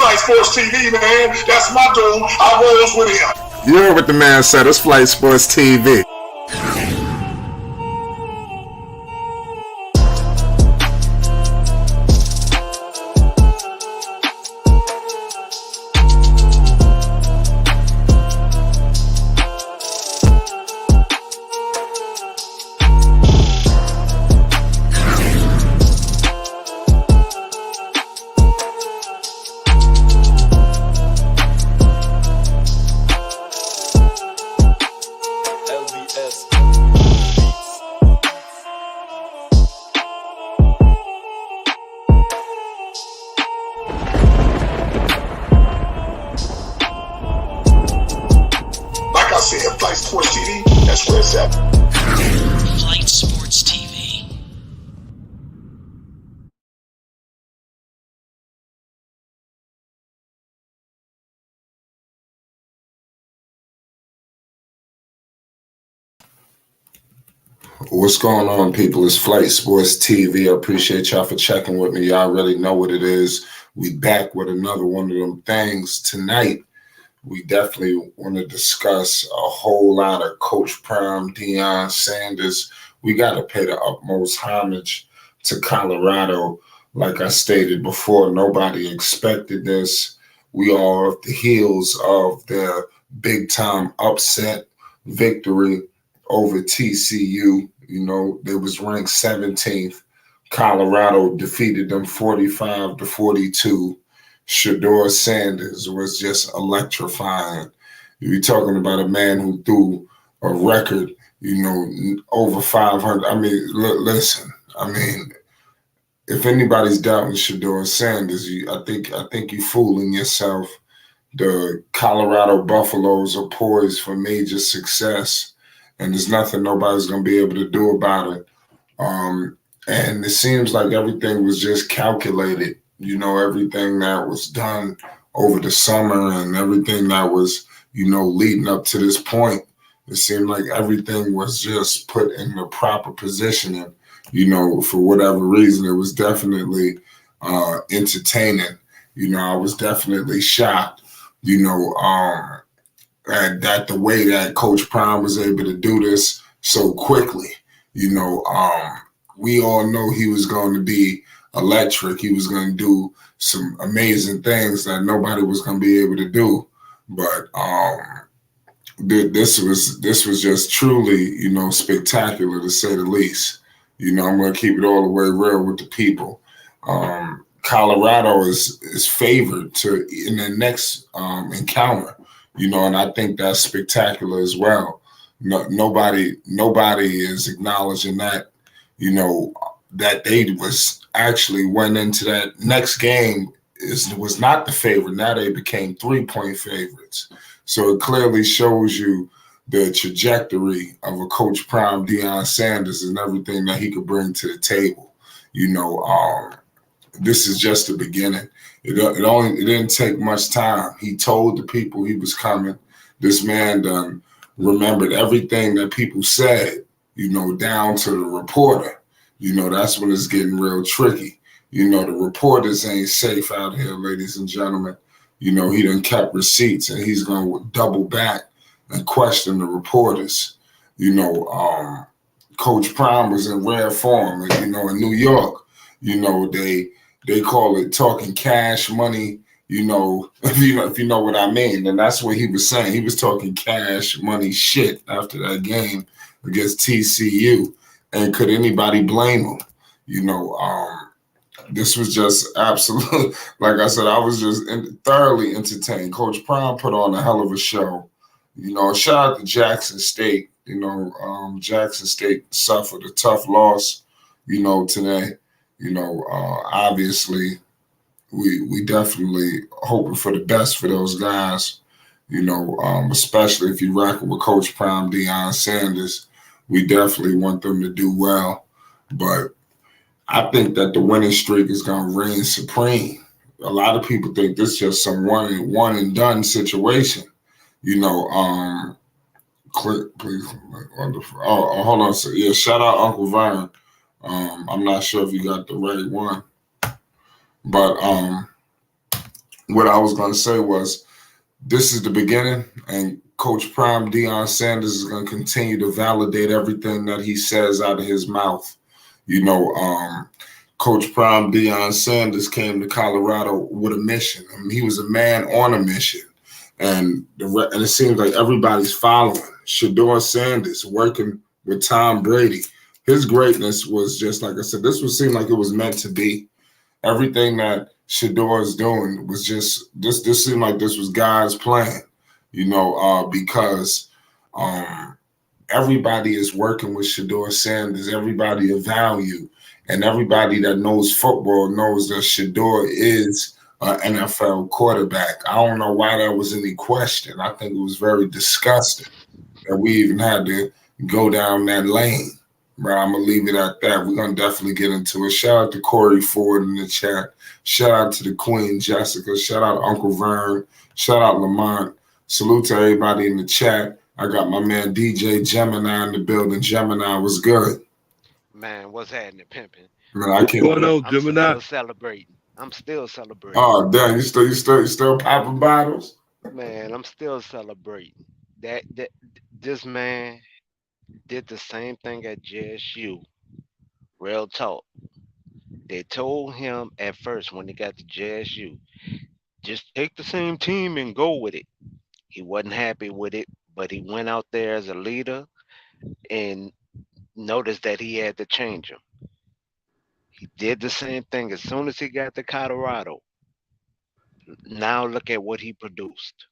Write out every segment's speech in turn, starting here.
Flight Sports TV, man. That's my dude. I rolls with him. You heard what the man said. It's Flight Sports TV. Flight Sports TV, that's where it's at. Flight Sports TV. What's going on, people? It's Flight Sports TV. I appreciate y'all for checking with me. Y'all really know what it is. We back with another one of them things tonight. We definitely want to discuss a whole lot of Coach Prime, Deion Sanders. We got to pay the utmost homage to Colorado. Like I stated before, nobody expected this. We are off the heels of their big-time upset victory over TCU. You know, they was ranked 17th. Colorado defeated them 45-42. Shedeur Sanders was just electrifying. You're talking about a man who threw a record, you know, over 500. I mean, listen. I mean, if anybody's doubting Shedeur Sanders, I think you're fooling yourself. The Colorado Buffaloes are poised for major success, and there's nothing nobody's going to be able to do about it. And it seems like everything was just calculated. You know, everything that was done over the summer and everything that was, you know, leading up to this point, it seemed like everything was just put in the proper positioning. You know, for whatever reason, it was definitely entertaining. You know, I was definitely shocked, you know, at the way that Coach Prime was able to do this so quickly. You know, we all know he was going to be electric. He was going to do some amazing things that nobody was going to be able to do. But this was just truly, you know, spectacular to say the least. You know, I'm going to keep it all the way real with the people. Colorado is favored to in the next encounter, you know, and I think that's spectacular as well. Nobody is acknowledging that, you know, that they was actually went into that next game was not the favorite. Now they became 3-point favorites. So it clearly shows you the trajectory of a Coach Prime, Deion Sanders, and everything that he could bring to the table. You know, this is just the beginning. It didn't take much time. He told the people he was coming. This man done remembered everything that people said, you know, down to the reporter. You know, that's when it's getting real tricky. You know, the reporters ain't safe out here, ladies and gentlemen. You know, he done kept receipts, and he's going to double back and question the reporters. You know, Coach Prime was in rare form. You know, in New York, you know, they call it talking cash money. You know, if you know what I mean. And that's what he was saying. He was talking cash money shit after that game against TCU. And could anybody blame him? You know, this was just absolute. Like I said, I was just thoroughly entertained. Coach Prime put on a hell of a show. You know, shout out to Jackson State. You know, Jackson State suffered a tough loss, you know, today. You know, obviously, we definitely hoping for the best for those guys, you know, especially if you rock with Coach Prime, Deion Sanders. We definitely want them to do well. But I think that the winning streak is going to reign supreme. A lot of people think this is just some one and done situation. You know, click, please. Wonderful. Oh, hold on. So, yeah, shout out Uncle Vern. I'm not sure if you got the right one. But what I was going to say was this is the beginning, and Coach Prime Deion Sanders is going to continue to validate everything that he says out of his mouth. You know, Coach Prime Deion Sanders came to Colorado with a mission. I mean, he was a man on a mission, and it seems like everybody's following. Shador Sanders working with Tom Brady. His greatness was just like I said. This would seem like it was meant to be. Everything that Shador is doing was just this. This seemed like this was God's plan, you know, because everybody is working with Shador Sanders. Everybody of value, and everybody that knows football knows that Shador is an NFL quarterback. I don't know why that was any question. I think it was very disgusting that we even had to go down that lane. Bro, I'm gonna leave it at that. We're gonna definitely get into it. Shout out to Corey Ford in the chat. Shout out to the Queen Jessica. Shout out Uncle Vern. Shout out Lamont. Salute to everybody in the chat. I got my man DJ Gemini in the building. Gemini was good. Man, what's happening, pimping? Man, I can't. Going on, Gemini? I'm still celebrating. I'm still celebrating. Oh damn! You still popping bottles? Man, I'm still celebrating. This man did the same thing at JSU. Real talk. They told him at first when he got to JSU, just take the same team and go with it. He wasn't happy with it, but he went out there as a leader and noticed that he had to change him. He did the same thing as soon as he got to Colorado. Now look at what he produced.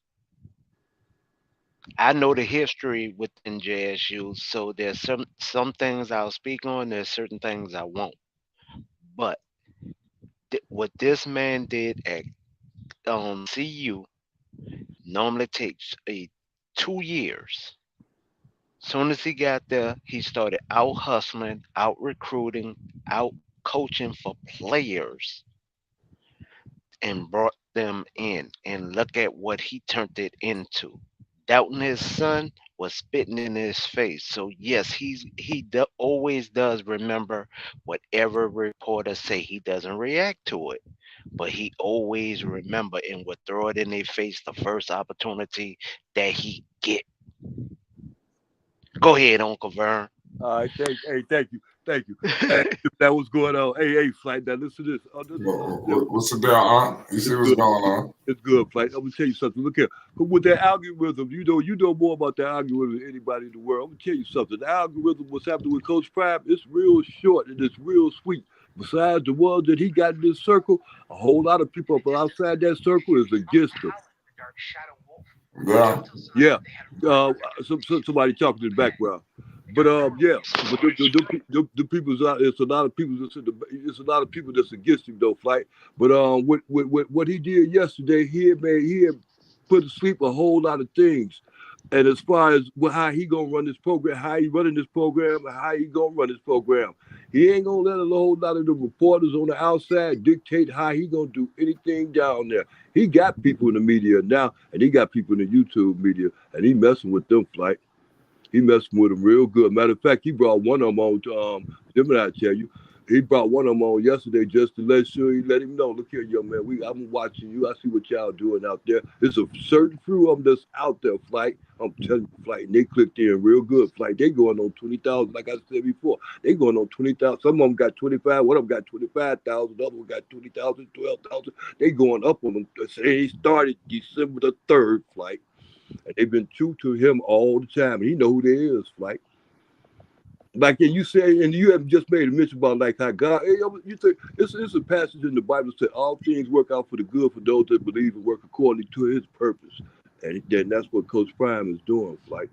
I know the history within JSU, so there's some things I'll speak on. There's certain things I won't. But what this man did at CU normally takes 2 years. Soon as he got there, he started out hustling, out recruiting, out coaching for players, and brought them in. And look at what he turned it into. Doubting his son was spitting in his face. So yes, he always does remember whatever reporters say. He doesn't react to it, but he always remember and would throw it in their face the first opportunity that he get. Go ahead, Uncle Vern. All right, thank you. Hey, that was going on. Hey, Flight. Now listen to this. What's the deal, huh? You see what's going on? It's good, Flight. I'm gonna tell you something. Look here, with that algorithm, you know more about that algorithm than anybody in the world. I'm gonna tell you something. The algorithm, what's happening with Coach Prime, it's real short and it's real sweet. Besides the ones that he got in this circle, a whole lot of people up outside that circle is against him. Yeah. Somebody talking in the background. But yeah, but the people's out. It's a lot of people that's against him though, Flight. But what he did yesterday, he had put to sleep a whole lot of things. And as far as how he gonna run this program, how he running this program, and how he gonna run this program, he ain't gonna let a whole lot of the reporters on the outside dictate how he gonna do anything down there. He got people in the media now, and he got people in the YouTube media, and he messing with them, Flight. He messing with them real good. Matter of fact, he brought one of them on to Gemini, I tell you. He brought one of them on yesterday just to let him know, look here, young man, I'm watching you. I see what y'all doing out there. There's a certain few of them that's out there, Flight. I'm telling you, Flight, and they clicked in real good, Flight. They going on 20,000, like I said before. They going on 20,000. Some of them got 25. One of them got 25,000. The other one got 20,000, 12,000. They going up on them. They started December the 3rd, Flight. And they've been true to him all the time. And he know who they is, Flight. Like you say, and you have just made a mention about like how God, you think it's a passage in the Bible that said all things work out for the good for those that believe and work according to his purpose. And then that's what Coach Prime is doing, Flight.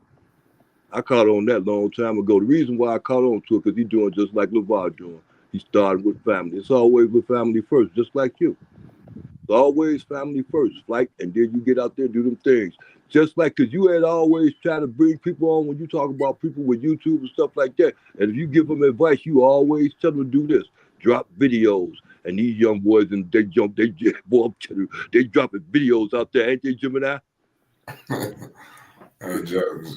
I caught on that long time ago. The reason why I caught on to it, because he's doing just like LeVar doing. He started with family. It's always with family first, just like you. It's always family first, Flight, and then you get out there and do them things. Just like, because you had always tried to bring people on when you talk about people with YouTube and stuff like that. And if you give them advice, you always tell them to do this. Drop videos. And these young boys, and they dropping videos out there, ain't they, Gemini?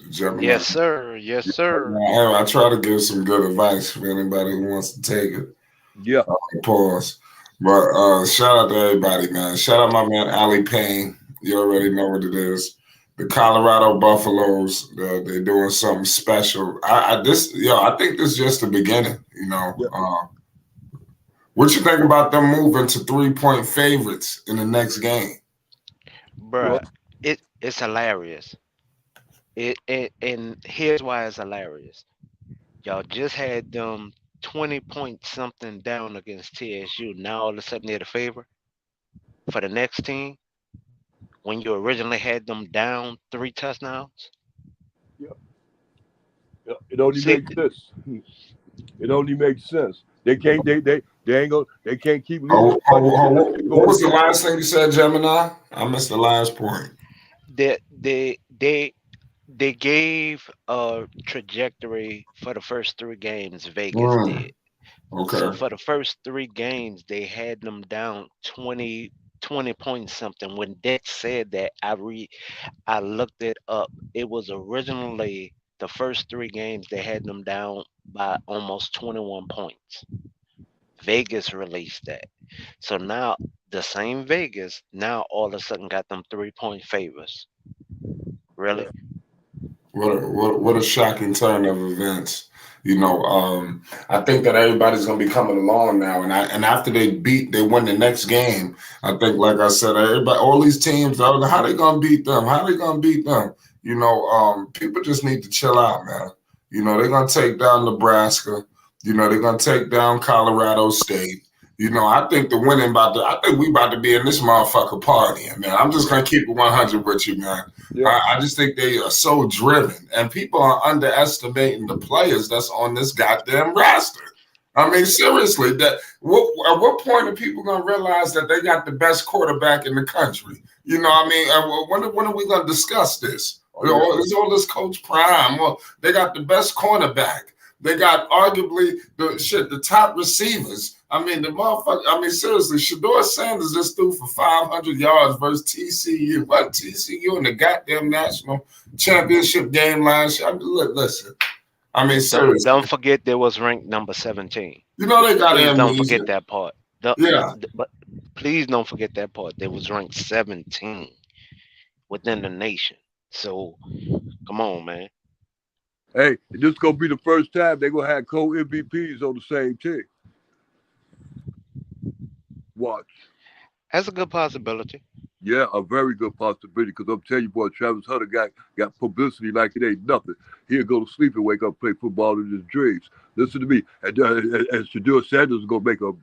Gemini. Yes, sir. Yes, sir. I try to give some good advice for anybody who wants to take it. Yeah. Pause. But shout out to everybody, man. Shout out my man Ali Payne. You already know what it is. The Colorado Buffaloes, they're doing something special. I think this is just the beginning. Yeah. What you think about them moving to 3-point favorites in the next game? Well, Bruh, it's hilarious. And here's why it's hilarious. Y'all just had them 20 point something down against TSU. Now all of a sudden they're the favorite for the next team when you originally had them down 3 touchdowns. yeah, yeah. It only See, makes sense. It only makes sense. They can't. They ain't go. They can't keep losing Oh, money. oh, oh, Unless what they what go was the against. last thing you said, Gemini? I missed the last point. they gave a trajectory for the first 3 games. Vegas Mm, did. So okay. for the first 3 games, they had them down 20 points something. When Dex said that, I looked it up. It was originally the first 3 games they had them down by almost 21 points. Vegas released that. So now the same Vegas now all of a sudden got them 3 point favors. Yeah, Really? What a shocking turn of events. I think that everybody's gonna be coming along now, and after they win the next game. I think, like I said, everybody, all these teams, how they gonna beat them? How they gonna beat them? People just need to chill out, man. They're gonna take down Nebraska. They're gonna take down Colorado State. I think I think we about to be in this motherfucker partying, man. I'm just gonna keep it 100 with you, man. yeah, I just think they are so driven, and people are underestimating the players that's on this goddamn roster. I mean, seriously, at what point are people gonna realize that they got the best quarterback in the country? When are we gonna discuss this? oh yeah, Is all this Coach Prime? Well, they got the best cornerback. They got arguably the top receivers. I mean, the motherfucker. I mean, seriously, Shador Sanders just threw for 500 yards versus TCU. What TCU in the goddamn national championship game last year? I mean, listen. I mean, Don't seriously. forget they was ranked number 17. They got Please don't amnesia. forget that part. The- Yeah. but please don't forget that part. They was ranked 17 within the nation. So come on, man. Hey, this gonna be the first time they gonna have co-MVPs on the same team. Watch. That's a good possibility. Yeah, a very good possibility. Because I'm telling you, boy, Travis Hunter got publicity like it ain't nothing. He'll go to sleep and wake up, play football in his dreams. Listen to me, and Shadur Sanders is gonna make a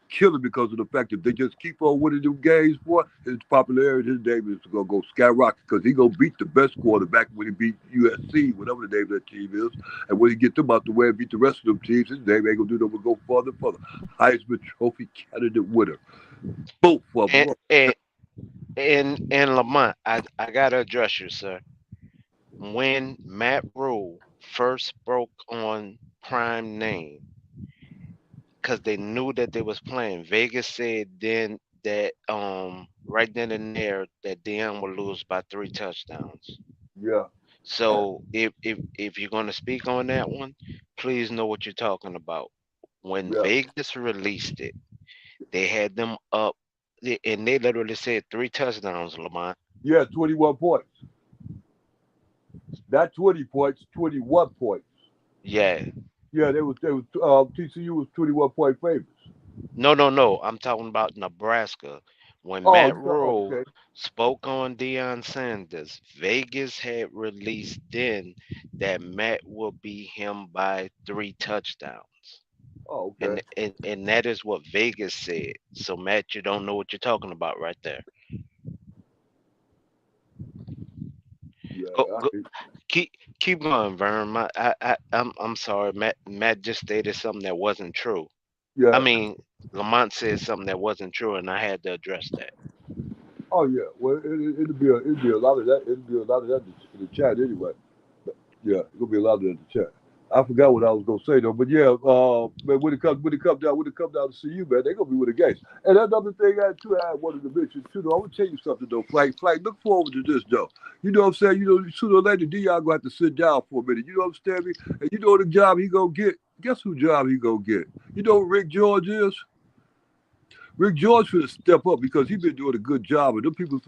killing because of the fact that they just keep on winning them games, boy. His popularity, his name is gonna go skyrocket because he gonna beat the best quarterback when he beat USC, whatever the name of that team is, and when he get them out the way and beat the rest of them teams, his name ain't gonna do nothing but go further and further. Heisman Trophy candidate winner, both of And them. and and Lamont, I gotta address you, sir. When Matt Rule first broke on Prime Name, because they knew that they was playing, Vegas said then that right then and there that Deion would lose by 3 touchdowns. Yeah, So if you're gonna speak on that one, please know what you're talking about. When yeah. Vegas released it, they had them up, and they literally said 3 touchdowns, Lamont. Yeah, 21 points. Not 20 points, 21 points. Yeah. Yeah, they was TCU was 21-point favorites. No. I'm talking about Nebraska. When Oh, Matt you know, oh, Rule okay. spoke on Deion Sanders, Vegas had released then that Matt will beat him by 3 touchdowns. Oh, okay. And that is what Vegas said. So Matt, you don't know what you're talking about right there. Yeah, Go, keep keep going, Vern. I'm sorry, Matt just stated something that wasn't true. I yeah. mean, Lamont said something that wasn't true, and I had to address that. Oh, yeah. Well, it'll be a lot of that. It'll be a lot of that in the chat anyway. But, yeah, it'll be a lot of that in the chat. I forgot what I was gonna say though, but yeah, man, when it come down to see you, man, they gonna be with the games. And another thing I wanted to mention too, though, I want to tell you something though, Flight, look forward to this though. You know what I'm saying? Sooner or later, Deion gonna have to sit down for a minute. You know what I'm saying? And you know the job he gonna get. Guess who job he gonna get? You know who Rick George is? Rick George should step up because he been doing a good job, and them people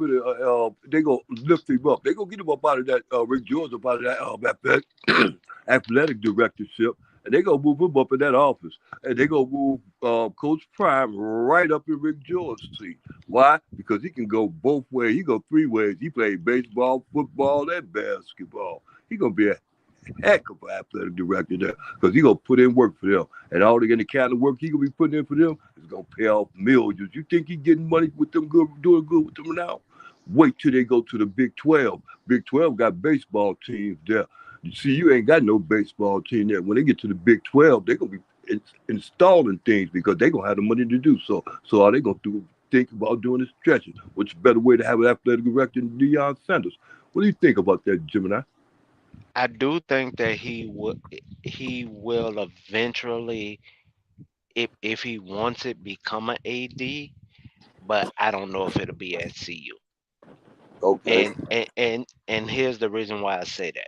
they gonna lift him up. They gonna get him up out of that Rick George up out of that athletic directorship, and they gonna move him up in that office, and they gonna move Coach Prime right up in Rick George's seat. Why? Because he can go both ways. He go three ways. He played baseball, football, and basketball. He gonna be a heck of an athletic director there because he gonna put in work for them, and all the kind of work he gonna be putting in for them is gonna pay off millions. You think he getting money with them good, doing good with them now? Wait till they go to the Big 12. Big 12 got baseball teams there. You see, you ain't got no baseball team there. When they get to the Big 12, they're gonna be installing things because they gonna have the money to do so. So all they gonna do think about doing is stretching. Which better way to have an athletic director than Deion Sanders? What do you think about that, Gemini? I do think that he will eventually, if he wants it, become an AD, but I don't know if it'll be at CU. Okay. And here's the reason why I say that.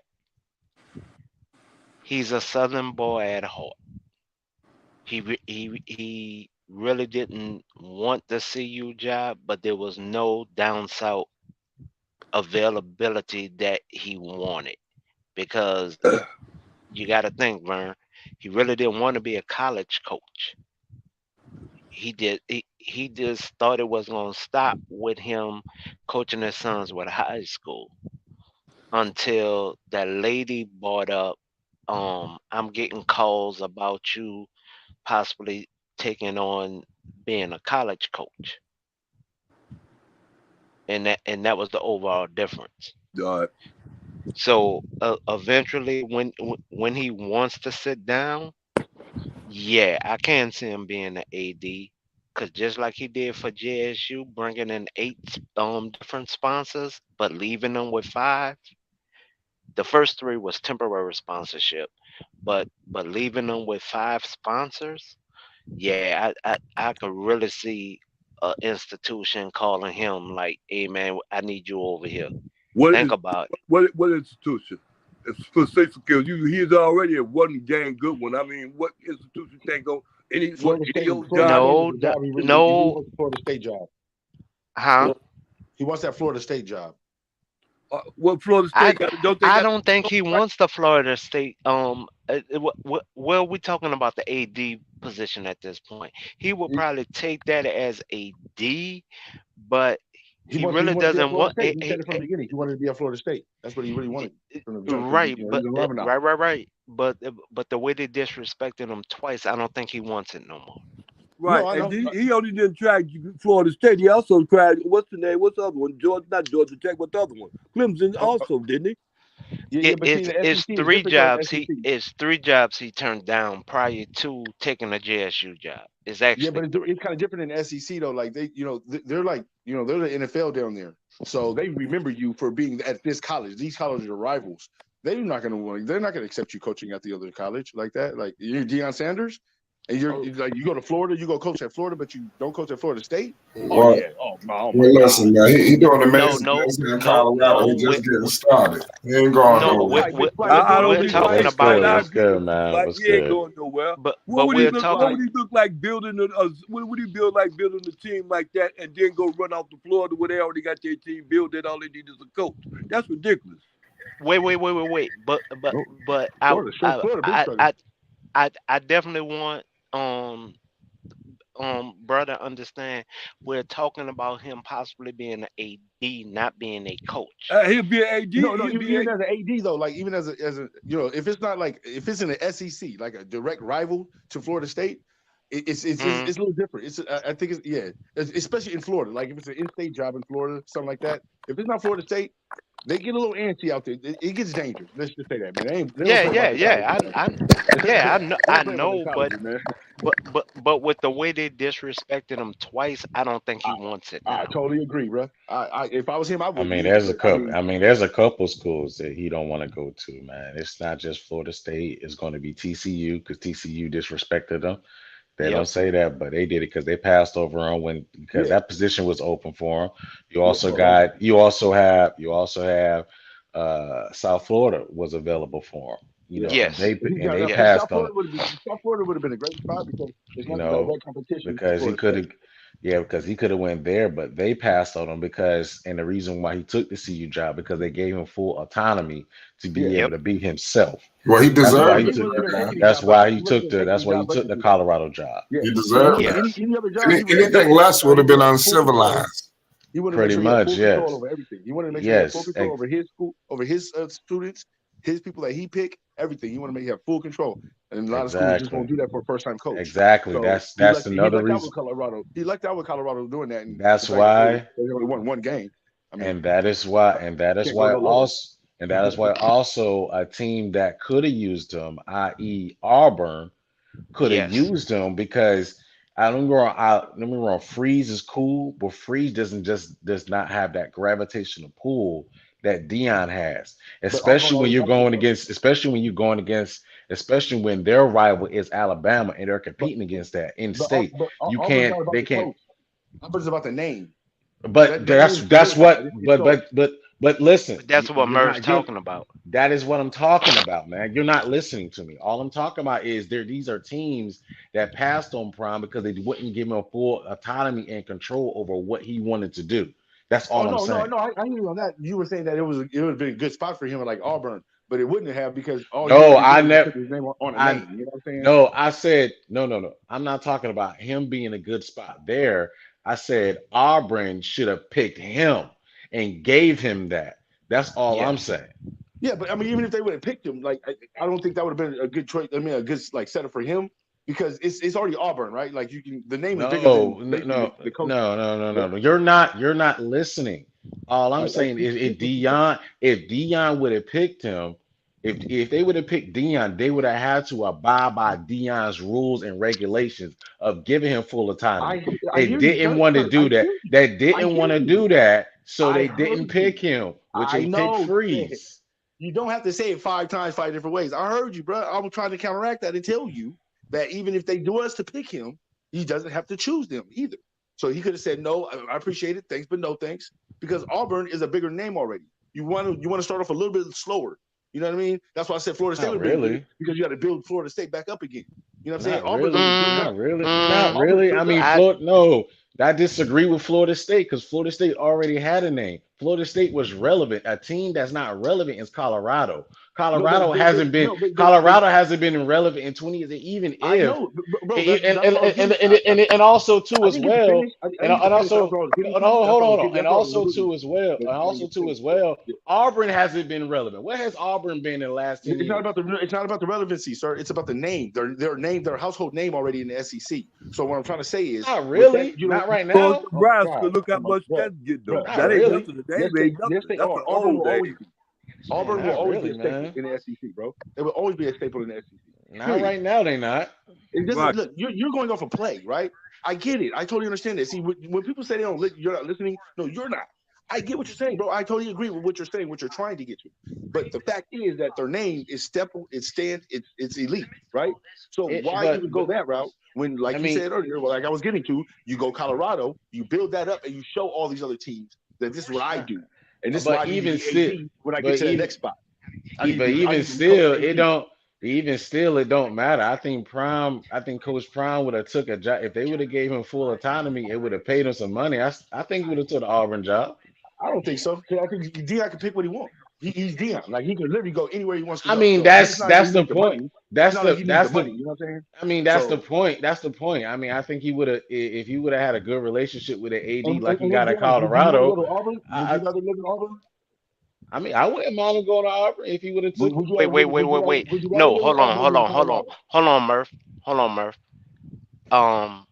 He's a Southern boy at heart. He really didn't want the CU job, but there was no down south availability that he wanted because you got to think, Vern, he really didn't want to be a college coach. He just thought it was going to stop with him coaching his sons with high school until that lady brought up, I'm getting calls about you possibly taking on being a college coach, and that was the overall difference. All right. So eventually, when he wants to sit down, yeah, I can see him being an AD. Cause just like he did for JSU, bringing in 8 different sponsors, but leaving them with 5. The first 3 was temporary sponsorship, but leaving them with 5 sponsors, yeah, I could really see an institution calling him like, "Hey man, I need you over here. What Think is about it." what institution? It's for safety skills. He's already a one gang good one. I mean, what institution think on Florida State. any old Florida job? State No, is the job he really no, wants the Florida State job. huh? He wants that Florida State job. What Florida I State got? Don't they I got? don't think he wants the Florida State. Well, we talking about the AD position at this point. He will probably take that as a D, but he He really wanted to be at doesn't Florida want. State. He said it from the beginning. He wanted to be at Florida State. That's what he really wanted from the jump. Right, He's but in love now. right. But the way they disrespected him twice, I don't think he wants it no more. Right, No, I and know. he only didn't try Florida State. He also tried. What's the name? What's the other one? Georgia, not Georgia Tech. What's the other one? Clemson also, didn't he? Yeah, but see, the It's SEC is three different than jobs. the SEC. It's 3 jobs he turned down prior to taking a JSU job. It's Yeah, but actually it's 3. kind of different in the SEC though. Like they're like, they're the NFL down there, so they remember you for being at this college. These colleges are rivals. They're not going to want. They're not going to accept you coaching at the other college like that. Like you're Deion Sanders, and you're like you go to Florida, you go coach at Florida, but you don't coach at Florida State. Oh Well, yeah. Oh my well, God. listen, man, he doing No, amazing no, things here in no, Colorado. He no. just getting started. He ain't going No, nowhere. I Doing don't we're think amazing so. talking things. What's about, good? I What's agree good, with you. man? Like What's he ain't good? going nowhere. but What would he we're look? talking. What would he look like building what would he build like building a team like that and then go run off to Florida where they already got their team built and all they need is a coach? That's ridiculous. Wait. No, But Florida been struggling. I definitely want brother understand we're talking about him possibly being an AD, not being a coach. He'll be an AD. No, He'll be even as an AD though, like even as a if it's not like if it's in the SEC, like a direct rival to Florida State, Mm, it's a little different. I think especially in Florida, like if it's an in-state job in Florida, something like that. If it's not Florida State, they get a little antsy out there. It gets dangerous. Let's just say that, man. They don't yeah, play about the colleges, yeah. man. Yeah, They I don't play about the know, colleges, man. but with the way they disrespected him twice, I don't think he wants it I now. totally agree, bro. If I was him, I I wouldn't mean, either. there's a But I couple. mean, I mean, there's a couple schools that he don't want to go to, man. It's not just Florida State. It's going to be TCU because TCU disrespected them. They don't Yep. say that, but they did it because they passed over on when because yeah, that position was open for them. You yeah, also got you also have South Florida was available for him. You Yeah. know, Yes. they But Yes. passed on. South Florida would have been a great spot because it's You not know, direct competition to because he Florida could State. have, yeah, because he could have went there, but they passed on him because, and the reason why he took the CU job because they gave him full autonomy to Yeah. be Yep. able to be himself. Well, he That's why deserved he it, He took. wasn't going to take man. any That's job but why that. he He wasn't took going to the. take That's any why job he but took to the do that. Colorado job. Yeah. He Any deserved other it. Yes. any other job, he would have made Anything sure less would have he been would have full control. uncivilized. He wanted to make Pretty sure he had much, full control yes, over everything. He wanted to make sure he had full yes, control over his school, over his students, his people that he picked, everything. He wanted to make have full control. And a lot of schools just exactly, won't do that for a first time coach. exactly. So That's he another lucked out reason. with Colorado. He lucked out with Colorado doing that, and the That's fact that why. they only won one game. I mean, And that is why, and that is can't go why no lower. also, and that is why also a team that could have used him, i.e., Auburn, could have Yes. used him because I don't get me wrong, don't get me wrong, Freeze is cool, but Freeze does not have that gravitational pull that Dion has, But Auburn especially when always you're had that going though. against, especially when their rival is Alabama and they're competing against that in state. You Auburn's can't, not about they the can't. coach. Auburn's about the name. But That name that's solidified. what It's yours. but listen, But that's what you're Murph's not talking about. that is what I'm talking about, man. You're not listening to me. All I'm talking about is these are teams that passed on Prime because they wouldn't give him full autonomy and control over what he wanted to do. That's Oh all I'm saying. no! I hear you on that. You were saying that it would have been a good spot for him like Auburn, but it wouldn't have because all he No, wanted to I do was never put his name on a I name. You know what I'm saying? no, I said no. I'm not talking about him being a good spot there. I said Auburn should have picked him and gave him that. That's all I'm Yes. saying. Yeah, but I mean, even if they would have picked him, like I don't think that would have been a good choice. I mean, a good like setup for him because it's already Auburn, right? Like you can the name is bigger than No, no, basically no, the coach. no. You're not listening. All I'm saying is if Dion would have picked him, if they would have picked Dion, they would have had to abide by Dion's rules and regulations of giving him full autonomy. I They hear you, didn't sir. want to Sir, I do that. hear you. They I didn't hear want to you. do that, so I they heard didn't you. pick him, which I they picked know. Freeze. You don't have to say it 5 times, 5 different ways. I heard you, bro. I'm trying to counteract that and tell you that even if they do us to pick him, he doesn't have to choose them either. So he could have said, no, I appreciate it. Thanks, but no thanks. Because Auburn is a bigger name already. You want to start off a little bit slower. You know what I mean? That's why I said Florida State Not would have been good really. because you got to build Florida State back up again. You know what I'm saying? Not Auburn's really. already built Mm, up. Not really. Not mm, Auburn's really. I built up. mean, I Florida. No, I disagree with Florida State because Florida State already had a name. Florida State was relevant. A team that's not relevant is Colorado. No, but Colorado hasn't been. no, but Colorado hasn't been relevant in 20 years. Even I if know, bro. That's what I was and getting. and also too I as didn't get to well. finish. I And didn't get to finish. That's also what I was getting hold to. on, That's hold what I was on. getting. And That's what I was also alluding too as well. to. And I didn't also get to too finish. as well. Auburn hasn't been relevant. What has Auburn been in the last 10 It's not years? about the. It's not about the relevancy, sir. It's about the name. Their name, their household name already in the SEC. So what I'm trying to say is, Not with that, really. Not right Well, now. oh Nebraska, God, look how come on, much bro, that's getting bro, though. Not That ain't really. nothing. The yes, name ain't yes, nothing. they That's are. an Auburn will old always name. be. Man, Auburn will not always be really, a staple man. in the SEC, bro. It will always be a staple in the SEC. Not Period. right now. They not. It doesn't Right. look. You're going off a play, right? I get it. I totally understand that. See, when people say they don't, you're not listening. No, you're not. I get what you're saying, bro. I totally agree with what you're saying, what you're trying to get to. But the fact is that their name is step, it's stand, it's elite, right? So why even go But that route when, I like you mean, said earlier, well, like I was getting to, you go Colorado, you build that up, and you show all these other teams that this is what I do, and this is why but I need to even be still, AD when I get but to that even next spot. but I even need to be Coach still, it AD. don't. Even still, it don't matter. I think Prime. I think Coach Prime would have took a job if they would have gave him full autonomy. It would have paid him some money. I think he would have took the Auburn job. I don't think so. 'Cause I think Deion can pick what he wants. He's Deion. Like he can literally go anywhere he wants to I go. mean, So it's not like he that's the needs the point. money. It's That's not like the he needs the that's money. the. You know what I'm saying? I mean, that's the So point. That's the point. I mean, I think he would have if he would have had a good relationship with an AD like he and let's got be at honest. Would you want to go Colorado. to Auburn? Would I you rather live in Auburn? I mean, I wouldn't mind him going to Auburn if he would have took it. wait. Would you rather No, live in hold on, Auburn or hold live in on, hold on, Colorado? hold on, Murph. Hold on, Murph. Um,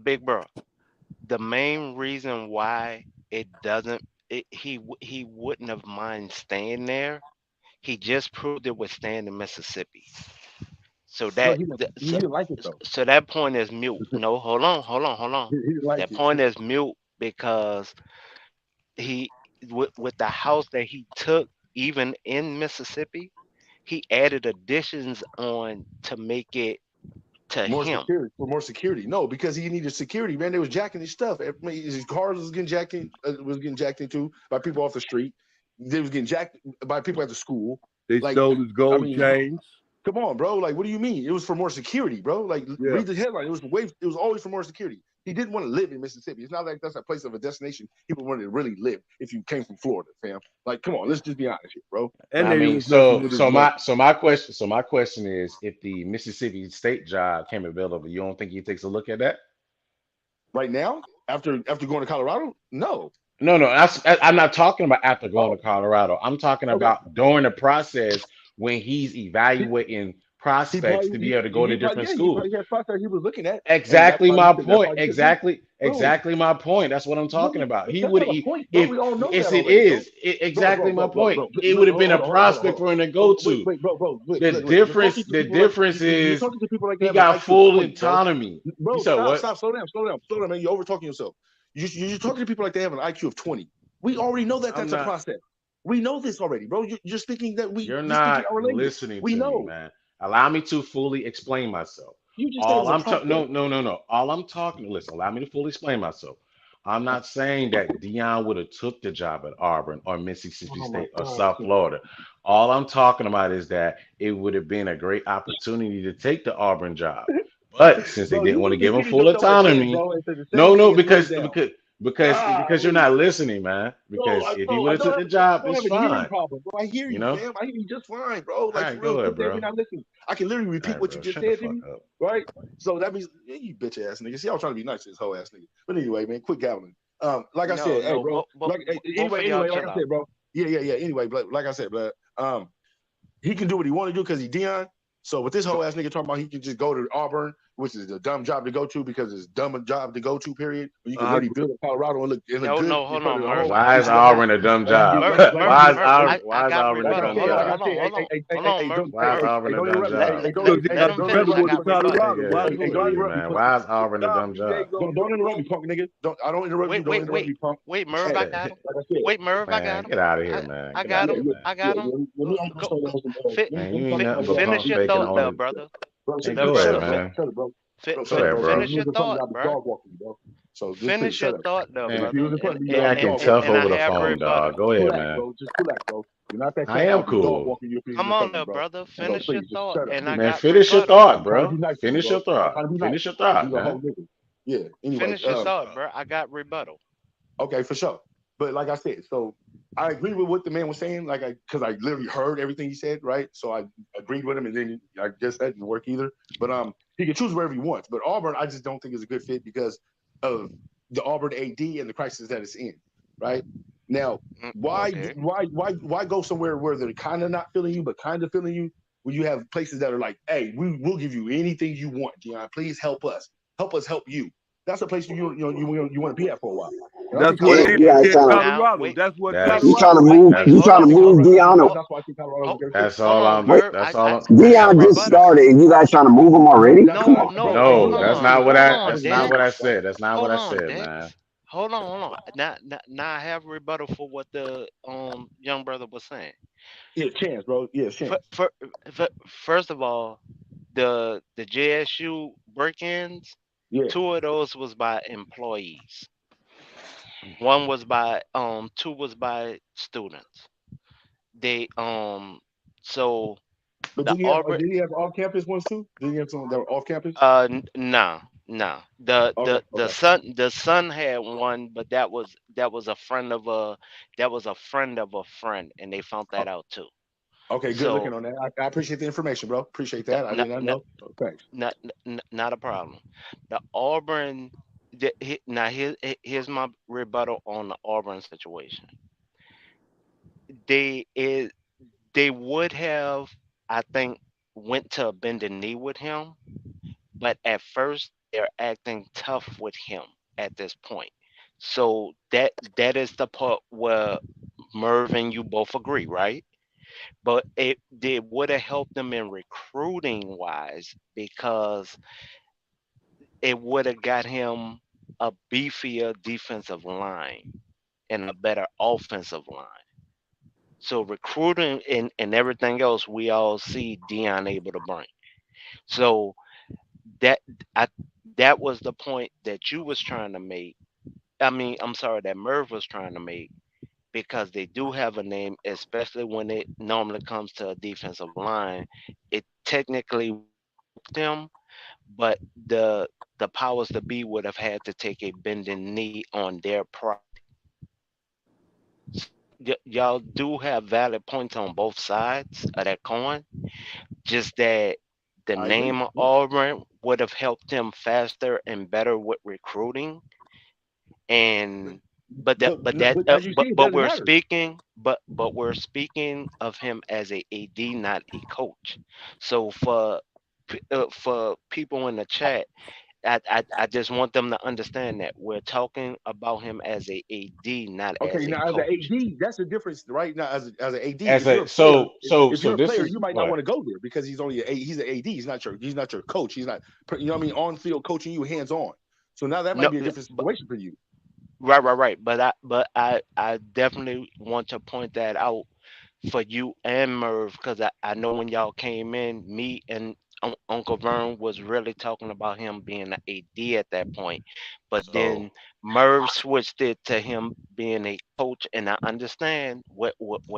Big bro, the main reason why it doesn't, he wouldn't have mind staying there. He just proved it with staying in Mississippi. So No, that, he didn't like it though. so that point is mute. No, hold on. He didn't like That it. point is mute because he with the house that he took even in Mississippi, he added additions on to make it to More him. security for more security. No, because he needed security, man. They was jacking his stuff. His cars was getting jacked into by people off the street. They was getting jacked by people at the school. They Like, stole his I gold mean, chains. come on, bro. Like, what do you mean? It was for more security, bro. Like, Yeah. read the headline. It was always for more security. He didn't want to live in Mississippi. It's not like that's a place of a destination people wanted to really live if you came from Florida, fam. Like, come on, let's just be honest here, bro. And I they mean, was messing with his money. so my question is, if the Mississippi State job came available, you don't think he takes a look at that? Right now, after going to Colorado, no. No, no, I'm not talking about after going Oh, to Colorado. I'm talking okay. about during the process when he's evaluating prospects to be able to go to different He probably schools. had prospects he was looking at, and Exactly my that's point. why he took him, Exactly, bro. exactly my point. That's what I'm talking about. He That's would not a point, bro. if We all know yes, that it already, bro. is. Exactly my point. It would have been a prospect for him to go to. Bro. The Look. difference, the difference You're is talking to people like they he have an got IQ of full 20, bro. autonomy. You Bro, said what? stop, slow down, man. You're over talking yourself. You're talking to people like they have an IQ of 20. We already know that I'm that's a not. process. We know this already, bro. You're speaking You're you're speaking not our language. listening We to me, know. man. Allow me to fully explain myself. You just said it was All a I'm talking, process. no, no, no, no. All I'm talking, listen, allow me to fully explain myself. I'm not saying that Dion would have took the job at Auburn or Mississippi Oh my State or God. South Florida. All I'm talking about is that it would have been a great opportunity to take the Auburn job. But since they Bro, didn't you want to was give him repeating full yourself again, autonomy, bro. And said the same no, thing no, and slowed because down. because you're not listening, man. Because if he would I have took the job, don't it's have a hearing fine. problem, bro. I hear You you, know? fam. I hear you just fine, bro. All Like for right, real. go Quit ahead, saying you're bro. not listening. I can literally All repeat right, what you bro. just Shut the said to fuck me, up. right? So that means you bitch ass nigga. See, I was trying to be nice to this whole ass nigga. But anyway, man, quit gabbling. Like I No, said, hey, no, bro. Like both of y'all like I chill out. said, bro. Yeah. Anyway, but like I said, but he can do what he want to do because he Dion. So with this whole ass nigga talking about he can just go to Auburn, which is a dumb job to go to because it's a dumb job to go to. Period. When you can I literally agree. build in Colorado and look No, good no, in hold front on, of the And Murph. whole why is Auburn a dumb job? Murph, I Why is got Auburn a rebuttal. dumb Hold on, job? hold on, hold on, hold on, Murph. Why is Auburn a don't dumb interrupt me. job? Because he Let got him in finish. trouble I with got rebuttal. Colorado. Yeah, Why is he gonna yeah, interrupt me? man. Put Why is Auburn a stop. dumb He ain't job? gonna don't do interrupt me, it. punk nigga. I don't interrupt you. Wait, Don't wait, interrupt wait, me, punk. wait, Murph. Hey, I got him. like I said, Wait, Murph. I Man, got him. get out of here, man. I Get out got of him. here, man. I got him. Let me Go, slow go. down Man, let you me ain't talk to my nothing but brother. Finish pump your faking thought, there, only. brother. Bro, Hey, just go shut ahead, up, bro. man. Shut up, bro. Go ahead, bro. Finish You your was in front of me. thought, I was bro. dog walking, bro. So just please Finish your shut up. thought, there, Man, If you brother. was in front of me, you I was acting dog tough walking, And bro. I over the have phone, rebuttal. dog. Go Just ahead, relax, man. bro. Just relax, bro. You're not that I tough. I'll am be dog cool. walking you if you was Come in front on, of me, there, bro. brother. So Finish your please, just thought, shut up, and I please. Man, got finish your rebuttal. thought, I'm trying to bro. be nice to you, Finish your bro. I'm thought. trying to be nice. Finish your thought, You're a whole man. nigga. Yeah. Anyway, Finish your thought, bro. I got rebuttal. okay, for sure. But like I said, so I agree with what the man was saying, because I literally heard everything he said, right? So I agreed with him, and then I guess that didn't work either. But he can choose wherever he wants. But Auburn, I just don't think is a good fit because of the Auburn AD and the crisis that it's in, right? Now, Okay. why go somewhere where they're kind of not feeling you, but kind of feeling you? When you have places that are like, hey, we'll give you anything you want, Deion. Please help us help you. That's a place you want to be at for a while. And I That's think what Yeah, he Colorado. you guys did in trying to Now, Colorado. wait, That's what That's you trying to Colorado wait, did. move wait. you Hold trying to on. move Dion. Hold, That's why I think Colorado is a hold, great fit. that's hold all on, I'm But Murph. that's all I got Dion just rebuttal. started, and you guys trying to move him bro, already. that's No, not, no. bro. I Hold no, hear that's everything. not on. what Hold I I on, that's hear not everything. what I Dex. said. That's not what Hold I on, said, man. Dex. Hold on. Now I have rebuttal for what the young brother was saying. Yeah, chance, bro. Yeah, For, chance. for, first of all, the JSU break-ins, Yeah. two of those was by employees. One was by two was by students. They so But the Auburn did he have off campus ones too? Did he have some that were off campus? nah, nah. Okay, okay. The son had one, but that was a friend of a friend, and they found that Oh, out too. okay, good looking So on that. I appreciate the information, bro. Appreciate that that. I did not know. Oh, thanks. not a problem. The Auburn now here's my rebuttal on the Auburn situation. They is they would have, I think, went to a bended knee with him, but at first they're acting tough with him at this point. So that is the part where Merv and you both agree, right? But it would have helped them in recruiting wise because it would have got him a beefier defensive line and a better offensive line. So recruiting and everything else we all see Dion able to bring. So that I that was the point that you was trying to make. I mean, I'm sorry, that Merv was trying to make. because they do have a name, especially when it normally comes to a defensive line. It technically them, but the powers to be would have had to take a bending knee on their pride. So y'all do have valid points on both sides of that coin. Just that the I agree. name of Yeah. Auburn would have helped him faster and better with recruiting. And But as you see, it but doesn't we're matter. speaking but we're speaking of him as a AD, not a coach. So for people in the chat, I just want them to understand that we're talking about him as a AD, not Okay, as a now as an coach. AD, that's the difference right now. As an AD, As if you're a a player, if so you're a this player, is you might not what. want to go there because he's only he's an AD. He's not your coach. He's not, you know what I mean, on field coaching you hands on. So now that might No, be a different but situation for you. right. But I definitely want to point that out for you and Merv, because I know when y'all came in, me and Uncle Vern was really talking about him being an AD at that point. But So then Merv switched it to him being a coach, and I understand where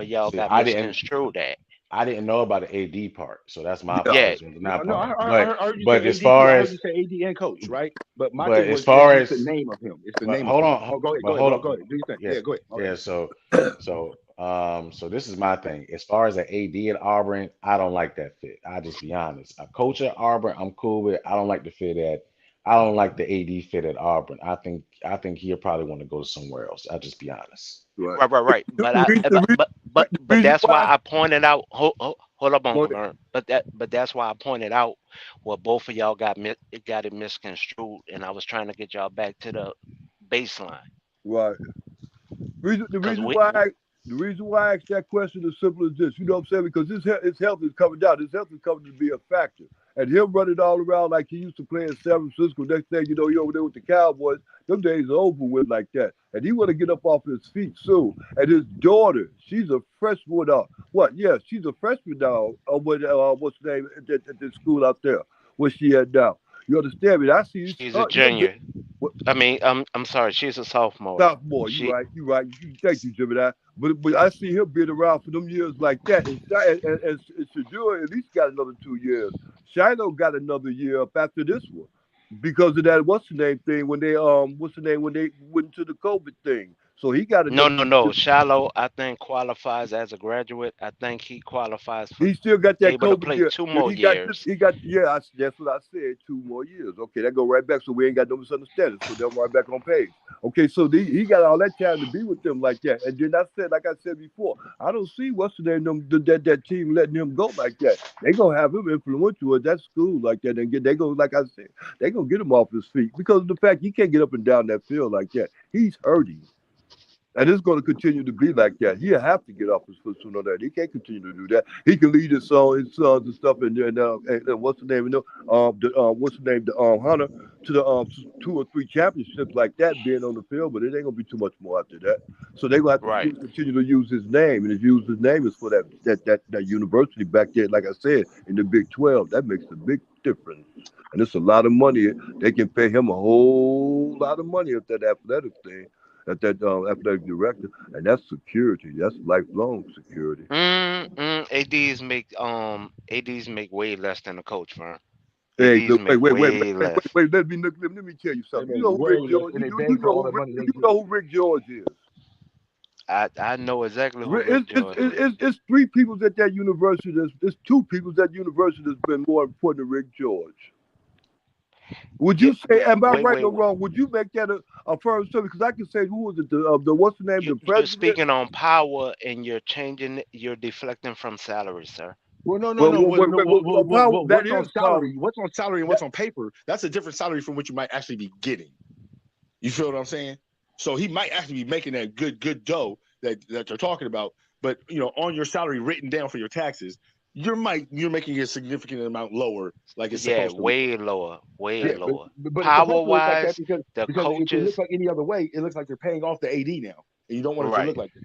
y'all see, got misconstrued at. I didn't know about the AD part, so that's my Yeah. fault. Yeah, It's on No, that no, part. I heard you say As AD too. far I heard you as say AD and coach, right? But my but thing as was it's far just the as name of him. It's the but name of hold him. on, Oh, go ahead, but go ahead, hold bro. on. Go ahead. Do your thing. Yeah, Yeah, go ahead. My bad. yeah. So this is my thing. As far as an AD at Auburn, I don't like that fit. I just be honest. A coach at Auburn, I'm cool with. I don't like the fit at. I don't like the AD fit at Auburn. I think he'll probably want to go somewhere else. I'll just be honest. Right. right. The, But the, I reason, the, but reason, but but, the but reason that's why why I pointed out. Hold up, I, Uncle Vern. But that's why I pointed out where both of y'all got it misconstrued, and I was trying to get y'all back to the baseline. right. Reason, the Cause reason why the reason why I asked that question is simple as this. You know what I'm saying? Because his health is coming down. His health is coming to be a factor. And him running all around like he used to play in San Francisco. Next thing you know, he over there with the Cowboys. Them days are over with like that. And he want to get up off his feet soon. And his daughter, she's a freshman. What? Yeah, she's a freshman now. What's the name at the school out there? Where she at now? You understand me? I see she's a her. junior. What, I mean, I'm sorry, she's a sophomore. sophomore, you She right, you right. Thank you, Jimmy. That, but I see him being around for them years like that, and Shadur at least got another 2 years. Shiloh got another year up after this one because of that what's the name thing when they what's the name when they went to the COVID thing. So he got no another. no no. Shallow, I think qualifies as a graduate. I think he qualifies for He still got that able to COVID play year. two Yeah, more he got this. years. He got yeah. That's what I said. 2 more years. Okay, that go right back. So we ain't got no misunderstanding. So they're right back on page. Okay, so he got all that time to be with them like that. And then I said, like I said before, I don't see what's the name that team letting him go like that. They gonna have him influential at that school like that, and they gonna like I said, they gonna get him off his feet because of the fact he can't get up and down that field like that. He's hurting. And it's going to continue to be like that. He'll have to get off his foot sooner or later. He can't continue to do that. He can lead his sons and stuff, and what's the name? What's the name? The Hunter to the 2 or 3 championships like that being on the field, but it ain't gonna be too much more after that. So they're gonna have to Right. continue to use his name, and use his name is for that university back there. Like I said, in the Big 12, that makes a big difference, and it's a lot of money. They can pay him a whole lot of money at that athletic thing at that athletic director, and that's security. That's lifelong security. ADs make way less than a coach firm. Hey, ADs look, make way less. Let me tell you They something. You make know who Rick way less, George? and they You beg for know all who the money they You get. know who Rick George is. I know exactly who Rick George is. It's 3 people at that university. It's 2 people at that university that's been more important than Rick George. Would Yeah, you say? Am I right wait. or wrong? Would you make that a firm statement? Because I can say who was it? The what's the name? The You're president. speaking on power, and you're deflecting from salary, sir. Well, no, no, Well, no. well, Well, well, no, well, well, well, power. That what's on is power. salary? What's on salary and what's on paper? That's a different salary from what you might actually be getting. You feel what I'm saying? So he might actually be making that good dough that you're talking about. But on your salary written down for your taxes, you're making a significant amount lower, like it's Yeah, supposed to look like. way lower, way Yeah, lower. but it's Power supposed to look like that wise, the because if it looks coaches, like any other way, it looks like you're paying off the AD now, and you don't want it to right? look like that.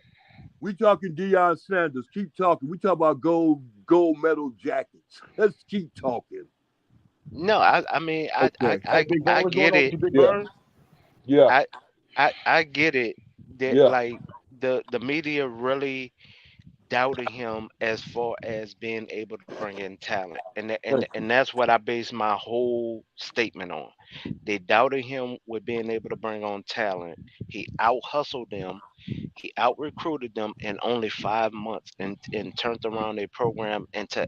We talking Deion Sanders. Keep talking. We talk about gold medal jackets. Let's keep talking. No, I mean, Okay. Hey, big Burn, I what's going get on with it. you, Big Yeah. Burn? Yeah. I I get it that Yeah. like the media really doubted him as far as being able to bring in talent, and that's what I base my whole statement on. They doubted him with being able to bring on talent. He out hustled them. He out recruited them in only 5 months, and turned around a program into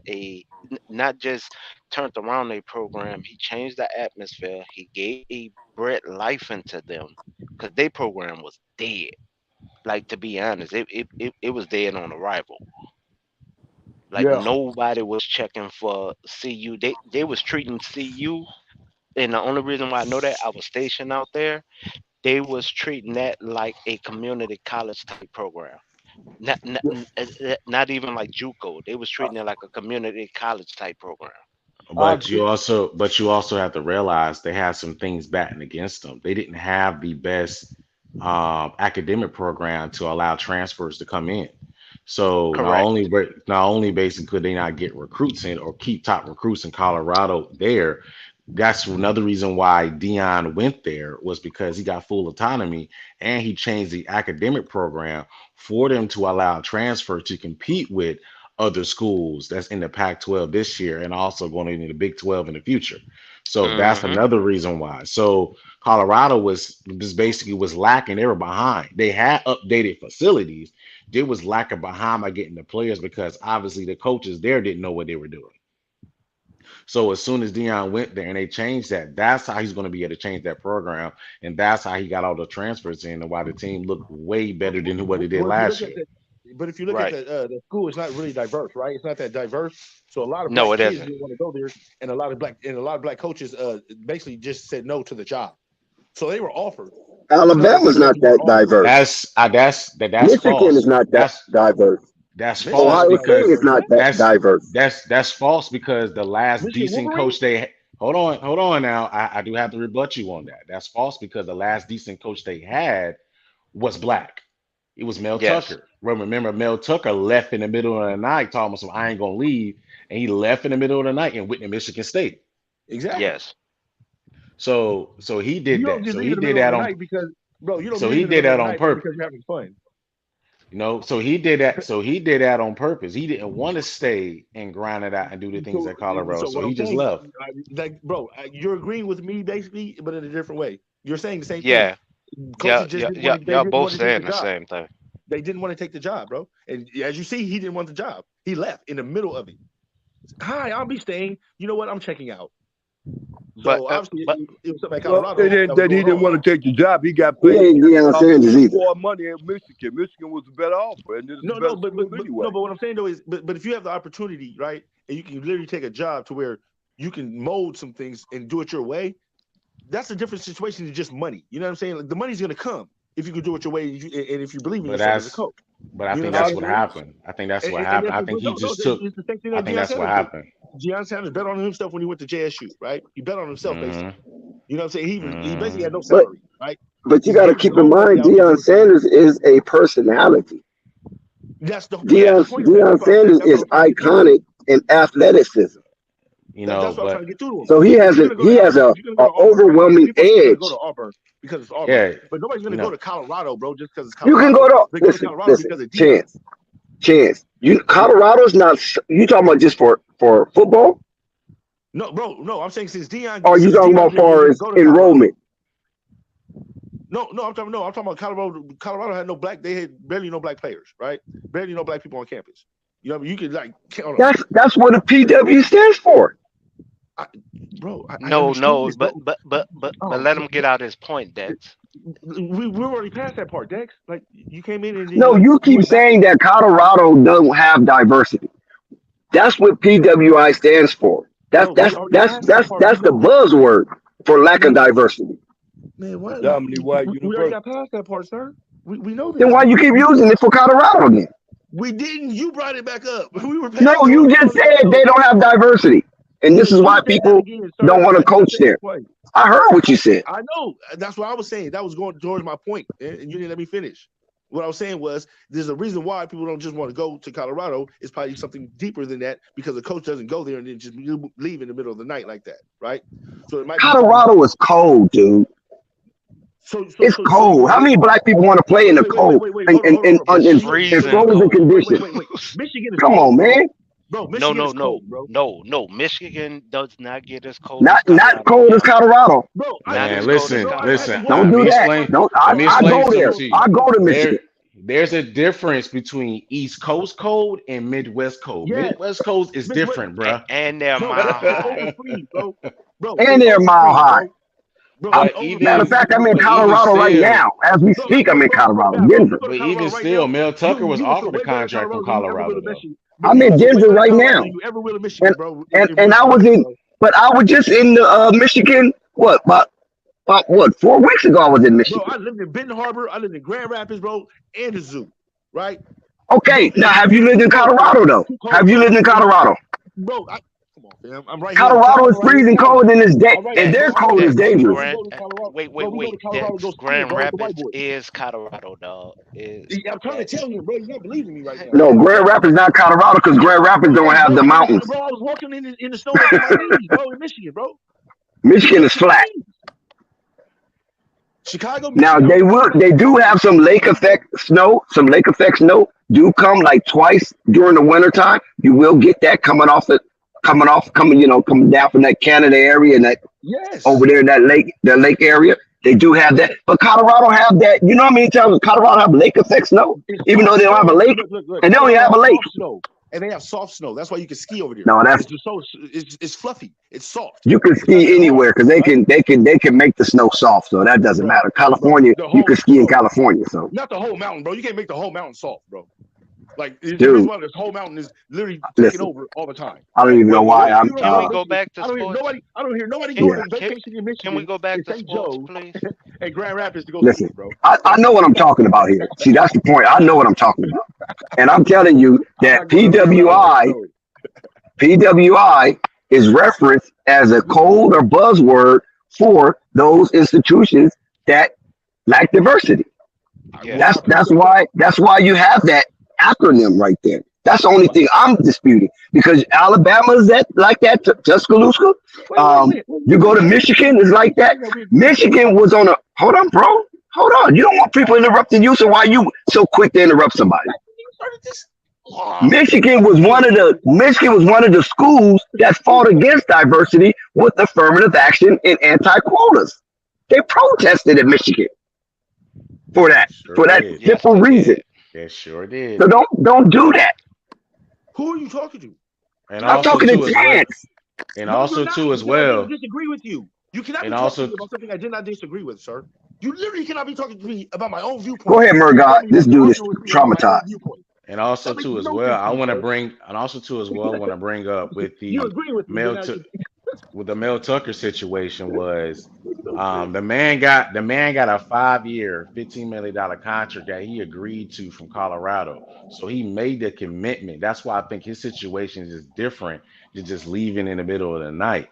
not just turned around a program. He changed the atmosphere. He bred life into them because their program was dead. Like, to be honest, it was dead on arrival. Like, Yeah. nobody was checking for CU. They was treating CU, and the only reason why I know that, I was stationed out there. They was treating that like a community college type program. Not even like JUCO. They was treating it like a community college type program. I But you also have to realize they have some things batting against them. They didn't have the best academic program to allow transfers to come in. So Correct. not only basically could they not get recruits in or keep top recruits in Colorado there, that's another reason why Dion went there, was because he got full autonomy and he changed the academic program for them to allow transfer to compete with other schools that's in the Pac-12 this year and also going into the Big 12 in the future. So that's Hmm. another reason why. So Colorado was basically was lacking. They were behind. They had updated facilities. They was lacking behind by getting the players because obviously the coaches there didn't know what they were doing. So as soon as Dion went there and they changed that, that's how he's going to be able to change that program, and that's how he got all the transfers in, and why the team looked way better than what it did Well, if you look last at year. the, but if you look at Right. the school, it's not really diverse, right? It's not that diverse. So a lot of No, black it kids isn't. didn't want to go there, and a lot of black coaches basically just said no to the job. So they were offered. It's not like Alabama's they not just weren't that offered. diverse. That's Michigan is false. not that diverse. That's false Michigan's Ohio not State because is diverse. not What? that that's diverse. that's false because the last Michigan decent Wolverines? coach they hold on now. I do have to rebut you on that. That's false because the last decent coach they had was black. It was Mel Yes. Tucker. Remember, Mel Tucker left in the middle of the night, talking about some I ain't gonna leave, and he left in the middle of the night and went to Michigan State. Exactly. Yes. So he You did don't that. just leave in the middle of the night because, bro, you don't So leave he in the did middle of that the on night purpose. because you're having fun. So he did that. So he did that on purpose. He didn't want to stay and grind it out and do the things So, at Colorado. so So what he I'm just saying, left. like, bro, you're agreeing with me basically, but in a different way. You're saying the same thing. Yeah. Coaches Yeah. just Yeah. didn't Yeah. want to. They Y'all didn't both want to take the saying the job. same thing. They didn't want to take the job, bro. And as you see, he didn't want the job. He left in the middle of it. Hi, I'll be staying. You know what? I'm checking out. But So obviously, but it was something at Well, Colorado that was that he going didn't on. want to take the job. He got He paid ain't Deion Sanders either. more money in Michigan. Michigan was a better offer, and it's a No, better no, school anyway. no, but what I'm saying though is, but if you have the opportunity, right, and you can literally take a job to where you can mold some things and do it your way, that's a different situation than just money. You know what I'm saying? Like, the money's gonna come if you can do it your way, and if you believe in But yourself as a that's coach. but I You know think what I'm I that's saying? what agree. happened. I think that's what And happened. that's I what, think he no, just took. it's the same thing I that think Deion that's what Sanders did. happened. Deion Sanders bet on himself when he went to JSU, right? He bet on himself basically. Hmm. You know what I'm saying? He basically had no But salary, right? you He got to gave his keep in own money mind, out to Deion go to Sanders JSU. is a personality. That's the point of that. That's what I'm saying. Sanders That's what is I'm trying to get through to him. iconic in athleticism. You know, That's what I'm trying but to get through to him. So If you're gonna go to he has Alabama, if you're gonna go a to Auburn, right? overwhelming People are still gonna go edge. to Auburn because it's Auburn, yeah, but nobody's you gonna go know, to Colorado, bro, just because it's You can go Colorado. to They go to Colorado listen, because of Deion. chance. You Colorado's not. You talking about just for football? No, bro, no. I'm saying since Or are you talking Deion about didn't want far to as go to Colorado. enrollment? No, I'm talking about Colorado. Colorado had no black. They had barely no black players, right? Barely no black people on campus. You know, what I mean? You could like count on, That's what a PW stands for. bro. I no, understand no. this, bro. But Oh, let him get out his point, Dex. we're already past that part, Dex. Like you came in and then No, you you keep went saying backwards. that Colorado don't have diversity. That's what PWI stands for. Bro, we already passed that part. We That's the know that. buzzword for lack of Man, diversity. man, what? Predominantly white We already university. got past that part, sir. We know Then this. why you keep using it for Colorado then? We didn't. You brought it back up. We were No, past it. you I'm just trying to let you said know. they don't have diversity, and this Man, is you why said that people again, don't sir. want to I did not coach say that there. twice. I heard what you said. I know. That's what I was saying. That was going towards my point, and you didn't let me finish. What I was saying was there's a reason why people don't just want to go to Colorado. It's probably something deeper than that because the coach doesn't go there and then just leave in the middle of the night like that, right? So it might be something. Colorado is cold, dude. It's cold. How many black people want to play in the cold and Freezing frozen cold. conditions? Michigan is Come cold, on, bro. man. Bro, No, Michigan no, is cold, no, bro. no. Michigan does not get as cold as Not Colorado cold as gets. Colorado. Bro, Not Man, as cold as listen, I had to listen. Colorado. walk Don't Let do me through that. explain. Don't. Let me I explain go something there. to you. I go to Michigan. There's a difference between East Coast cold and Midwest cold. Yes, Midwest cold is Midwest. different, bruh. And they're Bro, mile it's over high. freeze, bro. Bro, And it's they're a over mile freeze, high. bro. Bro, it's over Matter of freeze. fact, I'm in but even Colorado right still, now. As we speak, I'm in Bro, I swear to Colorado, God, bro, if you Denver. go to but even Colorado right still, now, Mel Tucker was you will feel offered a way better in contract from Colorado than you ever will Colorado, in though. Michigan. Bro, I'm you in will feel way Denver better in right Colorado now. than you ever will in And Michigan, bro. and Real I was talk, in, bro. but I was just in the Michigan. What 4 weeks ago I was in Bro, Michigan. I lived in Benton Harbor. I lived in Grand Rapids, bro, and the zoo, right? Okay, Bro, now it's have you lived too in cold, bro. Colorado though? Too cold, Have you bro. lived in Colorado? Bro, come on, fam. I'm right here in Colorado is Colorado, right here in freezing Cali. cold and All right, and That their bro. All right, cold is that bro. dangerous. We Grand go to Colorado. wait, Bro, wait, we go to wait. Colorado to That's go skiing, Grand bro, with the white Rapids boys. is Colorado, dog. Is Yeah, I'm trying to that tell you, bro. You're not believing me right now, No, fam. Grand Rapids not Colorado because Grand Rapids don't Yes, have bro. the mountains. Bro, I was walking in the snow up to my knees, bro, in Michigan, bro. Michigan is flat. Chicago, Now Michigan. they do have some lake effect snow. Some lake effect snow do come like twice during the winter time. You will get that coming down from that Canada area and that over Yes. there in that lake area. They do have that, but Colorado have that. You know how many times Colorado have lake effect snow, It's even though soft they don't snow. have a lake, Look. and they only Colorado have has a lake. soft snow, and they have soft snow. That's why you can ski over there. No, that's It's just it's fluffy. It's soft. you can It's not ski that anywhere hard, because they right? can make the snow soft, so that doesn't matter. Bro, California, the you can whole ski in California, so not the whole mountain, bro. You can't make the whole mountain soft, bro. Like the reason dude, why this whole mountain is literally taking listen, over all the time, I don't right? even know why wait, I'm. can we Michigan, go back to I don't hear sports? nobody. I don't hear nobody Can, going on Yeah, can vacation in can we Michigan go back and to St. sports, Joe's please? and Grand Rapids to go listen, skiing, bro. I know what I'm talking about here. See, that's the point. I know what I'm talking about, and I'm telling you I'm that not going to PWI is referenced as a code or buzzword for those institutions that lack diversity. Yeah. That's why you have that acronym right there. That's the only thing I'm disputing because Alabama's that like that. Tuscaloosa. You go to Michigan, it's like that. Michigan was on a hold on, bro. Hold on. You don't want people interrupting you, so why you so quick to interrupt somebody? Michigan was one of the schools that fought against diversity with affirmative action and anti-quotas. They protested at Michigan for that Did. simple reason. They sure did. So don't do that. Who are you talking to? And I'm also talking too to as well. Chance. And No, also you're not. too as Because I well. didn't disagree with you. You cannot And be talking also to me about something I did not disagree with, sir. You literally cannot be talking to me about my own viewpoint. Go ahead, Murgot. This dude is Arguing with me about my own traumatized. viewpoint. and also That makes too as no well. sense to I me, want to sir. bring and also too as well want to bring up with You the agree with me, but Mel now Tu- you with the Mel Tucker situation was the man got a 5 year, $15 million contract that he agreed to from Colorado. So he made the commitment. That's why I think his situation is different than just leaving in the middle of the night.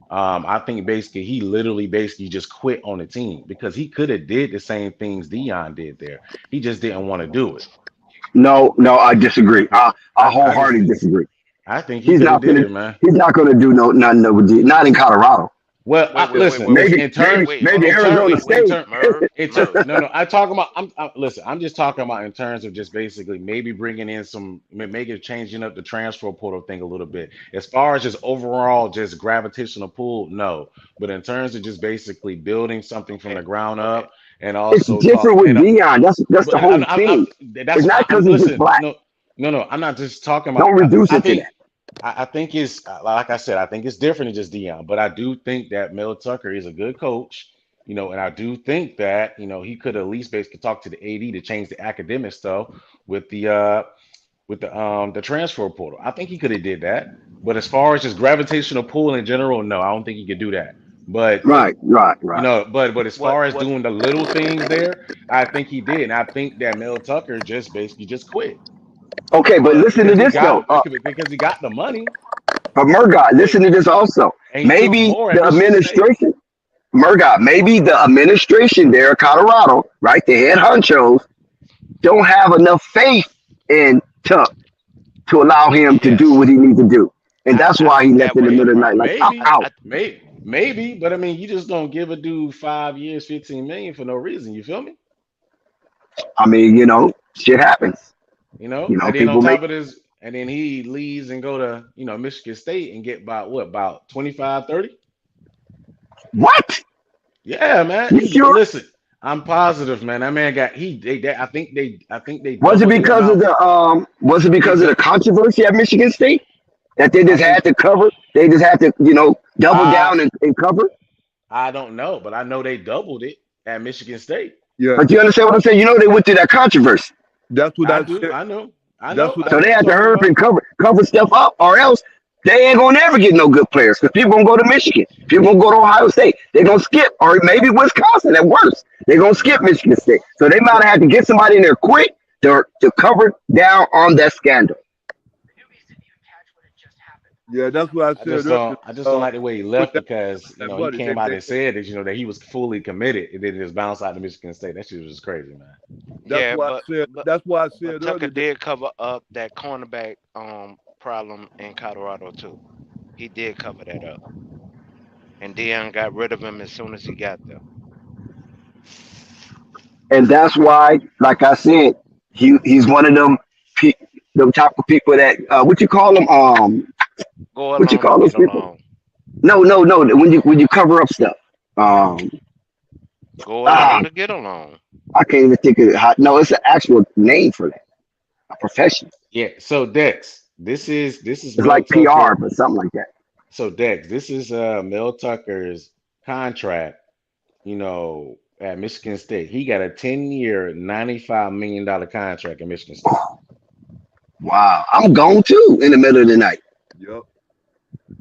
I think basically he literally basically just quit on the team because he could have did the same things Deion did there. He just didn't want to do it. No, I disagree. I I just wholeheartedly disagree. I think he He's could have not did gonna it, man. he's not gonna do nothing not in Colorado. Well, listen, Maybe in turn, maybe in turn, Arizona State. no. I talk about. Listen. I'm just talking about in terms of just basically maybe bringing in maybe changing up the transfer portal thing a little bit. As far as just overall, just gravitational pull, no. But in terms of just basically building something from the ground up, and It's also different with and Deion. That's the but whole thing. that's It's why not because I'm he's just listen. black. No. I'm not just talking Don't about. reduce I it to think that. I think it's like I said, I think it's different than just Dion, but I do think that Mel Tucker is a good coach, and I do think that he could at least basically talk to the AD to change the academic stuff with the transfer portal. I think he could have did that, but as far as just gravitational pull in general, no, I don't think he could do that. But Right. but as far as doing the little things there, I think he did, and I think that Mel Tucker just basically just quit Okay, but listen to because he this though. got the money. But Murgot, listen to this also. And he took Maybe more at the Michigan State. administration, Murgot, maybe the administration there in Colorado, right? The head honchos don't have enough faith in Tuck to allow him to do what he needs to do. And that's why he left in the middle of the night, like, Maybe, out. Maybe, but I mean, you just don't give a dude 5 years, 15 million for no reason. You feel me? I mean, shit happens. And then on People make top of this, and then he leaves and go to Michigan State and get about 25, 30. what? Yeah, man. You sure? Listen, I'm positive, man. That man got I think they Was it doubled the because of amount. They the du- controversy at Michigan State that they I just had think to cover? They just had to, double I down and cover. I don't know, but I know they doubled it at Michigan State. Yeah, But you understand what I'm saying? They went through that controversy, that's what I I do. said. I know. I That's know. what I so know they what you're had to talking hurry up about. and cover stuff up, or else they ain't gonna never get no good players because people gonna go to Michigan, people gonna go to Ohio State, they gonna skip, or maybe Wisconsin at worst. They gonna skip Michigan State, so they might have had to get somebody in there quick to cover down on that scandal. yeah, that's what I I said just earlier. don't. I just don't like the way he Put left that, because that he money. came out and said that he was fully committed and then just bounced out to Michigan State. That shit was just crazy, man. That's Yeah, why I but said. but That's why I but said Tucker earlier that. did cover up that cornerback problem in Colorado too. He did cover that up, and Deion got rid of him as soon as he got there. And that's why, like I said, he's one of pe- them type of people that what you call them Go what you along to call those get people? along. No, when you cover up stuff. Um, Go ah, along to get along. I can't even think of it. No, it's an actual name for that, a profession. Yeah. So Dex, this is It's Mel like PR, Tucker. but something like that. So Dex, this is Mel Tucker's contract. At Michigan State, he got a 10-year, $95 million contract at Michigan State. Wow, I'm gone too in the middle of the night. Yep,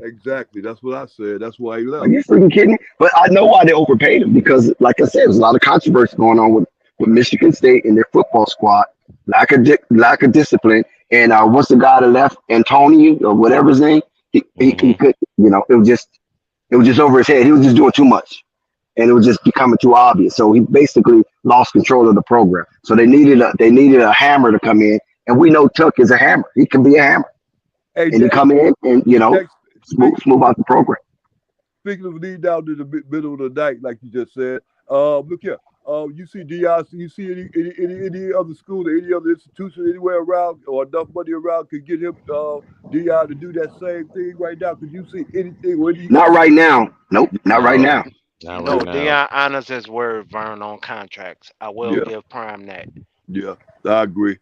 exactly. That's what I said. That's why he Are left. you freaking kidding me? But I know why they overpaid him because, like I said, there's a lot of controversy going on with Michigan State and their football squad, lack of discipline. And what's the guy that left, Antonio or whatever his name? He Hmm. could, it was just over his head. He was just doing too much, and it was just becoming too obvious. So he basically lost control of the program. So they needed a hammer to come in, and we know Tuck is a hammer. He can be a hammer, Hey, and he come in and Dex, smooth out the program. speaking of lead down to the middle of the night, like you just said, look here. You see DIC, you see any other school or any other institution anywhere around or enough money around could get him DI to do that same thing right now? Could you see anything or any Not right now. Nope, not right No, now. not right No, now. Deion honors his word, Vern, on contracts. I will yeah, give Prime that. yeah, I agree.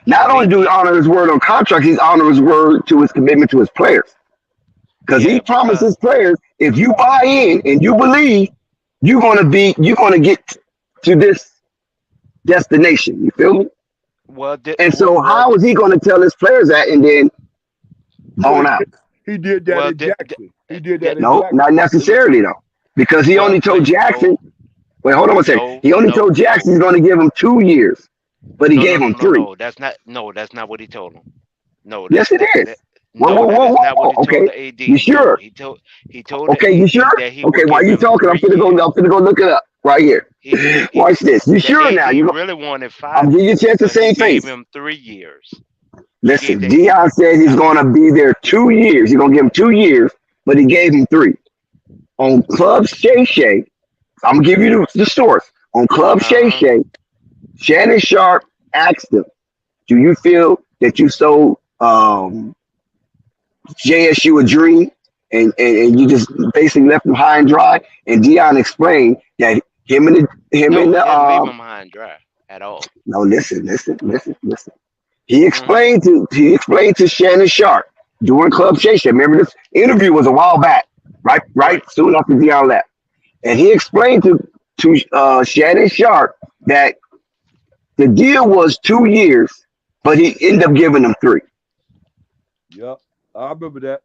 Not Cause only do he honor his word on contracts, he's honor his word to his commitment to his players. Because he yeah, because promises players, if you buy in and you believe, you're gonna get to this destination. You feel me? well, And so how is he gonna tell his players that and then Well, bone out? he did that well, in Jackson. He did that that in No, Jackson. not necessarily though. Because he well, only told no, Jackson, wait, hold on one second. no, He only no, told no, Jackson he's gonna give him 2 years, but he no, no, gave no, him no, three. no. That's not what he told him. No, Yes, it is. Whoa, no, whoa, that whoa, is not what whoa. he told Okay. the You AD. No, sure? he told the Okay, you AD sure? that he Okay, would while give you him talking, I'm three finna go. years. I'm finna go look it up right here. He Watch this. You the sure now? AD You go. really wanted I'm five giving you a chance years, to so he save gave face. him 3 years. He gave Listen, the AD. Dion said he's I'm gonna be there 2 years. He's gonna give him 2 years, but he gave him three. On Club Shay Shay, I'm gonna give you the source. On Club Shay uh-huh. Shay, Shannon Sharp asked him, "Do you feel that you sold JSU a dream, and you just basically left him high and dry?" And Dion explained that him and No, he the didn't leave him high and dry at all. no, listen. Hmm. He explained to Shannon Sharp during Club Shay Shay. Remember this interview was a while back, right Right. soon after Dion left, and he explained to Shannon Sharp that the deal was 2 years, but he ended up giving them three. Yep, I remember that.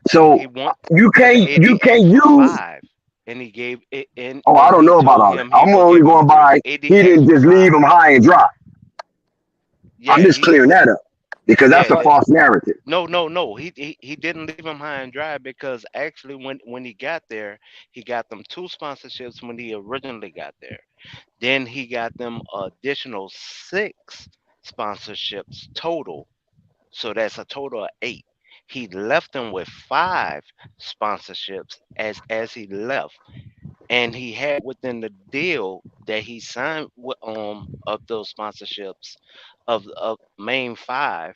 So He want, you but the can't you AD can't asked for use. five, and he gave it, Oh, I and don't he know about told all that. him he I'm would only give him going three. by AD he asked didn't for just leave five. them high and dry. I'm Yeah, just clearing that up because yeah, that's a false narrative. no, no, no. He didn't leave him high and dry because actually when he got there, he got them two sponsorships when he originally got there. Then he got them additional six sponsorships total. So that's a total of eight. He left them with five sponsorships as he left, and he had within the deal that he signed with, of those sponsorships of main five.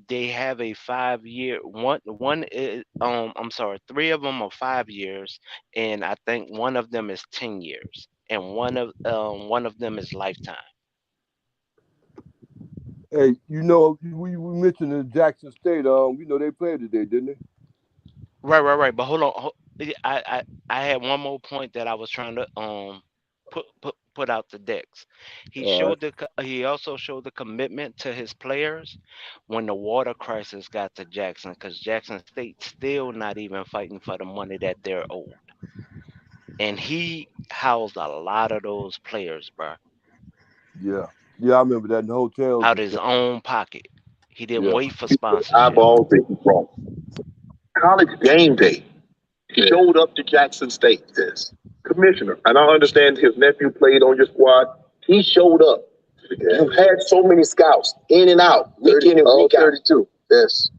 They have a 5 year one is I'm sorry, three of them are 5 years, and I think one of them is 10 years, and one of them is lifetime. Hey, we mentioned in Jackson State. They played today, didn't they? Right. But hold on, I had one more point that I was trying to put out the decks. All right. He also showed the commitment to his players when the water crisis got to Jackson, because Jackson State still not even fighting for the money that they're owed, and he housed a lot of those players, bro, Yeah. Yeah, I remember that in the hotels out and his stuff. own pocket. He didn't Yeah. wait for sponsorship. Eyeballs that he brought. College game day. He showed up to Jackson State. This commissioner, and I understand his nephew played on your squad. He showed up. You've had so many scouts in and out, week in and week out. 32. Yes.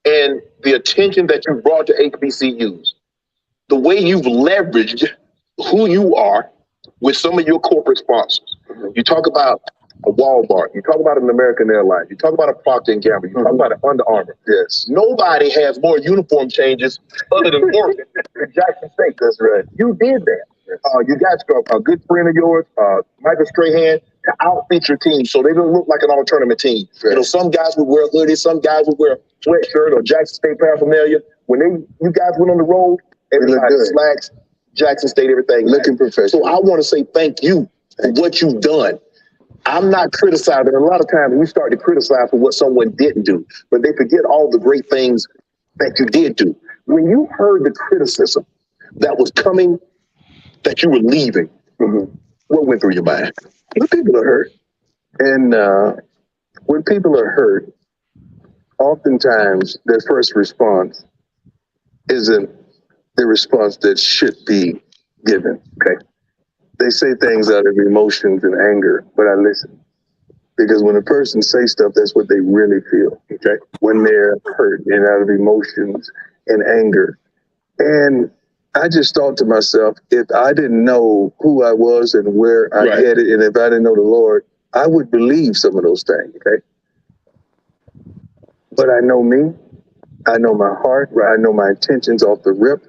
And the attention that you brought to HBCUs, the way you've leveraged who you are with some of your corporate sponsors. You talk about a Walmart, you talk about an American Airlines, you talk about a Procter and Gamble, you talk about an Under Armour. Yes. Nobody has more uniform changes other than Oregon than Jackson State. That's right. You did that. You got a good friend of yours, Michael Strahan, to outfit your team so they don't look like an all tournament team. Right. Some guys would wear hoodies, some guys would wear a sweatshirt or Jackson State paraphernalia. When you guys went on the road, everybody slacks, Jackson State, everything. Looking professional. So I want to say thank you for what you've done. I'm not criticizing. A lot of times we start to criticize for what someone didn't do, but they forget all the great things that you did do. When you heard the criticism that was coming, that you were leaving, what went through your mind? The people are hurt. And when people are hurt, oftentimes their first response isn't the response that should be given. Okay. They say things out of emotions and anger, but I listen. Because when a person says stuff, that's what they really feel. Okay. When they're hurt and out of emotions and anger. And I just thought to myself, if I didn't know who I was and where I headed, and if I didn't know the Lord, I would believe some of those things. Okay. But I know me. I know my heart. I know my intentions off the rip.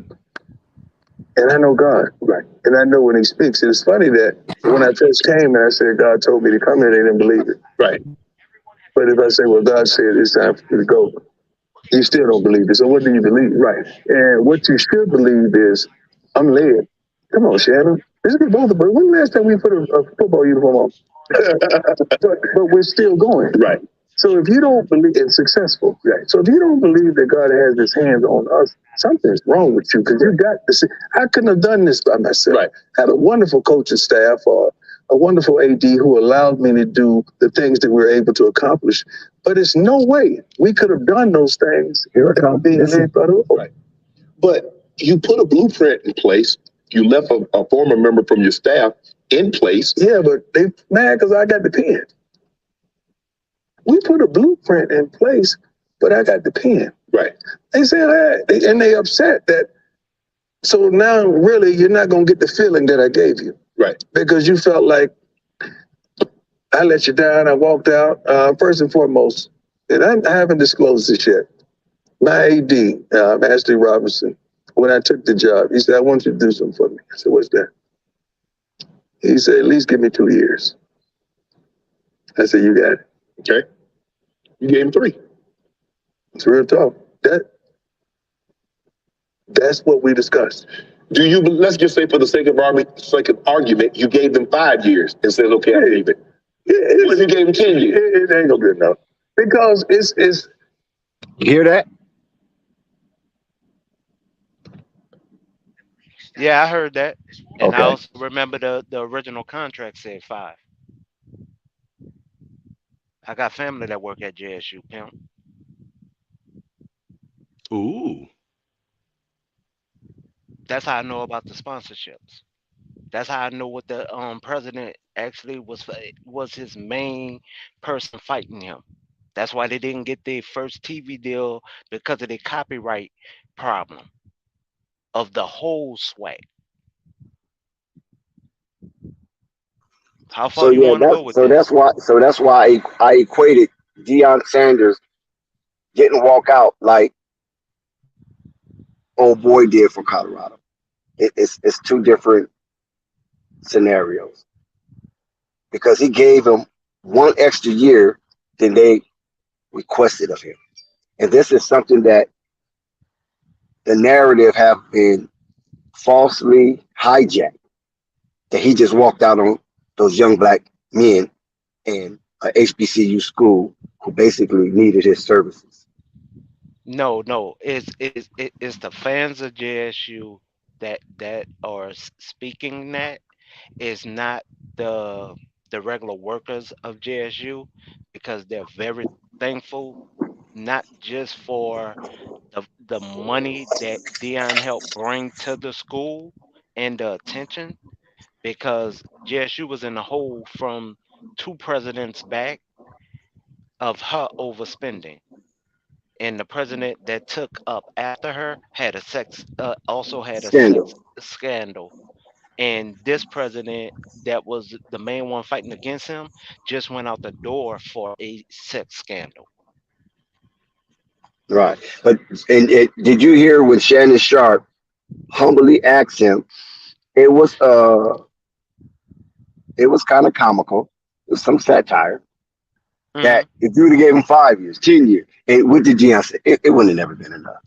And I know God, right? And I know when He speaks. It's funny that when I first came and I said God told me to come here, they didn't believe it, right? But if I say, well, God said it's time for you to go, you still don't believe it. So what do you believe, right? And what you should believe is, I'm led. Come on, Shannon. Let's get both of us. When the last time we put a football uniform on? but we're still going, right? So if you don't believe it's successful, right? So if you don't believe that God has His hands on us, something's wrong with you because you got to see. I couldn't have done this by myself. Right. I had a wonderful coaching staff or a wonderful AD who allowed me to do the things that we were able to accomplish. But it's no way we could have done those things being led by the Lord. Right. But you put a blueprint in place. You left a former member from your staff in place. Yeah, but they mad because I got the pen. We put a blueprint in place, but I got the pen. Right. They said that, and they upset that. So now, really, you're not going to get the feeling that I gave you. Right. Because you felt like I let you down. I walked out. First and foremost, and I haven't disclosed this yet. My AD, Ashley Robinson, when I took the job, he said, I want you to do something for me. I said, what's that? He said, at least give me 2 years. I said, you got it. Okay. You gave him 3. It's real talk. That's what we discussed. Do you? Let's just say, for the sake of argument, you gave them 5 years and said, "Okay, I leave it." What if you gave them 10 years? It ain't gonna be enough because it's. You hear that? Yeah, I heard that, and I Okay. also remember the original contract said 5. I got family that work at JSU, pimp. Ooh. That's how I know about the sponsorships. That's how I know what the president actually was his main person fighting him. That's why they didn't get their first TV deal because of the copyright problem of the whole swag. How So far you yeah, want to go with this? that's why I equated Deion Sanders getting walk out like old boy did for Colorado. It's two different scenarios because he gave him one extra year than they requested of him, and this is something that the narrative have been falsely hijacked. That he just walked out on those young black men in a HBCU school who basically needed his services. No, no, it's the fans of JSU that are speaking that. Is not the the regular workers of JSU, because they're very thankful, not just for the money that Dion helped bring to the school and the attention, because JSU was in the hole from two presidents back of her overspending. And the president that took up after her had a sex also had a sex Scandal, scandal. And this president that was the main one fighting against him just went out the door for a sex scandal. right? But did you hear when Shannon Sharp humbly asked him? It was uh, it was kind of comical. It was some satire Hmm. that if you would have gave him 5 years, 10 years, and what did Deion say? It wouldn't have never been enough.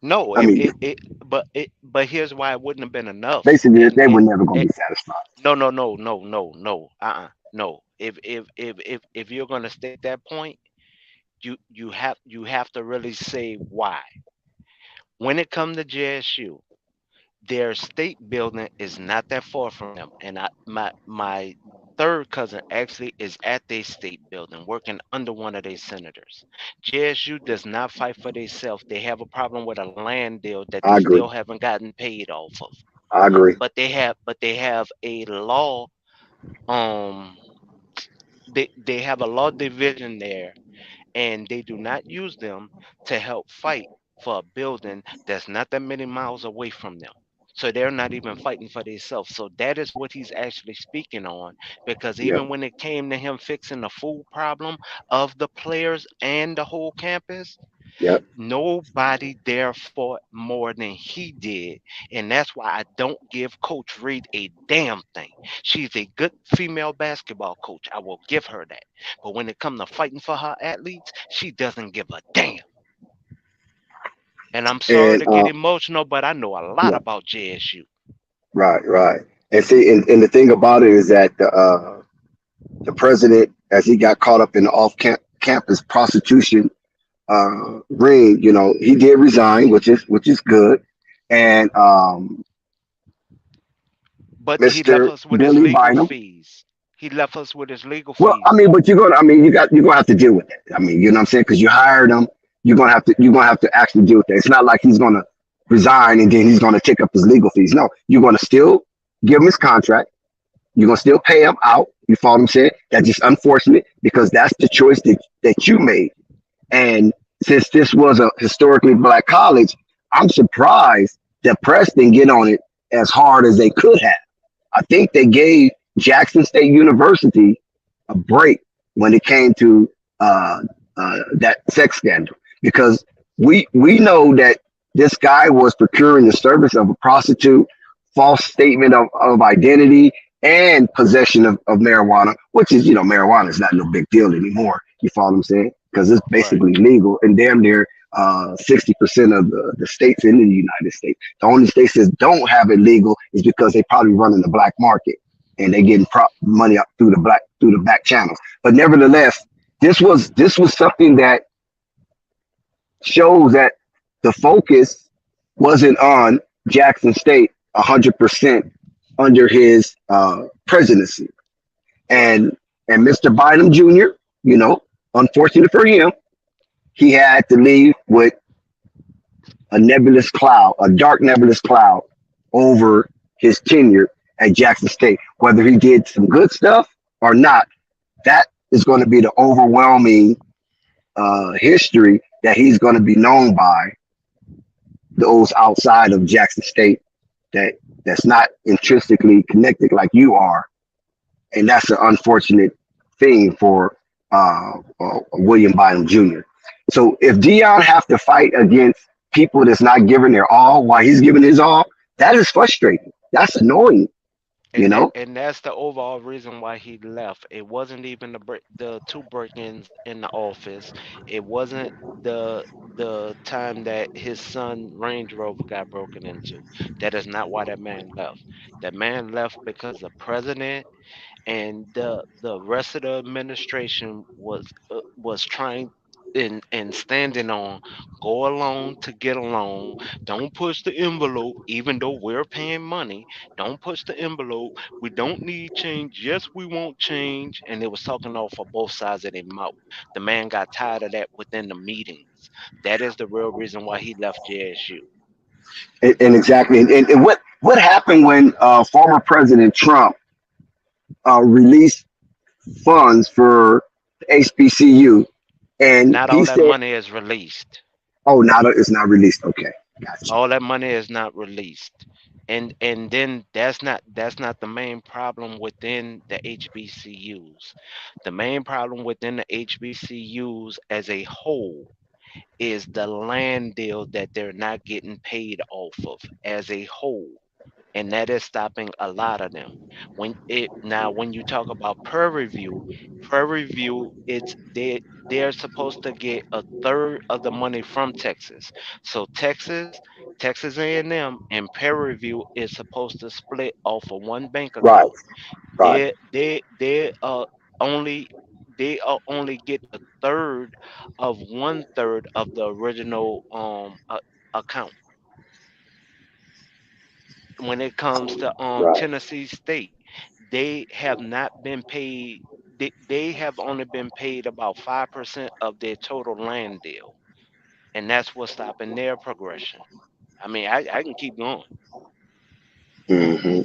No, I mean, but here's why it wouldn't have been enough. basically, And they were and never going to it, be satisfied. no, no. If you're gonna state that point, you have to really say why. When it comes to JSU, their state building is not that far from them, and my third cousin actually is at their state building working under one of their senators. JSU does not fight for themselves. They have a problem with a land deal that they I still agree. haven't gotten paid off of. I agree. But they have a law, um they have a law division there, and they do not use them to help fight for a building that's not that many miles away from them. So they're not even fighting for themselves. So that is what he's actually speaking on. Because Yep. even when it came to him fixing the food problem of the players and the whole campus, Yep. nobody there fought more than he did. And that's why I don't give Coach Reed a damn thing. She's a good female basketball coach. I will give her that. But when it comes to fighting for her athletes, she doesn't give a damn. And I'm sorry And to get emotional, but I know a lot yeah, about JSU. right, right. And see, and the thing about it is that the president, as he got caught up in the campus prostitution ring, he did resign, which is good. And But he left Mr. us with his Billy legal Bynum. fees. He left us with his legal Well, I fees. mean, but you're gonna have to deal with that. I mean, you know what I'm saying? Because you hired him, you're gonna have to actually deal with that. It's not like he's gonna resign and then he's gonna take up his legal fees. No, you're gonna still give him his contract. You're gonna still pay him out. You follow what I'm saying? That's just unfortunate because that's the choice that you made. And since this was a historically black college, I'm surprised that press didn't get on it as hard as they could have. I think they gave Jackson State University a break when it came to that sex scandal because we know that this guy was procuring the service of a prostitute, false statement of identity, and possession of marijuana, which is marijuana is not no big deal anymore. You follow what I'm saying? Because it's Right. basically legal and damn near 60% of the states in the United States. The only states that don't have it legal is because they probably run in the black market and they getting money up through the back channels. But nevertheless, this was something that shows that the focus wasn't on Jackson State 100% under his presidency. Right. And Mr. Bynum Jr., unfortunate for him, he had to leave with a dark nebulous cloud over his tenure at Jackson State. Whether he did some good stuff or not, that is going to be the overwhelming history that he's going to be known by those outside of Jackson State that that's not intrinsically connected like you are, and that's an unfortunate thing for William Bynum Jr. So if Dion have to fight against people that's not giving their all while he's giving his all, that is frustrating. That's annoying, you know. And that's the overall reason why he left. It wasn't even the two break-ins in the office. It wasn't the time that his son Range Rover got broken into. That is not why that man left. That man left because the president and the rest of the administration was trying and standing on go along to get along. Don't push the envelope even though we're paying money. Don't push the envelope. We don't need change. Yes, we want change. And they was talking off of both sides of their mouth. The man got tired of that within the meetings. That is the real reason why he left JSU. And exactly, and what happened when former President Trump released funds for HBCU, and Not he all that said, money is released. "Oh, it's not released." Okay, gotcha. All that money is not released. And then that's not the main problem within the HBCUs. The main problem within the HBCUs as a whole is the land deal that they're not getting paid off of as a whole, and that is stopping a lot of them. When you talk about Prairie View, it's they're supposed to get a third of the money from Texas. So Texas A&M and Prairie View is supposed to split off of one bank Right, account. right. They only they only get a third of one third of the original account when it comes to Right. Tennessee State. They have not been paid. They have only been paid about 5% of their total land deal, and that's what's stopping their progression. I mean, I can keep going. Hmm.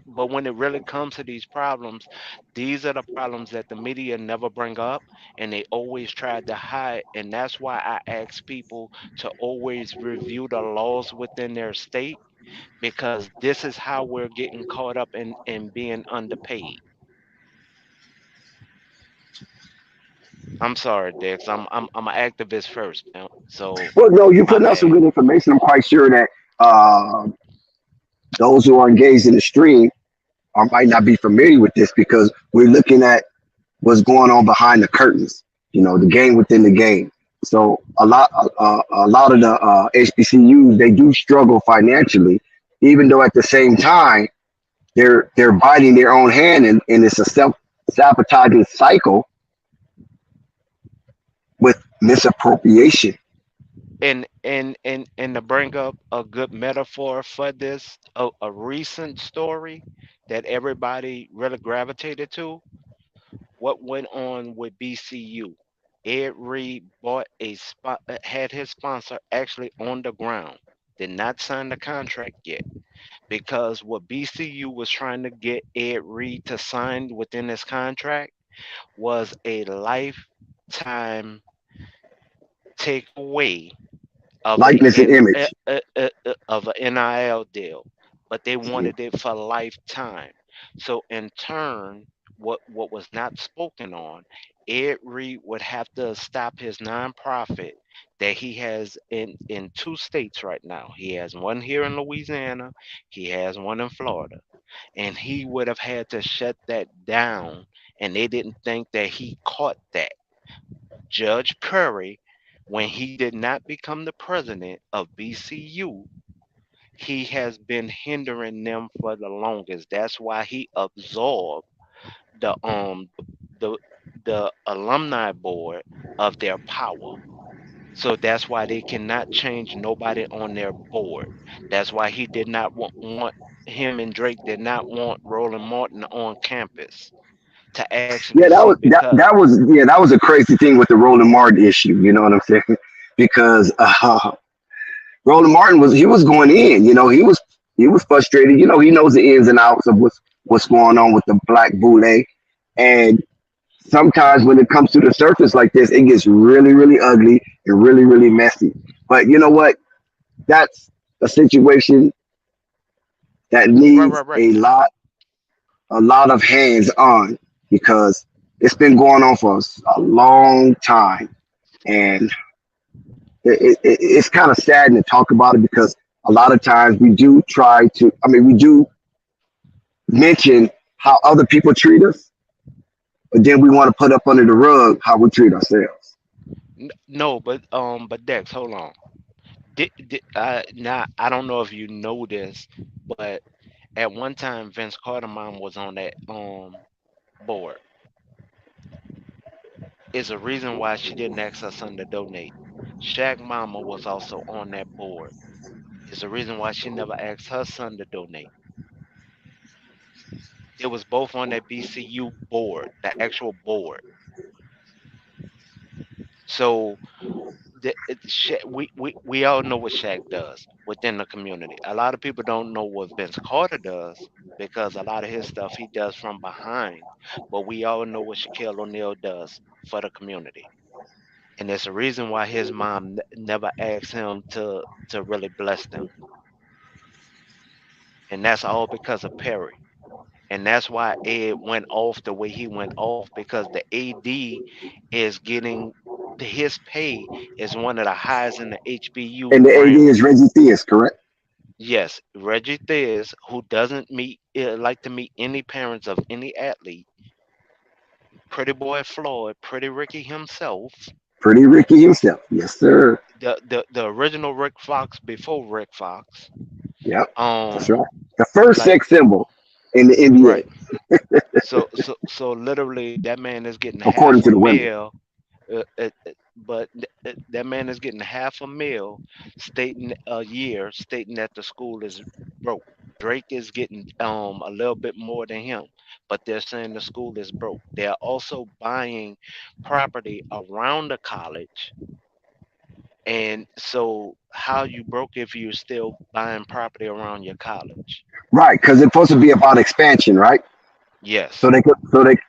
But when it really comes to these problems, these are the problems that the media never bring up, and they always try to hide. And that's why I ask people to always review the laws within their state, because this is how we're getting caught up in being underpaid. I'm sorry, Dex. I'm an activist first, man. So Well, no, you're my putting out some bad. good information. I'm quite sure that those who are engaged in the stream might not be familiar with this because we're looking at what's going on behind the curtains. You know, the game within the game. So a lot of the HBCUs they do struggle financially, even though at the same time they're biting their own hand, and it's a self sabotaging cycle with misappropriation. And to bring up a good metaphor for this, a recent story that everybody really gravitated to, what went on with BCU. Ed Reed had his sponsor actually on the ground, did not sign the contract yet, because what BCU was trying to get Ed Reed to sign within his contract was a lifetime takeaway of Likeness and image. of an NIL deal, but they Mhm. wanted it for lifetime. So in turn, what was not spoken on, Ed Reed would have to stop his nonprofit that he has in two states right now. He has one here in Louisiana, he has one in Florida, and he would have had to shut that down. And they didn't think that he caught that. Judge Curry, when he did not become the president of BCU, he has been hindering them for the longest. That's why he absorbed the the the alumni board of their power. So that's why they cannot change nobody on their board. That's why he did not want him and Drake did not want Roland Martin on campus to actually Yeah, see because that was a crazy thing with the Roland Martin issue. You know what I'm saying? Because Roland Martin was going in. You know, he was frustrated. You know, he knows the ins and outs of what's going on with the Black Boule, and sometimes when it comes to the surface like this, it gets really, really ugly and really, really messy. But you know what? That's a situation that Right, needs right, right. a lot of hands on because it's been going on for a long time, and it's kind of sad to talk about it because a lot of times we do try to. I mean, we do mention how other people treat us, but then we want to put up under the rug how we treat ourselves. No, but Dex, hold on. Now I don't know if you know this, but at one time Vince Carter mom was on that board. Is a reason why she didn't ask her son to donate. Shaq mama was also on that board. Is a reason why she never asked her son to donate. They was both on that BCU board, the actual board. So we all know what Shaq does within the community. A lot of people don't know what Vince Carter does because a lot of his stuff he does from behind. But we all know what Shaquille O'Neal does for the community. And there's a reason why his mom never asked him to really bless them. And that's all because of Perry. And that's why Ed went off the way he went off because the AD is getting his pay is one of the highest in the HBU And the AD is realm. Reggie Theus, correct? Yes, Reggie Theus, who doesn't like to meet any parents of any athlete, Pretty Boy Floyd, Pretty Ricky himself, Pretty Ricky himself. Yes, sir. the original Rick Fox before Rick Fox. Yep, that's Um, right. The first like sex symbol in the NBA, right. So literally, that man is getting according half to a the women. meal. That man is getting half a meal, stating a year, stating that the school is broke. Drake is getting a little bit more than him, but they're saying the school is broke. They're also buying property around the college, and so how you broke if you're still buying property around your college? Right, because it's supposed to be about expansion, right? Yes,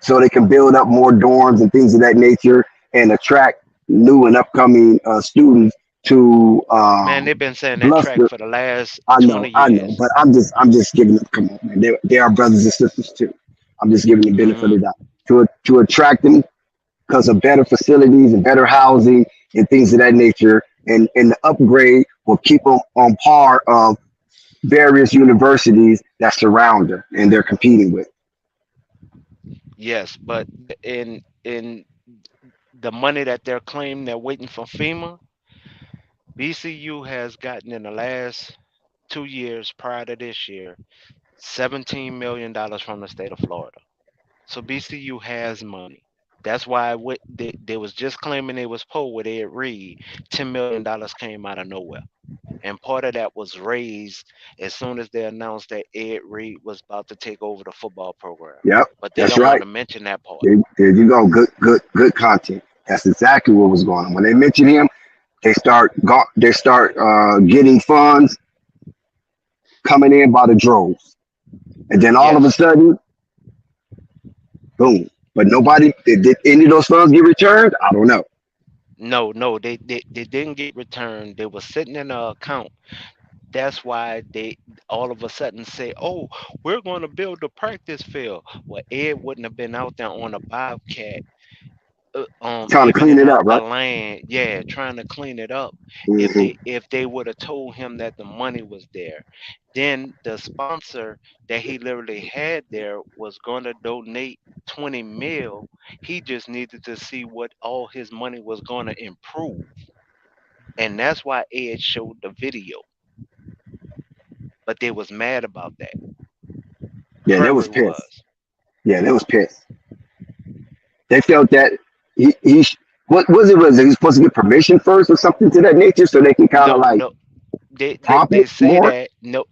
So they can build up more dorms and things of that nature and attract new and upcoming students to man, they've been saying that track bluster. for the last I 20 know, years. but I'm just giving them. Come on, man, they are brothers and sisters too. I'm just giving the benefit of Hmm. the doubt to attract them because of better facilities and better housing and things of that nature. And the upgrade will keep them on par of various universities that surround them and they're competing with. Yes, but in the money that they're claiming they're waiting for FEMA, BCU has gotten in the last 2 years prior to this year $17 million from the state of Florida. So BCU has money. That's why they was just claiming they was poor with Ed Reed. $10 million came out of nowhere. And part of that was raised as soon as they announced that Ed Reed was about to take over the football program. Yep, But they that's don't want right. to mention that part. There you go. Good content. That's exactly what was going on. When they mention him, they start getting funds coming in by the droves, and then all of a Yes. sudden, boom. But nobody did any of those funds get returned? I don't know. No, they didn't get returned. They were sitting in an account. That's why they all of a sudden say, "Oh, we're going to build a practice field." Well, Ed wouldn't have been out there on a Bobcat, Trying to clean evening it out up, the right? land, yeah, trying to clean it up. Hmm. If they would have told him that the money was there, then the sponsor that he literally had there was going to donate 20 mil. He just needed to see what all his money was going to improve, and that's why Ed showed the video. But they was mad about that. Yeah, they was Perry pissed. was. Yeah, they was pissed. They felt that he what was it? Was he supposed to get permission first or something to that nature so they can kind of No, like no, pop they it say more? that. No.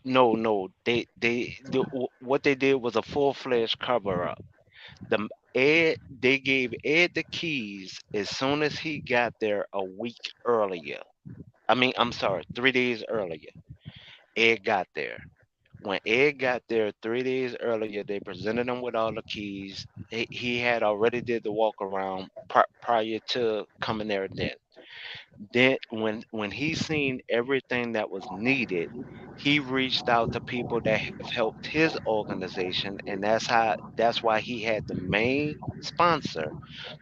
What they did was a full fledged cover up. They gave Ed the keys as soon as he got there a week earlier. I mean, I'm sorry, 3 days earlier. Ed got there. When Ed got there 3 days earlier, they presented him with all the keys. He had already did the walk around prior to coming there. Then when he seen everything that was needed, he reached out to people that have helped his organization, and that's why he had the main sponsor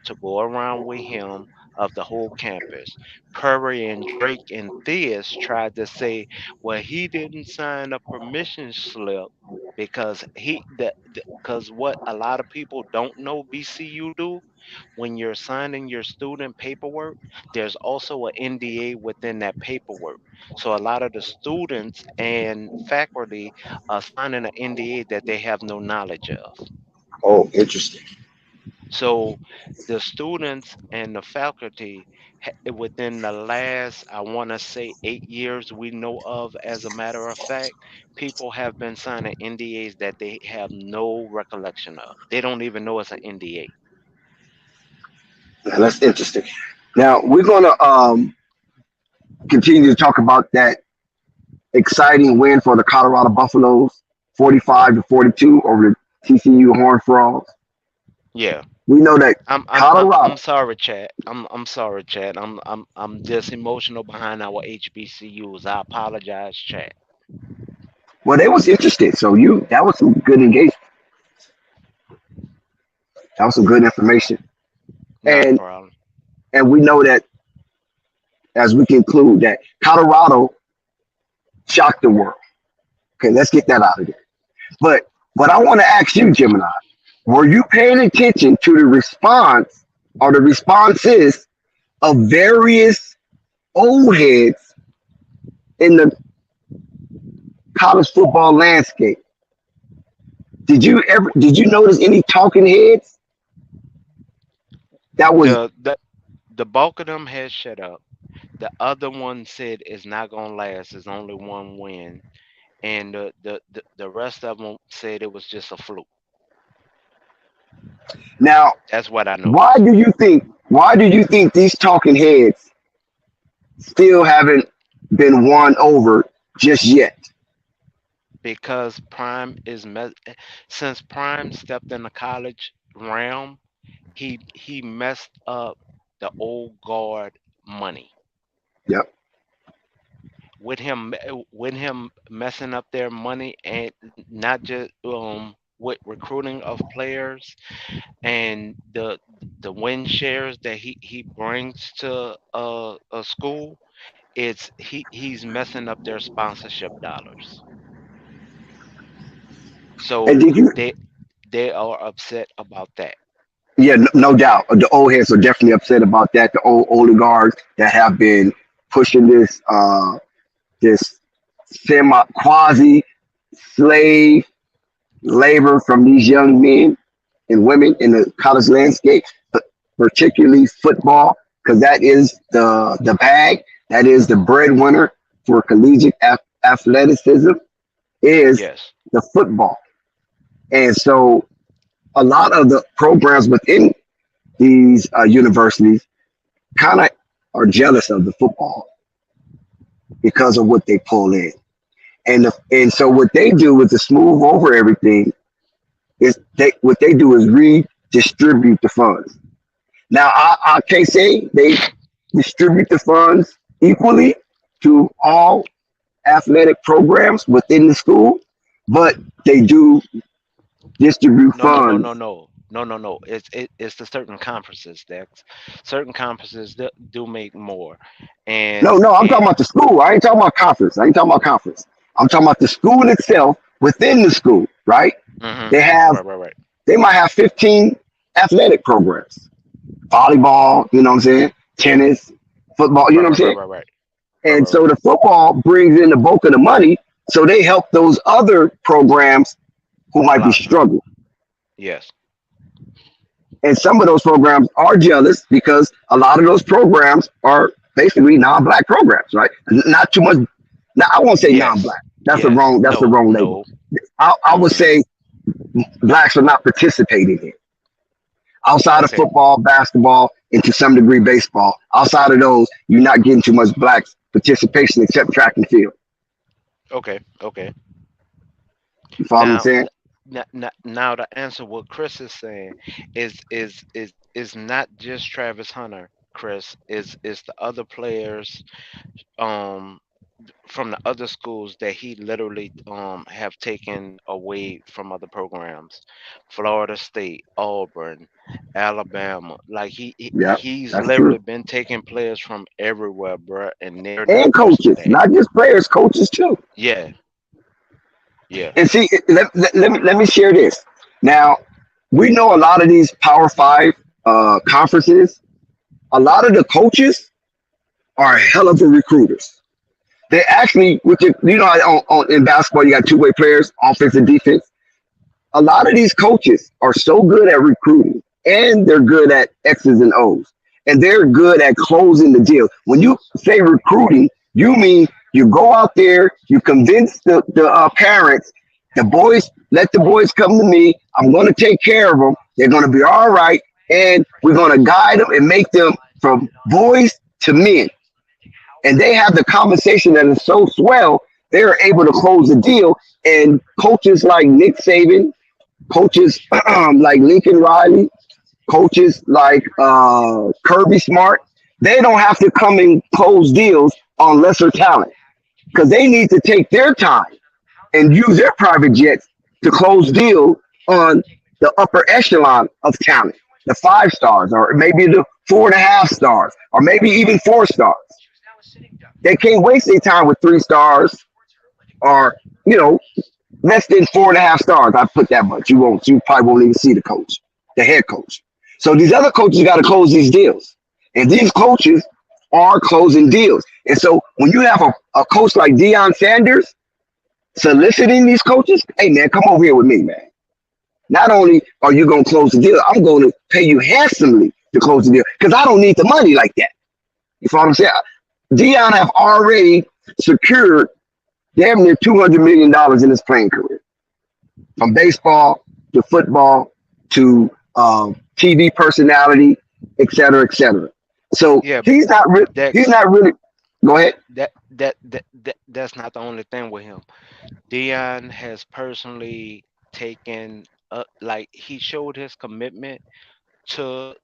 to go around with him of the whole campus. Curry and Drake and Theus tried to say, well, he didn't sign a permission slip because because what a lot of people don't know BCU do, when you're signing your student paperwork, there's also an NDA within that paperwork. So a lot of the students and faculty are signing an NDA that they have no knowledge of. Oh, interesting. So the students and the faculty within the last, I want to say, 8 years, we know of, as a matter of fact, people have been signing NDAs that they have no recollection of. They don't even know it's an NDA. Now, that's interesting. Now we're gonna continue to talk about that exciting win for the Colorado Buffaloes, 45-42 over the TCU Horned Frogs. Yeah. We know that I'm Colorado. sorry, Chad. I'm sorry, Chad. I'm just emotional behind our HBCUs. I apologize, Chad. Well, they was interested, so that was some good engagement. That was some good information, Not a and problem. we know that as we conclude that Colorado shocked the world. Okay, let's get that out of there. But what I want to ask you, Gemini, were you paying attention to the response or the responses of various old heads in the college football landscape? Did you notice any talking heads that was The bulk of them has shut up. The other one said it's not gonna last. It's only one win, and the rest of them said it was just a fluke. now? That's what I Why noticed. do you think? Why do you think these talking heads still haven't been won over just yet? Because since Prime stepped in the college realm, he messed up the old guard money. Yep. With him messing up their money, and not just with recruiting of players, and the win shares that he brings to a school, he's messing up their sponsorship dollars. And So did you? they they are upset about that. Yeah, no doubt. The old heads are definitely upset about that. The old oligarchs that have been pushing this semi quasi slave labor from these young men and women in the college landscape, but particularly football, because that is the bag, that is the breadwinner for collegiate athleticism, is Yes. the football. And so a lot of the programs within these universities kind of are jealous of the football because of what they pull in. And so what they do is to smooth over everything is what they do is redistribute the funds. Now I can't say they distribute the funds equally to all athletic programs within the school, but they do distribute No, no, no, funds. no, no. No, no, no. It's the certain conferences that certain conferences do make more, No, and no, I'm talking and about the school. I ain't talking about conference. I ain't talking about conference. I'm talking about the school itself within the school, right? They have right, right, right, they might have 15 athletic programs. Volleyball, you know what I'm saying? Tennis, football, you know right, what I'm right, right, saying? right, right, right, And right, so right. the football brings in the bulk of the money. So they help those other programs who might be Blossom. struggling. Yes. And some of those programs are jealous because a lot of those programs are basically non-black programs, right? Not too much. Now I won't say Yes. non-black. That's the Yes. wrong. That's the No. wrong label. No. I would Mm-hmm. say blacks are not participating in outside of Okay. football, basketball, and to some degree baseball. Outside of those, you're not getting too much black participation except track and field. Okay. Okay. You follow what I'm Now, saying? now to answer what Chris is saying is not just Travis Hunter. Chris is the other players um from the other schools that he literally have taken away from other programs. Florida State, Auburn, Alabama. Like Yeah, he's that's literally true. been taking players from everywhere, bruh, and they're not And used to coaches, that. not just players, coaches too. Yeah, yeah. And see, let me share this. Now, we know a lot of these Power Five conferences. A lot of the coaches are hell of a recruiters. They actually, which is, in basketball you got two-way players, offense and defense. A lot of these coaches are so good at recruiting, and they're good at X's and O's, and they're good at closing the deal. When you say recruiting, you mean you go out there, you convince the parents, the boys, let the boys come to me. I'm going to take care of them. They're going to be all right, and we're going to guide them and make them from boys to men. And they have the conversation that is so swell, they're able to close the deal. And coaches like Nick Saban, coaches like Lincoln Riley, coaches like Kirby Smart, they don't have to come and close deals on lesser talent because they need to take their time and use their private jets to close deals on the upper echelon of talent, the 5 stars, or maybe the 4.5 stars, or maybe even 4 stars. They can't waste their time with 3 stars or, less than 4.5 stars. I put that much. You probably won't even see the coach, the head coach. So these other coaches got to close these deals. And these coaches are closing deals. And so when you have a coach like Deion Sanders soliciting these coaches, hey man, come over here with me, man. Not only are you going to close the deal, I'm going to pay you handsomely to close the deal because I don't need the money like that. You follow what I'm saying? Deion have already secured damn near $200 million in his playing career, from baseball to football to TV personality, et cetera, et cetera. So Yeah, he's not really. He's Dex, not really. Go ahead. that's not the only thing with him. Dion has personally taken like he showed his commitment to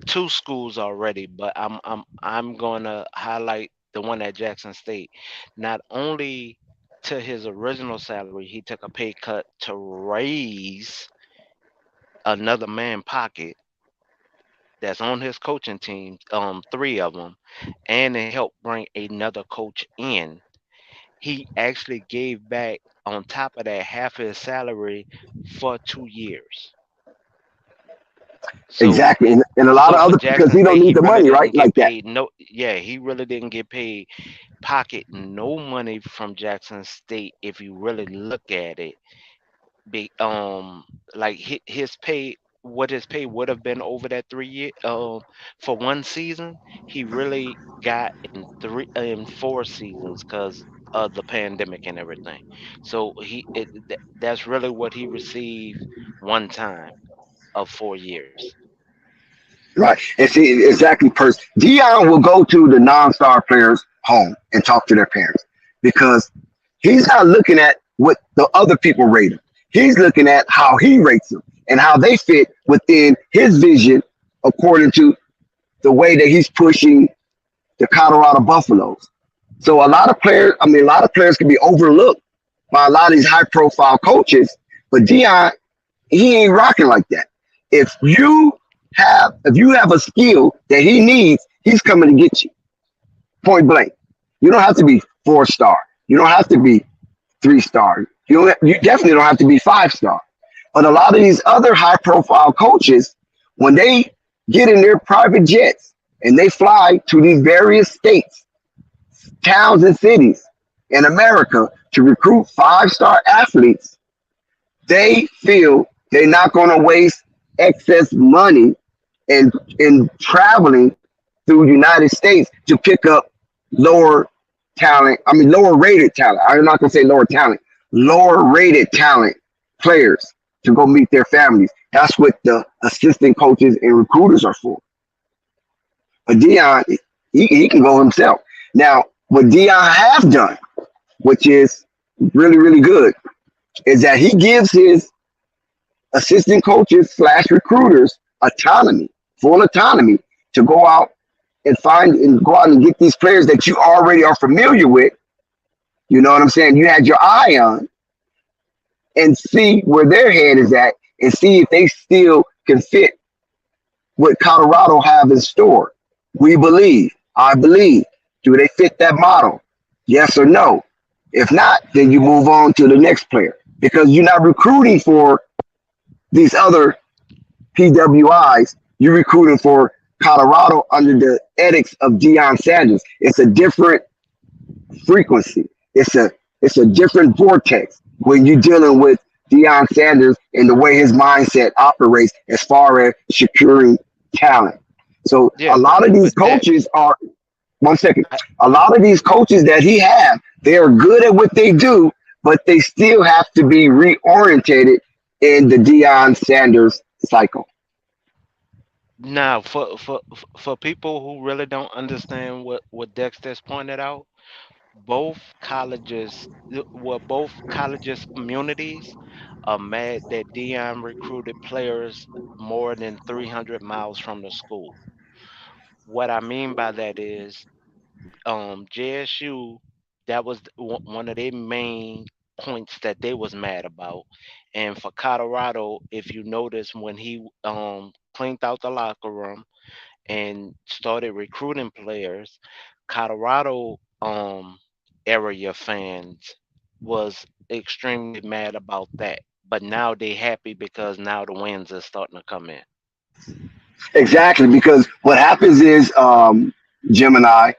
two schools already, but I'm gonna highlight the one at Jackson State. Not only to his original salary, he took a pay cut to raise another man pocket that's on his coaching team, three of them, and it helped bring another coach in. He actually gave back on top of that half his salary for 2 years. So Exactly, and a lot so of for other because Jackson he don't State, need he the really money, right? didn't get Like that. paid no, yeah, he really didn't get paid pocket no money from Jackson State if you really look at it. Be like his pay, what his pay would have been over that 3 year for one season, he really got in 4 seasons because of the pandemic and everything. So that's really what he received one time of 4 years. Right. And see, exactly, Dion will go to the non-star players' home and talk to their parents because he's not looking at what the other people rate him. He's looking at how he rates them and how they fit within his vision according to the way that he's pushing the Colorado Buffaloes. So a lot of players can be overlooked by a lot of these high-profile coaches, but Dion, he ain't rocking like that. If you have a skill that he needs, he's coming to get you. Point blank. You don't have to be 4 star. You don't have to be 3 star. You definitely don't have to be 5 star. But a lot of these other high profile coaches, when they get in their private jets and they fly to these various states, towns, and cities in America to recruit 5 star athletes, they feel they're not going to waste excess money in traveling through the United States to pick up lower lower rated talent. I'm not gonna say lower talent, lower rated talent players to go meet their families. That's what the assistant coaches and recruiters are for. But Dion, he can go himself. Now, what Dion have done, which is really, really good, is that he gives his assistant coaches slash recruiters autonomy, full autonomy to go out and go out and get these players that you already are familiar with. You know what I'm saying? You had your eye on, and see where their head is at and see if they still can fit what Colorado have in store. We believe, I believe. Do they fit that model? Yes or no? If not, then you move on to the next player because you're not recruiting for these other PWIs. You're recruiting for Colorado under the edicts of Deion Sanders. It's a different frequency. It's a different vortex when you're dealing with Deion Sanders and the way his mindset operates as far as securing talent. So Yeah, a lot of these but that coaches are 1 second. I, A lot of these coaches that he have, they are good at what they do, but they still have to be reorientated in the Deion Sanders cycle. now for people who really don't understand what Dexter's pointed out, both colleges, both colleges communities are mad that Dion recruited players more than 300 miles from the school. What I mean by that is, JSU, that was one of their main points that they was mad about. And for Colorado, if you notice when he cleaned out the locker room and started recruiting players, Colorado area fans was extremely mad about that. But now they happy because now the wins are starting to come in. Exactly, because what happens is, Gemini,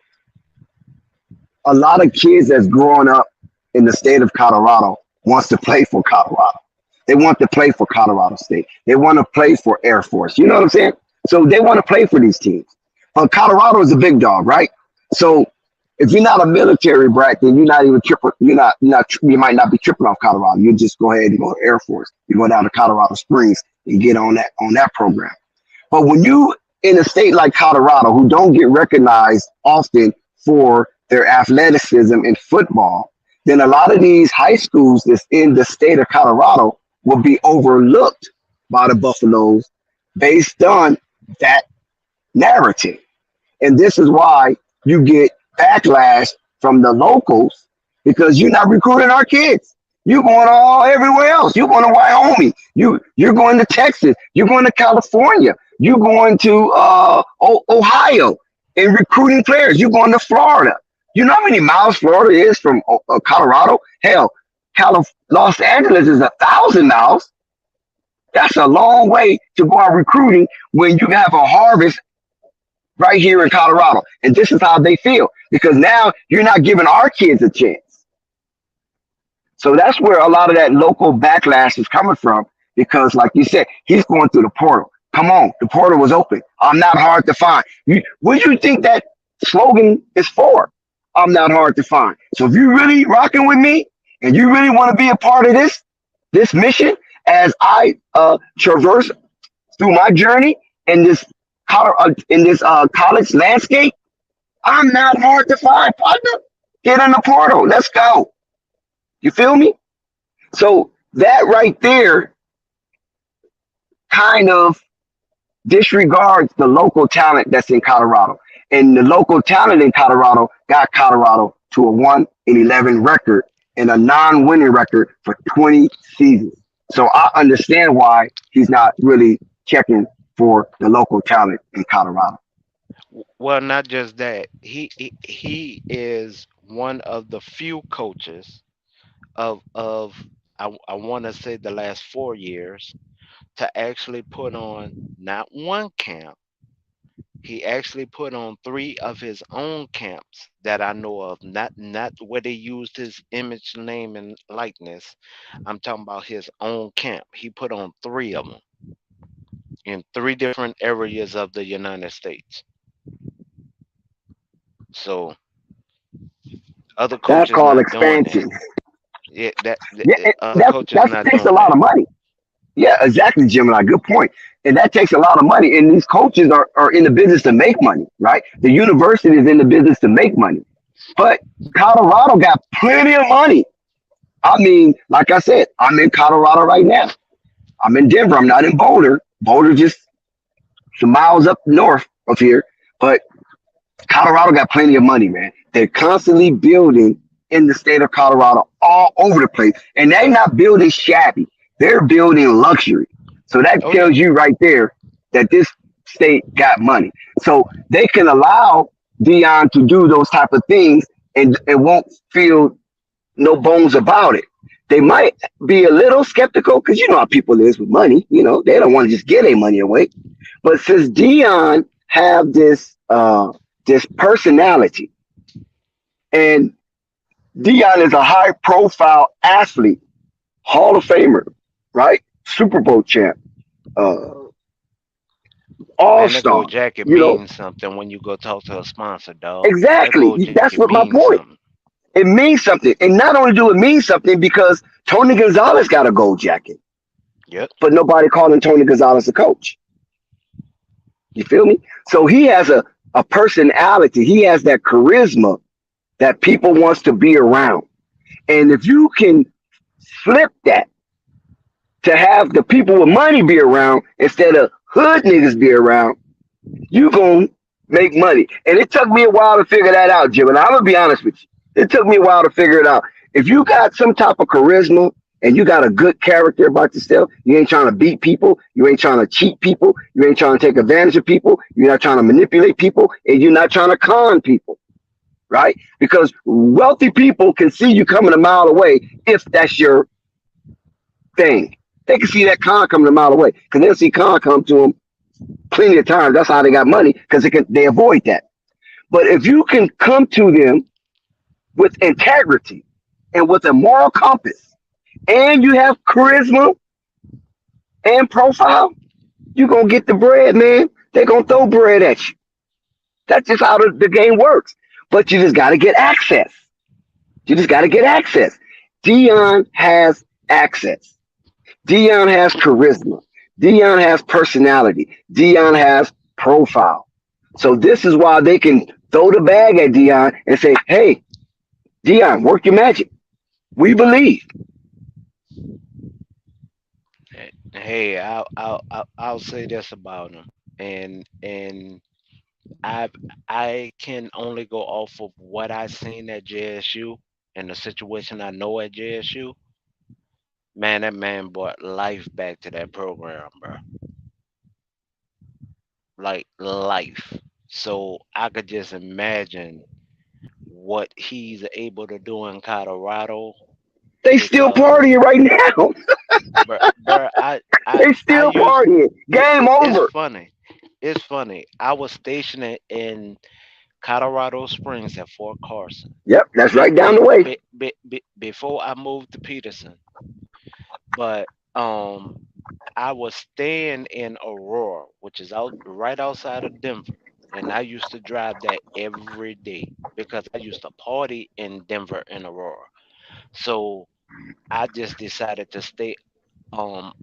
a lot of kids that's growing up in the state of Colorado wants to play for Colorado. They want to play for Colorado State. They want to play for Air Force. You know what I'm saying? So they want to play for these teams. Colorado is a big dog, right? So if you're not a military brat, then you're not even tripping. You might not be tripping off Colorado. You just go ahead and go to Air Force. You go down to Colorado Springs and get on that program. But when you in a state like Colorado, who don't get recognized often for their athleticism in football, then a lot of these high schools that's in the state of Colorado will be overlooked by the Buffaloes based on that narrative. And this is why you get backlash from the locals because you're not recruiting our kids. You're going all everywhere else. You're going to Wyoming. You're going to Texas. You're going to California. You're going to Ohio and recruiting players. You're going to Florida. You know how many miles Florida is from Colorado? Hell, Los Angeles is 1,000 miles. That's a long way to go out recruiting when you have a harvest right here in Colorado. And this is how they feel because now you're not giving our kids a chance. So that's where a lot of that local backlash is coming from because, like you said, he's going through the portal. Come on, the portal was open. I'm not hard to find. What do you think that slogan is for? I'm not hard to find. So if you're really rocking with me and you really want to be a part of this mission as I traverse through my journey in this college landscape, I'm not hard to find, partner. Get in the portal. Let's go. You feel me? So that right there kind of disregards the local talent that's in Colorado. And the local talent in Colorado got Colorado to a 1-11 record and a non-winning record for 20 seasons. So I understand why he's not really checking for the local talent in Colorado. Well, not just that. He is one of the few coaches of I want to say the last 4 years to actually put on not one camp. He actually put on three of his own camps that I know of. Not where they used his image, name, and likeness. I'm talking about his own camp. He put on three of them in three different areas of the United States. So other That's coaches called not doing that. expansion. Yeah, Yeah, other that's coaches that not takes a doing lot that. of money. Yeah, exactly, Gemini. Good point. And that takes a lot of money. And these coaches are in the business to make money, right? The university is in the business to make money. But Colorado got plenty of money I mean, like I said, I'm in Colorado right now. I'm in Denver. I'm not in Boulder. Boulder just some miles up north of here. But Colorado got plenty of money, man. They're constantly building in the state of Colorado all over the place. And they're not building shabby. They're building luxury. So that Oh yeah. tells you right there that this state got money. So they can allow Dion to do those type of things and won't feel no bones about it. They might be a little skeptical because you know how people is with money. You know, they don't want to just give their money away. But since Dion have this personality, and Dion is a high profile athlete, Hall of Famer, right? Super Bowl champ, uh, All Man, that gold Star. jacket You know, means something when you go talk to a sponsor, dog. That exactly. gold That's jacket what my means point. something. It means something, and not only do it mean something because Tony Gonzalez got a gold jacket, Yep. but nobody calling Tony Gonzalez a coach. You feel me? So he has a personality. He has that charisma that people wants to be around. And if you can flip that to have the people with money be around instead of hood niggas be around, you gonna make money. And it took me a while to figure that out, Jim. And I'm gonna be honest with you. It took me a while to figure it out. If you got some type of charisma and you got a good character about yourself, you ain't trying to beat people, you ain't trying to cheat people, you ain't trying to take advantage of people, you're not trying to manipulate people, and you're not trying to con people, right? Because wealthy people can see you coming a mile away if that's your thing. They can see that con coming a mile away because they'll see con come to them plenty of times. That's how they got money because they avoid that. But if you can come to them with integrity and with a moral compass, and you have charisma and profile, you're gonna get the bread, man. They're gonna throw bread at you. That's just how the game works. But you just gotta get access. You just gotta get access. Dion has access. Dion has charisma. Dion has personality. Dion has profile. So this is why they can throw the bag at Dion and say, "Hey, Dion, work your magic. We believe." Hey, I'll say this about him, and I I can only go off of what I seen at JSU and the situation I know at JSU. Man, that man brought life back to that program, bro. Like life. So I could just imagine what he's able to do in Colorado They still because, partying right now. bro, They I still used partying. Game it's over. funny. It's funny. I was stationed in Colorado Springs at Fort Carson. Yep, that's Be, right down be, the way. before I moved to Peterson, but I was staying in Aurora, which is out right outside of Denver, and I used to drive that every day because I used to party in Denver and Aurora. So I just decided to stay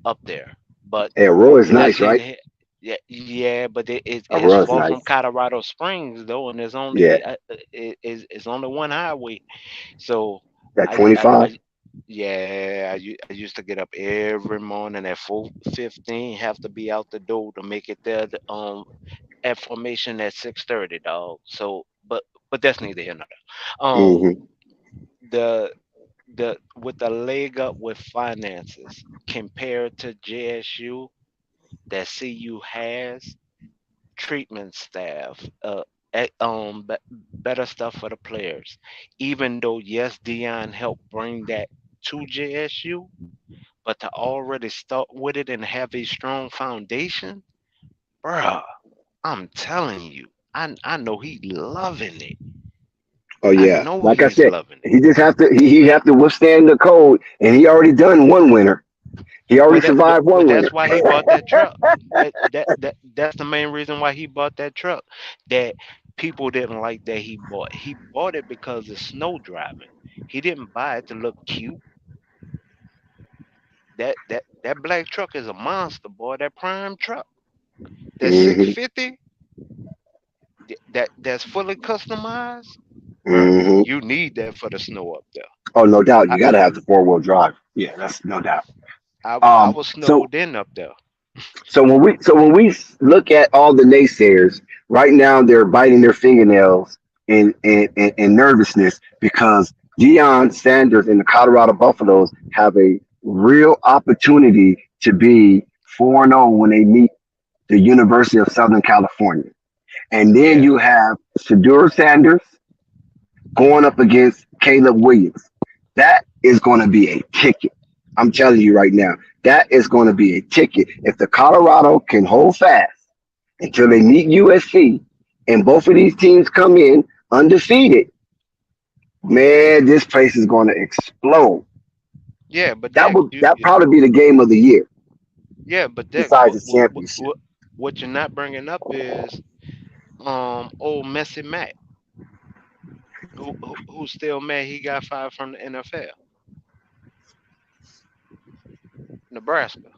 up there. But Hey, Aurora is that's nice, neither right? here. Yeah, yeah, but it's Aurora is far from nice. Colorado Springs though, and there's Yeah, only it's only one highway. So that I 25. yeah, I used to get up every morning at 4:15, have to be out the door to make it there. At formation at 6:30, dog. So, but that's neither here nor there. Mm-hmm. The with the leg up with finances compared to JSU that CU has treatment staff, better stuff for the players. Even though yes, Dion helped bring that to JSU, but to already start with it and have a strong foundation, bruh, I'm telling you, I know he loving it. Oh I yeah, know like I he's said, loving it. he just have to he have to withstand the cold, and he already done one winter. He already survived But one that's winter. why he bought that truck. That's the main reason why he bought that truck. That people didn't like that he bought. He bought it because it's snow driving. He didn't buy it to look cute. That black truck is a monster, boy. That prime truck. That Mm-hmm. 650. That's fully customized, bruh. Mm-hmm. You need that for the snow up there. Oh, no doubt. I You got to have the 4-wheel drive. Yeah, that's no doubt. I was So snowed in up there. when we look at all the naysayers right now, they're biting their fingernails in nervousness because Deion Sanders and the Colorado Buffaloes have a real opportunity to be 4-0 when they meet the University of Southern California. And then Yeah, you have Shadur Sanders going up against Caleb Williams. That is going to be a ticket. I'm telling you right now, that is going to be a ticket. If the Colorado can hold fast until they meet USC and both of these teams come in undefeated, man, this place is going to explode. yeah, but That Dex, would that probably be the game of the year yeah, but Dex, besides the championship. what you're not bringing up is old Messy Matt, who's still mad he got fired from the NFL, Nebraska,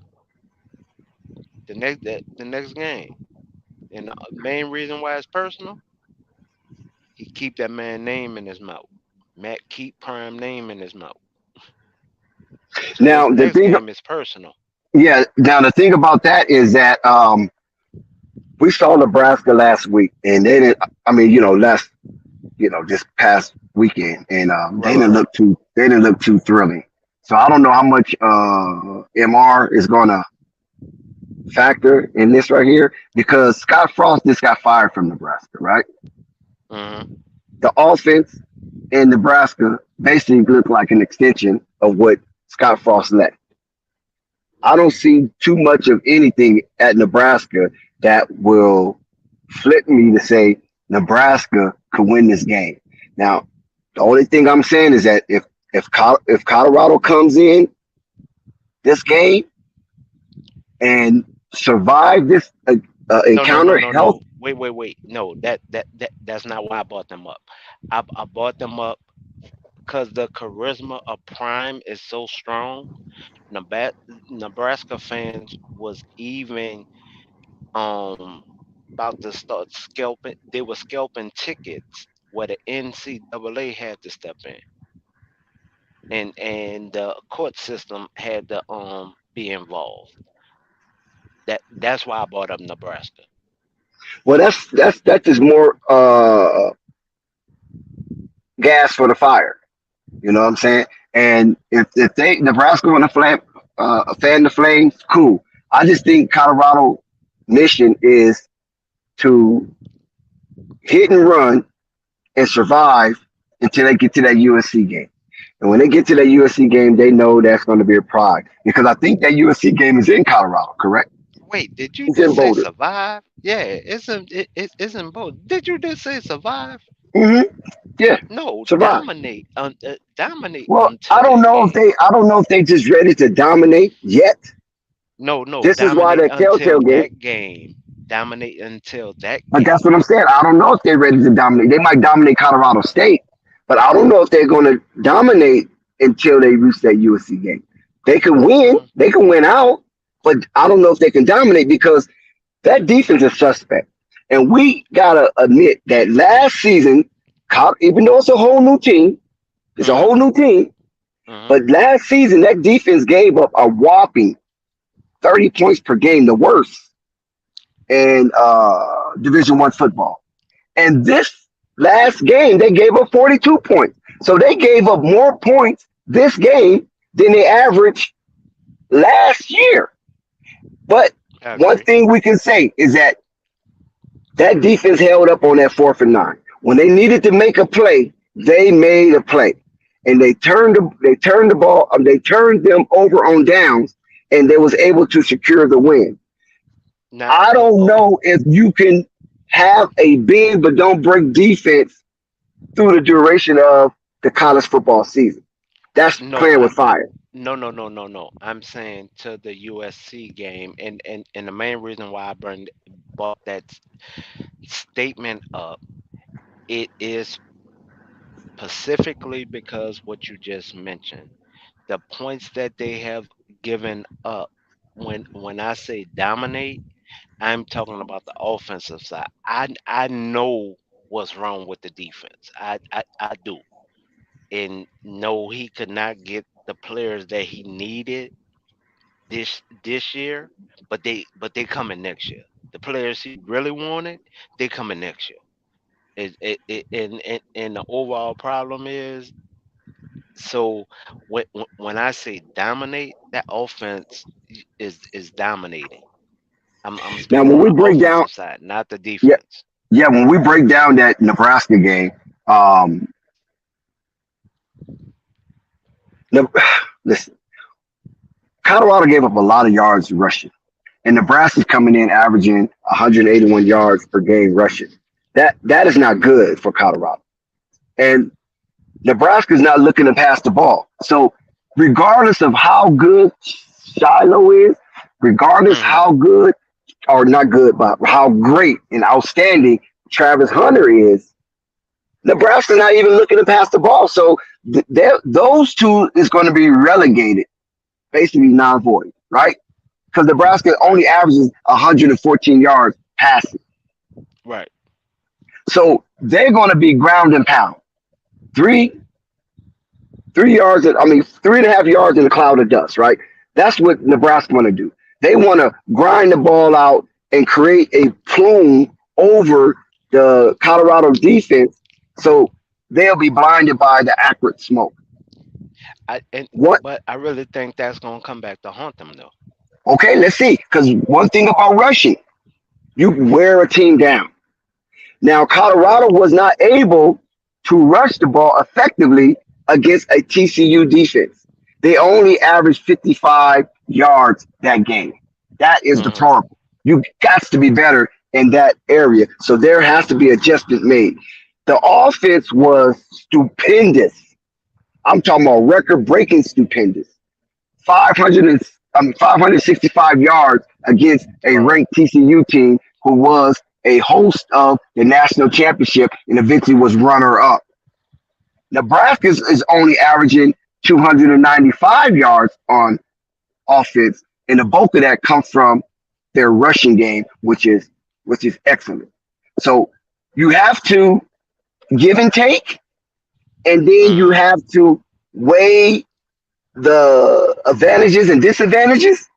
the next game, and the main reason why it's personal, he keep that man name in his mouth. Matt keep prime name in his mouth. So this Now the next thing, game is personal. yeah. Now the thing about that is that we saw Nebraska last week, and they didn't. I mean, this past weekend, and Right. they didn't look too thrilling. So I don't know how much MR is gonna factor in this right here because Scott Frost just got fired from Nebraska, right? Hmm. The offense in Nebraska basically looked like an extension of what Scott Frost left. I don't see too much of anything at Nebraska that will flip me to say Nebraska could win this game. Now, the only thing I'm saying is that if Colorado comes in this game and survive this No, no, no, encounter no, health, no. Wait. No, that's not why I brought them up. I brought them up because the charisma of Prime is so strong. Nebraska, Nebraska fans was even um about to start scalping. They were scalping tickets where the NCAA had to step in, and the court system had to be involved. That's why I brought up Nebraska. well, that's just more gas for the fire. You know what I'm saying? And if they Nebraska want to fan the flames, cool. I just think Colorado mission is to hit and run and survive until they get to that USC game. And when they get to that USC game, they know that's going to be a pride because I think that USC game is in Colorado, correct? Wait, did you It's in just say Boulder. survive? Yeah, it isn't both. Did you just say survive? hmm Yeah, No, survive. dominate Well, until that game. I don't know if they just ready to dominate yet. No, This is why dominate that until telltale game. that game. Dominate until that But that's game. what I'm saying. I don't know if they're ready to dominate. They might dominate Colorado State, but I don't know if they're going to dominate until they reach that USC game. They can win. Hmm. They can win out, but I don't know if they can dominate because that defense is suspect. And we gotta admit that last season, even though it's a Hmm. whole new team. Hmm. But last season, that defense gave up a whopping 30 points per game, the worst in Division I football. And this last game, they gave up 42 points. So they gave up more points this game than they averaged last year. But I one agree. thing we can say is that that defense held up on that 4th and 9. When they needed to make a play, they made a play, and they turned the ball. They turned them over on downs, and they was able to secure the win. Now, I don't know if you can have a bend but don't break defense through the duration of the college football season. That's no, playing with fire. no. I'm saying to the USC game, and the main reason why brought that statement up, it is specifically because what you just mentioned, the points that they have given up. When I say dominate, I'm talking about the offensive side. I know what's wrong with the defense. I do. and no, he could not get the players that he needed this year, but they coming next year. The players he really wanted, they coming next year. And the overall problem is, so when I say dominate, that offense is dominating. I'm Now, speaking when on we the break down, offensive side, not the yeah, defense. yeah, when we break down that Nebraska game, um, Ne- listen, Colorado gave up a lot of yards rushing, and Nebraska's coming in averaging 181 yards per game rushing. That is not good for Colorado, and Nebraska's not looking to pass the ball. So, regardless of how good Shiloh is, regardless Hmm. how good or not good, but how great and outstanding Travis Hunter is, Nebraska's not even looking to pass the ball. So those two is going to be relegated, basically non-void, right? Because Nebraska Right, only averages 114 yards passing. right. So they're going to be ground and pound. Three, 3 yards, I mean, 3.5 yards in a cloud of dust, right? That's what Nebraska want to do. They want to grind the ball out and create a plume over the Colorado defense so they'll be blinded by the accurate smoke. I and What? But I really think that's gonna come back to haunt them though. Okay, let's see. Because one thing about rushing, you wear a team down. Now, Colorado was not able to rush the ball effectively against a TCU defense. They only averaged 55 yards that game. That is Hmm. deplorable. You got to be better in that area. So there has to be adjustment made. The offense was stupendous. I'm talking about record breaking stupendous. 500 and, 565 yards against a Right. ranked TCU team who was a host of the national championship and eventually was runner up. Nebraska is only averaging 295 yards on offense, and the bulk of that comes from their rushing game, which is excellent. So you have to give and take, and then you Hmm. have to weigh the advantages and disadvantages.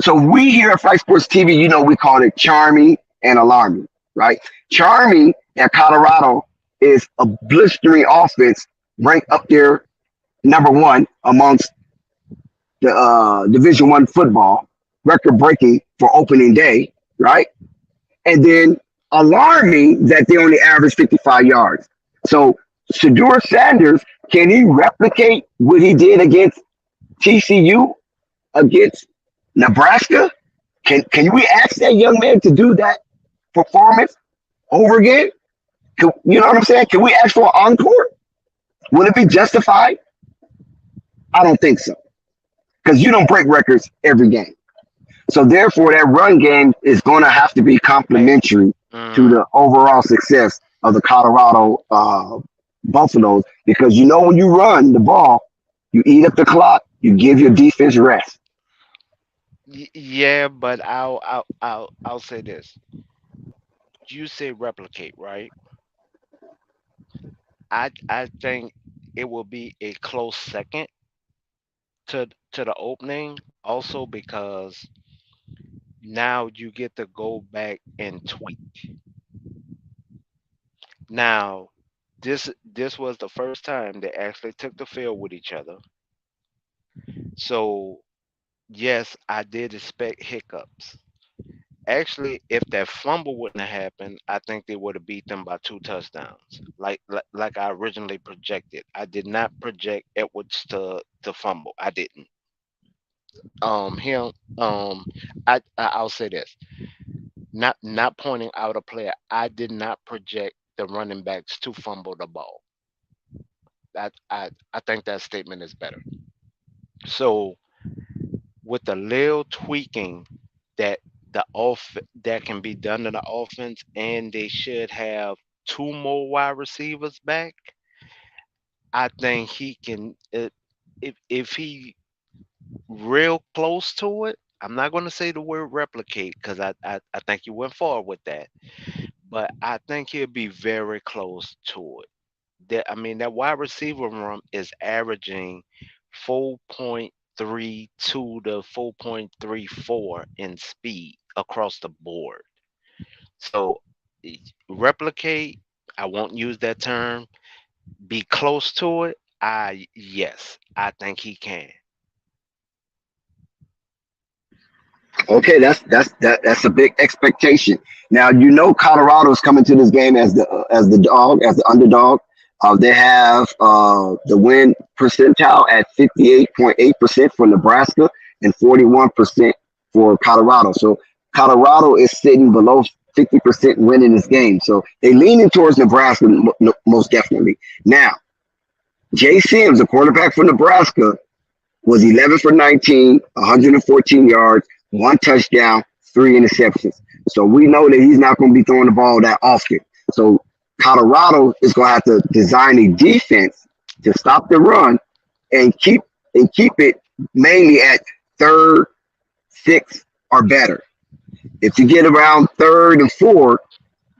So we here at Flight Sports TV, we call it charming and alarming, right? Charming at Colorado is a blistering offense ranked up there number one amongst the Division One football, record breaking for opening day, right? And then alarming that they only average 55 yards. So Shadur Sanders, can he replicate what he did against TCU, against Nebraska? Can we ask that young man to do that performance over again? You know what I'm saying? Can we ask for an encore? Would it be justified? I don't think so. Because you don't break records every game. So therefore, that run game is going to have to be I. complementary to Hmm. the overall success of the Colorado Buffaloes. Because when you run the ball, you eat up the clock, you give your defense rest. Yeah, but I'll say this. You say replicate, right? I think it will be a close second to the opening, also because now you get to go back and tweak. Now, this was the first time they actually took the field with each other. So yes, I did expect hiccups. Actually, if that fumble wouldn't have happened, I think they would have beat them by 2 touchdowns, like I originally projected. I did not project Edwards to fumble. I didn't. Him. I'll say this. Not pointing out a player. I did not project the running backs to fumble the ball. I think that statement is better. So with the little tweaking that that can be done to the offense, and they should have two more wide receivers back. I think he can. If he real close to it, I'm not going to say the word replicate because I think you went far with that, but I think he'll be very close to it. that wide receiver room is averaging 4.32 to 4.34 in speed across the board. So e- replicate, I won't use that term. Be close to it. I Yes, I think he can. Okay, that's a big expectation. Now you know Colorado's coming to this game as the dog, as the underdog. They have the win percentile at 58.8% for Nebraska and 41% for Colorado. So Colorado is sitting below 50% winning this game. So they leaning towards Nebraska most definitely. Now, Jay Sims, the quarterback for Nebraska, was 11 for 19, 114 yards, one touchdown, three interceptions. So we know that he's not going to be throwing the ball that often. So Colorado is going to have to design a defense to stop the run and keep it mainly at third, sixth, or better. If you get around third and fourth,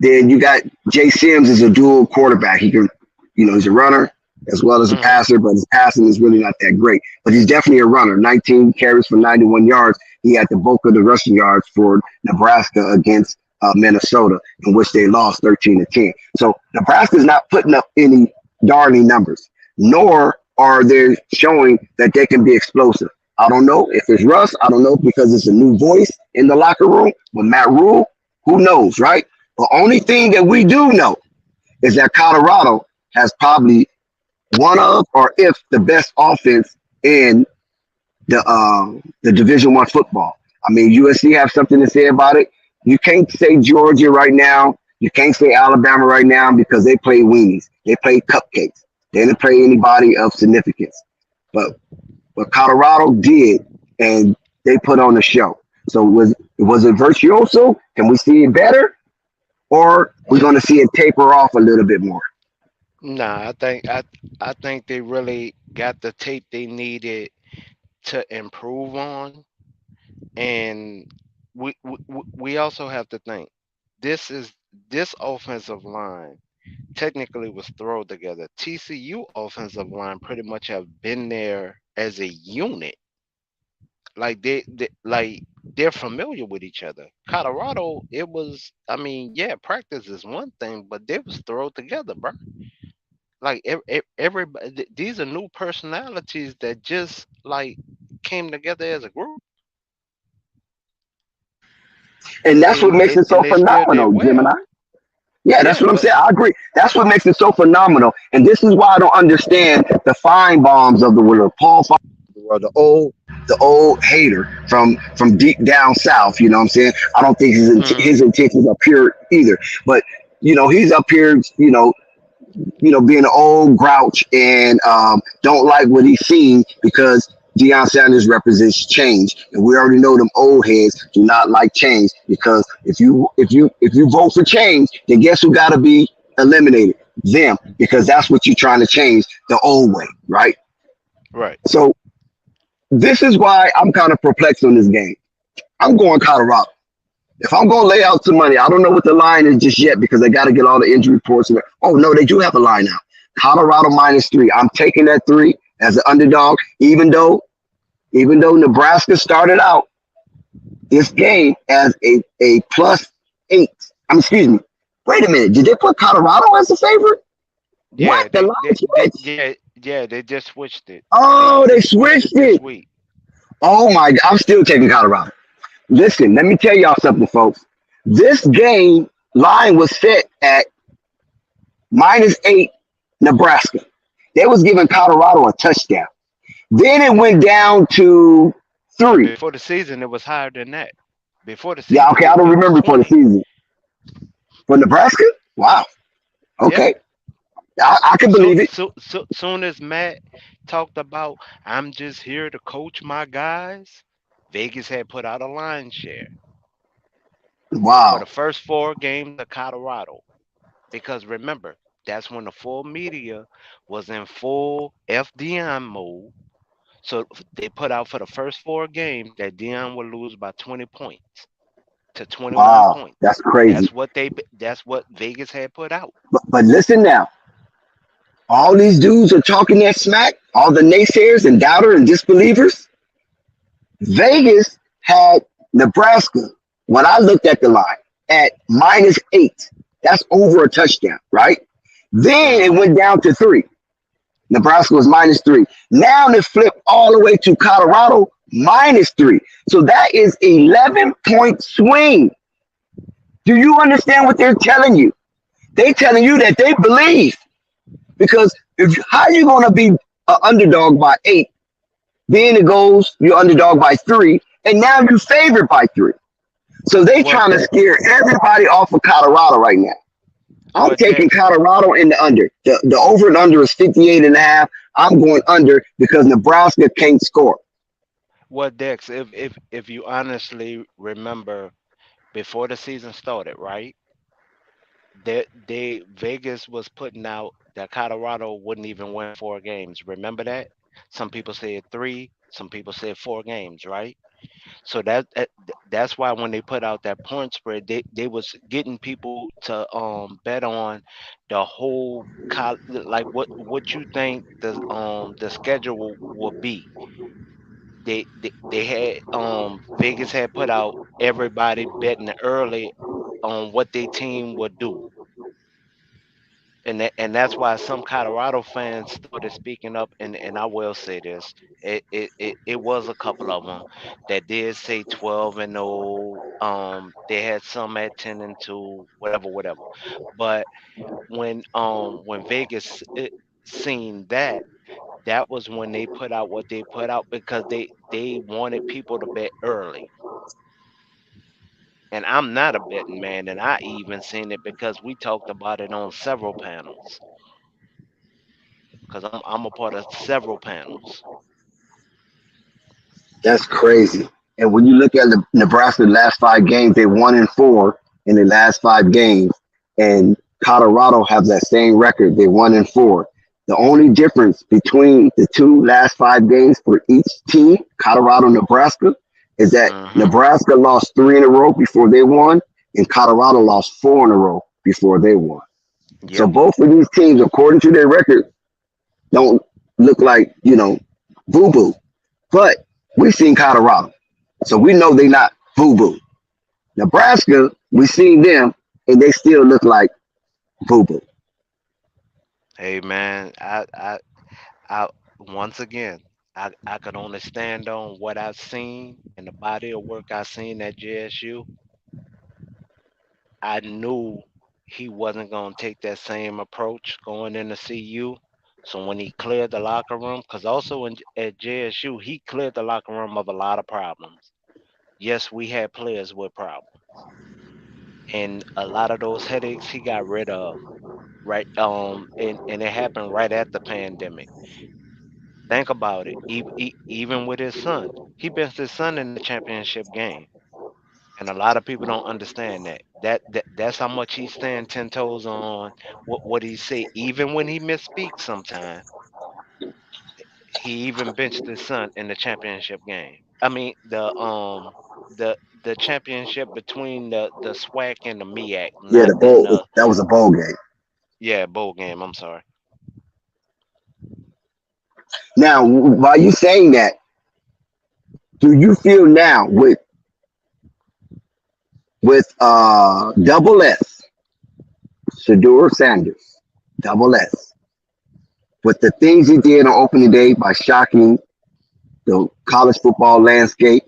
then you got Jay Sims as a dual quarterback. He can, he's a runner as well as a Hmm. passer, but his passing is really not that great. But he's definitely a runner. 19 carries for 91 yards. He had the bulk of the rushing yards for Nebraska against Minnesota, in which they lost 13 to 10. So Nebraska's not putting up any darling numbers, nor are they showing that they can be explosive. I don't know if it's Russ. I don't know because it's a new voice in the locker room. But Matt Rule, who knows, right? The only thing that we do know is that Colorado has probably one of, or if the best offense in the Division One football. I mean, USC have something to say about it. You can't say Georgia right now. You can't say Alabama right now because they play weenies. They play cupcakes. They didn't play anybody of significance. But Colorado did, and they put on a show. So was it virtuoso? Can we see it better, or we're going to see it taper off a little bit more? Nah, I think they really got the tape they needed to improve on, and we also have to think this is this offensive line technically was thrown together. TCU offensive line pretty much have been there as a unit. Like they're familiar with each other. Colorado, it was, I mean, yeah, practice is one thing, but they was thrown together, bro. Like everybody, these are new personalities that just like came together as a group, And that's what makes it and so they still did phenomenal, Gemini. well. Yeah, that's Yeah, what I'm but saying. I agree. That's what makes it so phenomenal. And this is why I don't understand the fine bombs of the world. Paul Fine, the old hater from deep down south. You know what I'm saying? I don't think mhm. his intentions are pure either. But he's up here. Being an old grouch and don't like what he's seen because Deion Sanders represents change, and we already know them old heads do not like change because if you vote for change, then guess who got to be eliminated? Them, because that's what you're trying to change the old way, right? Right. So this is why I'm kind of perplexed on this game. I'm going Colorado. If I'm going to lay out some money, I don't know what the line is just yet because they got to get all the injury reports. Oh, no, they do have a line now. Colorado -3. I'm taking that three as an underdog, even though Nebraska started out this game as a +8. Excuse me. Wait a minute. Did they put Colorado as a favorite? What? Yeah, The they line they, they switched? yeah, they just switched it. They Oh, they they switched switched it this it. week. Oh, my God. I'm still taking Colorado. Listen, let me tell y'all something, folks. This game line was set at -8 Nebraska. They was giving Colorado a touchdown. Then it went down to No, 3. before the season it was higher than that. Before the Yeah, season okay, I don't it was remember for the 20. season. For Nebraska? Wow. Yeah. Okay. I can So believe it. soon as Matt talked about I'm just here to coach my guys, Vegas had put out a line share for Wow. the first 4 games of Colorado. Because remember, that's when the full media was in full FDM mode. So they put out for the first 4 games that Dion would lose by 20 points to 21 Wow. points. That's crazy. That's what Vegas had put out. But listen now. All these dudes are talking that smack, all the naysayers and doubters and disbelievers. Vegas had Nebraska, when I looked at the line, at -8. That's over a touchdown, right? Then it Mm-hmm. went down to 3. Nebraska was -3. Now they flipped all the way to Colorado -3. So that is 11-point swing. Do you understand what they're telling you? They telling you that they believe because if how you gonna be an underdog by 8? Then it goes you're underdog by 3, and now you're favored by 3. So they What trying to that? scare everybody off of Colorado right now. I'm What taking Dex? Colorado in the under. The over and under is 58.5. I'm going under because Nebraska can't score. What Dex? If you honestly remember, before the season started, right? They Vegas was putting out that Colorado wouldn't even win 4 games. Remember that? Some people said 3, some people said 4 games, right? So that's why when they put out that point spread, they was getting people to bet on the whole like what you think the schedule will be. They had Vegas had put out everybody betting early on what their team would do, and that's why some Colorado fans started speaking up. And I will say this: it was a couple of them that did say 12-0. They had some at 10-2, whatever, whatever. But when Vegas seen that, that was when they put out what they put out because they wanted people to bet early. And I'm not a betting man, and I even seen it because we talked about it on several panels. Because I'm a part of several panels. That's crazy. And when you look at the Nebraska last 5 games, they 1-4 in the last 5 games, and Colorado have that same record. They 1-4. The only difference between the two last 5 games for each team, Colorado and Nebraska, is that Hmm. Nebraska lost 3 in a row before they won, and Colorado lost 4 in a row before they won. So Yep. both of these teams, according to their record, don't look like boo boo. But we've seen Colorado, so we know they're not boo boo. Nebraska, we seen them, and they still look like boo boo. Hey man, I once again, I could only stand on what I've seen and the body of work I seen at JSU. I knew he wasn't gonna take that same approach going into CU. So when he cleared the locker room, because also at JSU he cleared the locker room of a lot of problems. Yes, we had players with problems, and a lot of those headaches he got rid of. Right, and it happened right at the pandemic. Think about it. Even with his son, he benched his son in the championship game, and a lot of people don't understand that. That's how much he stand 10 toes on what he say. Even when he misspeaks, sometime he even benched his son in the championship game. I mean the championship between the SWAC and the MEAC, Yeah, not the in bowl the that was a bowl game. yeah bowl game. I'm sorry. Now, while you saying that, do you feel now with double S, Shador Sanders, double S, with the things he did on opening day by shocking the college football landscape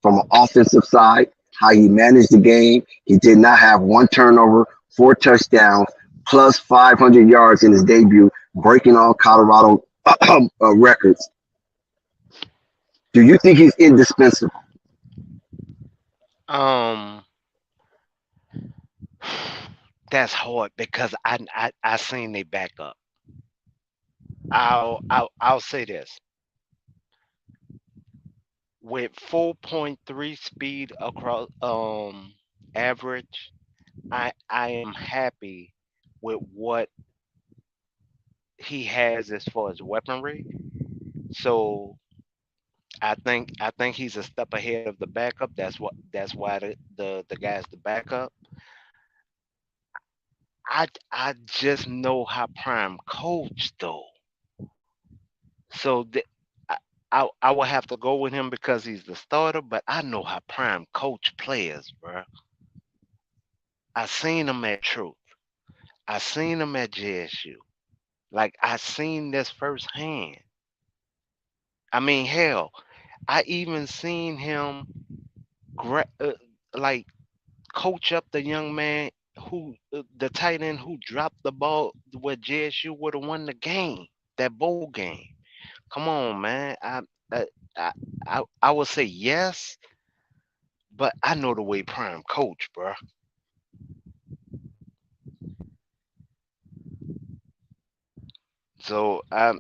from an offensive side, how he managed the game. He did not have one turnover, 4 touchdowns, plus 500 yards in his debut, breaking all Colorado records. Do you think he's indispensable? Um, that's hard because I seen they back up. I'll say this: with 4.3 speed across average, I am happy with what he has as far as weaponry. So I think he's a step ahead of the backup. That's why the guy's the backup. I just know how Prime coach though. So I, I would have to go with him because he's the starter, but I know how Prime coach players, bro. I seen him at Truth. I seen him at JSU. Like I seen this firsthand. I mean, hell, I even seen him like coach up the young man who the tight end who dropped the ball where JSU would have won the game, that bowl game. Come on, man. I I I would say yes, but I know the way Prime coach, bro. So I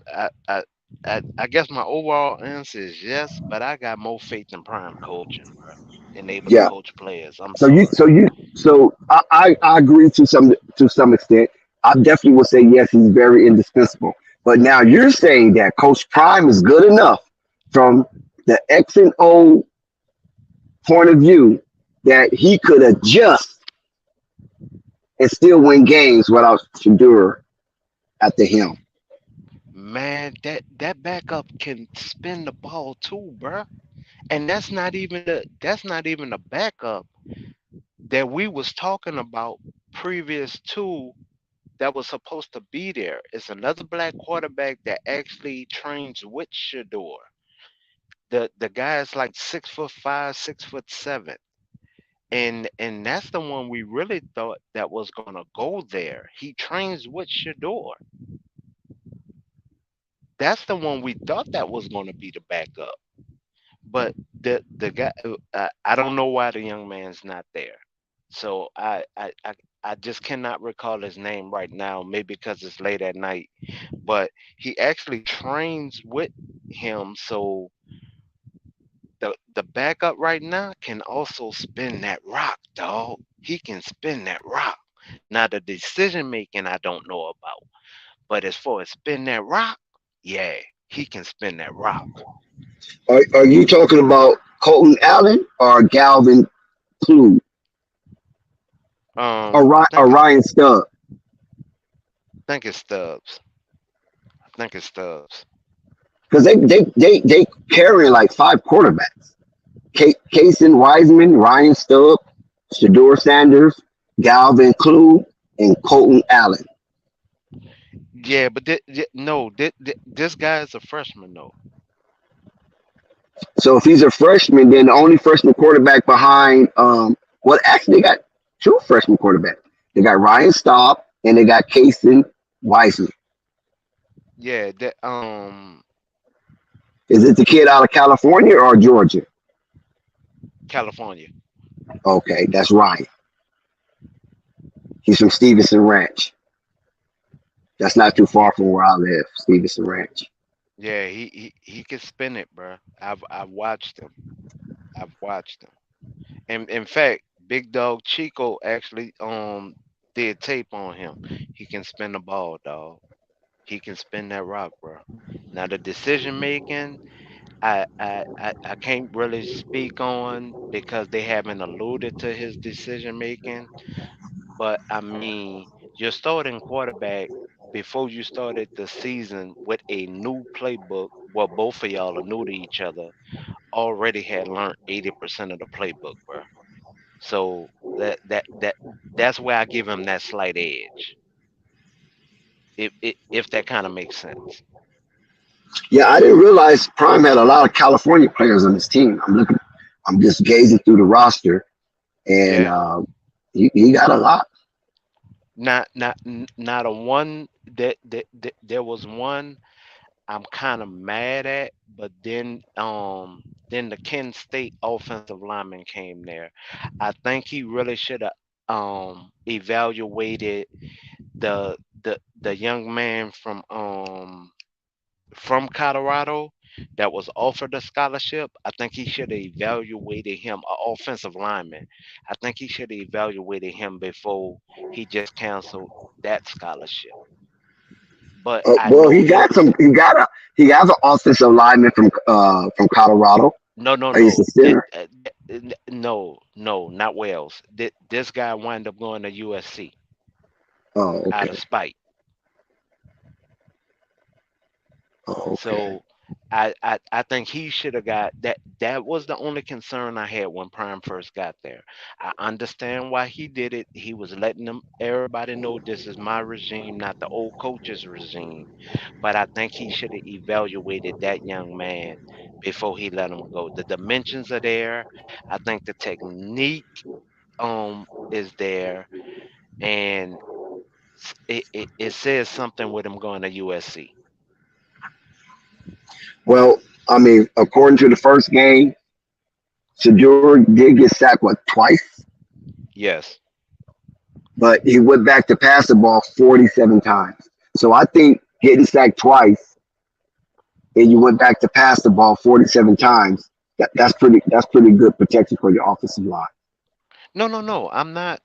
guess my overall answer is yes, but I got more faith in Prime coaching, bro, and able to Yeah. coach players. I'm So you, sorry. so you, so I agree to some extent. I definitely would say yes, he's very indispensable. But now you're saying that Coach Prime is good enough from the X and O point of view that he could adjust and still win games without Shadura at the helm. Man, that backup can spin the ball too, bro. And that's not even the backup that we was talking about previous to that was supposed to be there. It's another black quarterback that actually trains with Shador. The guy is like 6'5", 6'7", and that's the one we really thought that was gonna go there. He trains with Shador. That's the one we thought that was gonna be the backup. But the guy, I don't know why the young man's not there. So I just cannot recall his name right now. Maybe because it's late at night. But he actually trains with him. So the backup right now can also spin that rock, dog. He can spin that rock. Now the decision making I don't know about, but as far as spin that rock, yeah, he can spin that rock. Are you talking about Colton Allen or Galvin Clue or, I think Or it's Ryan Stubb? think it's Stubbs. I think it's Stubbs. Because they carry like five quarterbacks. Casey Wiseman, Ryan Stubb, Shador Sanders, Galvin Clue, and Colton Allen. Yeah, but no, this guy is a freshman though. So if he's a freshman, then the only freshman quarterback behind, well, actually they got two freshman quarterbacks. They got Ryan Staub and they got Casey Wiseman. Yeah, Is it the kid out of California or Georgia? California. Okay, that's Ryan. He's from Stevenson Ranch. That's not too far from where I live, Stevenson Ranch. Yeah, he can spin it, bro. I've watched him. I've watched him. And in fact, Big Dog Chico actually did tape on him. He can spin the ball, dog. He can spin that rock, bro. Now the decision making, I can't really speak on because they haven't alluded to his decision making. But I mean, you're starting quarterback before you started the season with a new playbook. Well, both of y'all are new to each other. Already had learned 80% of the playbook, bro. So that's where I give him that slight edge. If that kind of makes sense. Yeah, I didn't realize Prime had a lot of California players on his team. I'm just gazing through the roster, and Yeah. he got a lot. Not a one that there was one I'm kind of mad at, but then the Kent State offensive lineman came there. I think he really should have evaluated the young man from Colorado that was offered a scholarship. I think he should have evaluated him, an offensive lineman. I think he should have evaluated him before he just canceled that scholarship. But I Well, know he he got an offensive lineman from Colorado. no no He's a no center. no, not Wales. This guy wound up going to USC. Oh, out of okay. spite. Oh, okay. So I think he should have got that. That was the only concern I had when Prime first got there. I understand why he did it. He was letting them everybody know this is my regime, not the old coach's regime. But I think he should have evaluated that young man before he let him go. The dimensions are there. I think the technique is there, and it says something with him going to USC. Well, I mean, according to the first game, Shador did get sacked what twice, Yes. but he went back to pass the ball 47 times. So I think getting sacked twice and you went back to pass the ball 47 times, that's pretty good protection for your offensive line. No, no, no. I'm not.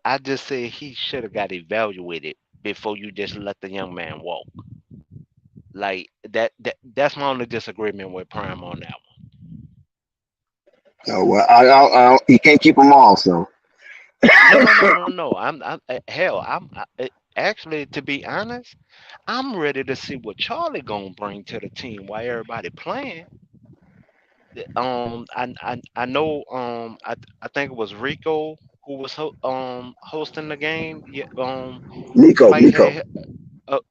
I just say he should have got evaluated before you just let the young man walk. Like that. That's my only disagreement with Prime on that So well, you can't keep them all. So one. No, no, no, no, no. Hell. Actually, to be honest, I'm ready to see what Charlie gonna bring to the team while everybody playing. I know. I think it was Rico who was hosting the game. Yeah. Nico, Fight Nico, had.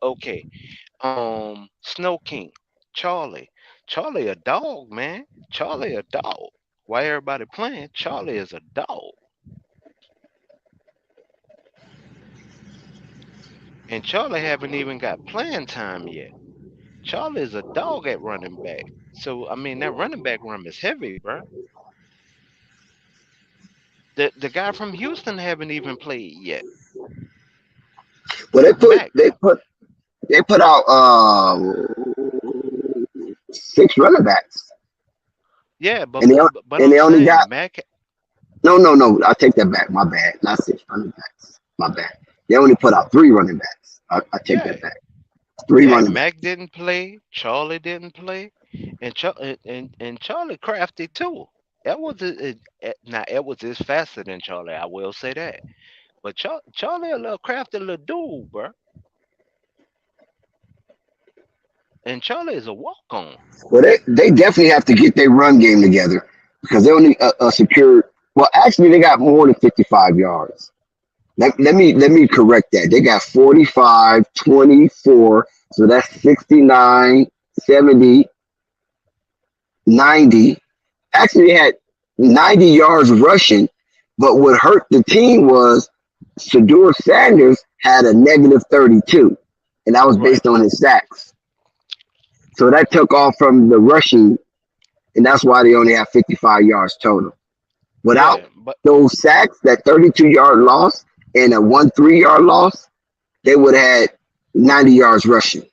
Okay. Snow King, Charlie. Charlie a dog, man. Charlie a dog. Why everybody playing? Charlie is a dog. And Charlie haven't even got playing time yet. Charlie is a dog at running back. So I mean that running back room is heavy, bro. The guy from Houston haven't even played yet. well they put Mac. they put they put out 6 running backs, Yeah, and but and I'm they only got saying Mac. no. I take that back. My bad. Not 6 running backs. My bad. They only put out 3 running backs. I take Yeah, that back. Three yeah. running Mac backs. didn't play. Charlie didn't play. And Charlie crafty too. Now Edwards is faster than Charlie. I will say that. But Charlie a little crafty little dude, bro. And Charlie is a walk on. Well, they definitely have to get their run game together because they only a secure. Well, actually, they got more than 55 yards. Let me correct that. They got 45, 24. So that's 69, 70, 90. Actually, they had 90 yards rushing. But what hurt the team was Shador Sanders had a negative 32, and that was Right. based on his sacks. So that took off from the rushing, and that's why they only have 55 yards total. Without Yeah. But those sacks, that 32-yard loss and a 1 3 yard loss, they would have had 90 yards rushing.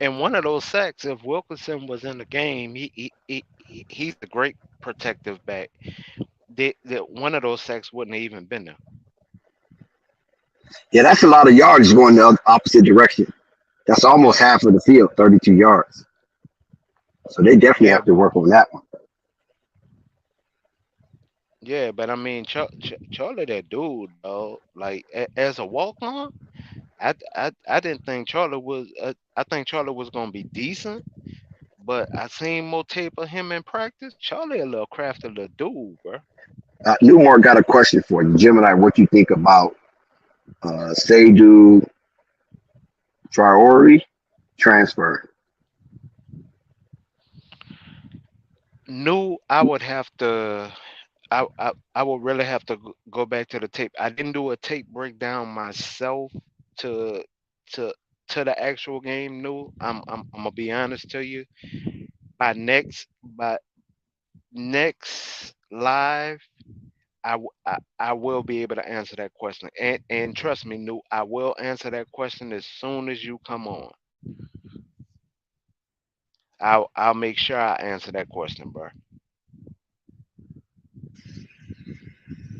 in one of those sacks, if Wilkinson was in the game, he's a great protective back. One of those sacks wouldn't have even been there. Yeah, that's a lot of yards going the opposite direction. That's almost Yeah. half of the field, 32 yards. So they definitely Yeah. have to work on that one. Yeah. But I mean, Charlie, that dude, though, like as a walk on, I didn't think Charlie was. I think Charlie was gonna be decent, but I seen more tape of him in practice. Charlie a little crafty little dude, bro. Newmore got a question for you. Gemini, what you think about Seydu Traore transfer? Knew I would have to. I would really have to go back to the tape. I didn't do a tape breakdown myself to to to the actual game. New. I'm gonna be honest to you. By next live, I will be able to answer that question. And trust me, New, I will answer that question as soon as you come on. I'll make sure I answer that question, bro.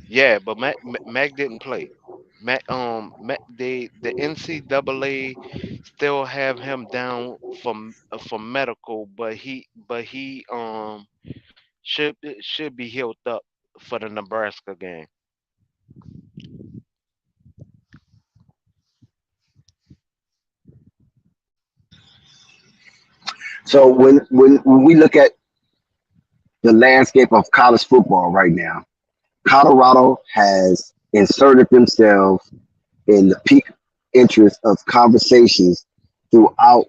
Yeah, but Mac didn't play. The NCAA still have him down for medical, but he should be healed up for the Nebraska game. So when we look at the landscape of college football right now, Colorado has inserted themselves in the peak interest of conversations throughout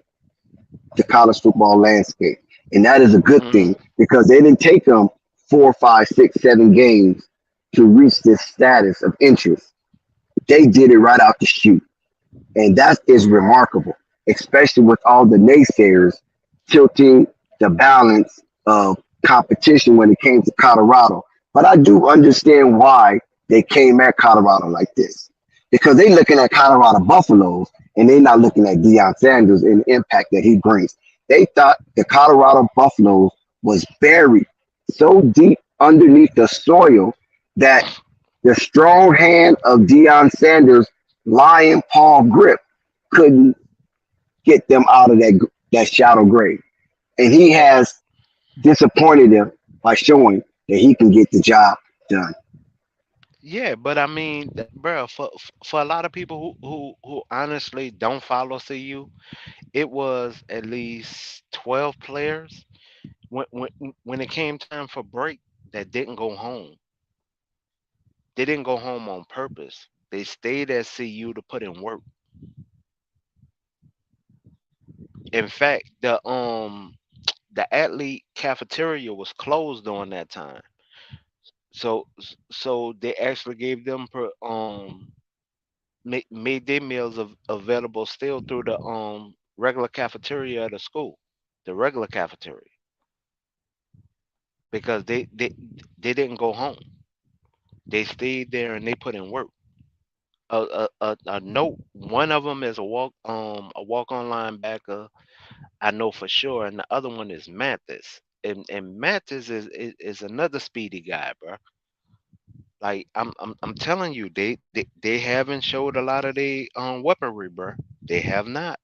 the college football landscape. And that is a good Hmm. thing because they didn't take them 4, 5, 6, 7 games to reach this status of interest. They did it right out the chute. And that is remarkable, especially with all the naysayers tilting the balance of competition when it came to Colorado. But I do understand why they came at Colorado like this. Because they looking at Colorado Buffaloes and they're not looking at Deion Sanders and the impact that he brings. They thought the Colorado Buffaloes was buried so deep underneath the soil that the strong hand of Deion Sanders' lion paw grip couldn't get them out of that shallow grave. And he has disappointed them by showing that he can get the job done. Yeah, but I mean, bro, for a lot of people who honestly don't follow CU, it was at least 12 players when it came time for break that didn't go home. They didn't go home on purpose. They stayed at CU to put in work. In fact, the athlete cafeteria was closed during that time. So they actually gave them made their meals available still through the regular cafeteria at the school, the regular cafeteria, because they didn't go home. They stayed there and they put in work. A note. One of them is a walk on linebacker. I know for sure, and the other one is Mathis. And Mathis is another speedy guy, bro. Like I'm telling you, they haven't showed a lot of their weaponry, bro. They have not,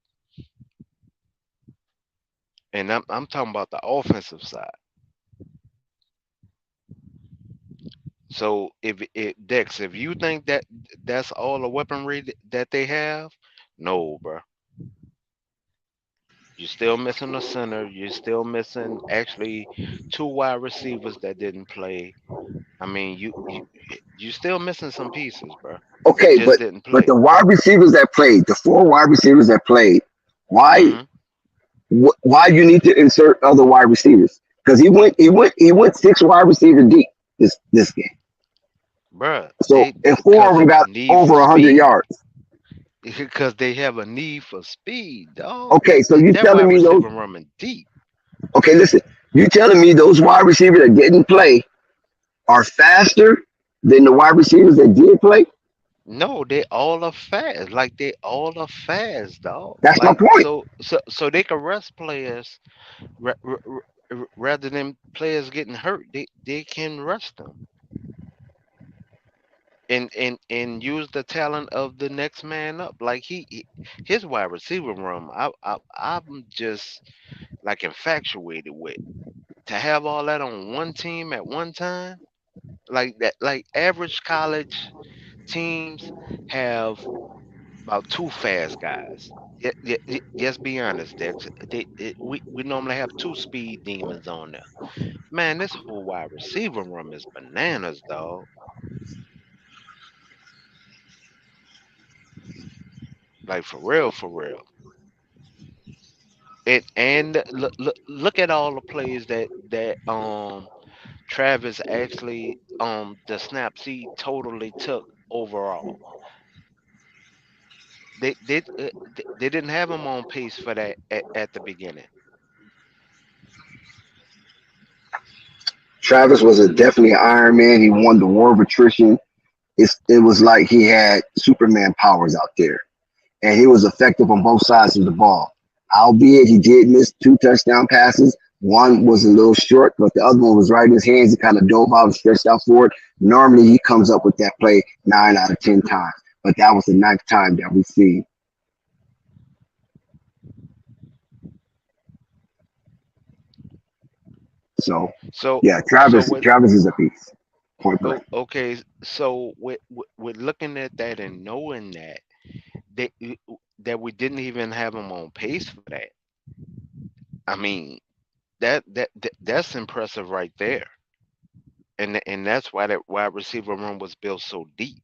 and I'm talking about the offensive side. So if it Dex, if you think that that's all the weaponry that they have, no, bro. You're still missing a center. You're still missing actually two wide receivers that didn't play. I mean, you still missing some pieces, bro, that Okay, just but didn't but play. the wide receivers that played, the 4 wide receivers that played, why Hmm. why you need to insert other wide receivers? Because he went 6 wide receiver deep this game. Bruh, So and four of cause them of a got need for over 100 speed. yards. Because they have a need for speed, dog. Okay, so you That telling wide me those? receiver running deep. Okay, listen, you telling me those wide receivers that didn't play are faster than the wide receivers that did play? No, they all are fast. Like they all are fast, dog. That's my Like point. so they can rest players rather than players getting hurt. They can rest them and use the talent of the next man up. Like his wide receiver room. I'm just like infatuated with to have all that on one team at one time. Like that, like average college teams have about two fast guys. Just be honest, Dex. We normally have two speed demons on there. Man, this whole wide receiver room is bananas, dog. Like for real, for real. And look at all the plays that Travis actually the snaps he totally took overall. They didn't have him on pace for that at the beginning. Travis was definitely an Iron Man. He won the war of attrition. It was like he had Superman powers out there, and he was effective on both sides of the ball. Albeit he did miss 2 touchdown passes. One was a little short, but the other one was right in his hands. He kind of dove out and stretched out forward. Normally he comes up with that play 9 out of 10 times, but that was the ninth time that we see. So So yeah, so Travis with Travis is a beast. Point blank. okay, so with looking at that and knowing that that we didn't even have him on pace for that. I mean, that's impressive right there. And that's why that wide receiver room was built so deep.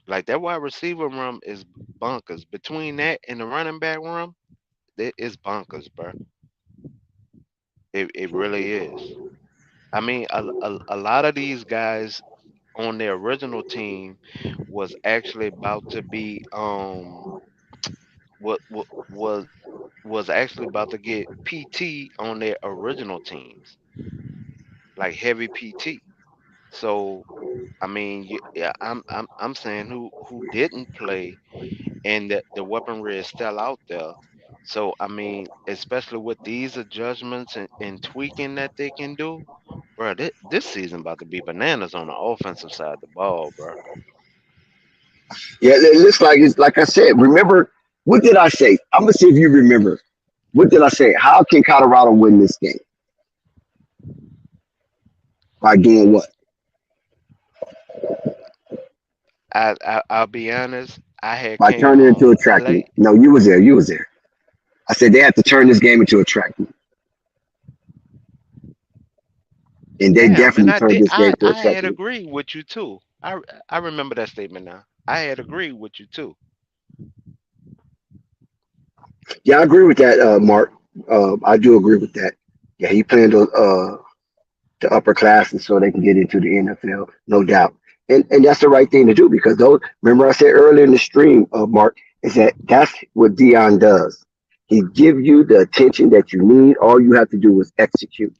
Like that wide receiver room is bonkers. Between that and the running back room, it is bonkers, bro. It really is. I mean, a lot of these guys on their original team was actually about to be what was actually about to get PT on their original teams, like heavy PT. So I mean, yeah, I'm saying who didn't play, and the weaponry is still out there. So I mean, especially with these adjustments and tweaking that they can do, bro. This season about to be bananas on the offensive side of the ball, bro. Yeah, it looks like it's like I said. Remember, what did I say? I'm gonna see if you remember. What did I say? How can Colorado win this game? By doing what? I'll be honest. I had By came turning it into home a track meet. late. No, you was there. You was there. I said they have to turn this game into a track meet, and they Damn, and definitely I turned did. this game to a I track had meet. agreed with you too. I remember that statement now. I had agreed with you too. Yeah, I agree with that, Mark. I do agree with that. Yeah, he playing the upper classes so they can get into the NFL, no doubt. And that's the right thing to do because those. Remember, I said earlier in the stream, Mark, is that that's what Dion does. He give you the attention that you need. All you have to do is execute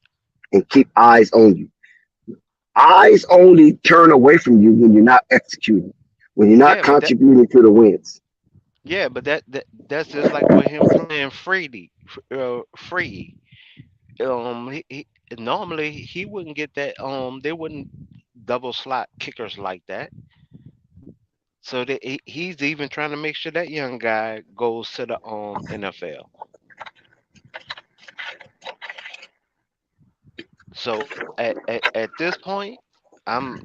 and keep eyes on you. Eyes only turn away from you when you're not executing, when you're not Yeah, but that contributing to the wins. yeah, but that's just like with him playing free. He normally he wouldn't get that. They wouldn't double slot kickers like that. So he's even trying to make sure that young guy goes to the NFL. So at this point, I'm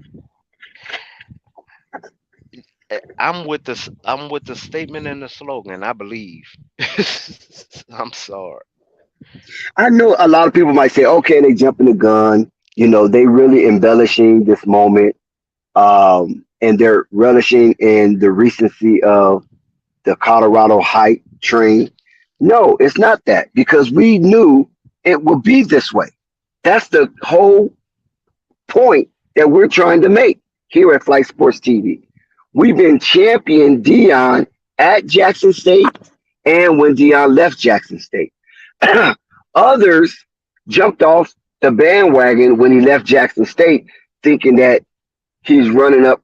I'm with the statement and the slogan. I believe. I'm sorry. I know a lot of people might say, okay, they jumping the gun. You know, they really embellishing this moment, and they're relishing in the recency of the Colorado hype train. No, it's not that because we knew it would be this way. That's the whole point that we're trying to make here at Flight Sports TV. We've been champion Dion at Jackson State and when Dion left Jackson State. Others jumped off the bandwagon when he left Jackson State, thinking that he's running up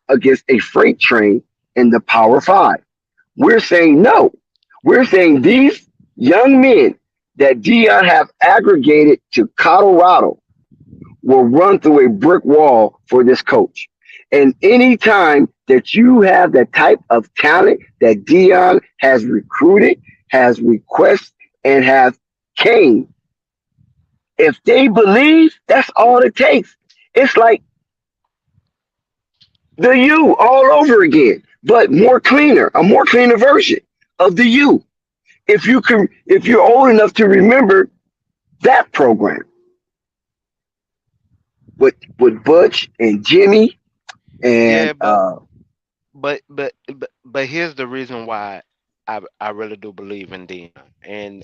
against a freight train in the Power Five. We're saying no. We're saying these young men that Dion have aggregated to Colorado will run through a brick wall for this coach. And anytime that you have that type of talent that Dion has recruited, has requested, and has came, if they believe, that's all it takes. It's like the U all over again, but more cleaner, a more cleaner version of the U. If you're old enough to remember that program with Butch and Jimmy and Yeah, but here's the reason why I really do believe in Dion,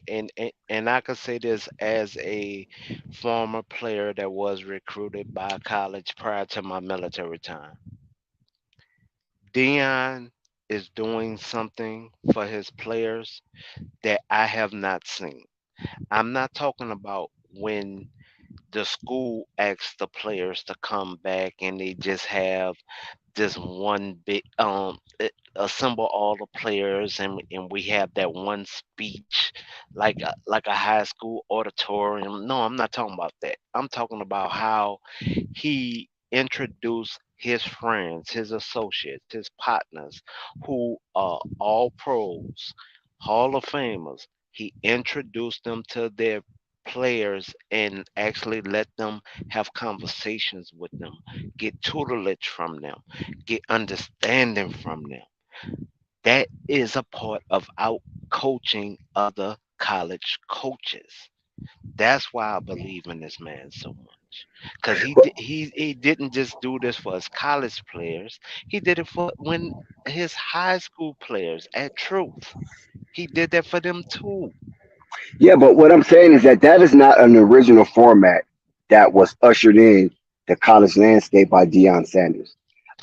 and I could say this as a former player that was recruited by college prior to my military time. Dion is doing something for his players that I have not seen. I'm not talking about when the school asks the players to come back and they just have this one big assemble all the players and we have that one speech like a high school auditorium. No, I'm not talking about that. I'm talking about how he introduced his friends, his associates, his partners, who are all pros, Hall of Famers. He introduced them to their players and actually let them have conversations with them, get tutelage from them, get understanding from them. That is a part of out coaching other college coaches. That's why I believe in this man so much. Because But he didn't just do this for his college players. He did it for when his high school players at Truth. He did that for them too. yeah, but what I'm saying is that that is not an original format that was ushered in the college landscape by Deion Sanders.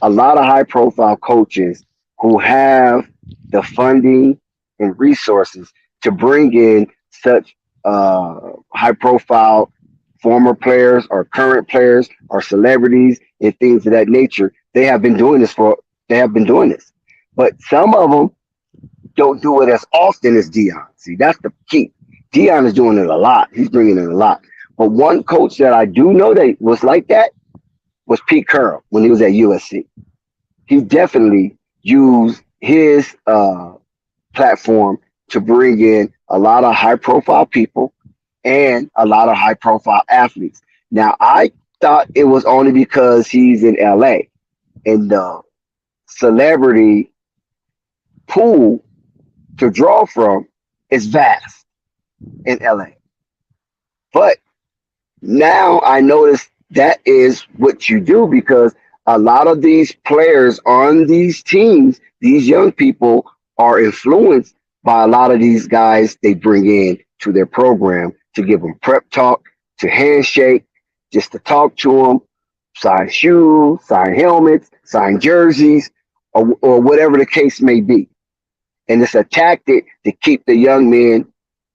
A lot of high profile coaches who have the funding and resources to bring in such high profile former players or current players or celebrities and things of that nature, they have been doing this. But some of them don't do it as often as Dion. See, that's the key. Dion is doing it a lot. He's bringing in a lot. But one coach that I do know that was like that was Pete Carroll when he was at USC. He definitely used his platform to bring in a lot of high profile people and a lot of high profile athletes. Now, I thought it was only because he's in LA and the celebrity pool to draw from is vast in LA. But now I notice that is what you do because a lot of these players on these teams, these young people are influenced by a lot of these guys they bring in to their program to give them prep talk, to handshake, just to talk to them, sign shoes, sign helmets, sign jerseys, or whatever the case may be. And it's a tactic to keep the young men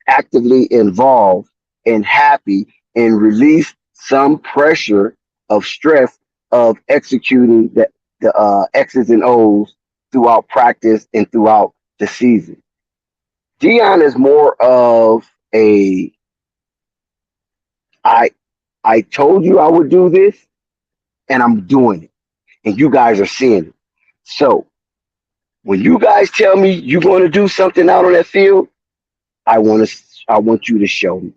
actively involved and happy and release some pressure of stress of executing the X's and O's throughout practice and throughout the season. Dion is more of a I I told you I would do this and I'm doing it. And you guys are seeing it. So when you guys tell me you're going to do something out on that field, I want you to show me,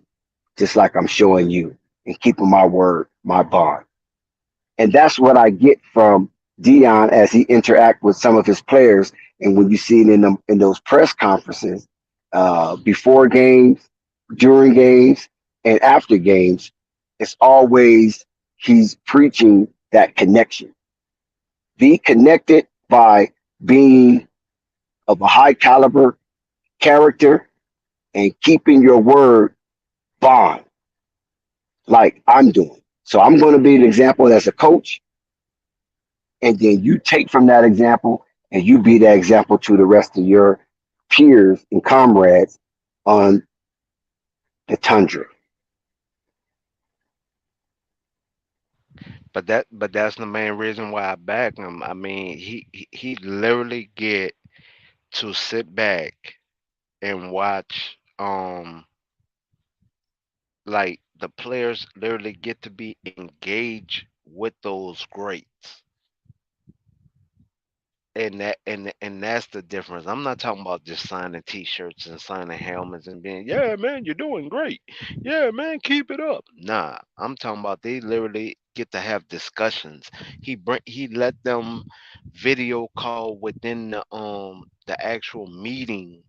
just like I'm showing you, and keeping my word, my bond. And that's what I get from Dion as he interact with some of his players. And when you see it in those press conferences, before games, during games, and after games, it's always he's preaching that connection. Be connected by being of a high caliber character and keeping your word bond like I'm doing. So I'm going to be an example as a coach, and then you take from that example and you be that example to the rest of your peers and comrades on the tundra. But that's the main reason why I back him. I mean, he literally get to sit back and watch like the players literally get to be engaged with those greats. And that's the difference. I'm not talking about just signing t-shirts and signing helmets and being, yeah, man, you're doing great. Yeah, man, keep it up. Nah, I'm talking about they literally get to have discussions. He let them video call within the actual meeting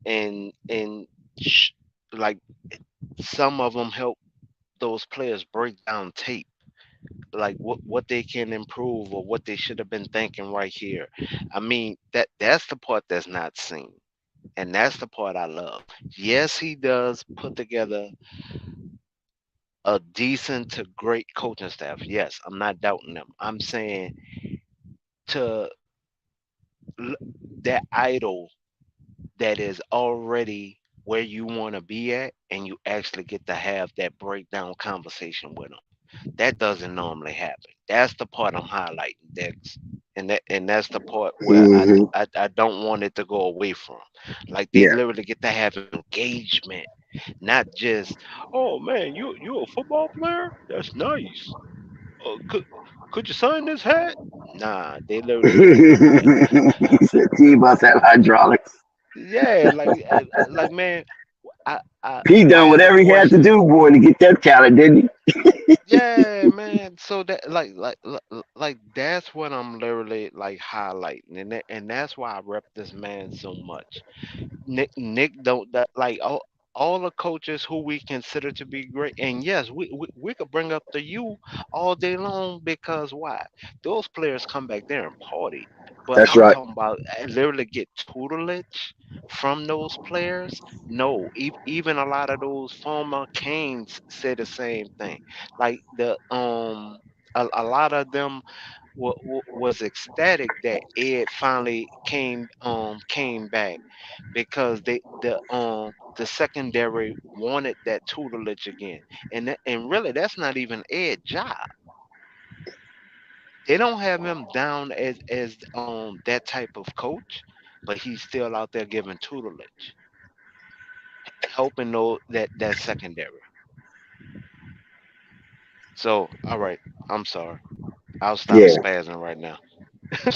and like some of them help those players break down tape like what they can improve or what they should have been thinking right here. I mean that's the part that's not seen, and that's the part I love. Yes, he does put together a decent to great coaching staff. Yes, I'm not doubting them. I'm saying to that idol that is already where you want to be at, and you actually get to have that breakdown conversation with them. That doesn't normally happen. That's the part I'm highlighting, Dex. And that's the part where Hmm. I don't want it to go away from. Like they Yeah. literally get to have engagement, not just, oh man, you a football player? That's nice. Could you sign this hat? Nah, they literally like, He said T must have hydraulics. yeah, like man, I He I done have a whatever he had to question. do, boy, to get that talent, didn't he? Yeah, man. So that like that's what I'm literally like highlighting, and that's why I rep this man so much. Nick don't that like all the coaches who we consider to be great, and yes, we could bring up the U all day long because why? Those players come back there and party. But That's I'm right. talking about literally get tutelage from those players. No, even a lot of those former Canes say the same thing. Like a lot of them was ecstatic that Ed finally came back because the secondary wanted that tutelage again, and really that's not even Ed's job. They don't have him down as that type of coach, but he's still out there giving tutelage, helping know that secondary. So all right, I'm sorry, I'll stop Yeah. spazzing right now.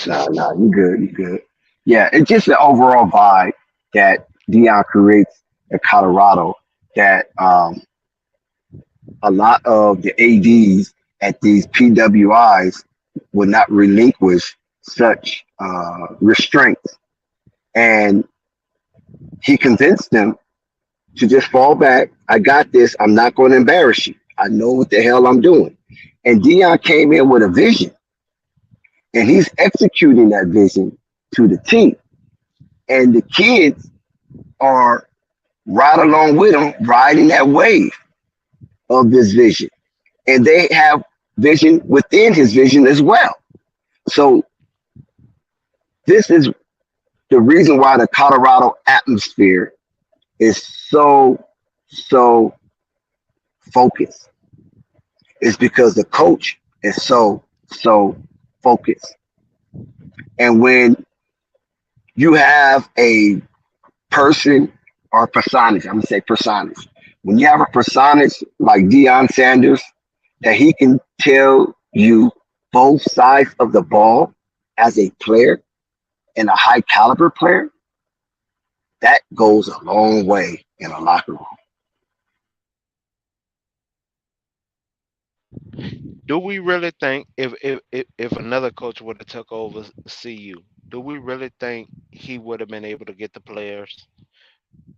No, no, you good, you good. Yeah, it's just the overall vibe that Dion creates in Colorado that a lot of the ADs at these PWIs would not relinquish such restraints. And he convinced them to just fall back. I got this. I'm not going to embarrass you. I know what the hell I'm doing. And Dion came in with a vision, and he's executing that vision to the T. And the kids are right along with him, riding that wave of this vision. And they have vision within his vision as well. So this is the reason why the Colorado atmosphere is so focused. Is because the coach is so focused. And when you have a person or personage, I'm gonna say personage. When you have a personage like Deion Sanders, that he can tell you both sides of the ball as a player and a high caliber player, that goes a long way in a locker room. Do we really think if another coach would have took over CU, do we really think he would have been able to get the players?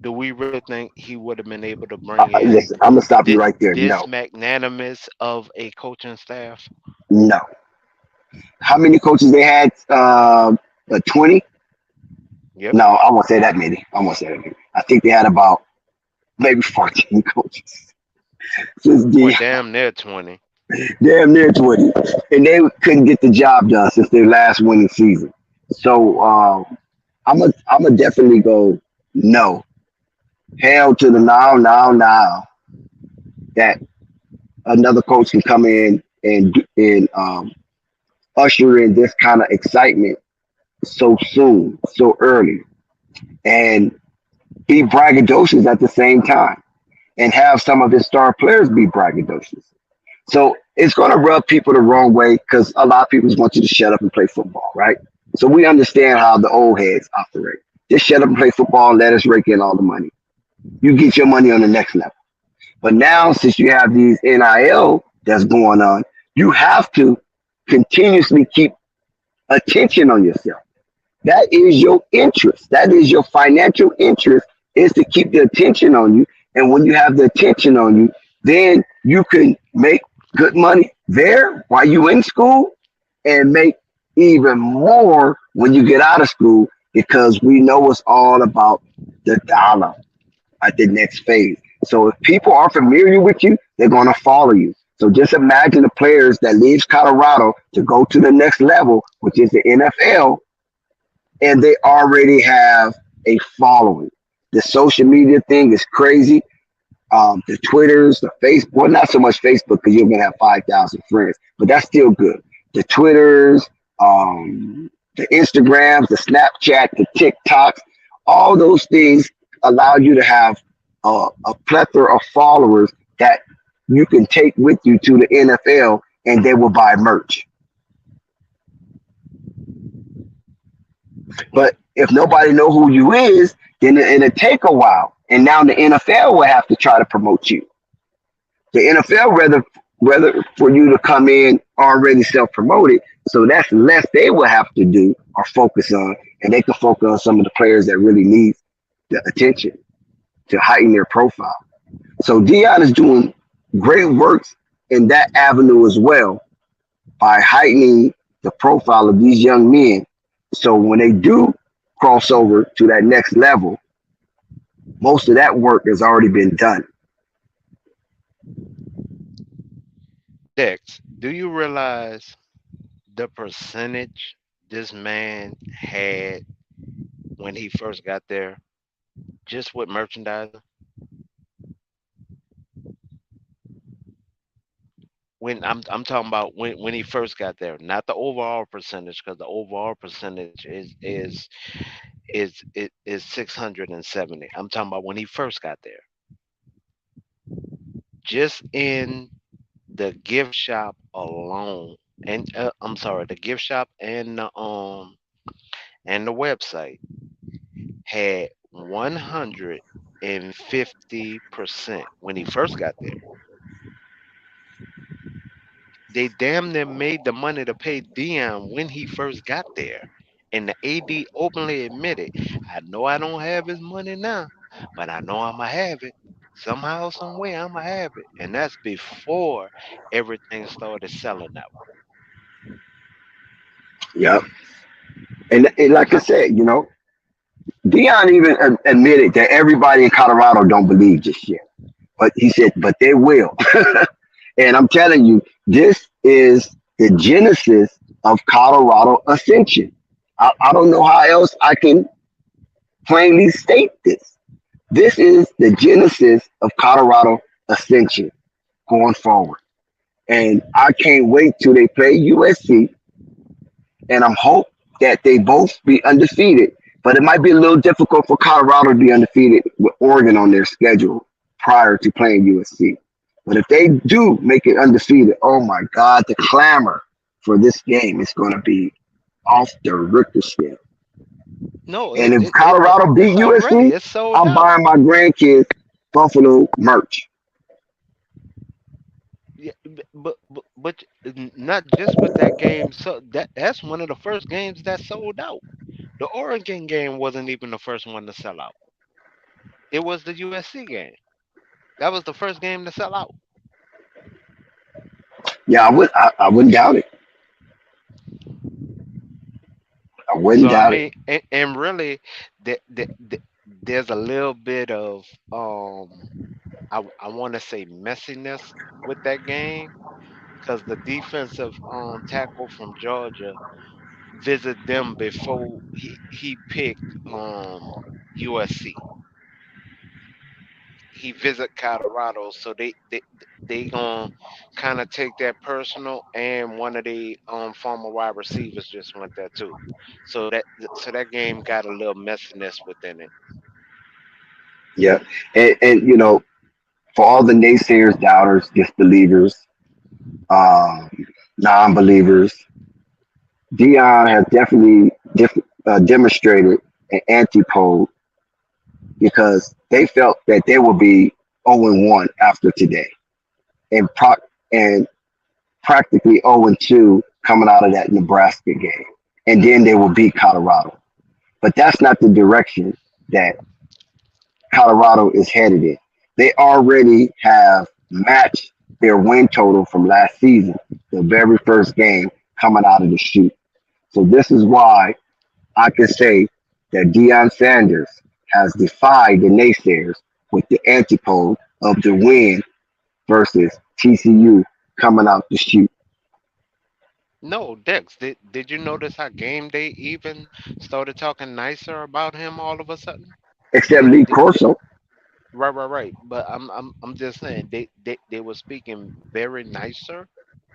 Do we really think he would have been able to bring in Listen, I'm gonna stop you right there. this No, magnanimous of a coaching staff? no. How many coaches they had? 20? Yep, No, I won't say that many. I won't say that many. I think they had about maybe 14 coaches. Since or the damn near 20. damn near 20. And they couldn't get the job done since their last winning season. So I'm a definitely go no. Hell to the now that another coach can come in and usher in this kind of excitement so soon, so early, and be braggadocious at the same time, and have some of his star players be braggadocious. So it's going to rub people the wrong way because a lot of people just want you to shut up and play football, right? So we understand how the old heads operate. Just shut up and play football and let us rake in all the money. You get your money on the next level. But now, since you have these NIL that's going on, you have to continuously keep attention on yourself. That is your interest. That is your financial interest is to keep the attention on you. And when you have the attention on you, then you can make good money there while you in school and make even more when you get out of school because we know it's all about the dollar at the next phase. So if people are familiar with you, they're going to follow you. So just imagine the players that leaves Colorado to go to the next level, which is the NFL, and they already have a following. The social media thing is crazy. The Twitters, the Facebook, well, not so much Facebook because you're gonna have 5,000 friends, but that's still good. The Twitters, the Instagrams, the Snapchat, the TikToks, all those things allow you to have a plethora of followers that you can take with you to the NFL, and they will buy merch. But if nobody know who you is, then it'll take a while. And now the NFL will have to try to promote you. The NFL rather whether for you to come in already self promoted. So that's less they will have to do or focus on, and they can focus on some of the players that really need the attention to heighten their profile. So Dion is doing great works in that avenue as well by heightening the profile of these young men. So when they do cross over to that next level, most of that work has already been done. Dex, do you realize the percentage this man had when he first got there, just with merchandising? I'm talking about when he first got there, not the overall percentage, because the overall percentage is 670. I'm talking about when he first got there, just in the gift shop alone, and I'm sorry, the gift shop and the website had 150% when he first got there. They damn near made the money to pay Dion when he first got there. And the AD openly admitted, I know I don't have his money now, but I know I'ma have it. Somehow, some way I'ma have it. And that's before everything started selling out. Yep. And like I How, said, Dion even admitted that everybody in Colorado don't believe just yet. But he said, but they will. And I'm telling you, this is the genesis of Colorado ascension. I don't know how else I can plainly state this. This is the genesis of Colorado ascension going forward. And I can't wait till they play USC. And I'm hope that they both be undefeated. But it might be a little difficult for Colorado to be undefeated with Oregon on their schedule prior to playing USC. But if they do make it undefeated, oh my God, the clamor for this game is going to be off the Richter scale. no, And if Colorado it's beat already USC, it's sold I'm out. buying my grandkids Buffalo merch. Yeah, but not just with that game. So that's one of the first games that sold out. The Oregon game wasn't even the first one to sell out. It was the USC game. That was the first game to sell out. Yeah, I wouldn't doubt it. I wouldn't So I doubt it. mean, and really, there's a little bit of I want to say messiness with that game because the defensive tackle from Georgia visited them before he picked USC. He visit Colorado, so they gonna kind of take that personal. And one of the former wide receivers just went there too, so that game got a little messiness within it. Yeah. And for all the naysayers, doubters, disbelievers, um, non believers, Dion has definitely demonstrated an antipode because they felt that they would be 0-1 after today and practically 0-2 coming out of that Nebraska game. And then they will beat Colorado. But that's not the direction that Colorado is headed in. They already have matched their win total from last season, the very first game coming out of the chute. So this is why I can say that Deion Sanders has defied the naysayers with the antipode of the win versus TCU coming out the chute. No, Dex, did you notice how game day even started talking nicer about him all of a sudden? Except They, Lee they Corso. right. But I'm just saying they were speaking very nicer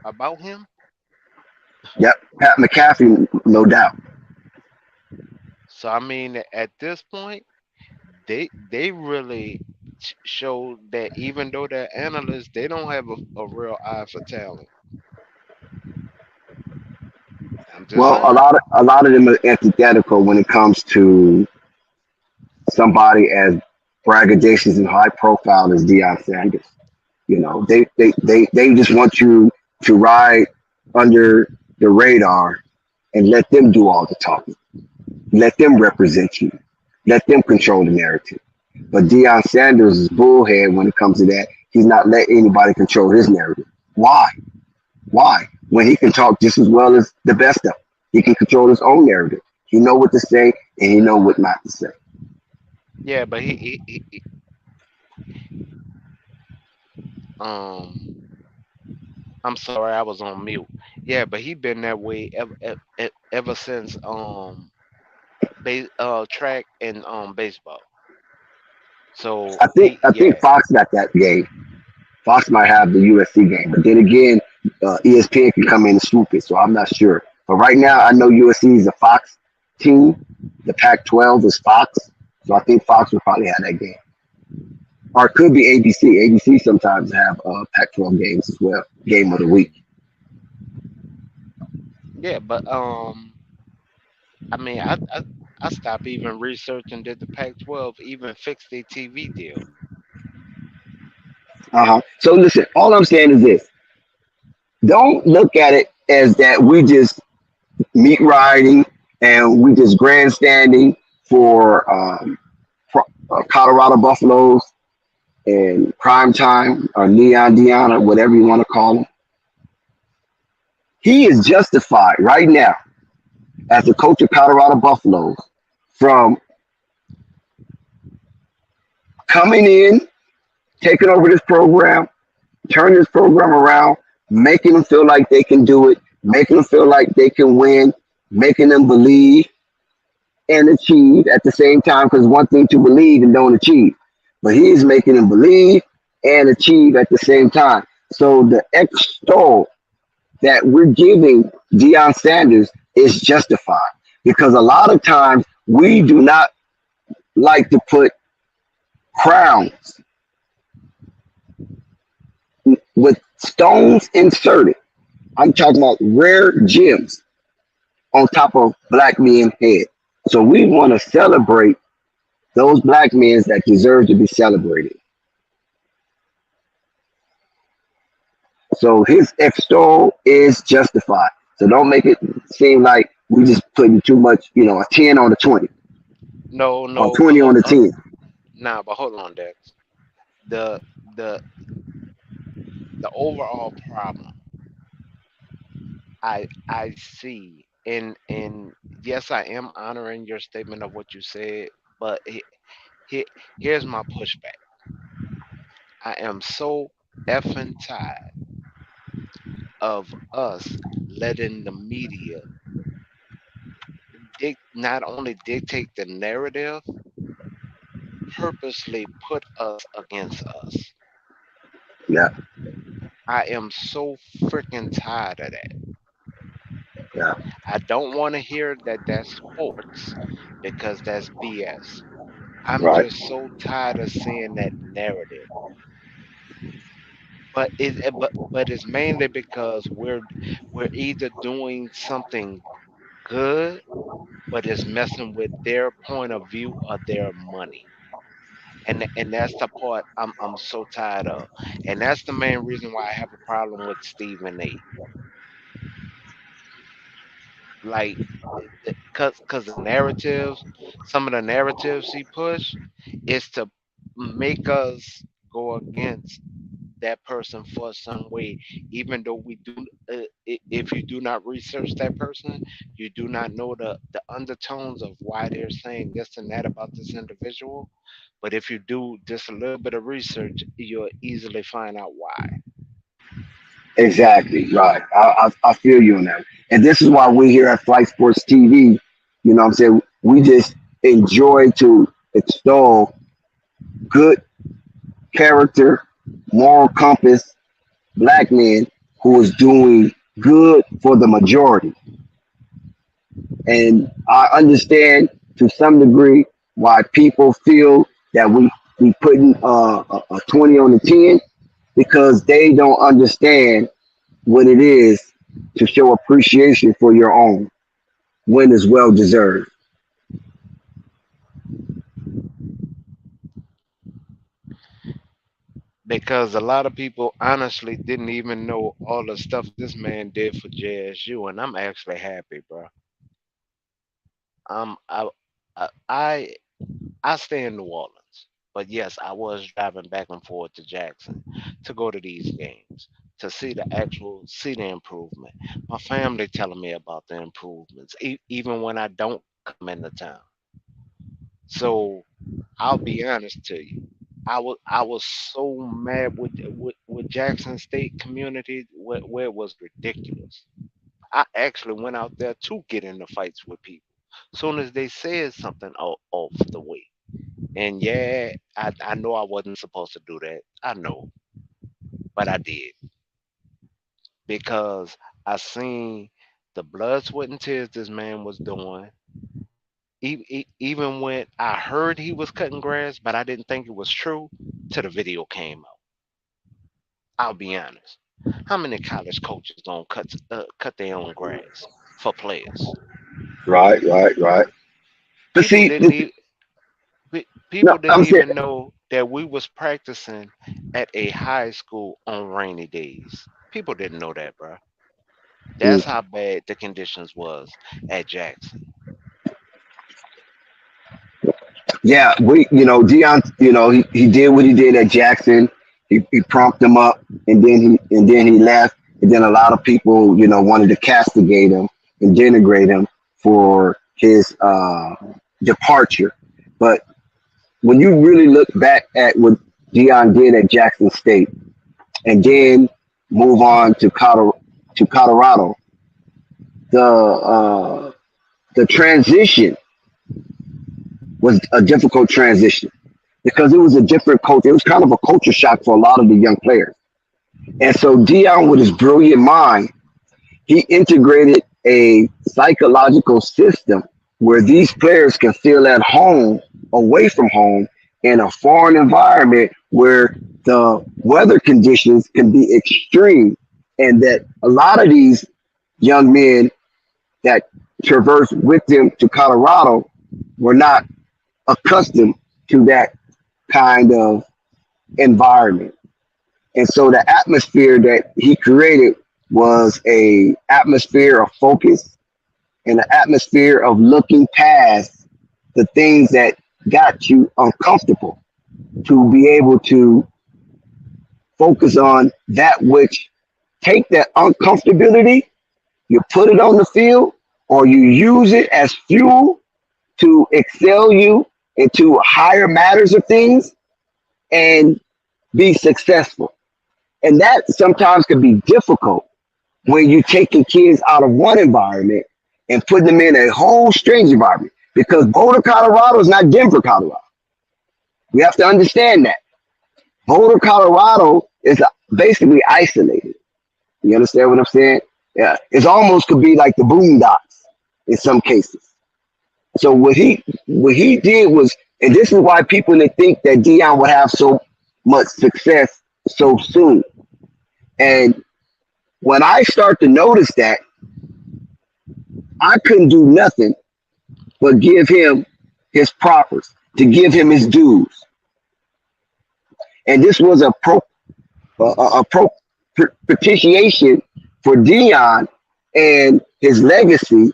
about him. Yep, Pat McAfee, no doubt. So I mean, at this point, they really showed that even though they're analysts, they don't have a real eye for talent. I'm just Well, a saying. lot of a lot of them are antithetical when it comes to somebody as braggadocious and high profile as Deion Sanders. They just want you to ride under the radar and let them do all the talking. Let them represent you. Let them control the narrative. But Deion Sanders is bullhead when it comes to that. He's not letting anybody control his narrative. Why? Why? When he can talk just as well as the best of them. He can control his own narrative. He know what to say and he know what not to say. Yeah, but um I'm sorry, I was on mute. Yeah, but he been that way ever since track and baseball. So he I think yeah. Fox got that game. Fox might have the USC game, but then again, ESPN can come in and swoop it. So I'm not sure. But right now, I know USC is a Fox team. The Pac-12 is Fox, so I think Fox will probably have that game, or it could be ABC. ABC sometimes have Pac-12 games as well, game of the week. Yeah, but I mean I stopped even researching did the Pac-12 even fix their TV deal. So listen, all I'm saying is this: don't look at it as that we just meat riding and we just grandstanding for Colorado Buffaloes and prime time or Neon Dion or whatever you want to call him. He is justified right now as the coach of Colorado Buffaloes from coming in, taking over this program, turning this program around, making them feel like they can do it, making them feel like they can win, making them believe and achieve at the same time. Because one thing to believe and don't achieve, but he is making them believe and achieve at the same time. So the extol that we're giving Deion Sanders is justified because a lot of times we do not like to put crowns with stones inserted. I'm talking about rare gems on top of black men's head. So we want to celebrate those black men that deserve to be celebrated. So his extol is justified. So don't make it seem like we just putting too much, a 10 on a 20 No, or no, but 20 on a 10. nah, but hold on, Dex. The the the overall problem I see in yes, I am honoring your statement of what you said, but he, here's my pushback. I am so effing tired of us letting the media not only dictate the narrative, purposely put us against us. Yeah, I am so freaking tired of that. yeah, I don't want to hear that that's sports because that's BS. I'm right. just so tired of seeing that narrative. But it's mainly because we're either doing something good, but it's messing with their point of view or their money. And that's the part I'm so tired of. And that's the main reason why I have a problem with Stephen A. Like cause the narratives, some of the narratives he push is to make us go against that person for some way, even though we do. If you do not research that person, you do not know the undertones of why they're saying this and that about this individual. But if you do just a little bit of research, you'll easily find out why. Exactly, right. I feel you on that. And this is why we here at Flight Sports TV, what I'm saying, we just enjoy to extol good character, moral compass, black men who is doing good for the majority. And I understand to some degree why people feel that we putting a 20 on the 10 because they don't understand what it is to show appreciation for your own when it's well deserved. because a lot of people honestly didn't even know all the stuff this man did for JSU, and I'm actually happy, bro. Um, I, I, I I stay in New Orleans, but yes, I was driving back and forth to Jackson to go to these games to see the improvement. My family telling me about the improvements, even when I don't come into town. So I'll be honest to you. I was so mad with Jackson State community where it was ridiculous. I actually went out there to get into fights with people. Soon as they said something off the way. And yeah, I know I wasn't supposed to do that. I know, but I did because I seen the blood, sweat, and tears this man was doing. Even when I heard he was cutting grass, but I didn't think it was true till the video came out. I'll be honest. How many college coaches don't cut their own grass for players? Right, right, right. But People see, didn't even no, people didn't I'm saying, even know that we was practicing at a high school on rainy days. People didn't know that, bro. That's mm, how bad the conditions was at Jackson. yeah, Deion, he did what he did at Jackson. He prompted him up, and then he left. And then a lot of people, wanted to castigate him and denigrate him for his departure. But when you really look back at what Deion did at Jackson State, and then move on to Colorado, the transition was a difficult transition because it was a different culture. It was kind of a culture shock for a lot of the young players. And so Dion, with his brilliant mind, he integrated a psychological system where these players can feel at home away from home in a foreign environment where the weather conditions can be extreme, and that a lot of these young men that traversed with them to Colorado were not accustomed to that kind of environment. And so the atmosphere that he created was a atmosphere of focus and an atmosphere of looking past the things that got you uncomfortable to be able to focus on that which take that uncomfortability, you put it on the field, or you use it as fuel to excel you into higher matters of things and be successful. And that sometimes can be difficult when you're taking kids out of one environment and putting them in a whole strange environment. Because Boulder, Colorado is not Denver, Colorado. We have to understand that. Boulder, Colorado is basically isolated. You understand what I'm saying? Yeah. It's almost could be like the Boondocks in some cases. So what he did was, and this is why people didn't think that Deion would have so much success so soon. And when I start to notice that, I couldn't do nothing but give him his propers, to give him his dues. And this was a propitiation for Deion and his legacy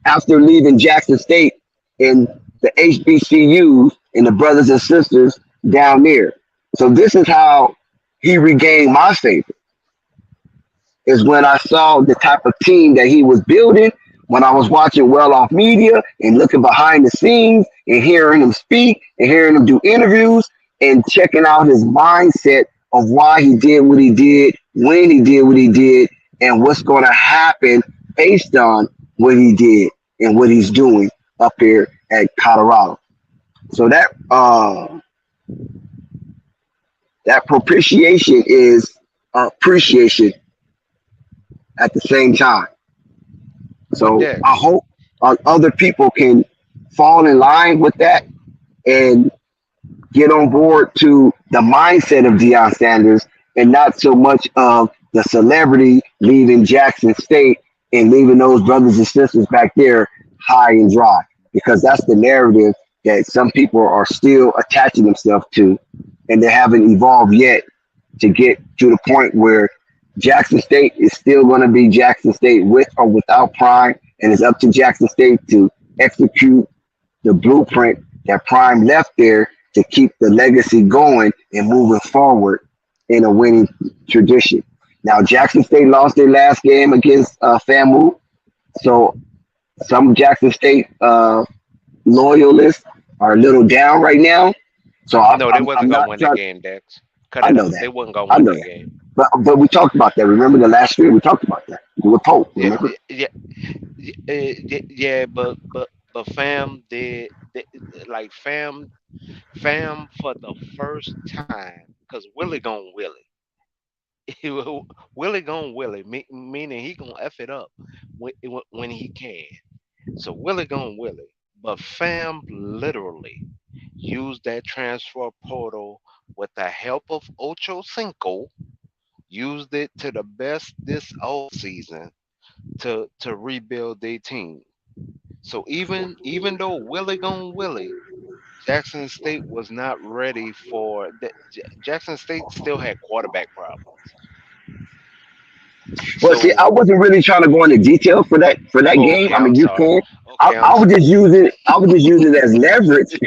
after leaving Jackson State and the HBCUs and the brothers and sisters down there. So this is how he regained my favor, is when I saw the type of team that he was building, when I was watching Well Off Media and looking behind the scenes and hearing him speak and hearing him do interviews and checking out his mindset of why he did what he did, when he did what he did, and what's going to happen based on what he did and what he's doing up here at Colorado. So that propitiation is appreciation at the same time. But So I Dex, hope other people can fall in line with that and get on board to the mindset of Deion Sanders and not so much of the celebrity leaving Jackson State and leaving those brothers and sisters back there high and dry, because that's the narrative that some people are still attaching themselves to, and they haven't evolved yet to get to the point where Jackson State is still going to be Jackson State with or without Prime, and it's up to Jackson State to execute the blueprint that Prime left there to keep the legacy going and moving forward in a winning tradition. Now, Jackson State lost their last game against FAMU, so some Jackson State loyalists are a little down right now. So No, they I'm wasn't gonna not win that trying. game, Dex. Cut I it know out. that. They wasn't gonna I win know that that. game. But we talked about that. Remember the last year we talked about that with Pope. Yeah, Remember? yeah, yeah, but fam did like fam for the first time because Willie gonna Willie. Willie gonna Willie, meaning he gonna f it up when he can. So Willie gonna Willie, but fam literally used that transfer portal with the help of Ocho Cinco, used it to the best this off season to rebuild their team. So even though Willie gone Willie, Jackson State was not ready for that. Jackson State still had quarterback problems. Well, see, I So, wasn't really trying to go into detail for that oh, game. okay, I I'm mean, you sorry. can. Okay, I'm I was sorry. just using it as leverage.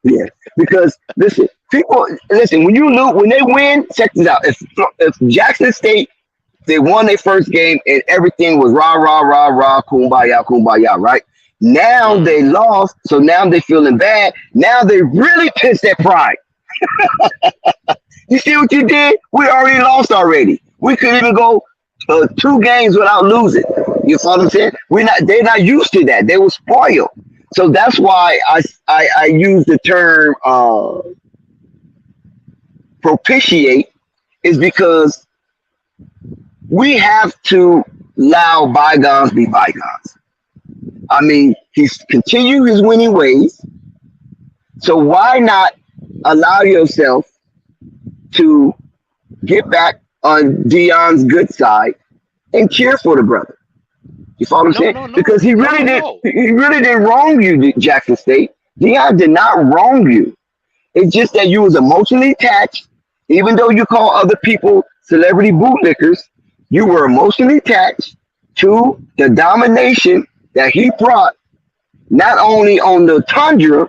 Yeah, because listen, people listen when they win. Check this out. If Jackson State they won their first game and everything was rah rah rah rah kumbaya kumbaya, right? Now Hmm. they lost, so now they feeling bad. Now they really pissed at Pride. You see what you did? We already lost already. We couldn't even go two games without losing. You follow what I'm saying? We're not. They're not used to that. They were spoiled. So that's why I use the term propitiate is because we have to allow bygones be bygones. I mean, he's continued his winning ways. So why not allow yourself to get back on Deion's good side and cheer for the brother? You follow what I'm No, saying? no, no, Because no, no. he really didn't wrong you, Jackson State. Deion did not wrong you. It's just that you was emotionally attached, even though you call other people celebrity bootlickers, you were emotionally attached to the domination that he brought, not only on the tundra,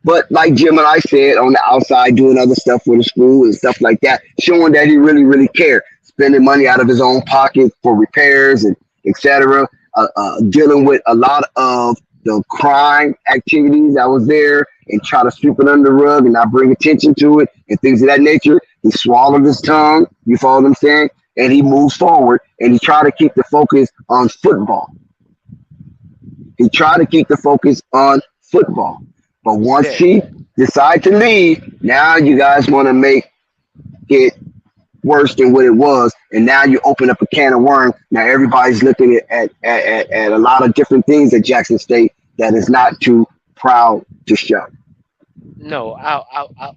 but like Jim and I said, on the outside doing other stuff for the school and stuff like that, showing that he really, really cared, spending money out of his own pocket for repairs and etc. Dealing with a lot of the crime activities that was there and try to sweep it under the rug and not bring attention to it and things of that nature. He swallowed his tongue. You follow what I'm saying? And he moves forward and he tried to keep the focus on football. He tried to keep the focus on football. But once Dex, he decided to leave, now you guys want to make it worse than what it was. And now you open up a can of worms. Now everybody's looking at a lot of different things at Jackson State that is not too proud to show. no,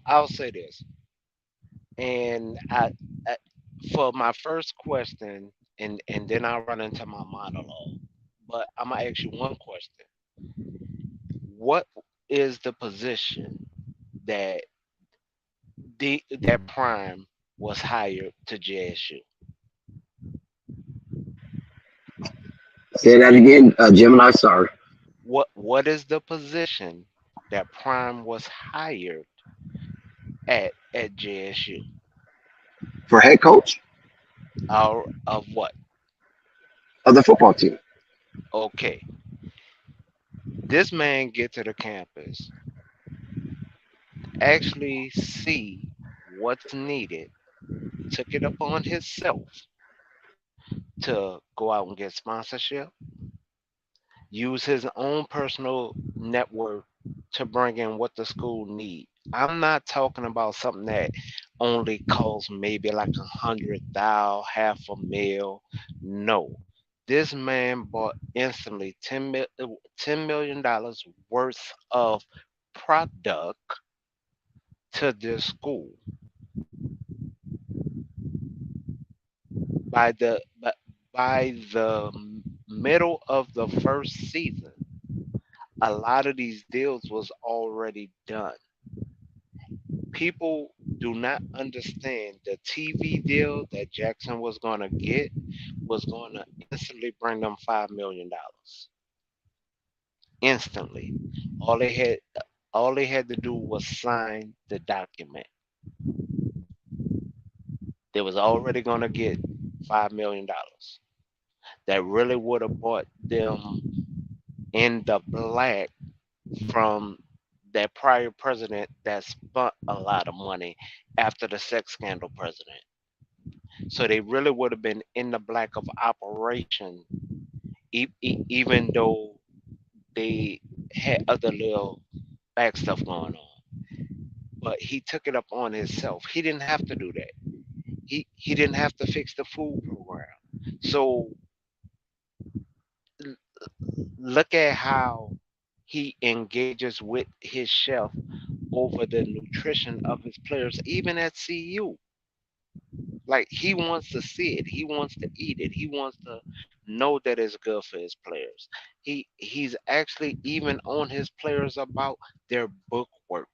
I'll say this, and I for my first question, and then I'll run into my monologue. But I'm gonna ask you one question: what is the position that that Prime was hired to JSU? Say that again, Gemini. Sorry. What is the position that Prime was hired at JSU? For head coach Or of what? of the football team. Okay, this man get to the campus, actually see what's needed, took it upon himself to go out and get sponsorship, use his own personal network to bring in what the school need. I'm not talking about something that only costs maybe like 100,000, half a mil. No, this man bought instantly $10 million worth of product to this school by the middle of the first season. A lot of these deals was already done. People do not understand the TV deal that Jackson was going to get was going to instantly bring them $5 million instantly. All they had, all they had to do was sign the document. They was already going to get $5 million. That really would have brought them in the black from that prior president that spent a lot of money after the sex scandal president. So they really would have been in the black of operation, even though they had other little back stuff going on. But he took it up on himself. He didn't have to do that. He didn't have to fix the food program. So look at how he engages with his chef over the nutrition of his players, even at CU. Like he wants to see it, he wants to eat it, he wants to know that it's good for his players. He's actually even on his players about their book work,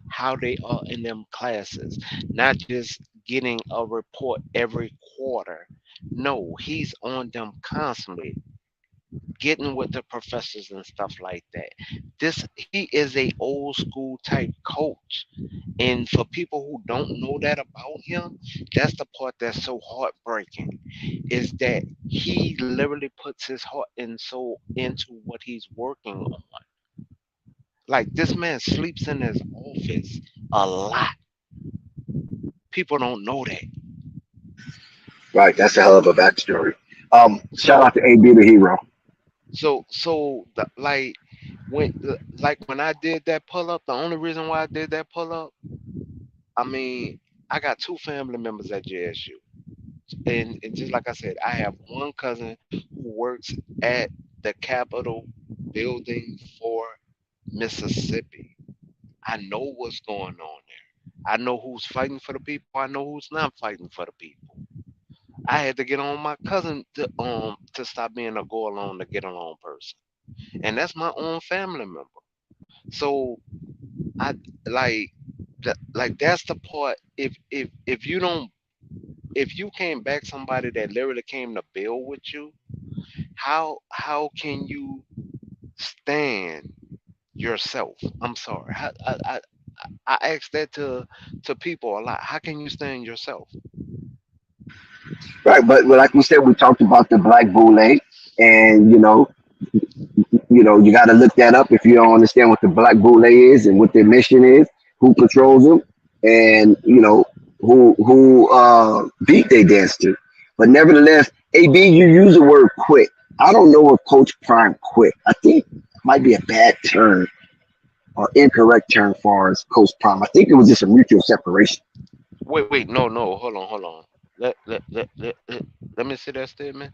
how they are in them classes, not just getting a report every quarter. No, he's on them constantly, getting with the professors and stuff like that. This he is a old school type coach. And for people who don't know that about him, that's the part that's so heartbreaking. Is that he literally puts his heart and soul into what he's working on. Like this man sleeps in his office a lot. People don't know that. Right, that's a hell of a backstory. Shout So out to AB the hero. like when I did that pull up, the only reason why I did that pull up, I mean, I got two family members at JSU. And just like I said, I have one cousin who works at the Capitol building for Mississippi. I know what's going on there. I know who's fighting for the people. I know who's not fighting for the people. I had to get on my cousin to stop being a go along to get along person, and that's my own family member. So I like like that's the part. If you don't, if you can't back somebody that literally came to build with you, how can you stand yourself? I'm sorry. I ask that to people a lot. How can you stand yourself? Right, but like we said, we talked about the Black Boule, and you got to look that up if you don't understand what the Black Boule is and what their mission is, who controls them, and who beat they dance to. But nevertheless, AB, you use the word quit. I don't know if Coach Prime quit. I think it might be a bad term or incorrect term for as Coach Prime. I think it was just a mutual separation. Wait, no, no, hold on. Let me see that statement.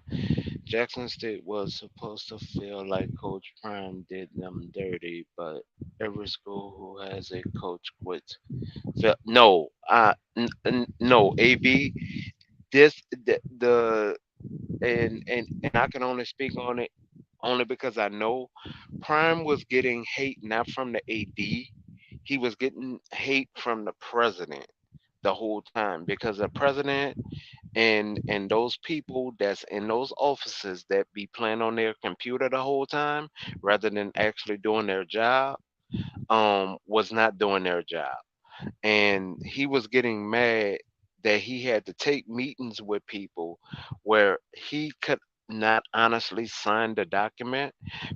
Jackson State was supposed to feel like Coach Prime did them dirty, but every school who has a coach quits. No, no, AB. This the and I can only speak on it only because I know Prime was getting hate not from the AD. He was getting hate from the president the whole time because the president and those people that's in those offices that be playing on their computer the whole time rather than actually doing their job was not doing their job, and he was getting mad that he had to take meetings with people where he could not honestly sign the document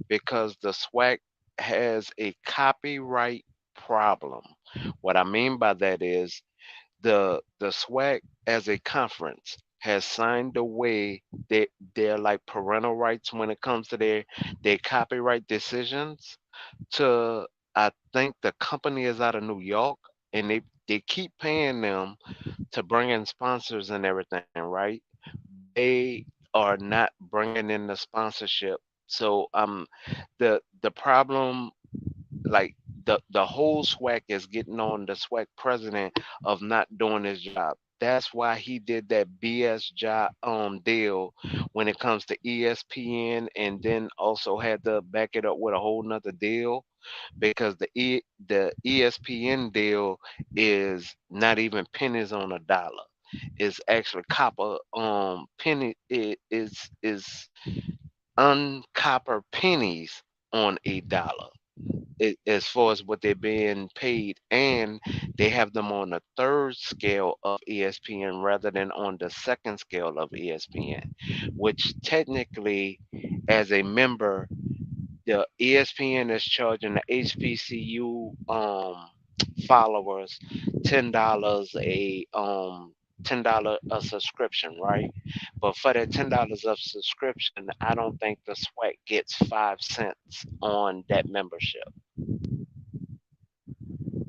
because the SWAC has a copyright problem. What I mean by that is the SWAC as a conference has signed away their like parental rights when it comes to their copyright decisions to, I think the company is out of New York, and they keep paying them to bring in sponsors and everything, right? They are not bringing in the sponsorship. So the problem, like the whole SWAC is getting on the SWAC president of not doing his job. That's why he did that BS job deal when it comes to ESPN, and then also had to back it up with a whole nother deal because the ESPN deal is not even pennies on a dollar. It's actually copper penny it is uncopper pennies on a dollar as far as what they're being paid, and they have them on the third scale of ESPN rather than on the second scale of ESPN, which technically, as a member, the ESPN is charging the HBCU followers $10 $10 a subscription, right? But for that $10 of subscription, I don't think the SWAC gets 5 cents on that membership.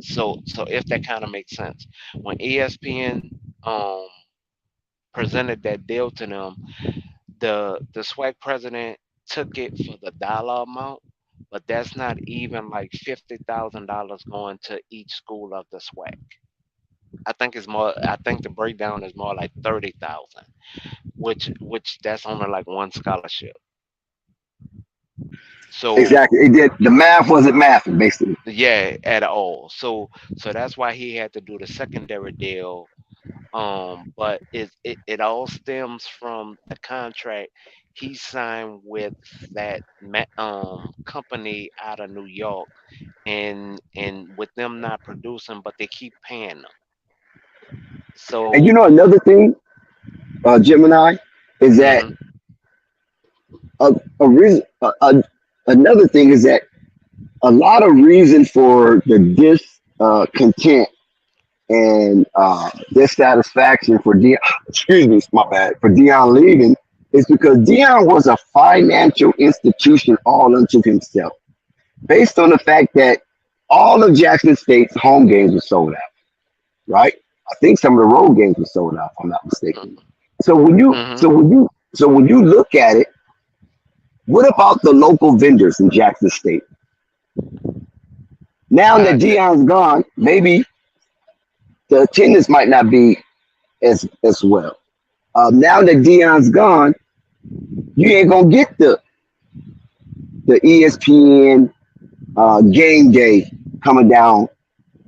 So if that kind of makes sense, when ESPN um presented that deal to them, the SWAC president took it for the dollar amount, but that's not even like $50,000 going to each school of the SWAC. I think it's more. I think the breakdown is more like 30,000, which that's only like one scholarship. So Exactly. It did. The math wasn't math, basically. yeah, at all. So that's why he had to do the secondary deal. But it all stems from the contract he signed with that company out of New York, and with them not producing, but they keep paying them. And you So know another thing, Gemini, is that hmm a reason. Another thing is that a lot of reason for the discontent and dissatisfaction for Dion. Excuse me, my bad. For Dion leaving is because Dion was a financial institution all unto himself, based on the fact that all of Jackson State's home games were sold out. Right? I think some of the road games were sold out, if I'm not mistaken. So when you hmm so when you so when you look at it, what about the local vendors in Jackson State? Now that the, Dion's gone, maybe the attendance might not be as well. Now that Dion's gone, you ain't gonna get the ESPN game day coming down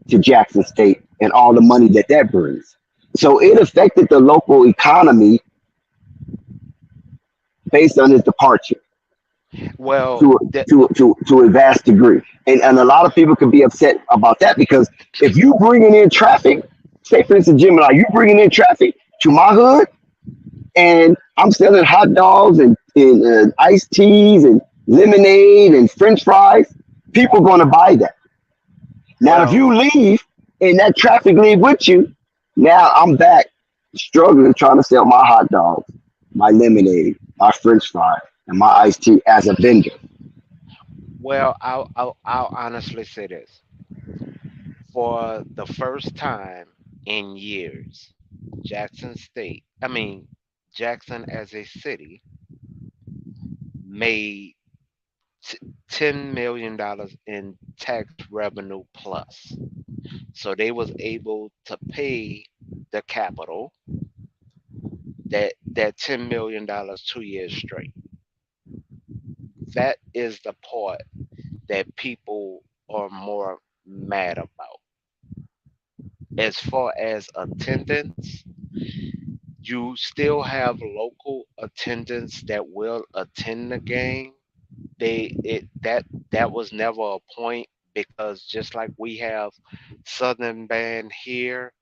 to Jackson State and all the money that that brings. So it affected the local economy based on his departure well, to that to a vast degree. And a lot of people could be upset about that because if you bringing in traffic, say for instance, Jim and I, you bringing in traffic to my hood, and I'm selling hot dogs and iced teas and lemonade and French fries, people going to buy that. Now, if well, you leave and that traffic leave with you, now I'm back struggling trying to sell my hot dogs, my lemonade, my French fries, and my iced tea as a vendor. I'll honestly say this: for the first time in years, Jackson State, I mean Jackson as a city, made $10 million in tax revenue plus. So they was able to pay the capital that $10 million 2 years straight. That is the part that people are more mad about. As far as attendance, you still have local attendants that will attend the game. They it that was never a point because just like we have Southern Band here,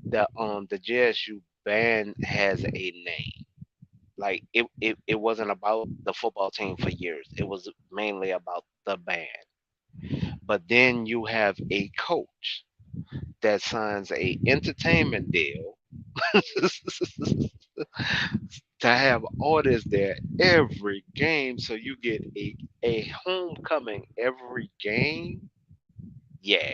the JSU band has a name. Like it wasn't about the football team for years. It was mainly about the band. But then you have a coach that signs a entertainment deal to have artists there every game, so you get a homecoming every game. Yeah,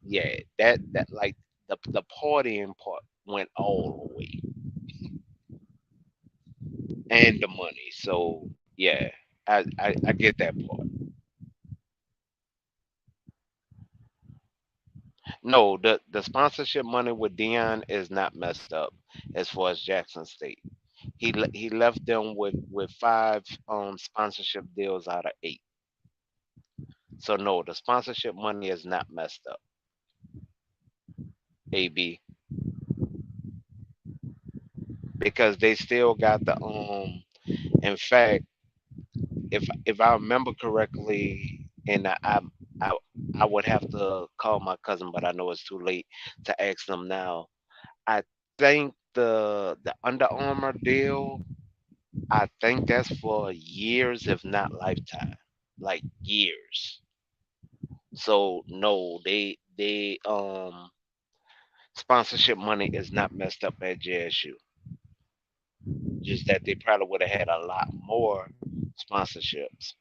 yeah, that like the partying part went all the way, and the money. So yeah, I get that part. No, the sponsorship money with Dion is not messed up as far as Jackson State. He left them with five sponsorship deals out of eight. So no, the sponsorship money is not messed up. AB, because they still got the in fact, if I remember correctly, and I I would have to call my cousin, but I know it's too late to ask them now. I think the Under Armour deal, I think that's for years, if not lifetime, like years. So no, they sponsorship money is not messed up at JSU. Just that they probably would have had a lot more sponsorships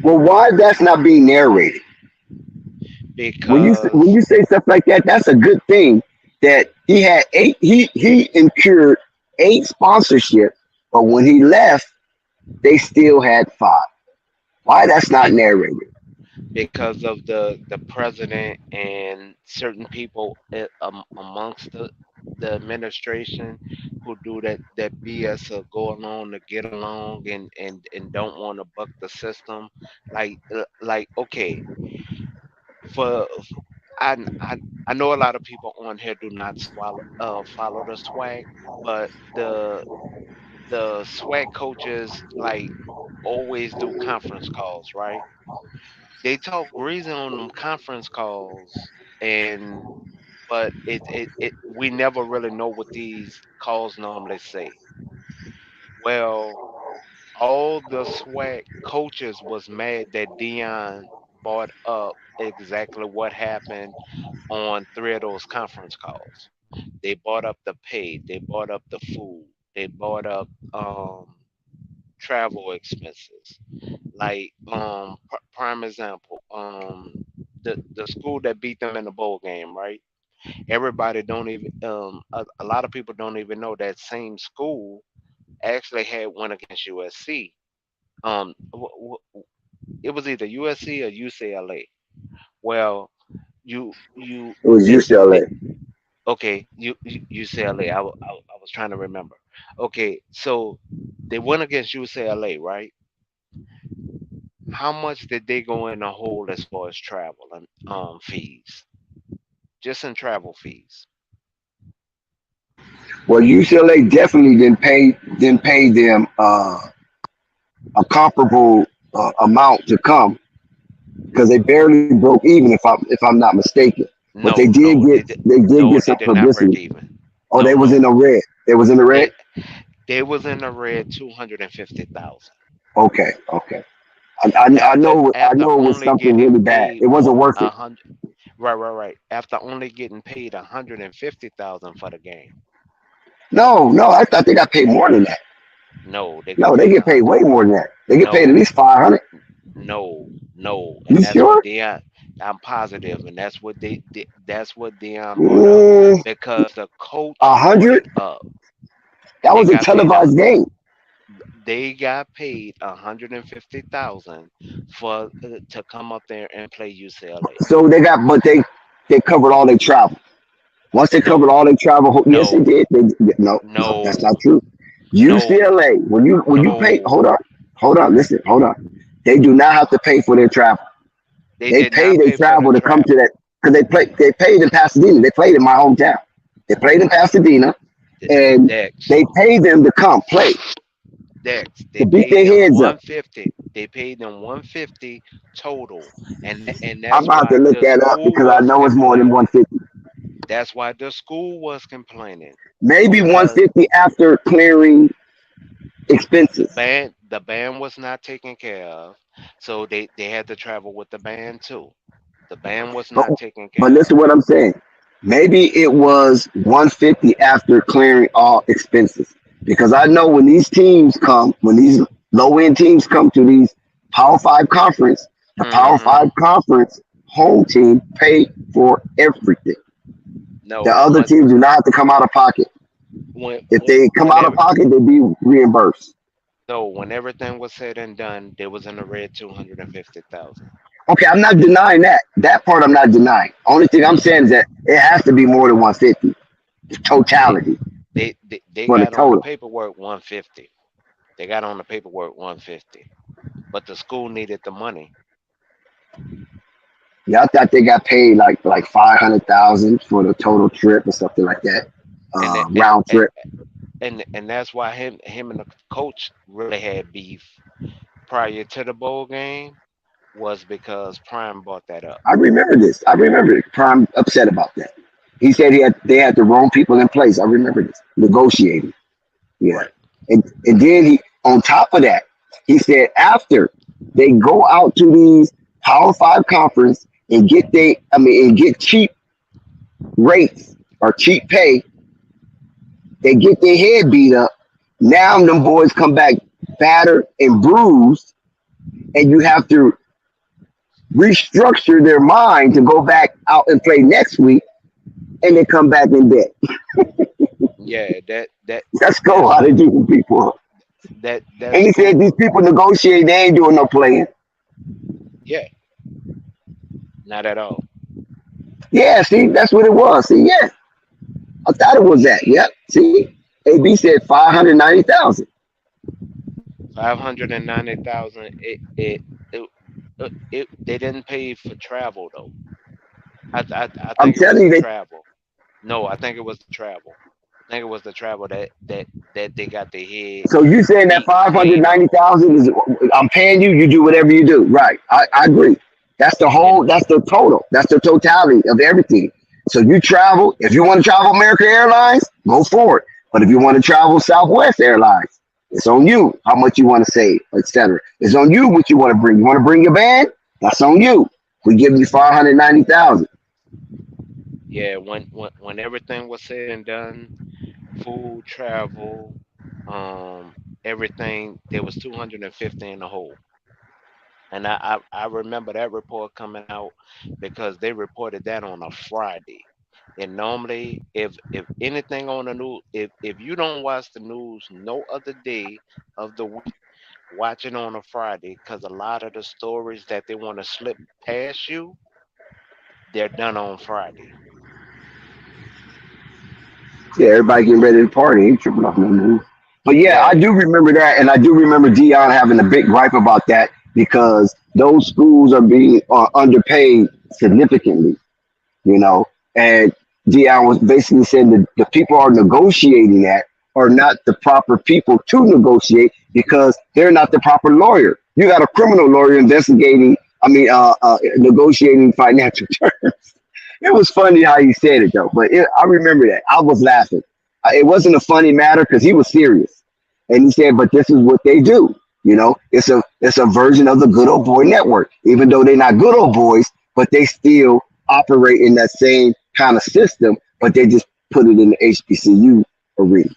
Well, why that's not being narrated? When because you say stuff like that, that's a good thing. That he had eight, he incurred eight sponsorships, but when he left, they still had five. Why that's not be, narrated? because of the president and certain people amongst the administration who do that BS of go along to get along and don't want to buck the system. Like okay, for I I know a lot of people on here do not follow the swag, but the swag coaches like always do conference calls, right? They talk reason on them conference calls, and but it we never really know what these calls normally say. Well, all the swag coaches was mad that Dion brought up exactly what happened on three of those conference calls. They bought up the pay, they bought up the food, they bought up travel expenses. Like prime example, the school that beat them in the bowl game, right? Everybody don't even a lot of people don't even know that same school actually had one against USC. It was either USC or UCLA. Well, you It was they UCLA. okay, UCLA. I was trying to remember. Okay, so they went against UCLA, right? How much did they go in the hole as far as travel and fees? Just in travel fees. Well, UCLA definitely didn't pay them a comparable amount to come because they barely broke even if I'm not mistaken. But they No, did no, get they did no, get they some did not break publicity. even. Oh, No, they was in no, the red. They was in the red. they they was in the red 250,000 Okay, okay. I know it was only something getting really bad. paid It wasn't worth a it. hundred. Right. After only getting paid 150,000 for the game. No, no, I thought they got paid more than that. No, they got No, they paid get a paid hundred. way more than that. They get paid at No, least 500. no, and You that's what sure? Dion. I'm positive, and that's what Dion brought up Mm, because the coach a brought it hundred? up. That They was a got paid a televised game. they got paid 150,000 for to come up there and play UCLA. So but they covered all their travel. Once they covered No, all their travel, yes, they no, did. No, no, that's no, not true. no, UCLA, when you pay, no. hold on, listen, hold on. They do not have to pay for their travel. They They did pay not their pay for the travel to come to travel. that because they played in Pasadena. They played in my hometown. They played in Pasadena, D- and Dex, they pay them to come play they to beat paid their them heads up. 150. They paid them 150 total, and I'm that's about to why look the that up school because I was know it's more than complaining. 150. That's why the school was complaining Maybe because 150 after clearing expenses. the band was not taken care of, so they had to travel with the band too. The band was But not taken but care listen of. what I'm saying. Maybe it was 150 after clearing all expenses. Because I know when these low end teams come to these Power Five conference, the Power Hmm. Five conference home team pay for everything. The No, other teams do not have to come out of pocket. If they come out of whenever pocket, they be reimbursed. no when everything was said and done, they was in the red 250,000. Okay, I'm not denying that. That part I'm not denying. Only thing I'm saying is that it has to be more than 150. The They totality they for the got on the total. paperwork 150. They got on the paperwork 150, but the school needed the money. Yeah, I thought they got paid like 500,000 for the total trip or something like that. And it- Round trip. and that's why him and the coach really had beef prior to the bowl game, was because Prime brought that up. I remember this. I remember it. Prime upset about that. He said they had the wrong people in place. I remember this. Negotiating. Yeah. Right. And then he on top of that, he said after they go out to these Power Five conference and and get cheap rates or cheap pay, they get their head beat up. Now them boys come back battered and bruised, and you have to restructure their mind to go back out and play next week, and they come back in debt. Yeah, Let's go that's how they do people. that And he said school. these people negotiate, they ain't doing no playing. Yeah, not at all. Yeah, see, that's what it was. See, yeah, I thought it was that. Yep. See, AB said 590,000. 590,000. It they didn't pay for travel though. I I'm think it was telling the you, they. travel. No, I think it was the travel. I think it was the travel that they got their head So you saying that beat clean on. 590,000 is I'm paying you, you do whatever you do. Right. I agree. That's the Yeah, whole, that's the total. That's the totality of everything. So you travel, if you want to travel American Airlines, go for it. But if you want to travel Southwest Airlines, it's on you how much you want to save, etc. It's on you what you want to bring. You want to bring your band? That's on you. We give you 590,000. yeah. When everything was said and done, food, travel, everything, there was 250 in the hole. And I remember that report coming out because they reported that on a Friday. And normally, if anything on the news, if you don't watch the news no other day of the week, watch it on a Friday, because a lot of the stories that they want to slip past you, they're done on Friday. Yeah, everybody getting ready to party. Ain't tripping off no news. But yeah, I Yeah, do remember that, and I do remember Dion having a big gripe about that because those schools are being underpaid significantly, you know. And Dion was basically saying that the people are negotiating that are not the proper people to negotiate because they're not the proper lawyer. You got a criminal lawyer investigating, negotiating financial terms. It was funny how he said it though, but I remember that. I was laughing. It wasn't a funny matter because he was serious, and he said, "But this is what they do. You know, it's a version of the good old boy network. Even though they're not good old boys, but they still operate in that same kind of system. But they just put it in the HBCU arena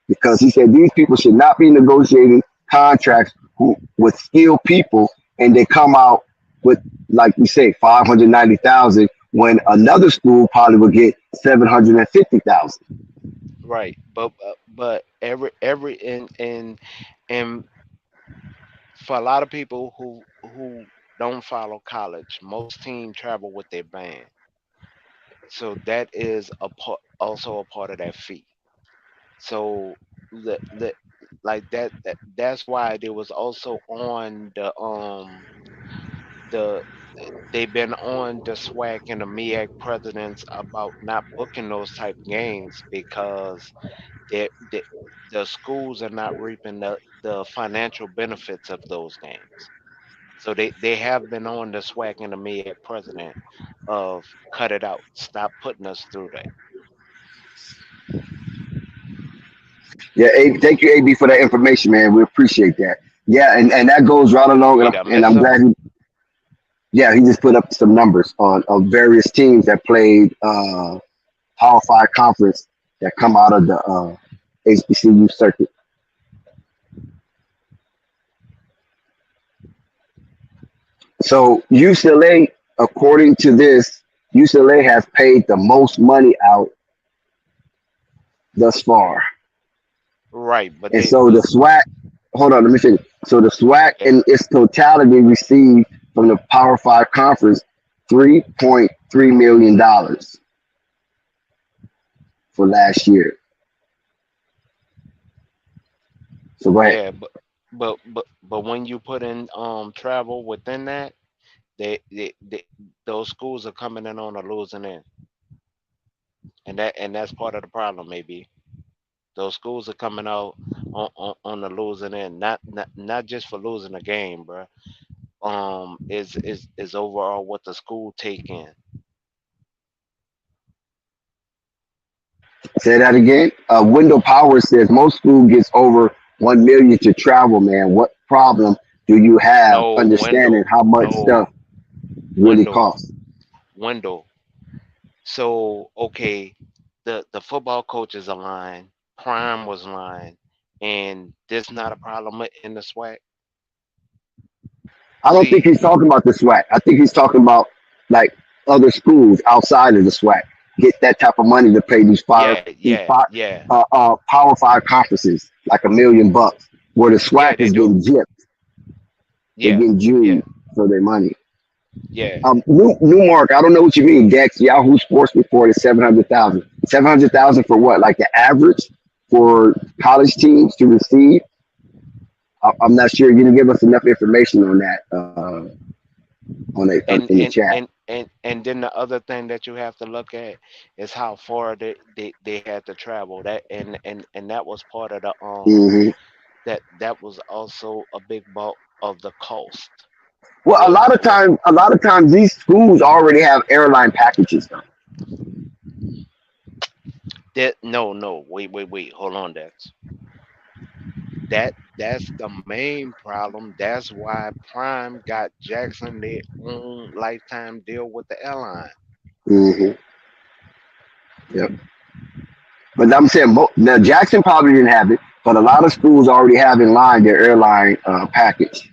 because he said these people should not be negotiating contracts with skilled people, and they come out with like we say 590,000 when another school probably would get 750,000. right. But every and for a lot of people who don't follow college, most teams travel with their band, so that is also a part of that fee. So the like that's why there was also on the they've been on the SWAC and the MEAC presidents about not booking those type games because they the schools are not reaping the financial benefits of those games. So they have been on the SWAC and the MEAC president of cut it out, stop putting us through that. Yeah, thank you, AB, for that information, man. We appreciate that. Yeah, and that goes right along, Wait, I and missed I'm glad something. yeah, he just put up some numbers on various teams that played Power Five conference that come out of the HBCU circuit. So UCLA, according to this, UCLA has paid the most money out thus far. Right, but And they so the but SWAC, hold on, let me finish. So the SWAC okay, in its totality received from the Power Five conference $3.3 million for last year. So go ahead. Yeah, but when you put in travel within that, they those schools are coming in on a losing end, and that's part of the problem. Maybe those schools are coming out on the losing end, not just for losing a game, bro. Is overall what the school take in. Say that again. Window Power says most school gets over 1 million to travel. Man, what problem do you have No understanding window, how much no stuff really window, costs? window. So okay, the football coaches are lying, Prime was lying, and this not a problem in the SWAC. I don't think See, he's talking about the SWAC. I think he's talking about like other schools outside of the SWAC get that type of money to pay yeah, these yeah, five yeah, Power Five conferences like $1 million, where the yeah. SWAC They is do. getting gypped. They're Yeah, getting yeah, Jewed for their money. yeah. Newmark, I don't know what you mean. Dex, Yahoo Sports Report is 700,000. 700,000 for what? Like the average for college teams to receive? I'm not sure. You didn't give us enough information on that And in the and chat. and and then the other thing that you have to look at is how far they had to travel. That and that was part of the Hmm. that was also a big bulk of the cost. Well, a lot of times these schools already have airline packages though. That no, wait, hold on, that's the main problem. That's why Prime got Jackson their own lifetime deal with the airline. Hmm. Yep. But I'm saying now Jackson probably didn't have it, but a lot of schools already have in line their airline package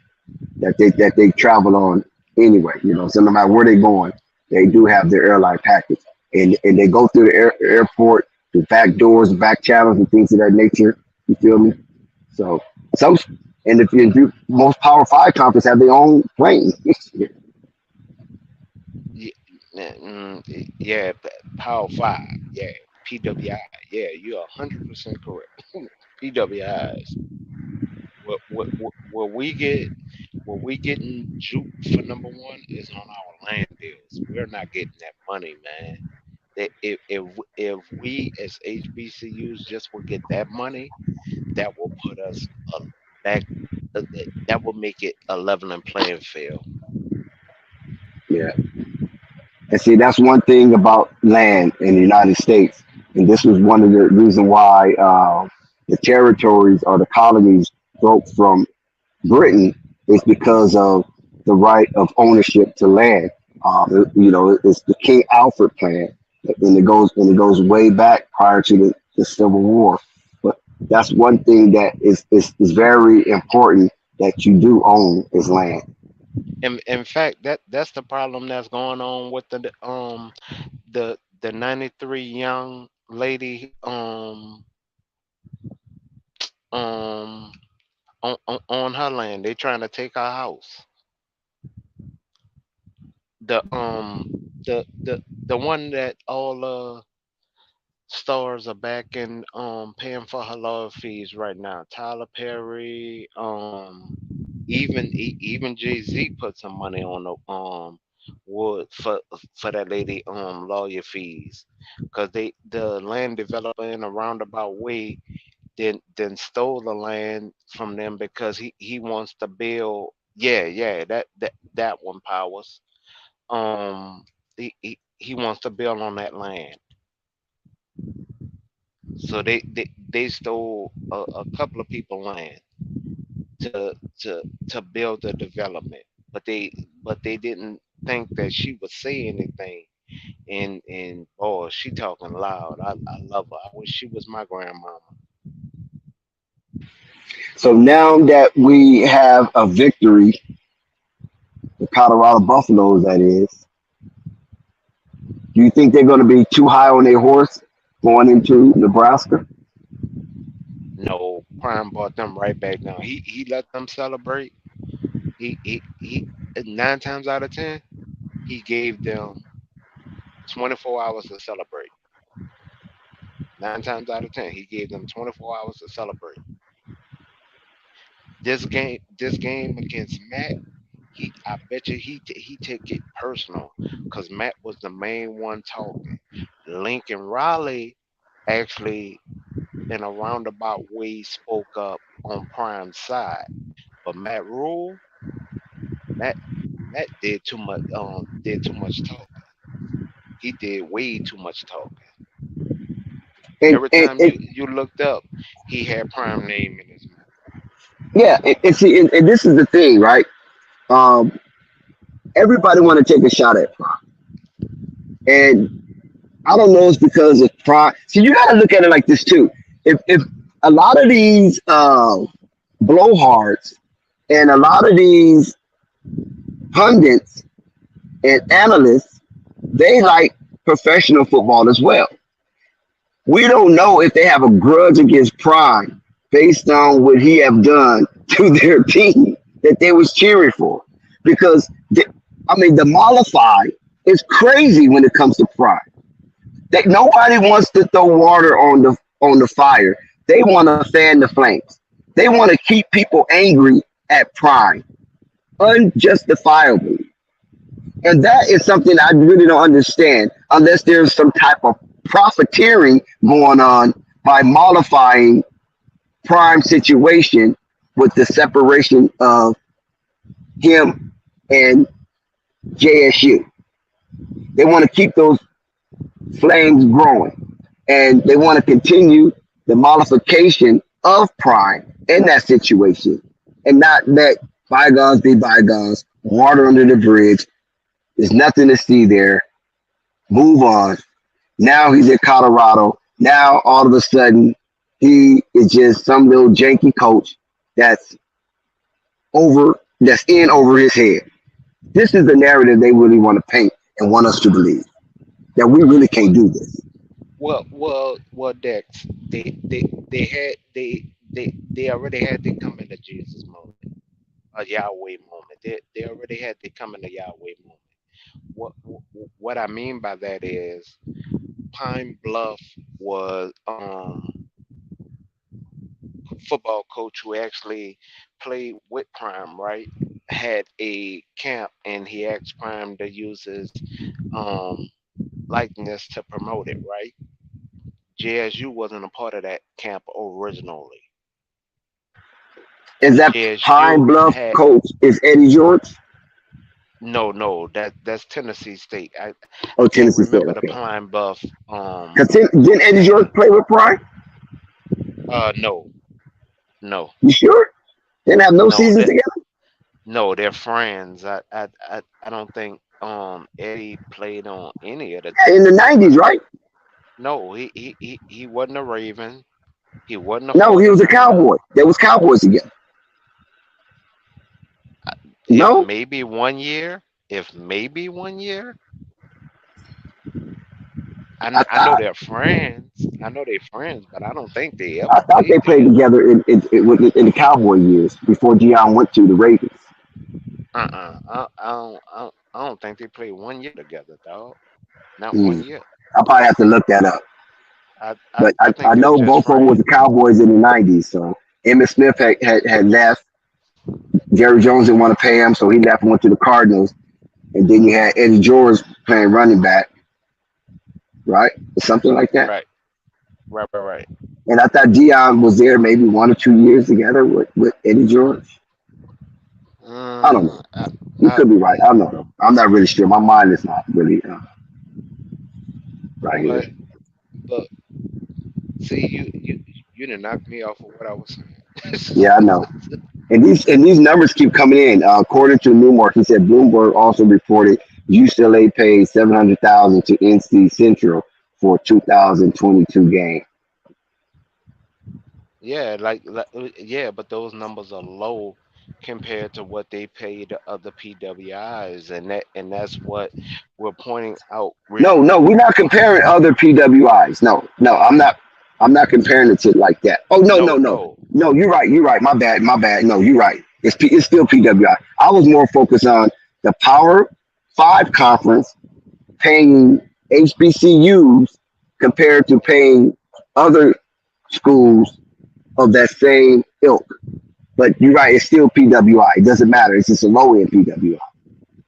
that they travel on anyway. You know, so no matter where they're going, they do have their airline package, and they go through the airport, the back doors, back channels, and things of that nature. You feel me? So some, and if you do, most Power Five conference have their own plane. Yeah, yeah, Power Five, yeah, PWI, yeah, you're 100% correct. PWIs, what we get, what we getting juked for number one is on our land deals. We're not getting that money, man. If we as HBCUs just will get that money, that will put us back. That will make it a leveling playing field. Yeah. And see, that's one thing about land in the United States. And this was one of the reasons why the territories or the colonies broke from Britain is because of the right of ownership to land. You know, it's the King Alfred plan, and it goes way back prior to the Civil War. But that's one thing that is very important that you do own is land. In fact, that's the problem that's going on with the 93 young lady um on her land. They trying to take her house. The the one that all stars are back and paying for her lawyer fees right now. Tyler Perry, even Jay Z put some money on the wood for that lady lawyer fees, because the land developer in a roundabout way then stole the land from them because he wants to build. Yeah, that one powers. He wants to build on that land. So they stole a couple of people land to build the development, but they didn't think that she would say anything. And oh, she talking loud. I love her. I wish she was my grandmama. So now that we have a victory, the Colorado Buffaloes, that is, do you think they're going to be too high on their horse going into Nebraska? No, Prime brought them right back down. He let them celebrate. He nine times out of ten, he gave them 24 hours to celebrate. Nine times out of ten, he gave them 24 hours to celebrate. This game against Matt, I bet you he took it personal because Matt was the main one talking. Lincoln Riley actually, in a roundabout way, spoke up on Prime's side, but Matt Matt did too much talking. He did way too much talking. And, Every and, time and you looked up, he had Prime name in his mouth. yeah, and see, and this is the thing, right? Um, Everybody want to take a shot at Prime, and I don't know it's because of Prime. So you got to look at it like this too. If a lot of these blowhards and a lot of these pundits and analysts, they like professional football as well. We don't know if they have a grudge against Prime based on what he have done to their team that they was cheering for. Because I mean, the mollify is crazy when it comes to Prime. That nobody wants to throw water on the fire. They want to fan the flames. They want to keep people angry at Prime unjustifiably. And that is something I really don't understand unless there's some type of profiteering going on by mollifying Prime situation with the separation of him and JSU. They want to keep those flames growing and they want to continue the mollification of Prime in that situation and not let bygones be bygones, water under the bridge. There's nothing to see there. Move on. Now he's in Colorado. Now all of a sudden he is just some little janky coach that's in over his head. This is the narrative they really want to paint and want us to believe that we really can't do this. Well, Dex, they already had their come into Jesus moment, a Yahweh moment. They already had their come into Yahweh moment. What what I mean by that is Pine Bluff was football coach who actually played with Prime, right? Had a camp and he asked Prime to use his um likeness to promote it, right? JSU wasn't a part of that camp originally. Is that JSU Pine Bluff had coach is Eddie George? no, that's Tennessee State. I Oh, can't Tennessee State. remember the Okay. Pine Bluff Because didn't Eddie camp. George play with Prime? No, no, You sure? They didn't have no no, seasons that together? no, they're friends. I don't think Eddie played on any of the Yeah, in the teams that 90s, Prime. right? No, he wasn't a Raven. He wasn't a No, he was a 49er. Cowboy. There was Cowboys together. If No? maybe one year, if maybe one year, I, I know I, they're friends. I know they're friends, but I don't think they I ever thought they played played together. together in the Cowboy years before Deion went to the Ravens. I don't think they played one year together, dog. Not Hmm. one year. I'll probably have to look that up. But I I think they were know just both of them was the friends. Cowboys in the 90s. So Emmitt Smith had left. Jerry Jones didn't want to pay him, so he left and went to the Cardinals. And then you had Eddie George playing running back, right? Something like that. Right, right. And I thought Dion was there maybe 1 or 2 years together with Eddie George. I don't know. Mm, You could be right. I don't know. I'm not really sure. My mind is not really right here. but see, you didn't knock me off of what I was Yeah, I saying. know. And these numbers keep coming in. According to Newmark, he said Bloomberg also reported UCLA paid 700,000 to NC Central for 2022 game. Yeah, yeah, but those numbers are low compared to what they pay the other PWIs, and that's what we're pointing out. No, we're not comparing other PWIs. No, I'm not. I'm not comparing it to like that. Oh no, no, No, no, no. no. You're right. You're right. My bad. My bad. No, you're right. It's still PWI. I was more focused on the Power 5 conference paying HBCUs compared to paying other schools of that same ilk. But you're right, it's still PWI. It doesn't matter. It's just a low end PWI.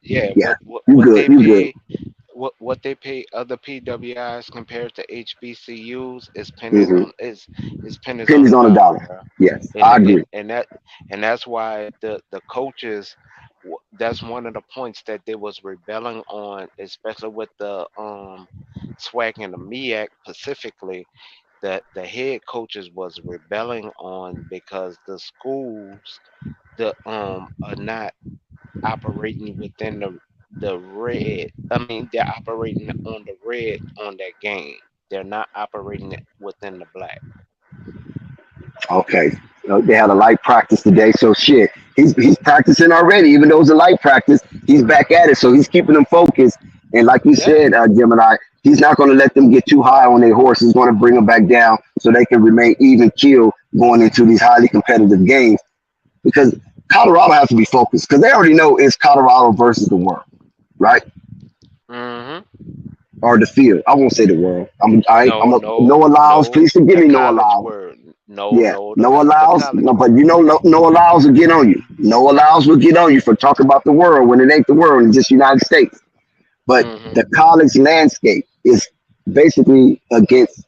Yeah, Yeah, you what good. they You good. pay what they pay other PWIs compared to HBCUs is pennies Hmm. on is pennies on Pennies the on a dollar, dollar. bro. Yes, And I agree. and that's why the coaches that's one of the points that they was rebelling on, especially with the SWAC and the MEAC specifically. That the head coaches was rebelling on because the schools the are not operating within the red. I mean, they're operating on the red on that game. They're not operating it within the black. Okay. They had a light practice today, so shit. He's practicing already, even though it's a light practice. He's back at it, so he's keeping them focused. And like you Yeah. said, Gemini, he's not going to let them get too high on their horse. He's going to bring them back down so they can remain even keel going into these highly competitive games. Because Colorado has to be focused because they already know it's Colorado versus the world, right? Hmm. Or the field. I won't say the world. I'm No, a no, Noah Lyles. no. Please forgive The me, Noah college Lyles. word. No, Yeah, no. Noah The Lyles. college No, but word. you know, Noah Lyles will get on you. Noah Lyles will get on you for talking about the world when it ain't the world. It's just United States. But Hmm. the college landscape is basically against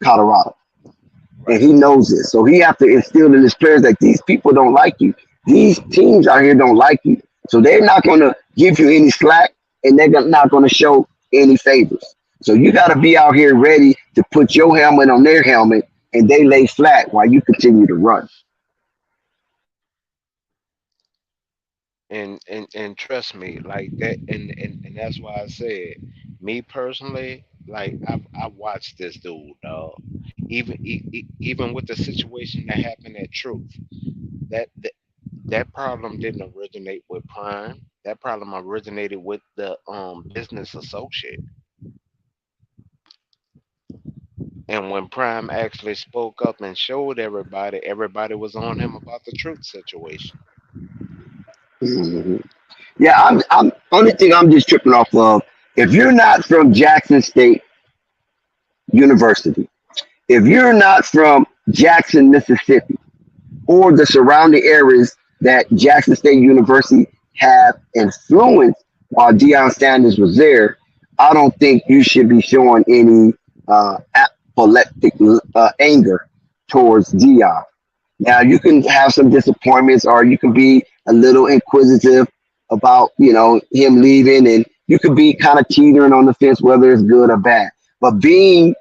Colorado, and Right. he knows this. So he have to instill in his players that these people don't like you. These teams out here don't like you. So they're not going to give you any slack, and they're not going to show any favors. So you got to be out here ready to put your helmet on their helmet, and they lay flat while you continue to run. And trust me, like that, and that's why I said, me personally, like I watched this dude, dog. Even with the situation that happened at Truth, that that, that problem didn't originate with Prime. That problem originated with the business associate. And when Prime actually spoke up and showed everybody, everybody was on him about the Truth situation. Mhm. Yeah, I'm only thing I'm just tripping off of. If you're not from Jackson State University, if you're not from Jackson, Mississippi, or the surrounding areas that Jackson State University have influenced while Deion Sanders was there, I don't think you should be showing any apoplectic anger towards Deion. Now you can have some disappointments, or you can be a little inquisitive about him leaving, and you could be kind of teetering on the fence whether it's good or bad. But being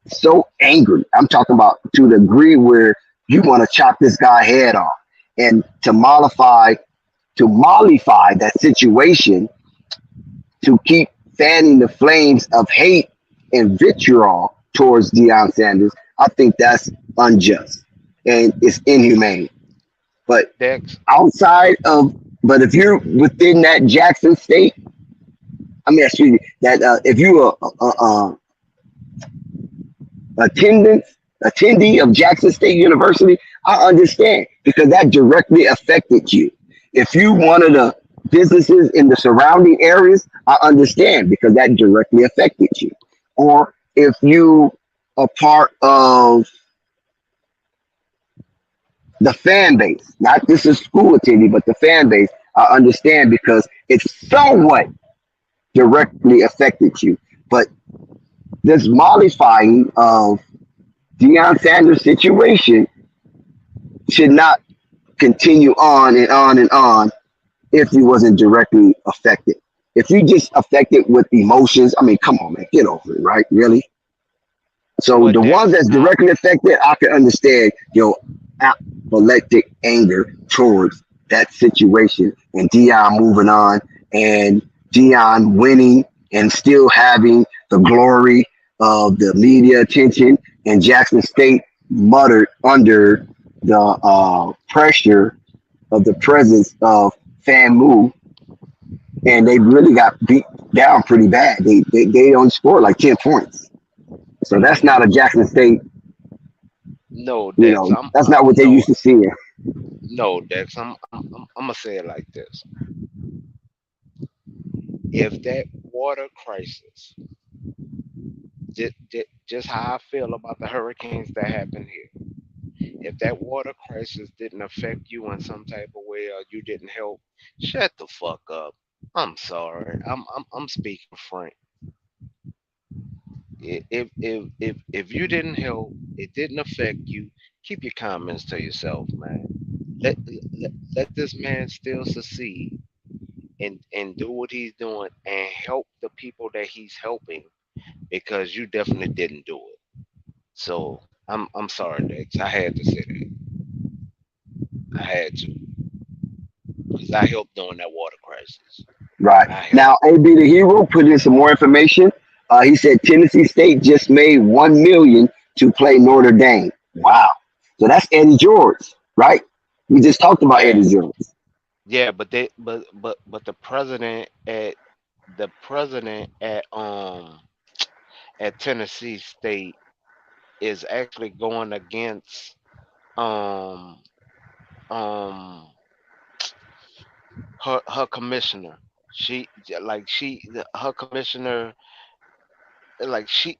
so angry, I'm talking about to the degree where you want to chop this guy head off, and to mollify that situation to keep fanning the flames of hate and vitriol towards Deion Sanders. I think that's unjust and it's inhumane. But Dex, outside look, of, but if you're within that Jackson State, I mean, excuse me, that if you are attendance attendee of Jackson State University, I understand because that directly affected you. If you one of the businesses in the surrounding areas, I understand because that directly affected you. Or if you are part of the fan base, not just a school attendee, but the fan base, I understand because it's somewhat directly affected you. But this mollifying of Deion Sanders' situation should not continue on and on and on if he wasn't directly affected. If you just affected with emotions, I mean, come on, man, get over it, right? Really? So well, the ones Dex, that's directly affected, I can understand your apoplectic anger towards that situation and Dion moving on and Dion winning and still having the glory of the media attention and Jackson State muttered under the pressure of the presence of FAMU, and they really got beat down pretty bad. They only scored like 10 points. So that's not a Jackson State, no, Dex, that's not what they no, used to see. no, Dex. I'm gonna say it like this. If that water crisis, just how I feel about the hurricanes that happened here, if that water crisis didn't affect you in some type of way or you didn't help, shut the fuck up. I'm sorry. I'm speaking frank. If you didn't help, it didn't affect you. Keep your comments to yourself, man. Let this man still succeed and do what he's doing and help the people that he's helping because you definitely didn't do it. So I'm sorry, Dex. I had to say that. I had to because I helped during that water crisis. Right. I helped. Now, AB the Hero put in some more information. He said Tennessee State just made 1 million to play Notre Dame. Wow. So that's Eddie George, right? We just talked about Yeah, Eddie George. yeah, but the president at Tennessee State is actually going against um um her commissioner. Her commissioner,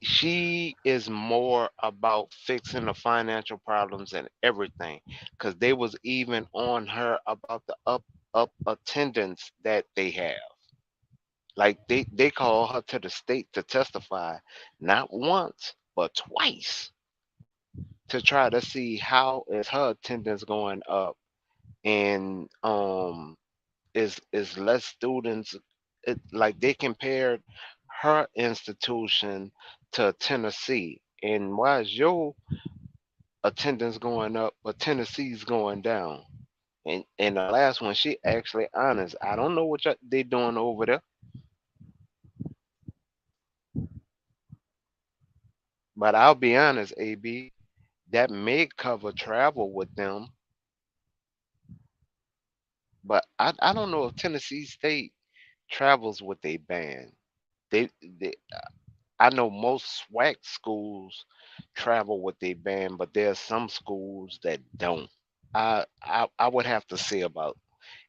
she is more about fixing the financial problems and everything because they was even on her about the up attendance that they have. Like they call her to the state to testify not once but twice to try to see how is her attendance going up and is less students. Like they compared her institution to Tennessee, and why is your attendance going up but Tennessee's going down? And the last one, she actually honest. I don't know what they doing over there, but I'll be honest, AB, that may cover travel with them, but I don't know if Tennessee State travels with a band. They I know most SWAC schools travel with a band, but there's some schools that don't. I would have to see about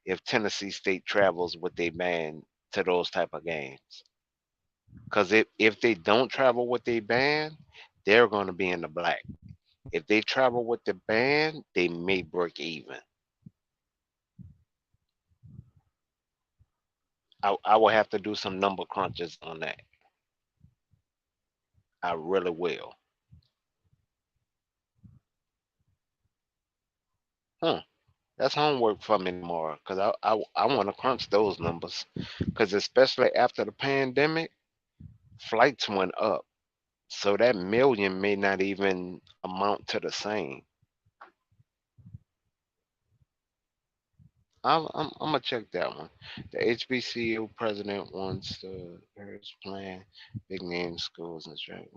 if Tennessee State travels with a band to those type of games. Because if they don't travel with a band, they're going to be in the black. If they travel with the band, they may break even. I will have to do some number crunches on that. I really will. Huh. That's homework for me tomorrow because I want to crunch those numbers. Because especially after the pandemic, flights went up. So that million may not even amount to the same. I'm gonna check that one. The HBCU president wants to urge plan big name schools and straight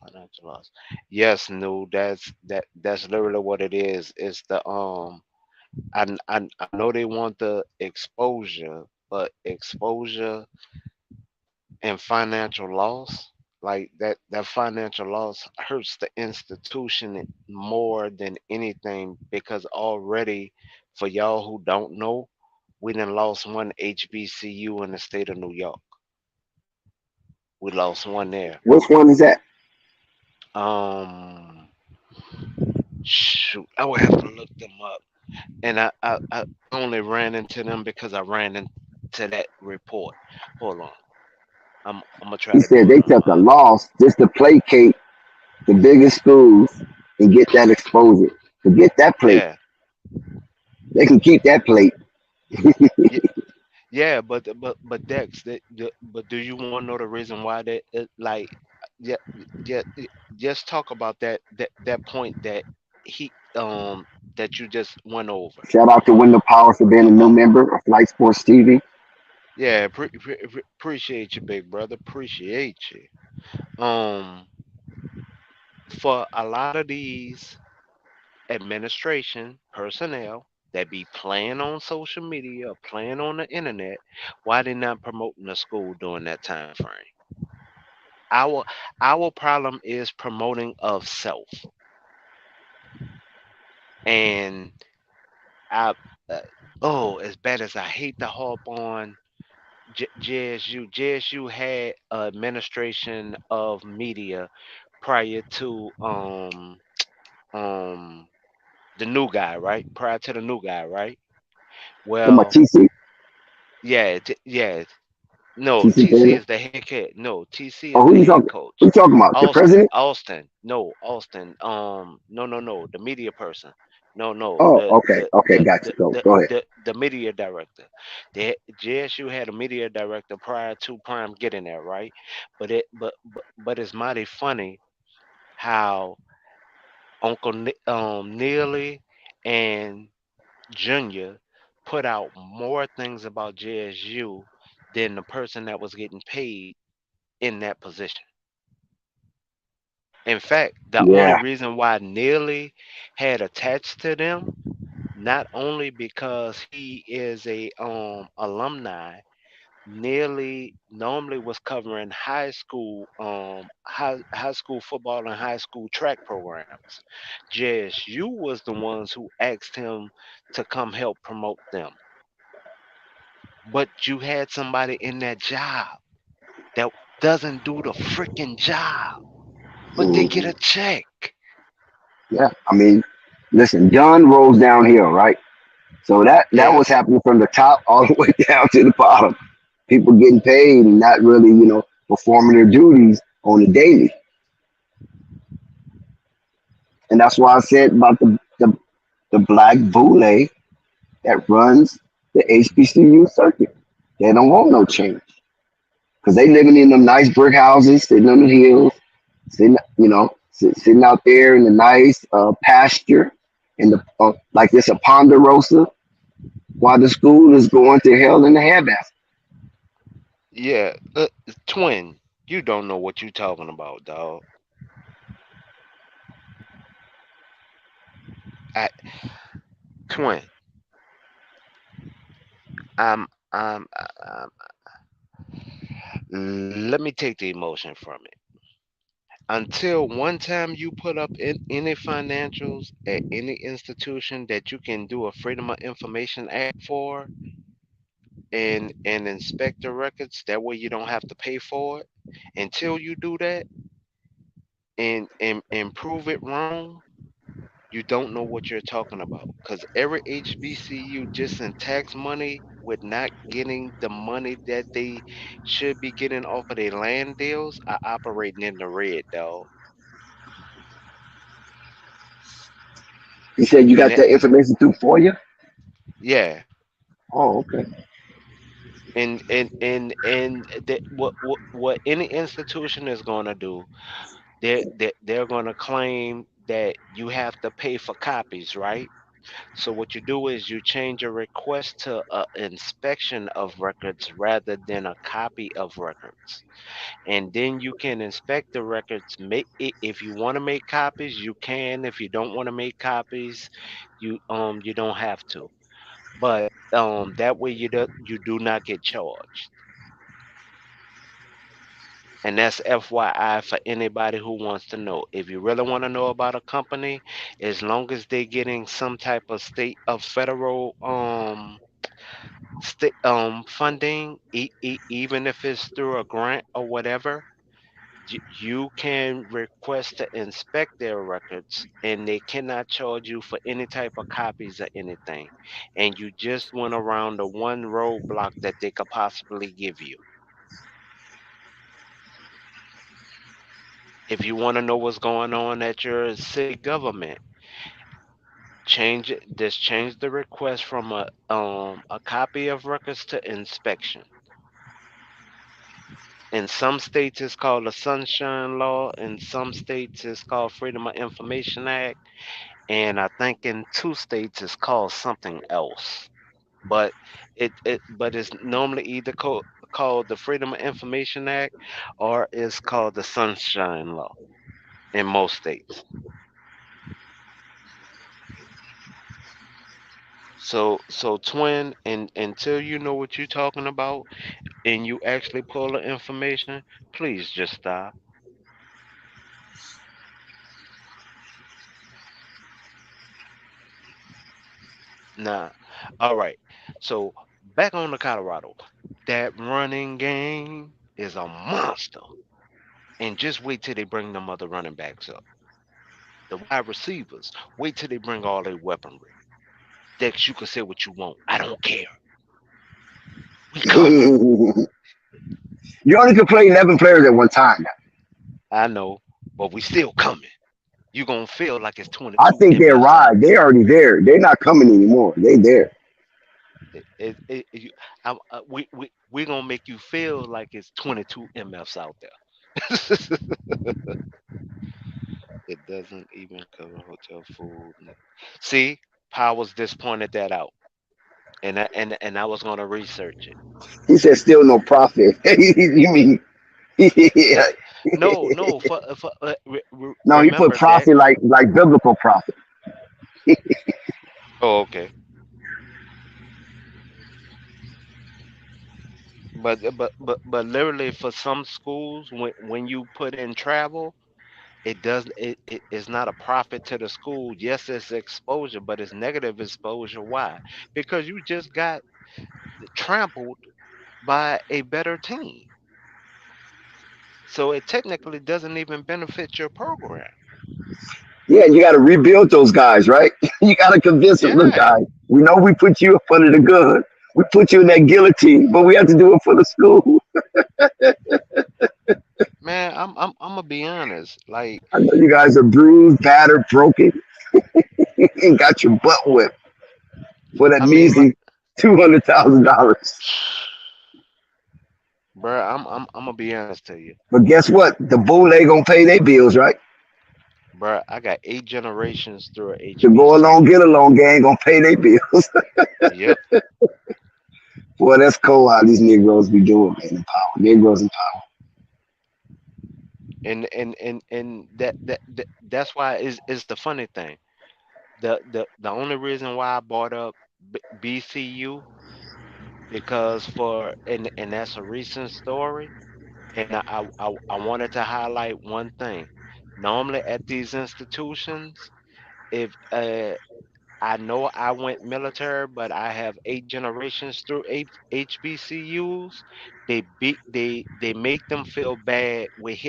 financial loss. Yes, no, that's literally what it is. It's the I know they want the exposure, but exposure and financial loss, like that financial loss hurts the institution more than anything because already for y'all who don't know, we done lost one HBCU in the state of New York. We lost one there. Which one is that? Um, shoot, I would have to look them up, and I only ran into them because I ran into that report. Hold on, I'm gonna try He to said pull they them took a up. loss just to placate the biggest schools and get that exposure. To get that plate, Yeah, they can keep that plate. yeah, yeah, but Dex, but do you want to know the reason why like, yeah, yeah, just talk about that point that he that you just went over. Shout out to Wendell Powers for being a new Uh, member of Flight Sports TV. yeah, appreciate you, big brother. Appreciate you. For a lot of these administration personnel that be playing on social media or playing on the internet, why they not promoting the school during that time frame? Our our problem is promoting of self, and I uh, oh, as bad as I hate to harp on JSU had administration of media prior to um the new guy, right? Prior to the new guy, right? To my Well, TC, yeah. No, TC TC Taylor. is the head coach. No, TC is Oh, the who you head talking? coach. Who you talking about? The Austin, president? Austin. No, Austin. No. The media person. No. Oh, The okay, the okay, the got the you. Go, the go ahead. the media director. The JSU had a media director prior to Prime getting there, right? But it's mighty funny how Neely and Junior put out more things about JSU than the person that was getting paid in that position. In fact, the only Yeah, reason why Neely had attached to them, not only because he is a alumni, Neely normally was covering high school football and high school track programs. JSU was the ones who asked him to come help promote them. But you had somebody in that job that doesn't do the freaking job, but they get hmm, a check. yeah. I mean, listen, John rolls downhill, right? So that was Yes. happening from the top all the way down to the bottom. People getting paid and not really, performing their duties on a daily. And that's why I said about the black boule that runs the HBCU circuit. They don't want no change because they living in them nice brick houses, sitting on the hills, sitting out there in the nice pasture, in the like this a ponderosa, while the school is going to hell in a handbasket. Yeah, twin, you don't know what you talking about, dog. I twin, I'm, I'm, I'm, let me take the emotion from it. Until one time you put up in any financials at any institution that you can do a Freedom of Information Act for and inspect the records, that way you don't have to pay for it. Until you do that and prove it wrong, you don't know what you're talking about. Because every HBCU just in tax money with not getting the money that they should be getting off of their land deals are operating in the red, dog. He said you And got that, that information through for you. yeah, Oh, okay. and that what any institution is going to do, they're going to claim that you have to pay for copies, right? So what you do is you change a request to an inspection of records rather than a copy of records, and then you can inspect the records. If you want to make copies, you can. If you don't want to make copies, you don't have to. But that way you do not get charged. And that's FYI for anybody who wants to know. If you really want to know about a company, as long as they're getting some type of state of federal funding, even if it's through a grant or whatever, you can request to inspect their records and they cannot charge you for any type of copies or anything. And you just went around the one roadblock that they could possibly give you. If you want to know what's going on at your city government, change the request from a copy of records to inspection. In some states it's called the Sunshine Law, in some states it's called Freedom of Information Act, and I think in two states it's called something else. But it's normally either called the Freedom of Information Act or it's called the Sunshine Law in most states. So twin, and until you know what you're talking about and you actually pull the information, please just stop. Nah. All right. So back on to Colorado. That running game is a monster. And just wait till they bring them other running backs up. The wide receivers, wait till they bring all their weaponry. Dex, you can say what you want. I don't care. We coming. You only can play 11 players at one time. I know, but we still coming. You gonna feel like it's I 22 think they MFs out arrived. They already there. They're not coming anymore. They there. we gonna make you feel like it's 22 MFs out there. It doesn't even cover hotel food. See, Powers just pointed that out, and I was gonna research it. He said still no profit. You mean No, yeah. no. No, he put Remember that. profit like biblical profit. Oh, okay. But literally for some schools, when you put in travel, it does it is not a profit to the school. Yes, it's exposure, but it's negative exposure. Why? Because you just got trampled by a better team. So it technically doesn't even benefit your program. Yeah, you got to rebuild those guys, right? You got to convince them, look, Yeah, guys, we know we put you up under the gun. We put you in that guillotine, but we have to do it for the school. man, I'm gonna be honest. Like, I know you guys are bruised, battered, broken, and got your butt whipped for that I mean, my, measly $200,000. bro, I'm gonna be honest to you, But guess what? The bull ain't gonna pay their bills, right? bro. I got 8 generations through a The go along, HBCU. get along gang gonna pay their bills. Yep. Boy, that's cold how these Negroes be doing, man. In power. Negroes in power. And that's why is the funny thing. The only reason why I brought up BCU because and that's a recent story, and I wanted to highlight one thing. Normally at these institutions, if I know I went military, but I have 8 generations through HBCUs. They make them feel bad with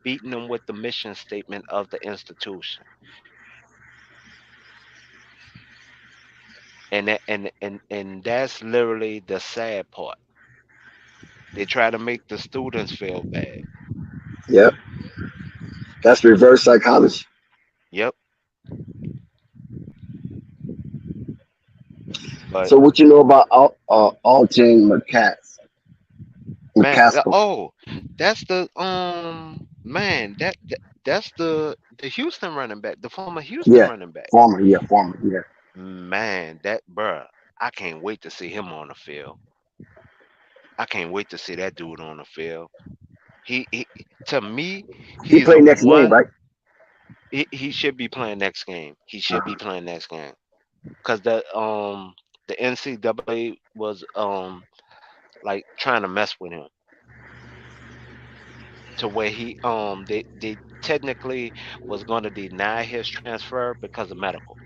beating them with the mission statement of the institution, and that's literally the sad part. They try to make the students feel bad. Yep. That's reverse psychology. Yep, but So what you know about Alton man, McCaskill? that's the man that's the Houston running back, the former Houston Yeah. running back. Former, yeah. Man, that bruh, I can't wait to see him on the field. I can't wait to see that dude on the field. He to me, He he's played a next game, one. right? He should be playing next game. He should Uh, be playing next game because the NCAA was like trying to mess with him to where they technically was going to deny his transfer because of medical.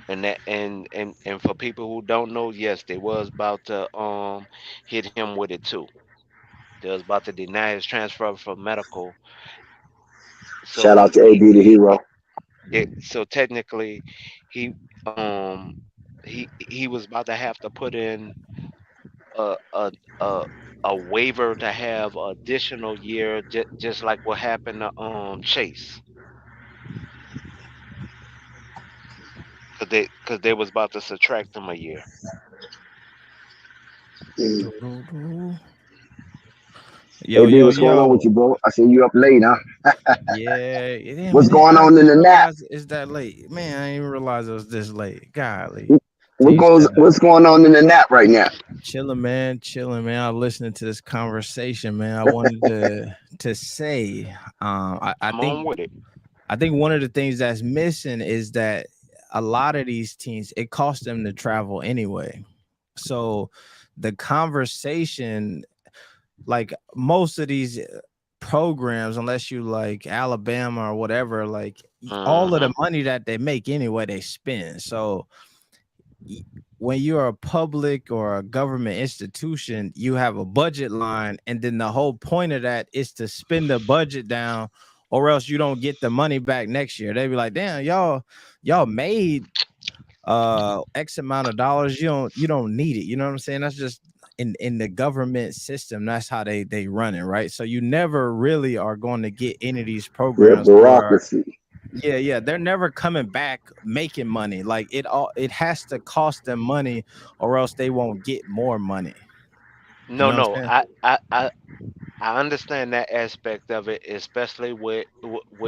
And that and for people who don't know, yes, they was about to hit him with it too. They was about to deny his transfer for medical. Shout So out to AB the hero. so technically he um he was about to have to put in a a a, a waiver to have additional year, just like what happened to Chase, because they was about to subtract him a year. Mm. Doo-doo-doo. Yo, AB, yo, what's going on with yo. you, bro? I see you up late, huh? Yeah, damn What's it. going I on in didn't the nap? realize it's that late. Man, I didn't even realize it was this late. Golly. Till What you goes? said that. What's going on in the nap right now? Chilling, man. Chilling, man. I'm listening to this conversation, man. I wanted to say, Come on with it. I think one of the things that's missing is that a lot of these teams, it costs them to travel anyway. So the conversation, like most of these programs, unless you like Alabama or whatever, like all of Hmm. the money that they make anyway, they spend. So when you're a public or a government institution, you have a budget line, and then the whole point of that is to spend the budget down, or else you don't get the money back next year. They be like, damn, y'all made X amount of dollars. You don't need it. You know what I'm saying? That's just in the government system. That's how they run it, right? So you never really are going to get any of these Yeah, programs where bureaucracy. yeah, they're never coming back making money. Like it has to cost them money, or else they won't get more money. You No, know what no, I'm saying? I understand that aspect of it, especially with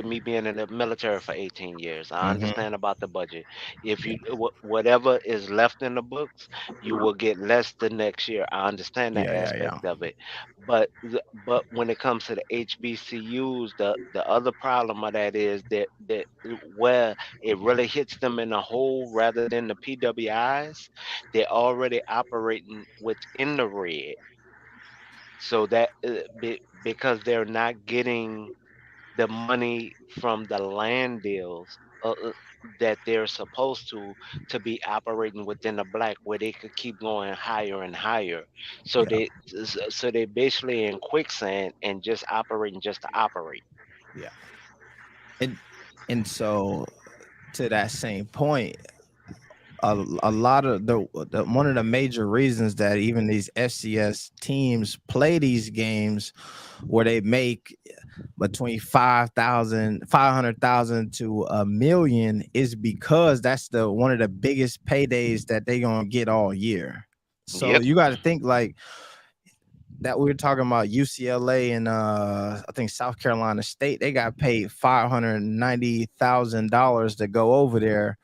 me being in the military for 18 years. I Mm-hmm. understand about the budget. If you whatever is left in the books, you will get less the next year. I understand that Yeah. aspect of it, but when it comes to the HBCUs, the other problem of that is that where it really hits them in the hole rather than the PWIs, they're already operating within the red, so that because they're not getting the money from the land deals that they're supposed to be operating within the black, where they could keep going higher and higher, so Yeah, they basically in quicksand and just operating just to operate. yeah. And and so to that same point, a lot of the one of the major reasons that even these FCS teams play these games where they make between 500,000 to a million is because that's the one of the biggest paydays that they gonna get all year. So Yep. you got to think like that. We were talking about UCLA and I think South Carolina State. They got paid $590,000 to go over there,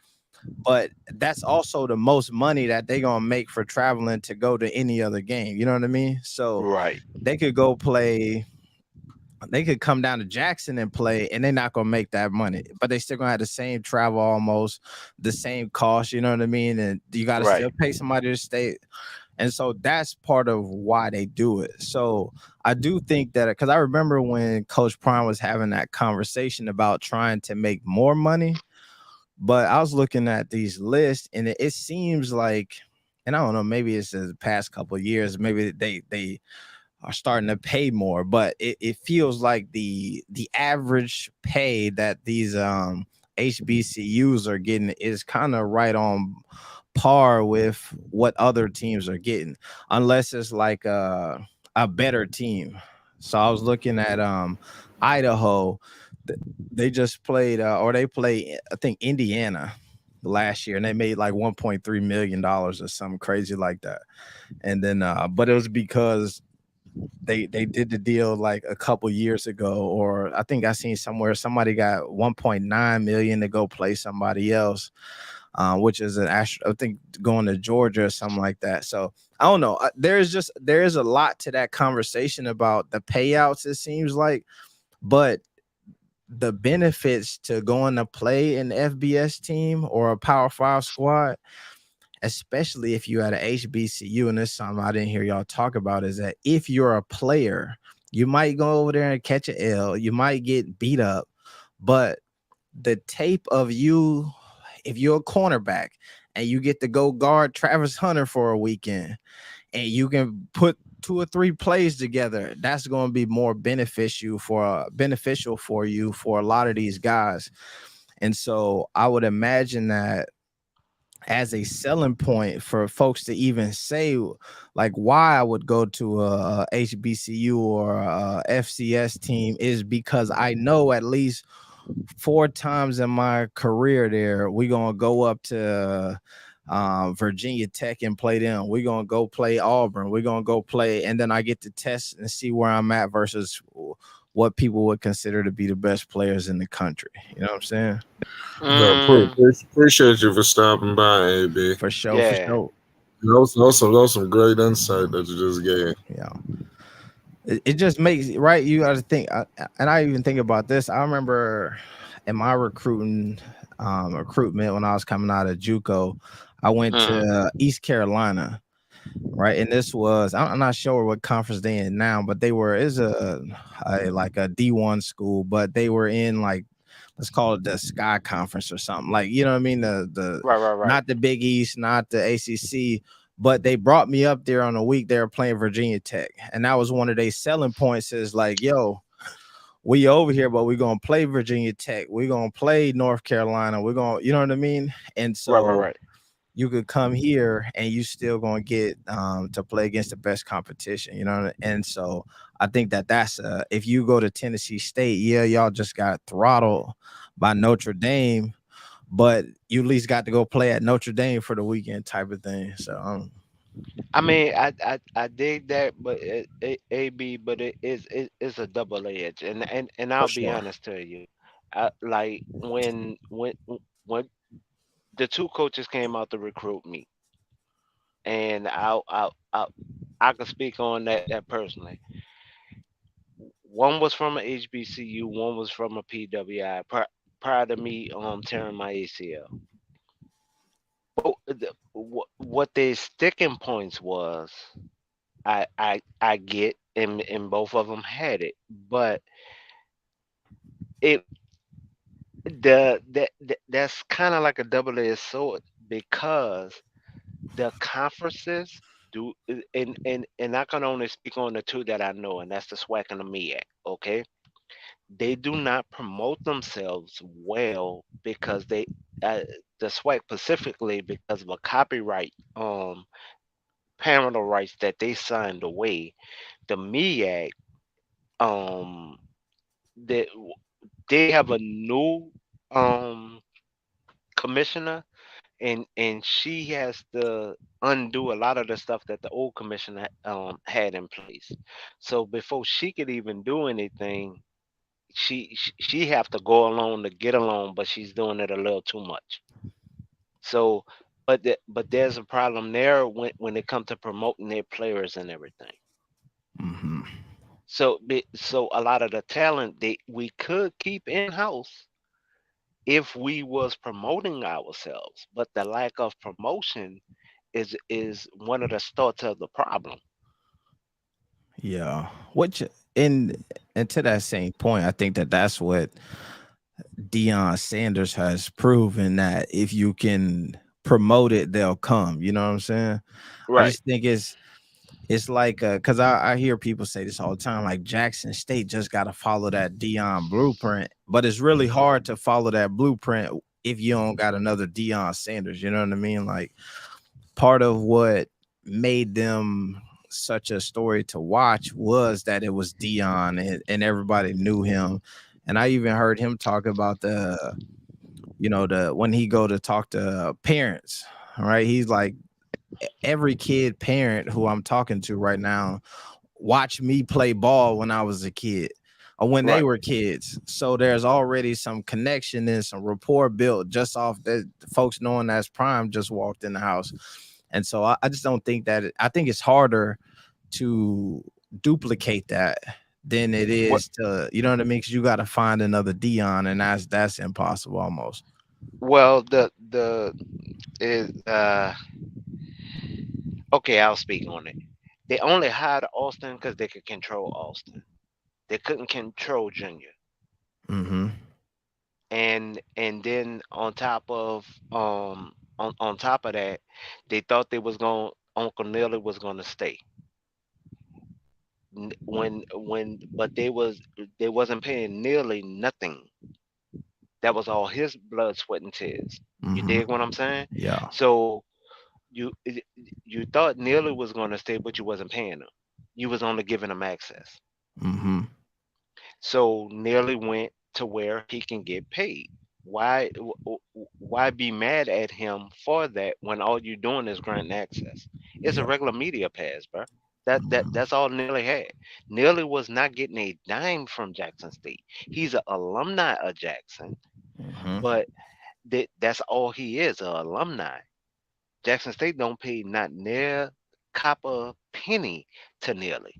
but that's also the most money that they gonna make for traveling to go to any other game. You know what I mean? So Right. they could go play. They could come down to Jackson and play, and they're not gonna make that money, but they still gonna have the same travel, almost the same cost. You know what I mean? And you got to Right. still pay somebody to stay, and so that's part of why they do it. So I do think that because I remember when Coach Prime was having that conversation about trying to make more money, but I was looking at these lists, and it seems like, and I don't know, maybe it's the past couple of years, maybe they are starting to pay more, but it feels like the average pay that these HBCUs are getting is kind of right on par with what other teams are getting, unless it's like a better team. So I was looking at Idaho. th- They just played or they played, I think, Indiana last year, and they made like $1.3 million or something crazy like that. And then but it was because they did the deal like a couple years ago, or I think I seen somewhere somebody got 1.9 million to go play somebody else, which is an I think going to Georgia or something like that. So I don't know. There's a lot to that conversation about the payouts, it seems like, but the benefits to going to play an FBS team or a Power Five squad, especially if you had an HBCU, and this is something I didn't hear y'all talk about, is that if you're a player, you might go over there and catch an L, you might get beat up, but the tape of you, if you're a cornerback and you get to go guard Travis Hunter for a weekend, and you can put two or three plays together, that's going to be more beneficial for you for a lot of these guys. And so I would imagine that as a selling point for folks to even say like why I would go to a HBCU or a FCS team is because I know at least four times in my career there we're gonna go up to Virginia Tech and play them. We're gonna go play Auburn. We're gonna go play, and then I get to test and see where I'm at versus what people would consider to be the best players in the country. You know what I'm saying? No, Mm, appreciate you for stopping by, AB. For sure, for yeah. sure. Those some great insight that you just gave. Yeah. It just makes right. You got to think, and I even think about this. I remember in my recruitment when I was coming out of JUCO, I went Mm, to East Carolina, right? And this was I'm not sure what conference they in now, but they were is a like a D1 school, but they were in like let's call it the Sky Conference or something. Like, you know what I mean? The Right, right, right. not the Big East, not the ACC, but they brought me up there on a week they were playing Virginia Tech. And that was one of their selling points is like, yo, we over here, but we're gonna play Virginia Tech. We're gonna play North Carolina. We're gonna, you know what I mean? And Right, right, so right. you could come here and you still gonna get to play against the best competition, you know. And so I think that that's if you go to Tennessee State, yeah, y'all just got throttled by Notre Dame, but you at least got to go play at Notre Dame for the weekend type of thing. So I mean, I dig that, but AB, but it's a double edge, and for I'll be sure. honest to you, like when the two coaches came out to recruit me, and I can speak on that personally. One was from a HBCU, one was from a PWI. Prior to me tearing my ACL, what their sticking points was, I get, and both of them had it, but it that's kind of like a double-edged sword because the conferences do, and I can only speak on the two that I know, and that's the SWAC and the MEAC. Okay, they do not promote themselves well because uh, the SWAC specifically because of a copyright parental rights that they signed away. The MEAC um they they have a new um commissioner, and she has to undo a lot of the stuff that the old commissioner had in place. So before she could even do anything, she have to go along to get along, but she's doing it a little too much. So but there's a problem there when it comes to promoting their players and everything. Hmm. So a lot of the talent that we could keep in house if we was promoting ourselves, but the lack of promotion is one of the starts of the problem. Yeah, which and to that same point, I think that that's what Deion Sanders has proven that if you can promote it, they'll come. You know what I'm saying? I Right. just think it's like because I hear people say this all the time, like Jackson State just got to follow that Deion blueprint, but it's really hard to follow that blueprint if you don't got another Deion Sanders. You know what I mean? Like part of what made them such a story to watch was that it was Dion and everybody knew him. And I even heard him talk about the, you know, the when he go to talk to parents, right? He's like every kid parent who I'm talking to right now watched me play ball when I was a kid or when they Right. were kids. So there's already some connection and some rapport built just off that folks knowing that's Prime just walked in the house. And so I just don't think that I think it's harder to duplicate that than it What? is to, you know what I mean? Because you got to find another Dion, and that's impossible almost. Well, the is okay. I'll speak on it. They only hired Austin because they could control Austin. They couldn't control Junior. Mm-hmm. And then on top of that, they thought they was going Uncle Nelly was gonna stay. But they wasn't paying nearly nothing. That was all his blood, sweat, and tears. You Mm-hmm. dig what I'm saying? Yeah. So you you thought Neely was gonna stay, but you wasn't paying him. You was only giving him access. Mm-hmm. So Nearly went to where he can get paid. Why be mad at him for that when all you're doing is granting access? It's a Yeah. regular media pass, bro. Mm-hmm. That's all Nearly had. Nearly was not getting a dime from Jackson State. He's an alumni of Jackson, Mm-hmm. but that's all he is, an alumni. Jackson State don't pay not near copper penny to Nearly.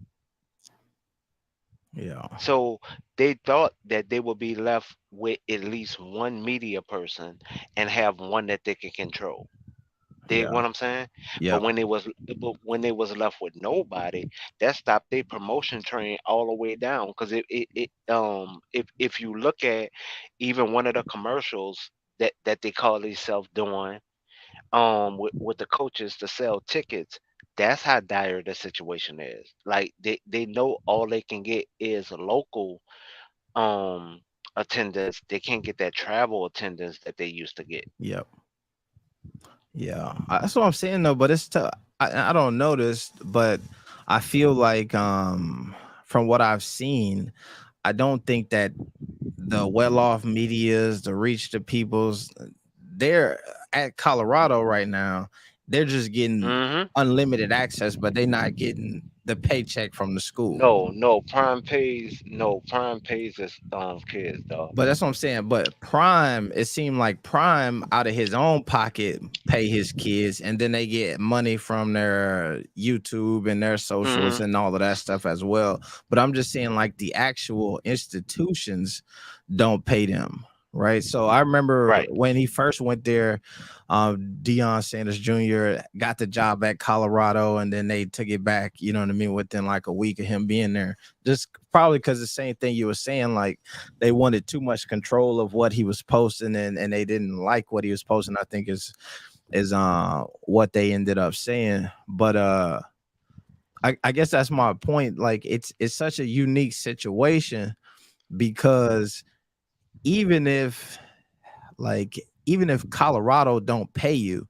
Yeah. So they thought that they would be left with at least one media person and have one that they can control. Dig Yeah. what I'm saying? But Yep. when they was left with nobody, that stopped their promotion train all the way down. Because if you look at even one of the commercials that they call themselves doing with the coaches to sell tickets, that's how dire the situation is. Like they know all they can get is local um attendance. They can't get that travel attendance that they used to get. Yep. Yeah, that's what I'm saying though. But it's tough. I don't know this, but I feel like from what I've seen, I don't think that the well-off medias, the reach to people's, they're at Colorado right now. They're just getting Hmm. unlimited access, but they're not getting the paycheck from the school. No, Prime pays his kids, dog. But that's what I'm saying. But Prime, it seemed like Prime out of his own pocket pay his kids, and then they get money from their YouTube and their socials Hmm. and all of that stuff as well. But I'm just saying, like the actual institutions don't pay them, right? So I remember Right. when he first went there, Deion Sanders Jr. got the job at Colorado, and then they took it back. You know what I mean? Within like a week of him being there, just probably because the same thing you were saying, like they wanted too much control of what he was posting, and they didn't like what he was posting. I think is what they ended up saying. But I guess that's my point. Like it's such a unique situation because even if like even if Colorado don't pay you,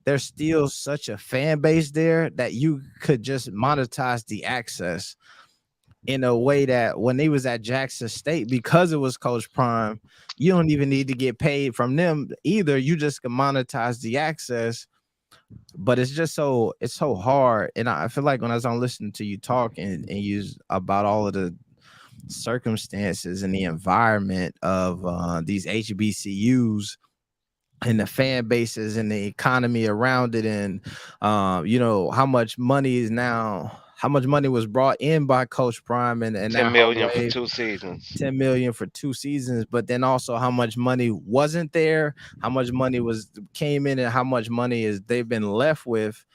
there's still such a fan base there that you could just monetize the access in a way that when they was at Jackson State, because it was Coach Prime, you don't even need to get paid from them either. You just can monetize the access. But it's so hard. And I feel like when I was on listening to you talk and use about all of the circumstances and the environment of these HBCUs and the fan bases and the economy around it, and how much money is now, how much money was brought in by Coach Prime and that ten whole million for wave, 2 seasons. 10 million for 2 seasons, but then also how much money wasn't there, how much money was came in, and how much money is they've been left with.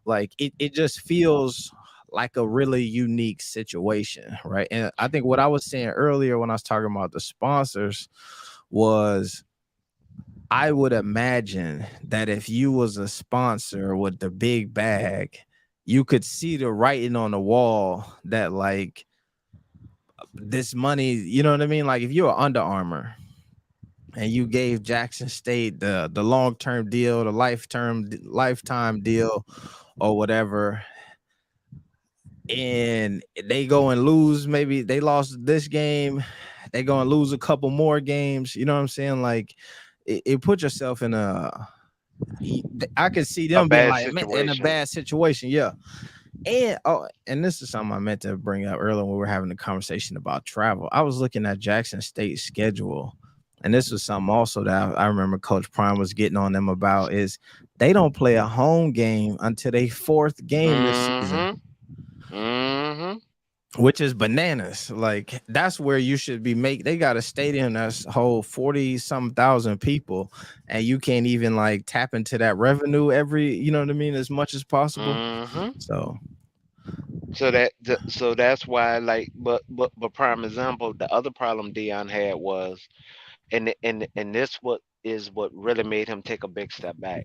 Like it just feels like a really unique situation, right? And I think what I was saying earlier when I was talking about the sponsors was, I would imagine that if you was a sponsor with the big bag, you could see the writing on the wall that like this money, you know what I mean? Like if you're Under Armour and you gave Jackson State the long-term deal, the lifetime deal or whatever, and they go and lose, maybe they lost this game, they go and lose a couple more games, you know what I'm saying? Like it put yourself in I could see A them being bad like, man, in a situation. bad situation. Yeah. And this is something I meant to bring up earlier when we were having a conversation about travel. I was looking at Jackson State's schedule, and this was something also that I remember Coach Prime was getting on them about, is they don't play a home game until their fourth game this season, Hmm. Hmm. which is bananas. Like that's where you should be they got a stadium that's hold 40 some thousand people, and you can't even like tap into that revenue every, you know what I mean, as much as possible. Hmm. So So that's why, like, but prime example, the other problem Dion had was, and this what really made him take a big step back.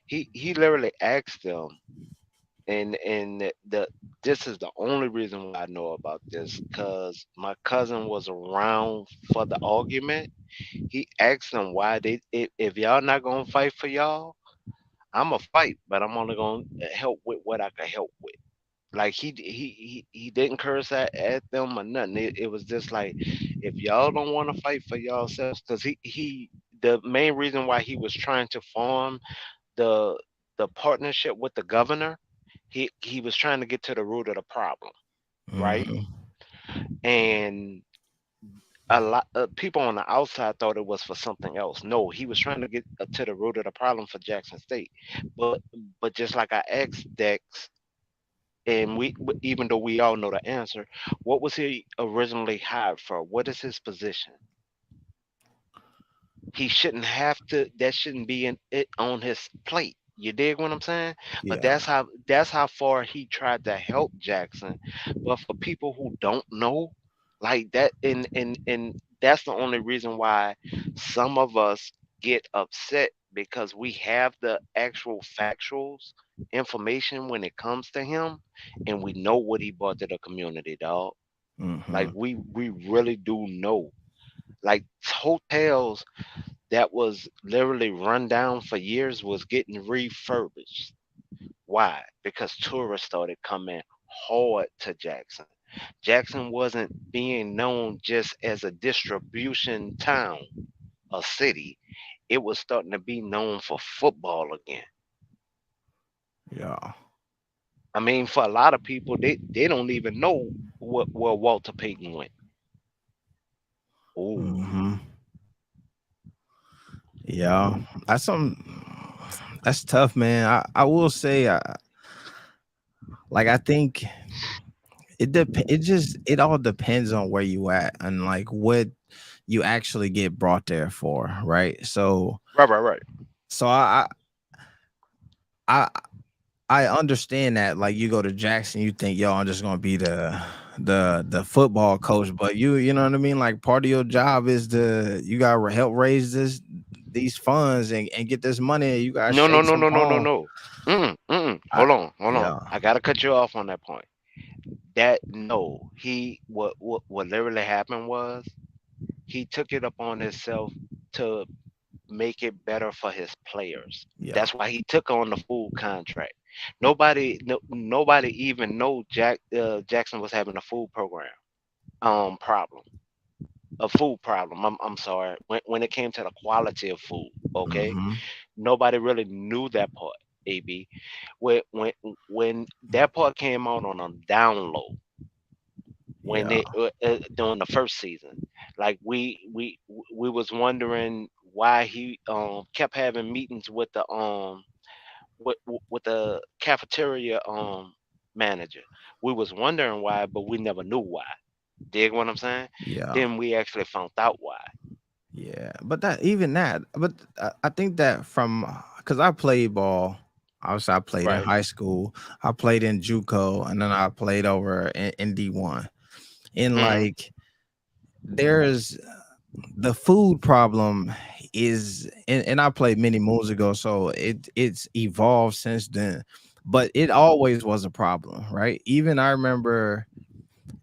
He literally asked them, and this is the only reason why I know about this, because my cousin was around for the argument. He asked them why if y'all not gonna fight for y'all, I'm a fight, but I'm only gonna help with what I can help with. Like he didn't curse at them or nothing. It was just like, if y'all don't want to fight for yourselves, because he the main reason why he was trying to form the the partnership with the governor, he was trying to get to the root of the problem, right? mhm. And a lot of people on the outside thought it was for something else. No, he was trying to get to the root of the problem for Jackson State. But just like I asked Dex, and even though we all know the answer, what was he originally hired for? What is his position? He shouldn't have to. That shouldn't be in it on his plate. You dig what I'm saying? But Yeah. that's how far he tried to help Jackson. But for people who don't know, like that, and that's the only reason why some of us get upset because we have the actual factuals information when it comes to him, and we know what he brought to the community, dog. Like Hmm. we really do know. Like hotels that was literally run down for years was getting refurbished. Why? Because tourists started coming hard to Jackson. Jackson wasn't being known just as a distribution town, a city. It was starting to be known for football again. Yeah. I mean, for a lot of people, they don't even know where Walter Payton went. Oh, Hmm. Yeah. That's some. That's tough, man. I will say, like I think it all depends on where you at and like what you actually get brought there for, right? right, right, right. So I I understand that like you go to Jackson, you think yo, I'm just gonna be the football coach, but you know what I mean. Like part of your job is to you gotta help raise these funds and get this money. You gotta No, no, shake no, some no, no, no, palm. no. Mm-mm, mm-mm. I, Hold on, hold on. yeah. I gotta cut you off on that point. That no, he what literally happened was he took it upon himself to make it better for his players. Yeah. That's why he took on the full contract. Nobody even know Jackson was having a food program problem, a food problem. I'm sorry. When it came to the quality of food, okay, Hmm. nobody really knew that part. AB, when that part came out on a down low, when Yeah. it during the first season, like we was wondering why he kept having meetings with the cafeteria manager. We was wondering why, but we never knew why. Dig what I'm saying? Yeah. Then we actually found out why. Yeah, but that even that, but I think that from because I played ball. Obviously, I played in Right. high school. I played in JUCO, and then I played over in D1. And Hmm. like, there is the food problem is, and I played many moons ago, so it's evolved since then. But it always was a problem, right? Even I remember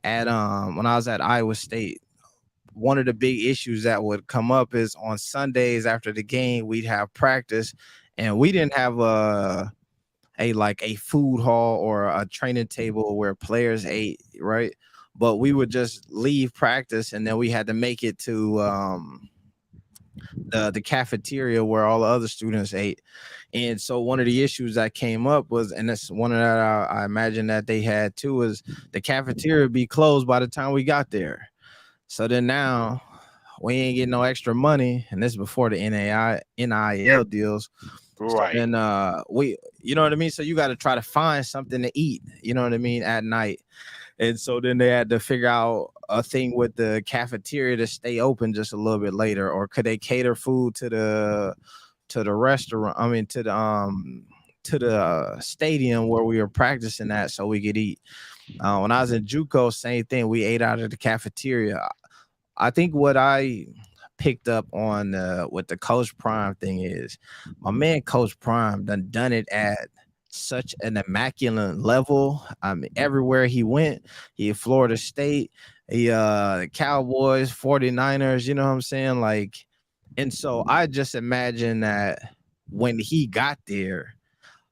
at when I was at Iowa State, one of the big issues that would come up is on Sundays after the game, we'd have practice and we didn't have a like a food hall or a training table where players ate, right? But we would just leave practice and then we had to make it to the cafeteria where all the other students ate. And so one of the issues that came up was, and that's one of that I imagine that they had too, was the cafeteria be closed by the time we got there. So then now we ain't getting no extra money, and this is before the NIL deals. So Right. then we, you know what I mean? So you got to try to find something to eat, you know what I mean, at night. And so then they had to figure out a thing with the cafeteria to stay open just a little bit later, or could they cater food to the restaurant? I mean to the stadium where we were practicing at so we could eat. When I was in JUCO, same thing. We ate out of the cafeteria. I think what I picked up on with the Coach Prime thing is my man Coach Prime done it at such an immaculate level. I mean, everywhere he went, he Florida State, he the Cowboys, 49ers, you know what I'm saying? Like, and so I just imagine that when he got there,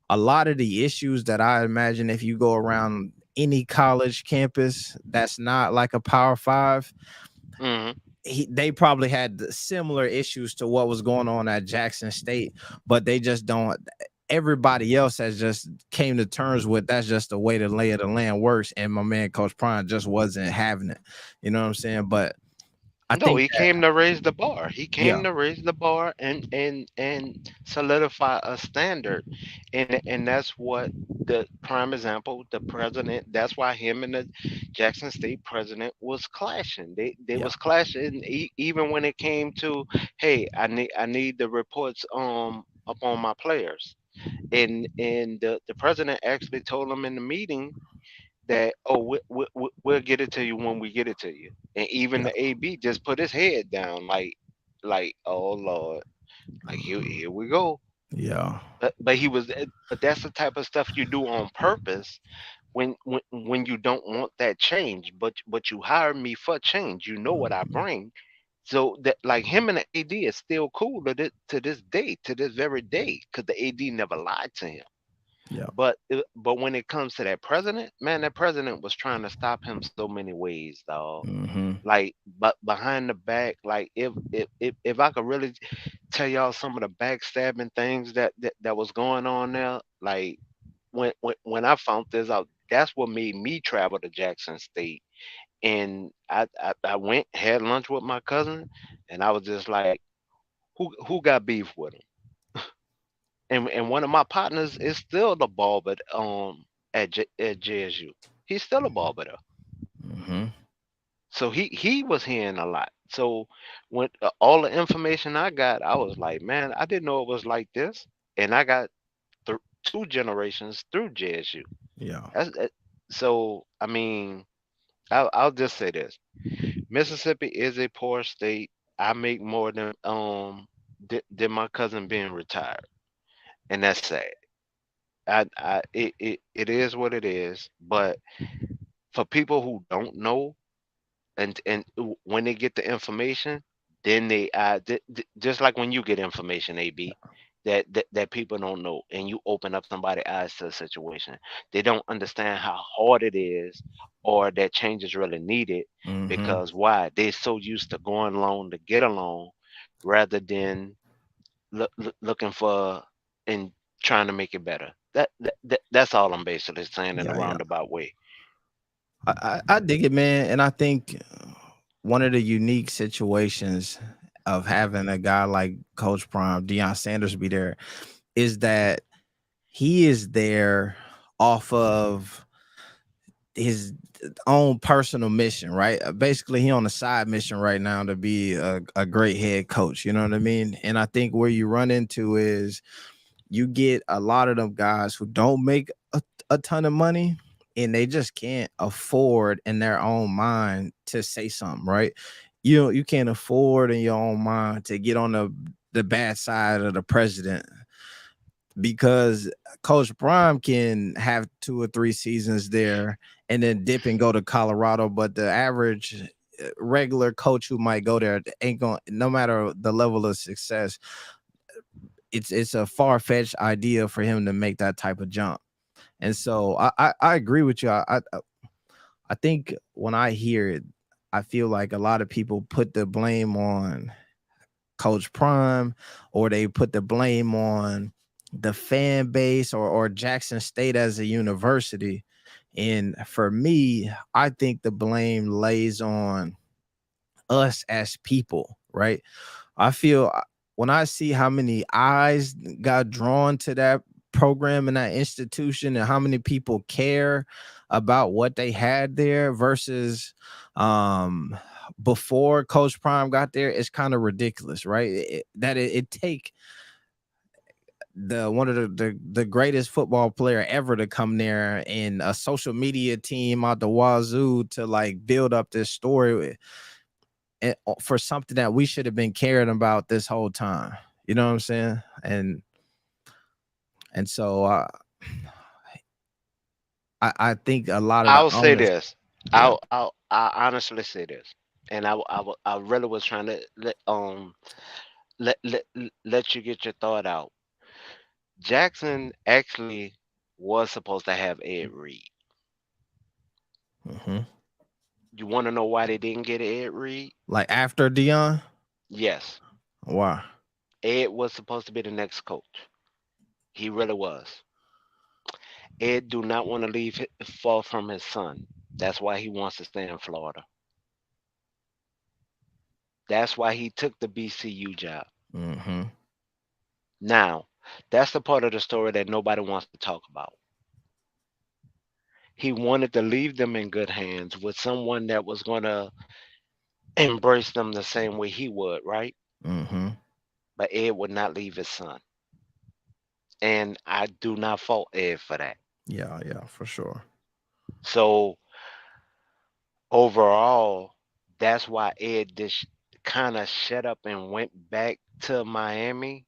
a lot of the issues that I imagine if you go around any college campus that's not like a power five, Hmm. they probably had similar issues to what was going on at Jackson State, but they just don't. Everybody else has just came to terms with that's just the way the lay of the land works, and my man Coach Prime just wasn't having it. You know what I'm saying? But I No, think he that came to raise the bar. He yeah, came to raise the bar and solidify a standard, and that's what the prime example. The president. That's why him and the Jackson State president was clashing. They yeah, was clashing even when it came to, hey, I need the reports up on my players. And the president actually told him in the meeting that, oh, we'll get it to you when we get it to you. And even Yeah. the AB just put his head down, like, oh Lord, like Mhm. here we go. Yeah. But he was, but that's the type of stuff you do on purpose when you don't want that change, but you hire me for change. You know what I Mhm. bring. So that, like, him and the AD is still cool to this day, to this very day, because the AD never lied to him. Yeah. But when it comes to that president, man, that president was trying to stop him so many ways, dog. Mhm. Like, but behind the back, like, if I could really tell y'all some of the backstabbing things that was going on there, like, when I found this out, that's what made me travel to Jackson State. And I went, had lunch with my cousin, and I was just like, who got beef with him? And one of my partners is still the barber at JSU. He's still a barber there. Mhm. So he was hearing a lot. So when all the information I got, I was like, man, I didn't know it was like this. And I got two generations through JSU. Yeah. So I mean, I'll just say this: Mississippi is a poor state. I make more than my cousin being retired, and that's sad. It is what it is. But for people who don't know, and when they get the information, then just like when you get information, AB, that people don't know, and you open up somebody's eyes to a situation, they don't understand how hard it is, or that change is really needed. Mhm. Because why? They're so used to going along to get along, rather than looking for and trying to make it better. That's all I'm basically saying in a Yeah. Yeah. roundabout way. I dig it, man, and I think one of the unique situations of having a guy like Coach Prime, Deion Sanders, be there is that he is there off of his own personal mission, right? Basically, he on a side mission right now to be a great head coach. You know what I mean? And I think where you run into is you get a lot of them guys who don't make a ton of money, and they just can't afford in their own mind to say something, right? You can't afford in your own mind to get on the bad side of the president, because Coach Prime can have 2 or 3 seasons there and then dip and go to Colorado, but the average regular coach who might go there ain't going, no matter the level of success. It's a far-fetched idea for him to make that type of jump. And so I agree with you. I think when I hear it, I feel like a lot of people put the blame on Coach Prime, or they put the blame on the fan base, or Jackson State as a university. And for me, I think the blame lays on us as people, right? I feel when I see how many eyes got drawn to that program and that institution, and how many people care about what they had there versus um before Coach Prime got there, it's kind of ridiculous, right? It take the one of the greatest football player ever to come there, and a social media team out the wazoo to like build up this story for something that we should have been caring about this whole time. You know what I'm saying? And so I think a lot of the I'll say owners, this. yeah. I honestly say this, and I really was trying to let you get your thought out. Jackson actually was supposed to have Ed Reed. Hmm. You want to know why they didn't get Ed Reed? Like after Deion, Yes, wow. Ed was supposed to be the next coach. He really was. Ed do not want to leave far from his son. That's why he wants to stay in Florida. That's why he took the BCU job. Hmm. Now, that's the part of the story that nobody wants to talk about. He wanted to leave them in good hands with someone that was going to embrace them the same way he would, right? Hmm. But Ed would not leave his son. and I do not fault Ed for that. Yeah, yeah, for sure. So overall, that's why Ed just kind of shut up and went back to Miami.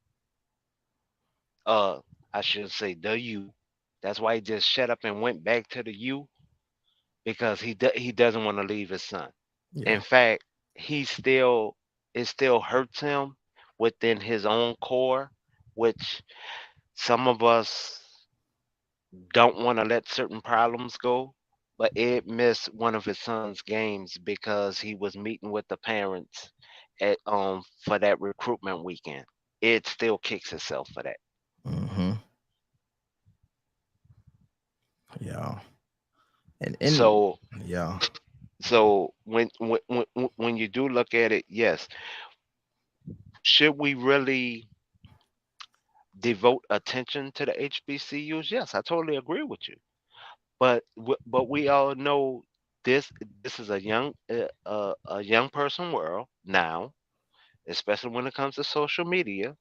Uh, I should say the U. That's why he just shut up and went back to the U because he doesn't want to leave his son. In Yeah. fact, he still it still hurts him within his own core, which some of us don't want to let certain problems go. But Ed missed one of his son's games because he was meeting with the parents at for that recruitment weekend. Ed still kicks himself for that. Mm-hmm. Yeah. And So yeah. when you do look at it, yes, should we really devote attention to the HBCUs? Yes, I totally agree with you. But we all know this this is a young person world now, especially when it comes to social media.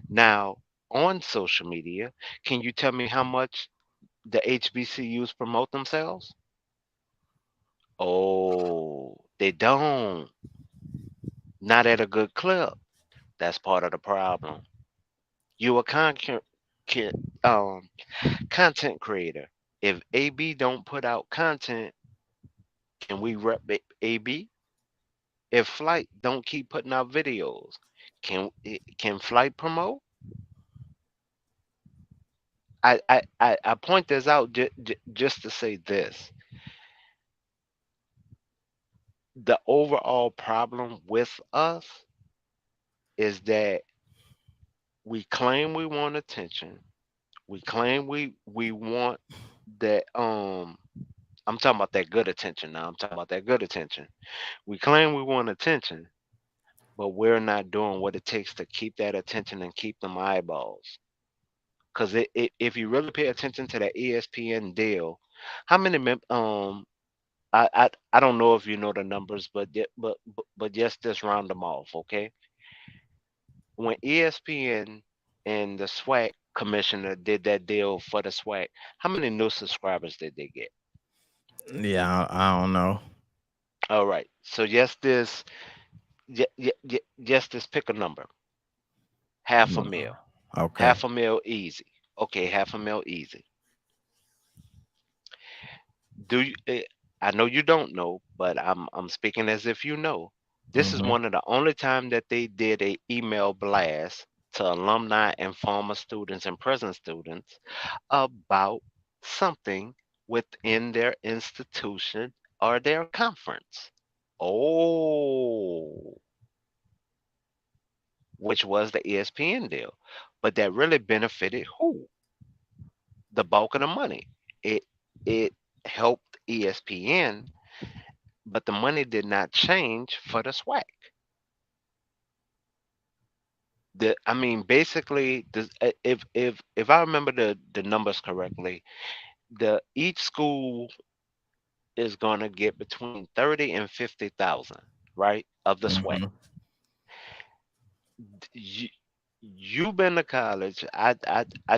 Now, on social media, can you tell me how much the HBCUs promote themselves? Oh, they don't. Not at a good clip. That's part of the problem. You a con- um, content creator. If AB don't put out content, can we rep AB? If Flight don't keep putting out videos, can Flight promote? I point this out just to say this: the overall problem with us is that we claim we want attention. We claim we want that I'm talking about that good attention now. I'm talking about that good attention. We claim we want attention, but we're not doing what it takes to keep that attention and keep them eyeballs. Because if you really pay attention to that ESPN deal, how many I don't know if you know the numbers, but just round them off, okay? When ESPN and the SWAC commissioner did that deal for the SWAC, how many new subscribers did they get? Yeah, I don't know. All right, so just this pick a number, half a No. mil, Okay. half a mil easy. Okay, half a mil easy. Do you? I know you don't know, but I'm speaking as if you know. This is Mm-hmm. one of the only time that they did a email blast to alumni and former students and present students about something within their institution or their conference. Oh, which was the ESPN deal, but that really benefited who? The bulk of the money. It helped ESPN, but the money did not change for the SWAC. I mean, basically, if I remember the numbers correctly, the each school is gonna get between 30 and 50,000, right, of the SWAC. Mm-hmm. You, you've been to college. I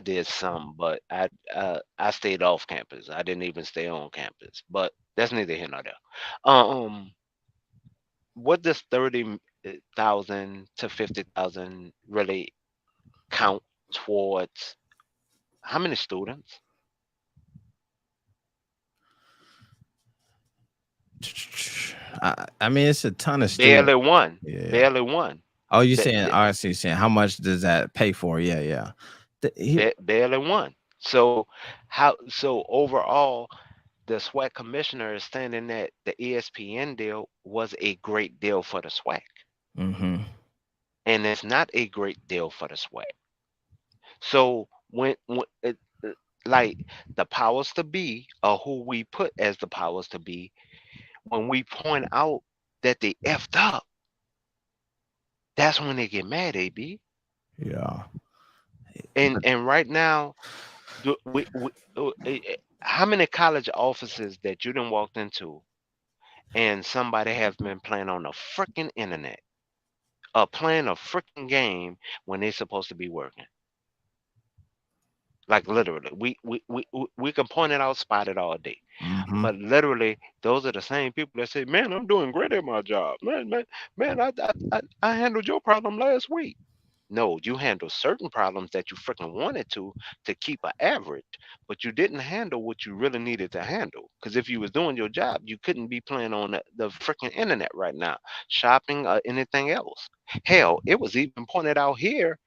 did some, but I stayed off campus. I didn't even stay on campus. But that's neither here nor there. Um, what does 30,000 to 50,000 really count towards how many students? I mean, it's a ton of Barely students. one. Yeah. Barely one. Oh, you Ba- saying? ba- I see. Saying how much does that pay for? Yeah, yeah. Barely one. So overall, the SWAC commissioner is saying that the ESPN deal was a great deal for the SWAC, Mm-hmm. and it's not a great deal for the SWAC. So when like the powers to be, or who we put as the powers to be, when we point out that they effed up, that's when they get mad, AB. Yeah. And right now, how many college offices that you done walked into and somebody has been playing on the freaking internet or playing a freaking game when they're supposed to be working? Like literally, we can point it out, spot it all day. Mm-hmm. But literally, those are the same people that say, "Man, I'm doing great at my job. Man, I handled your problem last week." No, you handle certain problems that you freaking wanted to keep an average, but you didn't handle what you really needed to handle. Because if you was doing your job, you couldn't be playing on the freaking internet right now, shopping or anything else. Hell, it was even pointed out here,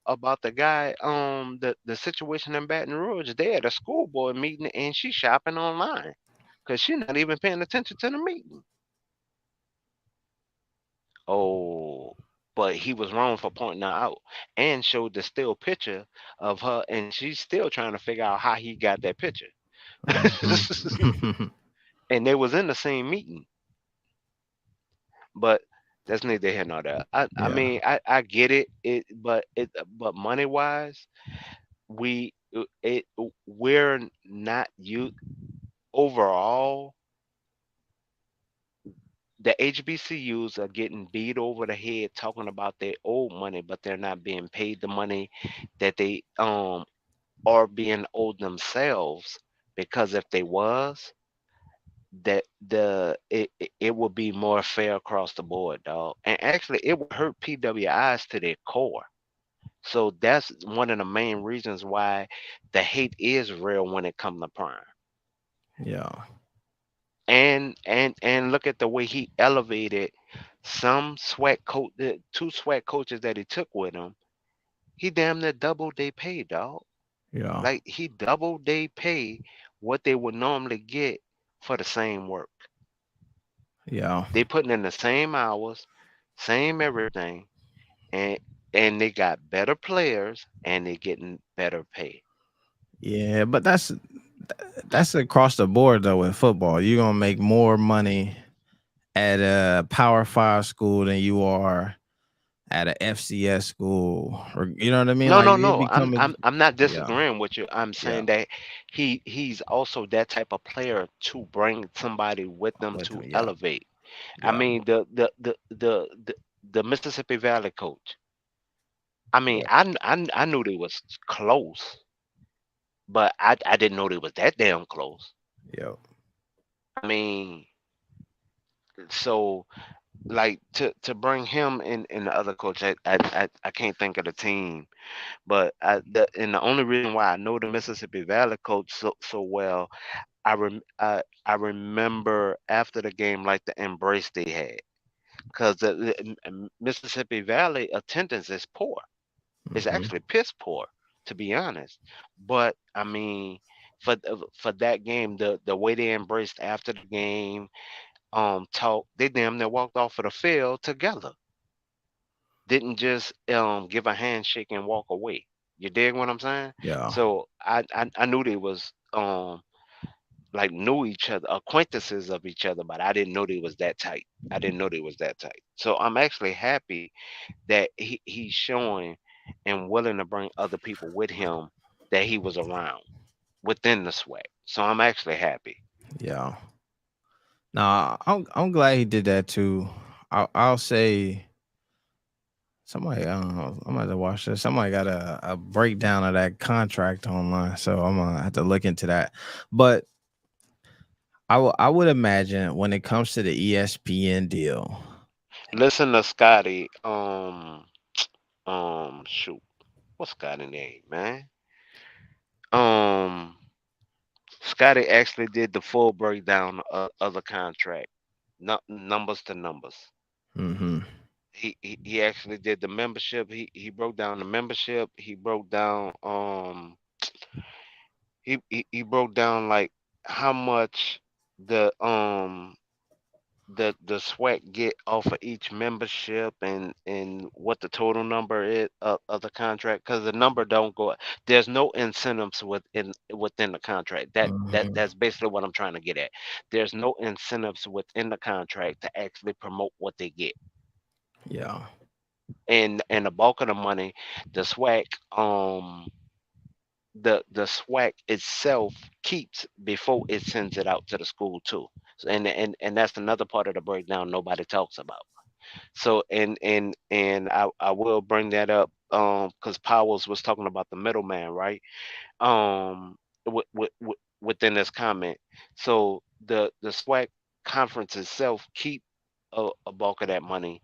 about the guy, the situation in Baton Rouge. They at a school board meeting and she's shopping online because she's not even paying attention to the meeting. Oh, but he was wrong for pointing her out and showed the still picture of her, and she's still trying to figure out how he got that picture. Mm-hmm. And they was in the same meeting, but that's neither here nor there. I Yeah. mean, I get it, but money wise, we're not you overall. The HBCUs are getting beat over the head talking about their old money, but they're not being paid the money that they are being owed themselves. Because if they was, that it would be more fair across the board, dog. And actually, it would hurt PWIs to their core. So that's one of the main reasons why the hate is real when it comes to Prime. Yeah. And look at the way he elevated some SWAT coach, the two SWAT coaches that he took with him. He damn near doubled they pay, dog. Yeah. Like he doubled they pay what they would normally get for the same work. Yeah. They putting in the same hours, same everything, and they got better players and they getting better pay. Yeah, but that's across the board though with football. You're gonna make more money at a Power Five school than you are at a FCS school, or you know what I mean? No, Like no, it no. becoming, I'm not yeah, disagreeing with you. I'm yeah, saying that he's also that type of player to bring somebody with them with to him, yeah, elevate. I yeah, mean the Mississippi Valley coach. I mean, yeah, I knew they was close, but I didn't know they was that damn close. yeah, I mean, so like to bring him and the other coach, I can't think of the team, but and the only reason why I know the Mississippi Valley coach so well, I remember after the game like the embrace they had, because the Mississippi Valley attendance is poor. It's mm-hmm, actually piss poor, to be honest. But I mean, for that game, the way they embraced after the game, talk, they damn near walked off of the field together. Didn't just give a handshake and walk away. You dig what I'm saying? yeah, So I knew they was like knew each other, acquaintances of each other, but I didn't know they was that tight. I didn't know they was that tight. So I'm actually happy that he's showing and willing to bring other people with him that he was around within the sweat. So I'm actually happy. yeah. Nah, I'm glad he did that too. I'll say somebody. I don't know. I'm gonna have to watch this. Somebody got a breakdown of that contract online, so I'm gonna have to look into that. But I would imagine when it comes to the ESPN deal. Listen to Scotty. Shoot, what's Scotty name, man? Um, Scotty actually did the full breakdown of the contract, numbers to numbers. Mm-hmm. He actually did the membership. He broke down the membership. He broke down he broke down like how much the the sweat get off of each membership and what the total number is of the contract, because the number don't go, there's no incentives within the contract. Mm-hmm. That's basically what I'm trying to get at. There's no incentives within the contract to actually promote what they get, Yeah. and the bulk of the money, the swag, the swag itself keeps before it sends it out to the school too. So, and that's another part of the breakdown nobody talks about. So and I will bring that up because Powers was talking about the middleman, right? Within this comment. So the SWAC conference itself keep a bulk of that money,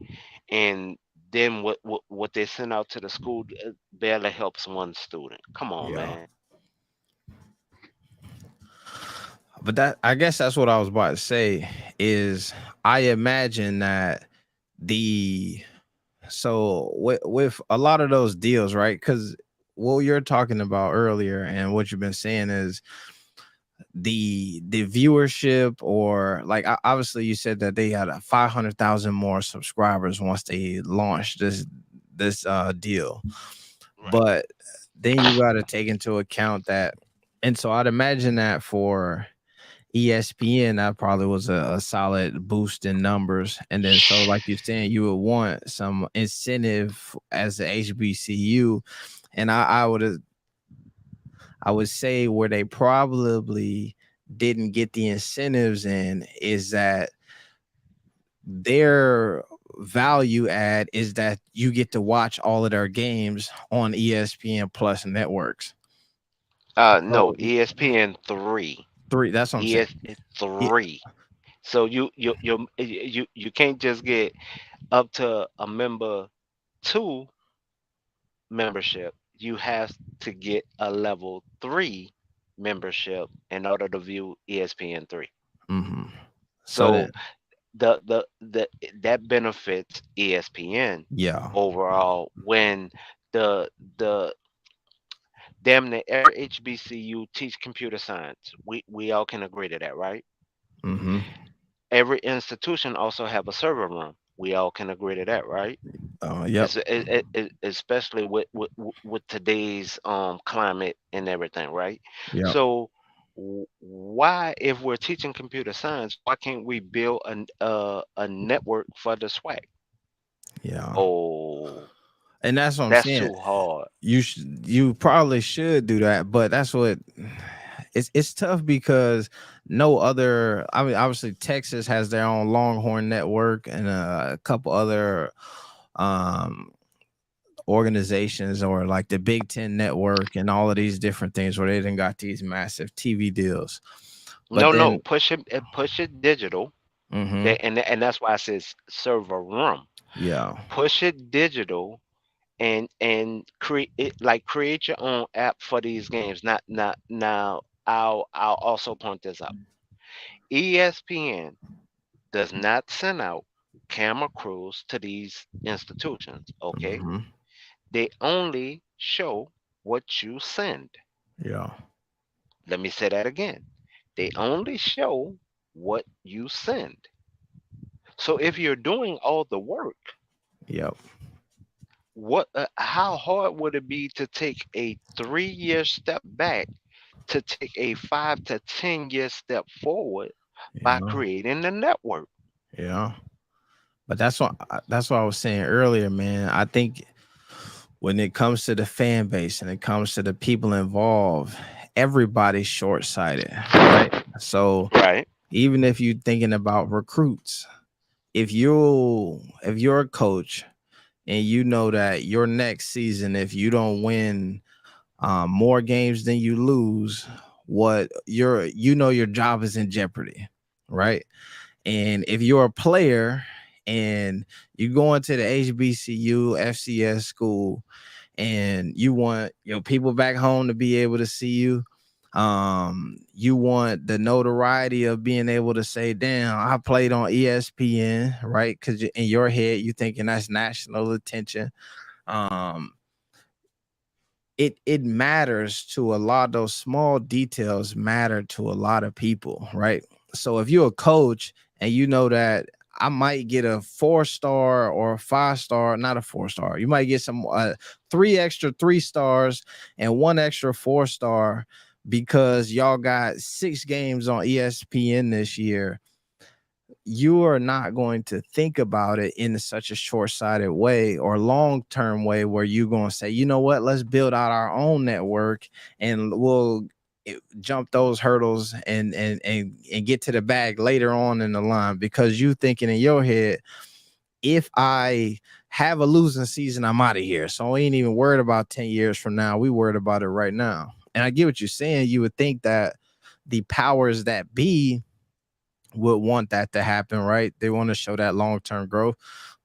and then what they send out to the school barely helps one student. Come on, Yeah. man. But that, I guess that's what I was about to say is I imagine that the so with a lot of those deals, right? Because what you're talking about earlier and what you've been saying is the viewership, or like obviously you said that they had a 500,000 more subscribers once they launched this deal, Right. but then you got to take into account that, and so I'd imagine that for ESPN, that probably was a solid boost in numbers. And then, so like you're saying, you would want some incentive as the HBCU. And I would say where they probably didn't get the incentives in is that their value add is that you get to watch all of their games on ESPN Plus networks. No, So ESPN three. three, that's what I'm saying. ES Yeah. three. So you can't just get up to a member two membership. You have to get a level three membership in order to view ESPN three. Mhm. So So then, the that benefits ESPN yeah. overall when the damn near every HBCU teach computer science. We all can agree to that, right? Mm-hmm. Every institution also have a server room. We all can agree to that, right? Yep. Especially with today's climate and everything, right? Yep. So why, if we're teaching computer science, why can't we build a network for the SWAC? Yeah. Oh, And that's what I'm that's saying. too hard. You probably should do that, but that's what it's tough because no other, I mean, obviously Texas has their own Longhorn network and a couple other um organizations, or like the Big Ten network and all of these different things where they didn't got these massive TV deals. But No, then push it digital. mhm, And that's why I says server room. yeah. Push it digital and create it, like create your own app for these games. Not now. I'll also point this out. ESPN does not send out camera crews to these institutions. Okay, Mhm, they only show what you send. yeah. Let me say that again. They only show what you send. So if you're doing all the work, Yep. how hard would it be to take a 3 year step back to take a 5 to 10 year step forward by Yeah. creating the network? Yeah. But that's what I was saying earlier, man. I think when it comes to the fan base and it comes to the people involved, everybody's short-sighted, right? So Right. even if you're thinking about recruits, if you're a coach and you know that your next season, if you don't win more games than you lose, what your job is in jeopardy, right? And if you're a player and you go into the HBCU, FCS school, and you want your people back home to be able to see you, you want the notoriety of being able to say, damn, I played on ESPN, right? Because in your head you thinking that's national attention. um it matters to a lot. Those small details matter to a lot of people, right? So if you're a coach and you know that I might get a 4-star or a 5-star, not a 4-star, you might get some three extra 3 stars and one extra 4-star because y'all got 6 games on ESPN this year. You are not going to think about it in such a short-sighted way or long-term way where you're going to say, you know what, let's build out our own network and we'll jump those hurdles and get to the bag later on in the line, because you thinking in your head, if I have a losing season, I'm out of here. So I ain't even worried about 10 years from now. We worried about it right now. And I get what you're saying. You would think that the powers that be would want that to happen, right? They want to show that long-term growth.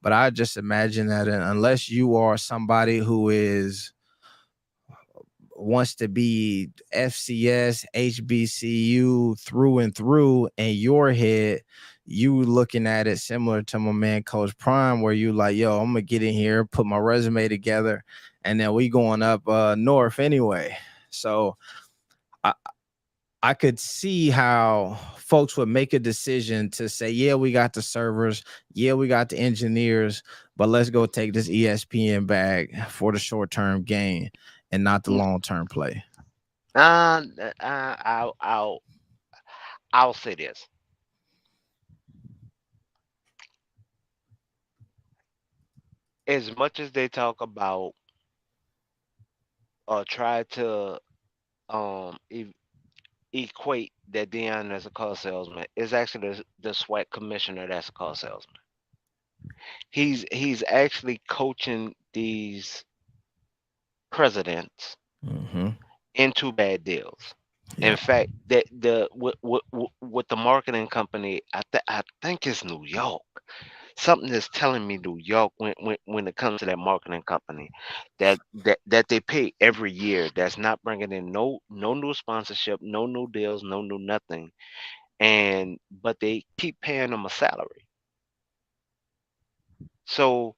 But I just imagine that unless you are somebody who is wants to be FCS, HBCU through and through, in your head, you looking at it similar to my man Coach Prime, where you like, yo, I'm gonna get in here, put my resume together, and then we going up north anyway. So I, I could see how folks would make a decision to say, yeah, we got the servers, yeah, we got the engineers, but let's go take this ESPN bag for the short term gain and not the long term play. Uh, I'll say this. As much as they talk about or try to equate that Deion as a car salesman, it's actually the SWAT commissioner that's a car salesman. He's actually coaching these presidents Mm-hmm. into bad deals. In Yeah. fact, that the with the marketing company, I think it's New York. Something is telling me New York when it comes to that marketing company that they pay every year. That's not bringing in no new sponsorship, no new deals, no new nothing. And but they keep paying them a salary. So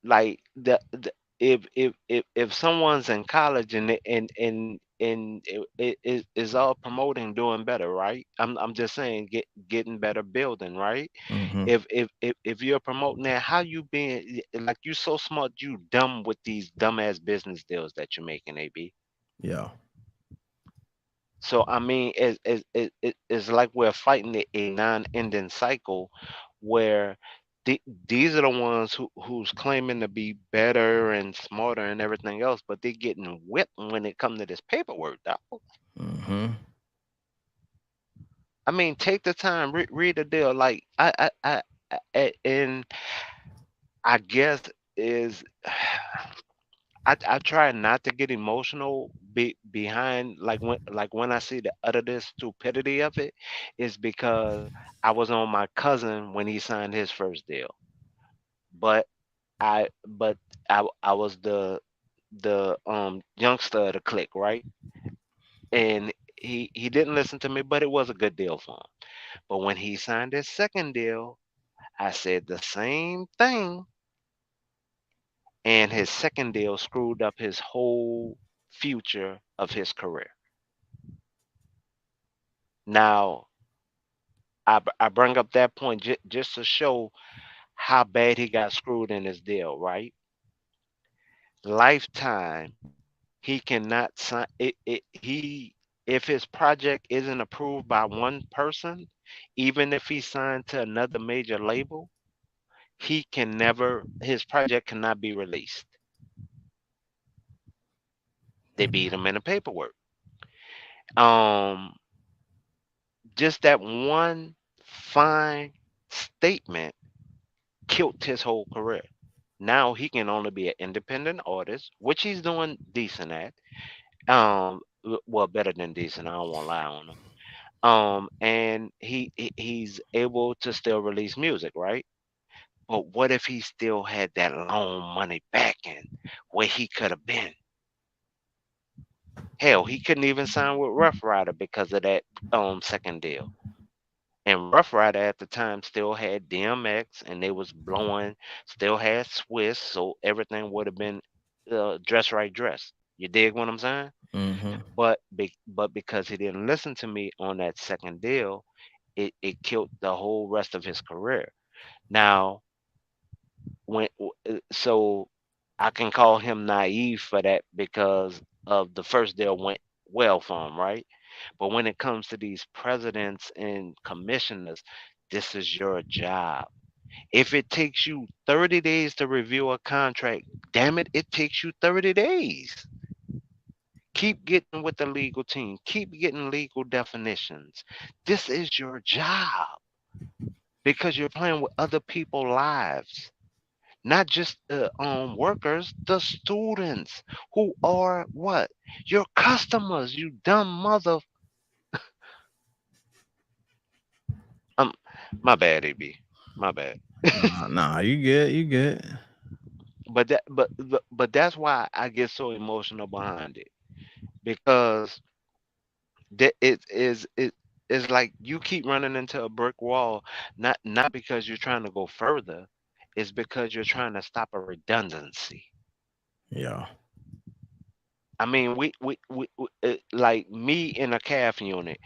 like if someone's in college and it is all promoting doing better, right? I'm just saying getting better building, right? Mm-hmm. If you're promoting that, how you being like you so smart, you dumb with these dumbass business deals that you're making, AB. Yeah. So I mean, it's like we're fighting a non-ending cycle, where these are the ones who's claiming to be better and smarter and everything else, but they're getting whipped when it comes to this paperwork, dog. Mm-hmm. I mean, take the time, read the deal. Like and I guess is I try not to get emotional behind like when I see the utter stupidity of it, is because I was on my cousin when he signed his first deal, but but I was the youngster of the clique, right? And he didn't listen to me, but it was a good deal for him. But when he signed his second deal, I said the same thing, and his second deal screwed up his whole future of his career. Now, I bring up that point just to show how bad he got screwed in his deal, right? Lifetime, he cannot sign if his project isn't approved by one person, even if he signed to another major label, he can never his project cannot be released. They beat him in the paperwork. Um, just that one fine statement killed his whole career. Now he can only be an independent artist, which he's doing decent at. Well, better than decent. I don't want to lie on him. And he's able to still release music, right? But what if he still had that loan money backing where he could have been? Hell, he couldn't even sign with Rough Rider because of that second deal. And Rough Rider at the time still had DMX, and they was blowing, still had Swiss, so everything would have been dress right dress. You dig what I'm saying? Mm-hmm. But because he didn't listen to me on that second deal, it killed the whole rest of his career. Now, so I can call him naive for that because of the first deal went well for him, right? But when it comes to these presidents and commissioners, this is your job. If it takes you 30 days to review a contract, damn it, it takes you 30 days. Keep getting with the legal team. Keep getting legal definitions. This is your job. because you're playing with other people's lives, not just the workers, the students who are what? Your customers, you dumb mother. Um, my bad, AB. My bad. Nah, you good, you good. But that's why I get so emotional behind it, because it is like you keep running into a brick wall, not because you're trying to go further, it's because you're trying to stop a redundancy. Yeah, I mean, like me in a calf unit,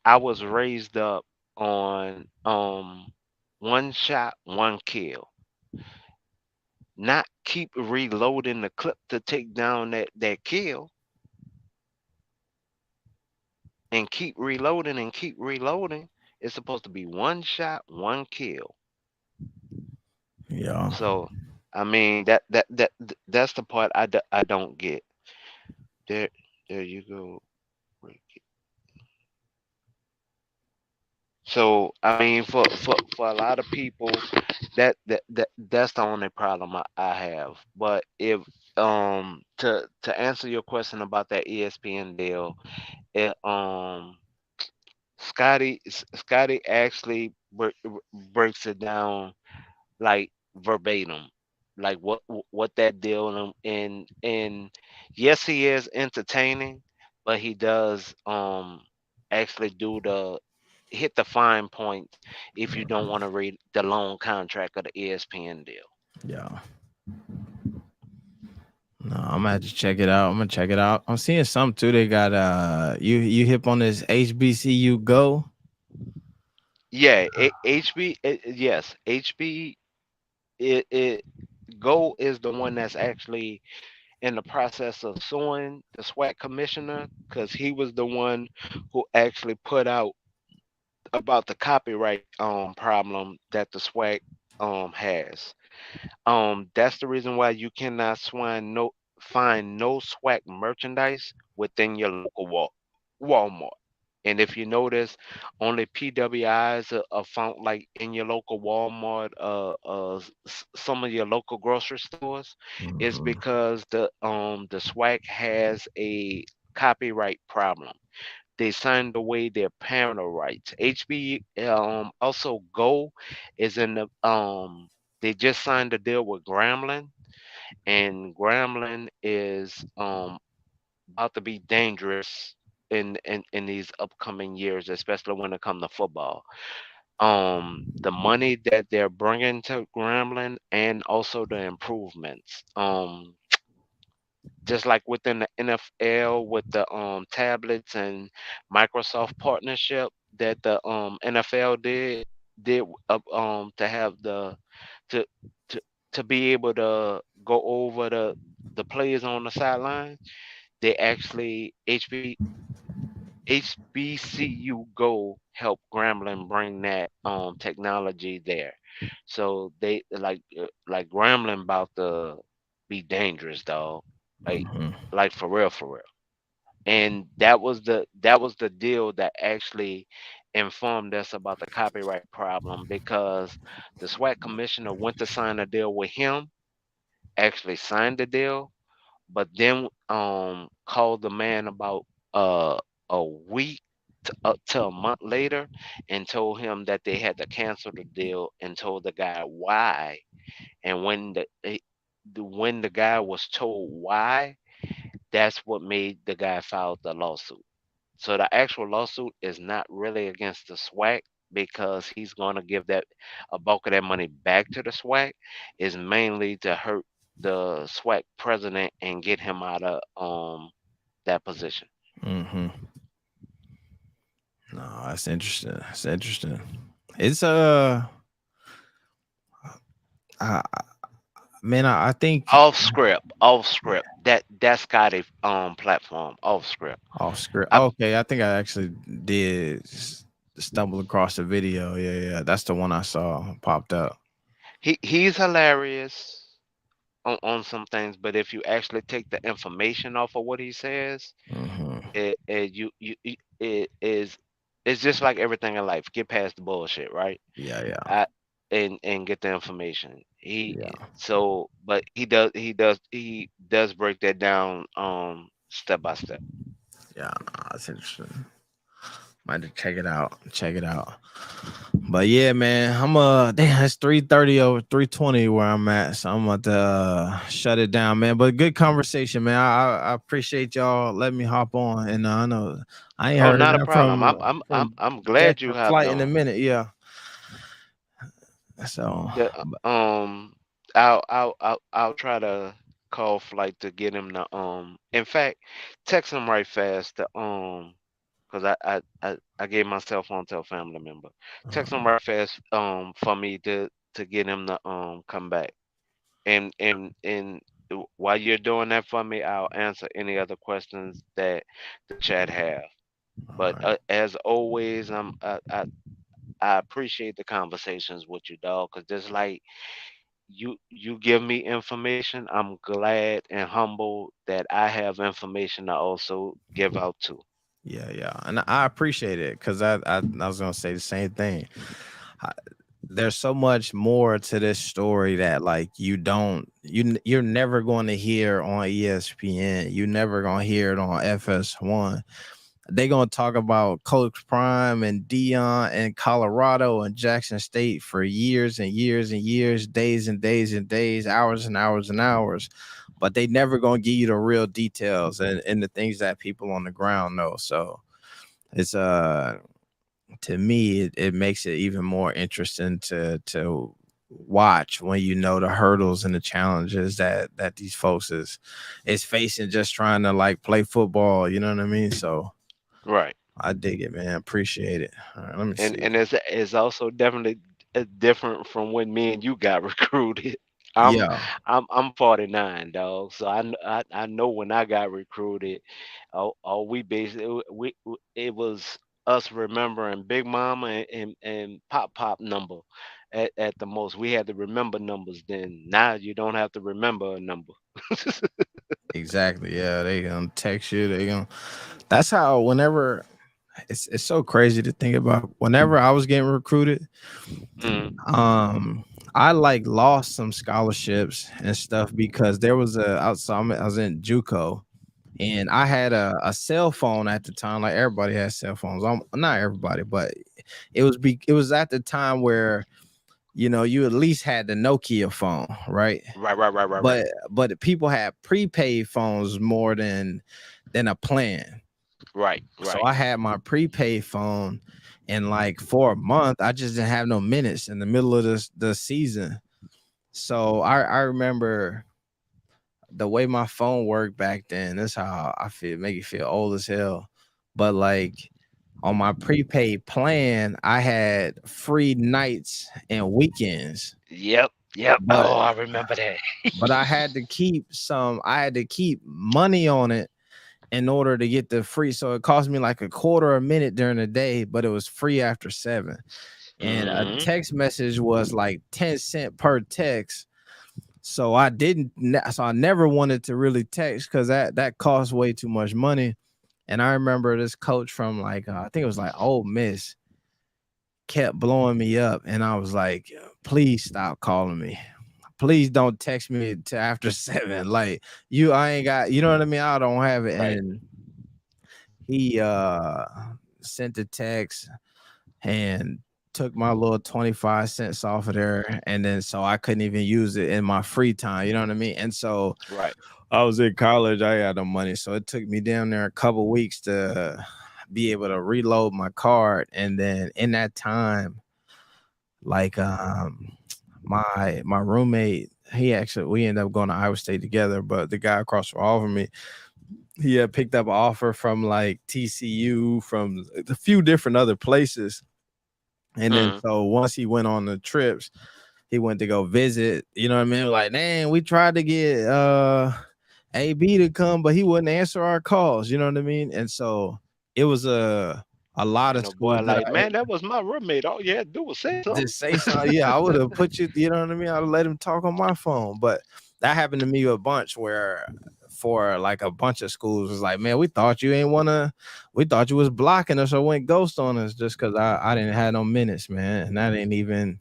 I was raised up on one shot, one kill. Not keep reloading the clip to take down that kill, and keep reloading and keep reloading. It's supposed to be one shot, one kill. yeah. So, I mean that's the part I don't get. There there you go. So I mean, for a lot of people, that's the only problem I have. But if to answer your question about that ESPN deal, it, Scotty actually breaks it down like verbatim, like what that deal, and yes, he is entertaining, but he does actually do the hit the fine points if you don't want to read the long contract of the ESPN deal. Yeah. No, I'm gonna have to check it out. I'm gonna check it out. I'm seeing some too. They got you hip on this HBCU Go. Yeah, HB, yes, HB. It Go is the one that's actually in the process of suing the SWAC commissioner, because he was the one who actually put out about the copyright problem that the SWAC has. That's the reason why you cannot find no SWAC merchandise within your local Walmart. And if you notice, only PWIs are found like in your local Walmart, some of your local grocery stores, is Hmm. because the SWAC has a copyright problem. They signed away their parental rights. HB also Go is in the they just signed a deal with Grambling, and Grambling is about to be dangerous in these upcoming years, especially when it comes to football. The money that they're bringing to Grambling, and also the improvements. Just like within the NFL with the tablets and Microsoft partnership that the NFL did to have to to to be able to go over the players on the sideline. They actually HBCU Go help Grambling bring that technology there. So they like Grambling about to be dangerous, dog. Like Hmm. like for real, for real. And that was the deal that actually informed us about the copyright problem, because the SWAT commissioner went to sign a deal with him, actually signed the deal, but then called the man about uh a week up to a month later, and told him that they had to cancel the deal, and told the guy why. And when the guy was told why, that's what made the guy file the lawsuit. So the actual lawsuit is not really against the SWAC, because he's going to give that a bulk of that money back to the SWAC. Is mainly to hurt the SWAC president and get him out of that position. Hmm. No, that's interesting. That's interesting. It's I, man, I think Off script. That's got a platform. Off script. off script. I, Okay, I think I actually did stumble across the video. Yeah, yeah, that's the one I saw popped up. he's hilarious on some things, but if you actually take the information off of what he says, Hmm. it is it's just like everything in life. Get past the bullshit, right? Yeah, yeah, I and get the information. yeah, But he does break that down step by step. yeah. Nah, that's interesting. Might have to check it out. Check it out. But yeah, man, I'm damn, it's 3:30 over 3:20 where I'm at. So I'm about to shut it down, man. But good conversation, man. I appreciate y'all letting me hop on. And I know I ain't Oh, heard not a that problem. from I'm Deck glad you or hopped Flight in a on. minute. Yeah. So The I'll try to call Flight to get him to in fact text him right fast to because I gave my cell phone to a family member. Text him right fast for me to get him to come back. And while you're doing that for me, I'll answer any other questions that the chat have. all But right. as always, I appreciate the conversations with you, dog. Cause just like you give me information, I'm glad and humble that I have information to also give out to. Yeah, yeah. And I appreciate it because I was gonna say the same thing. I, there's so much more to this story that like you're never going to hear on ESPN. You're never going to hear it on FS1. They're going to talk about Coach Prime and Deion and Colorado and Jackson State for years and years and years, days and days and days, hours and hours and hours. But they never going to give you the real details and the things that people on the ground know. So it's to me it makes it even more interesting to watch when you know the hurdles and the challenges that these folks is facing just trying to like play football, you know what I mean? So Right. I dig it, man. Appreciate it. All right, let me see. And it's also definitely different from when me and you got recruited. I'm Yeah, I'm 49, dog. So I know when I got recruited, we basically it was us remembering Big Mama and Pop number at the most. We had to remember numbers then. Now you don't have to remember a number. exactly. Yeah, they gonna text you. They gonna. That's how. Whenever it's so crazy to think about. Whenever I was getting recruited, Mm, um, I like lost some scholarships and stuff because there was I was in JUCO and I had a cell phone at the time. Like everybody has cell phones. Not everybody, but it was at the time where you at least had the Nokia phone, right? right. But people had prepaid phones more than a plan. So Right. I had my prepaid phone, and like for a month, I just didn't have no minutes in the middle of the season. So I remember the way my phone worked back then. That's how I feel. Make you feel old as hell. But like on my prepaid plan, I had free nights and weekends. Yep. But Oh, I remember that. I had to keep I had to keep money on it in order to get the free. So it cost me like a quarter a minute during the day, but it was free after 7. And a Hmm. text message was like 10 cents per text. So I never wanted to really text because that cost way too much money. And I remember this coach from like I think it was like Ole Miss kept blowing me up, and I was like, please stop calling me. Please don't text me to after 7. Like I ain't got, you know what I mean? I don't have it. Right. And he sent a text and took my little 25 cents off of there. And then so I couldn't even use it in my free time. You know what I mean? And so Right. I was in college. I had no money. So it took me down there a couple weeks to be able to reload my card. And then in that time, like my roommate, we ended up going to Iowa State together, but the guy across the hall from me, he had picked up an offer from like TCU, from a few different other places. And then Mm. so once he went on the trips, he went to go visit, you know what I mean? Like, man, we tried to get AB to come, but he wouldn't answer our calls, you know what I mean? And so it was a lot And of the boy schools that like, man, that was my roommate. All you had to do was say something. just say something. Yeah, I would have put you know what I mean? I'd let him talk on my phone. But that happened to me a bunch where before like a bunch of schools was like, man, we thought you ain't wanna, we thought you was blocking us or went ghost on us just because I didn't have no minutes, man. And that ain't even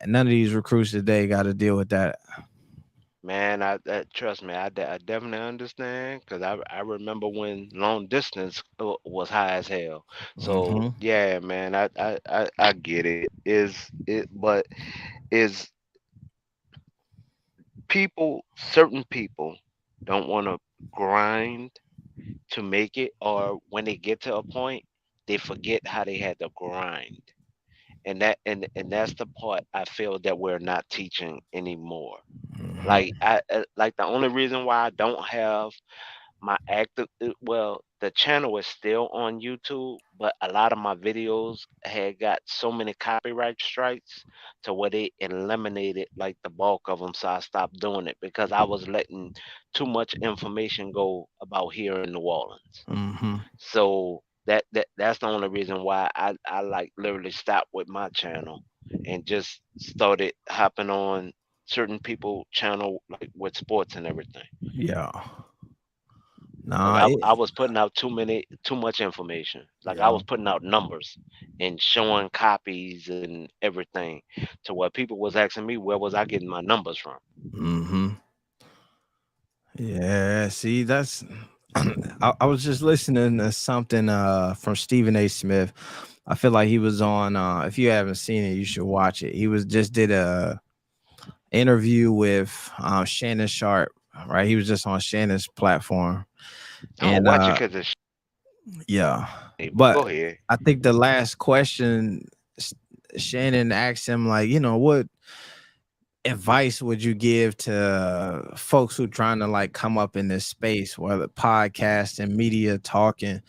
none of these recruits today got to deal with that. Man, trust me, I definitely understand because I remember when long distance was high as hell. So Mm-hmm. yeah, man, I get it. But is certain people don't want to grind to make it, or when they get to a point, they forget how they had to grind, and that's the part I feel that we're not teaching anymore. Like like the only reason why I don't have my active well, the channel is still on YouTube, but a lot of my videos had got so many copyright strikes to where they eliminated like the bulk of them. So I stopped doing it because I was letting too much information go about here in New Orleans. Mm-hmm. So that's the only reason why I like literally stopped with my channel and just started hopping on certain people channel like with sports and everything. Yeah. Cause Nah. I was putting out too much information. Like I Yeah. was putting out numbers and showing copies and everything to where people was asking me where was I getting my numbers from. Mm-hmm. Yeah. See, that's. I was just listening to something from Stephen A. Smith. I feel like he was on. If you haven't seen it, you should watch it. He was just did a interview with Shannon Sharp. Right, he was just on Shannon's platform, I don't and watch it because it's yeah. shitty, but But go ahead. I think the last question Shannon asked him, like, what advice would you give to folks who trying to like come up in this space, whether podcast and media talking?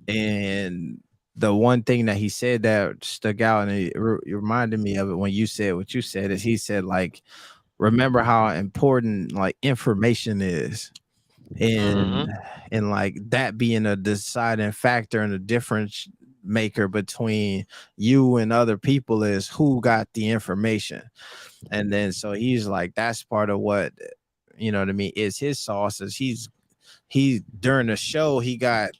And the one thing that he said that stuck out and it reminded me of it when you said what you said is he said like remember how important like information is and Mm-hmm. like that being a deciding factor and a difference maker between you and other people is who got the information. And then so he's like that's part of what what I mean is his sauce is he during the show he got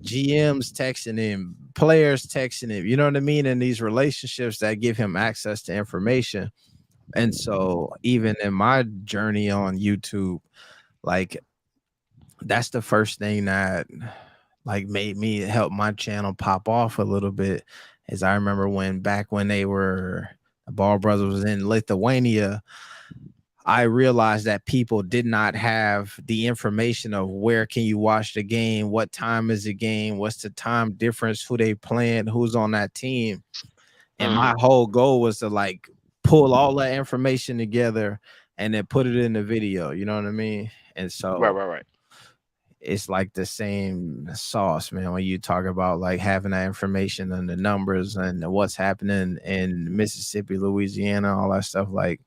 GMs texting him, players texting him, you know what I mean, and these relationships that give him access to information. And so even in my journey on YouTube, like that's the first thing that like made me help my channel pop off a little bit. Is I remember when back when they were the Ball Brothers was in Lithuania, I realized that people did not have the information of where can you watch the game, what time is the game, what's the time difference, who they playing, who's on that team. And my Mm. whole goal was to like pull all that information together and then put it in the video, you know what I mean? And Right, so right, right. it's like the same sauce, man. When you talk about like having that information and the numbers and what's happening in Mississippi, Louisiana, all that stuff, like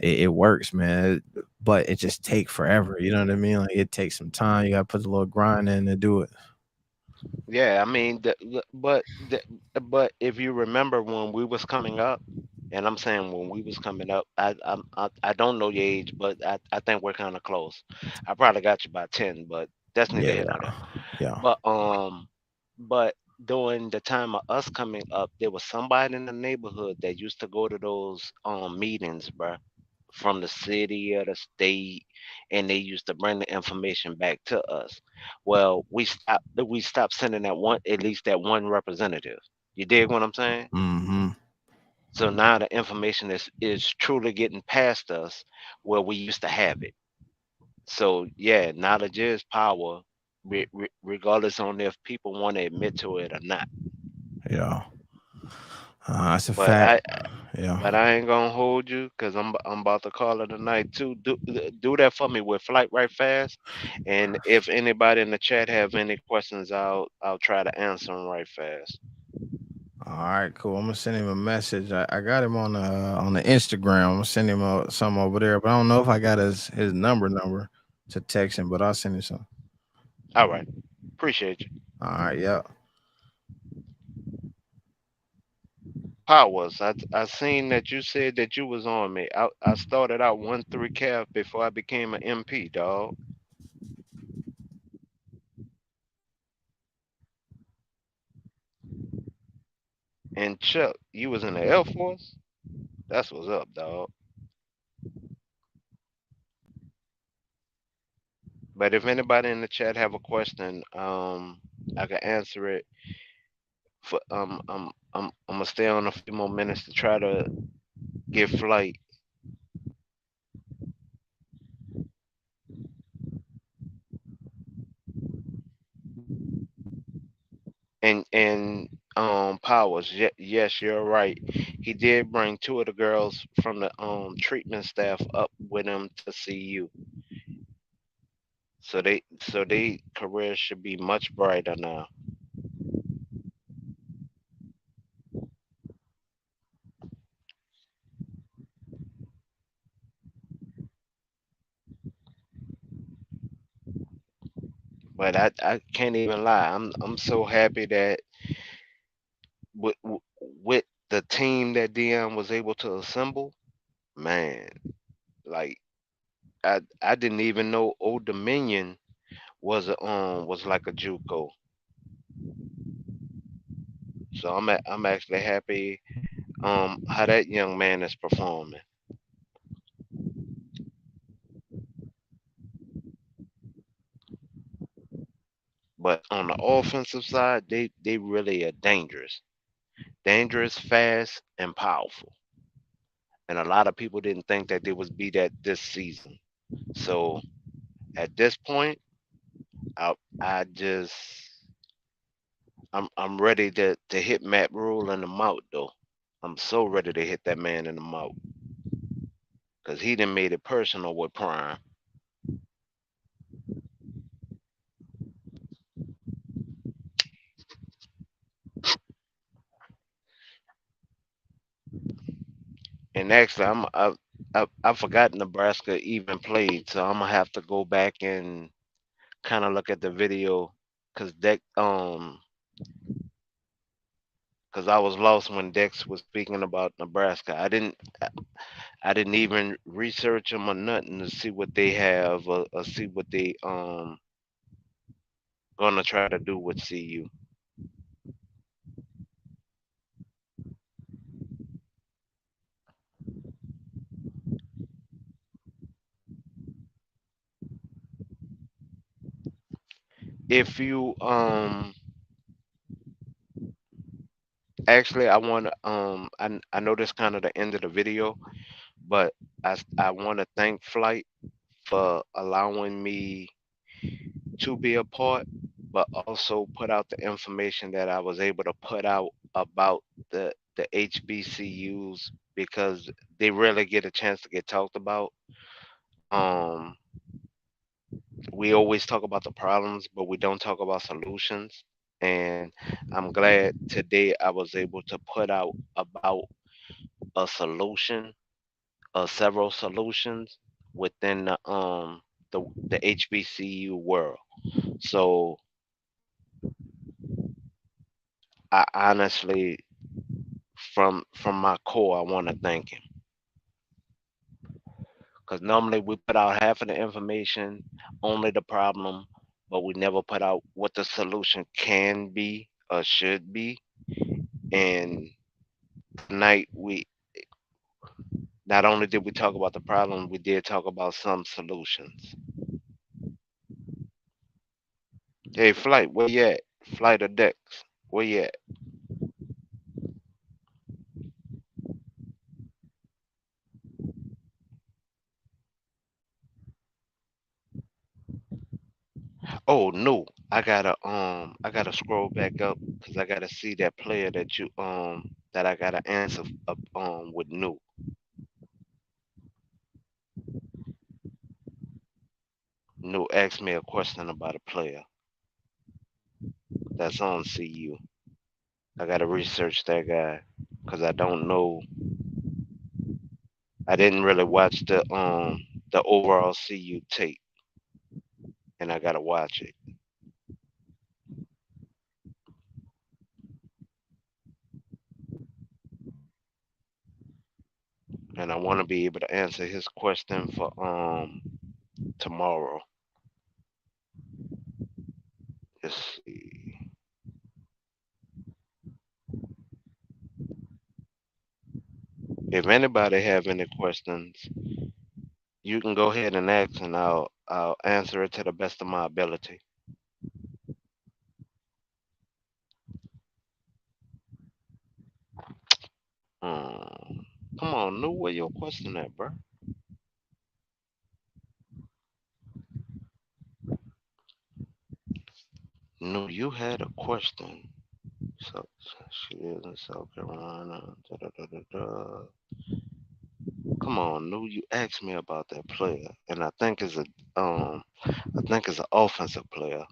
it works, man. But it just take forever. You know what I mean? Like it takes some time. You gotta put a little grind in to do it. Yeah, I mean, but if you remember when we was coming up, and I'm saying when we was coming up, I don't know your age, but I think we're kind of close. I probably got you by 10, but that's neither Yeah, here nor there. yeah. But but during the time of us coming up, there was somebody in the neighborhood that used to go to those meetings, bruh, from the city or the state, and they used to bring the information back to us. Well, we stopped sending that one, at least that one representative. You dig what I'm saying? Mm-hmm. So now the information is truly getting past us where we used to have it. So yeah, knowledge is power, regardless on if people want to admit to it or not. Yeah. That's a But fact. I Yeah. but I ain't gonna hold you because I'm about to call it a night too. Do that for me with flight right fast, and if anybody in the chat have any questions, I'll try to answer them right fast. All right, cool. I'm gonna send him a message. I got him on the Instagram. I'm gonna send him some over there, but I don't know if I got his number to text him, but I'll send him some. All right, appreciate you. All right, yeah. Powers, I seen that you said that you was on me. I started out 1-3 calf before I became an MP, dog. And Chuck, you was in the Air Force. That's what's up, dog. But if anybody in the chat have a question, I can answer it. For I'm gonna stay on a few more minutes to try to get flight and Powers. Yes, you're right. He did bring two of the girls from the treatment staff up with him to see you. So they careers should be much brighter now. But I can't even lie. I'm so happy that with the team that Dion was able to assemble, man. Like I didn't even know Old Dominion was like a JUCO. So I'm actually happy how that young man is performing. But on the offensive side, they really are dangerous. Dangerous, fast, and powerful. And a lot of people didn't think that they would be that this season. So at this point, I just I'm ready to hit Matt Rule in the mouth though. I'm so ready to hit that man in the mouth because he done made it personal with Prime. And actually, I forgot Nebraska even played, so I'm gonna have to go back and kind of look at the video because because I was lost when Dex was speaking about Nebraska. I didn't even research them or nothing to see what they have or see what they gonna try to do with CU. If you actually I want to I know this kind of the end of the video, but I want to thank Flight for allowing me to be a part, but also put out the information that I was able to put out about the HBCUs because they rarely get a chance to get talked about. Um, we always talk about the problems, but we don't talk about solutions. And I'm glad today I was able to put out about a solution, several solutions within the HBCU world. So I honestly, from my core, I want to thank him because normally we put out half of the information, only the problem, but we never put out what the solution can be or should be. And tonight we not only did we talk about the problem, we did talk about some solutions. Hey, Flight, where you at? Flight of Dex, where you at? Oh no, I gotta scroll back up because I gotta see that player that you that I gotta answer up with new. New asked me a question about a player that's on CU. I gotta research that guy because I don't know. I didn't really watch the overall CU tape, and I gotta watch it. and I want to be able to answer his question for tomorrow. Let's see. If anybody have any questions, you can go ahead and ask, and I'll answer it to the best of my ability. Um, Come on, know where your question at, bro? No, you had a question. So she lives in South Carolina. Da, da, da, da, da. Come on, no, you asked me about that player, and I think it's an offensive player.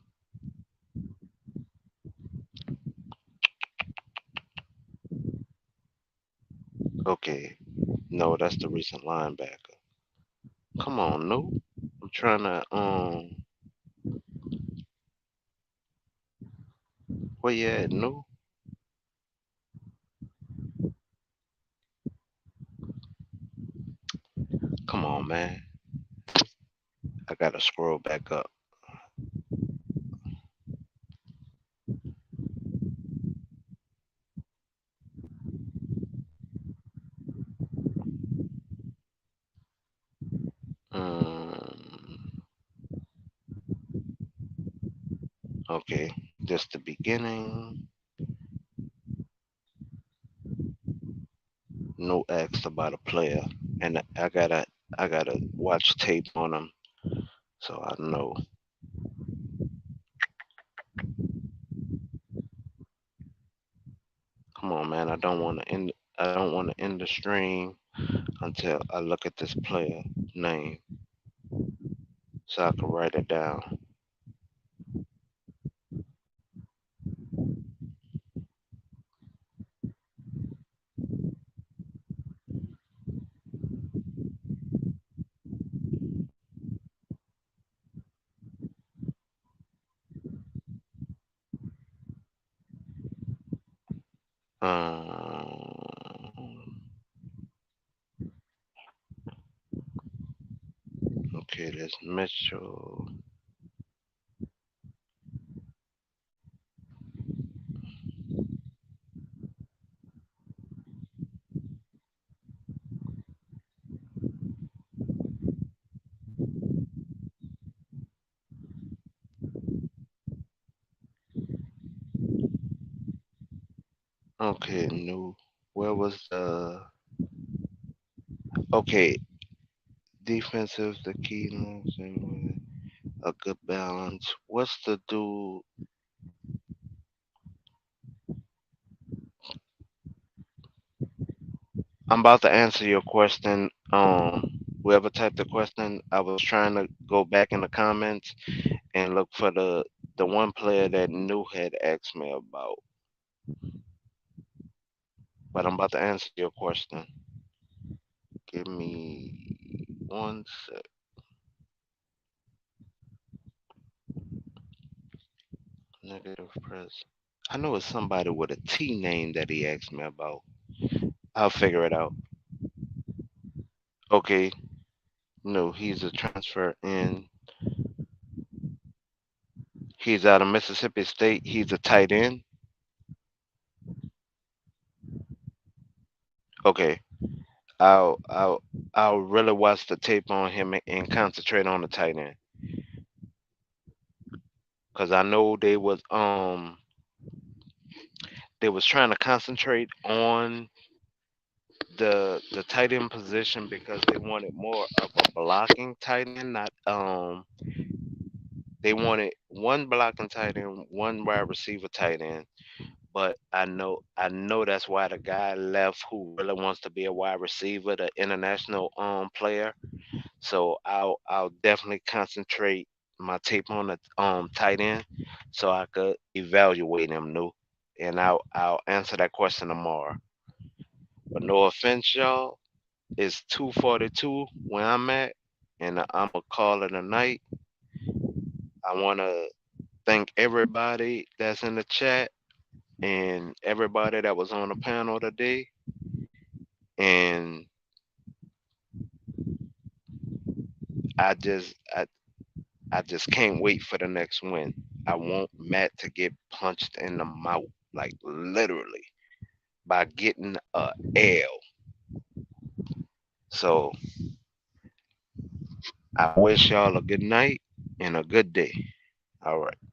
Okay, no, that's the recent linebacker. Come on, no, I'm trying to where you at, no? Come on, man, I gotta scroll back up. Um, okay, just the beginning. No asked about a player, and I gotta watch tape on him so I know. Come on, man, I don't want to end the stream until I look at this player name so I can write it down. Okay, there's Mitchell. Okay, no. Where was the okay defensive? The key and a good balance. What's the dude? I'm about to answer your question. Whoever typed the question, I was trying to go back in the comments and look for the one player that New had asked me about. But I'm about to answer your question. Give me one sec. Negative press. I know it's somebody with a T name that he asked me about. I'll figure it out. Okay. No, he's a transfer in. He's out of Mississippi State. He's a tight end. Okay. I'll I'll really watch the tape on him and concentrate on the tight end. Cause I know they was trying to concentrate on the tight end position because they wanted more of a blocking tight end, not they wanted one blocking tight end, one wide receiver tight end. But I know that's why the guy left who really wants to be a wide receiver, the international player. So I'll definitely concentrate my tape on the tight end so I could evaluate him new. And I'll answer that question tomorrow. But no offense, y'all. It's 2:42 where I'm at, and I'm gonna call it a night. I wanna thank everybody that's in the chat and everybody that was on the panel today. And I just I just can't wait for the next win. I want Matt to get punched in the mouth, like literally, by getting a L. So I wish y'all a good night and a good day. All right.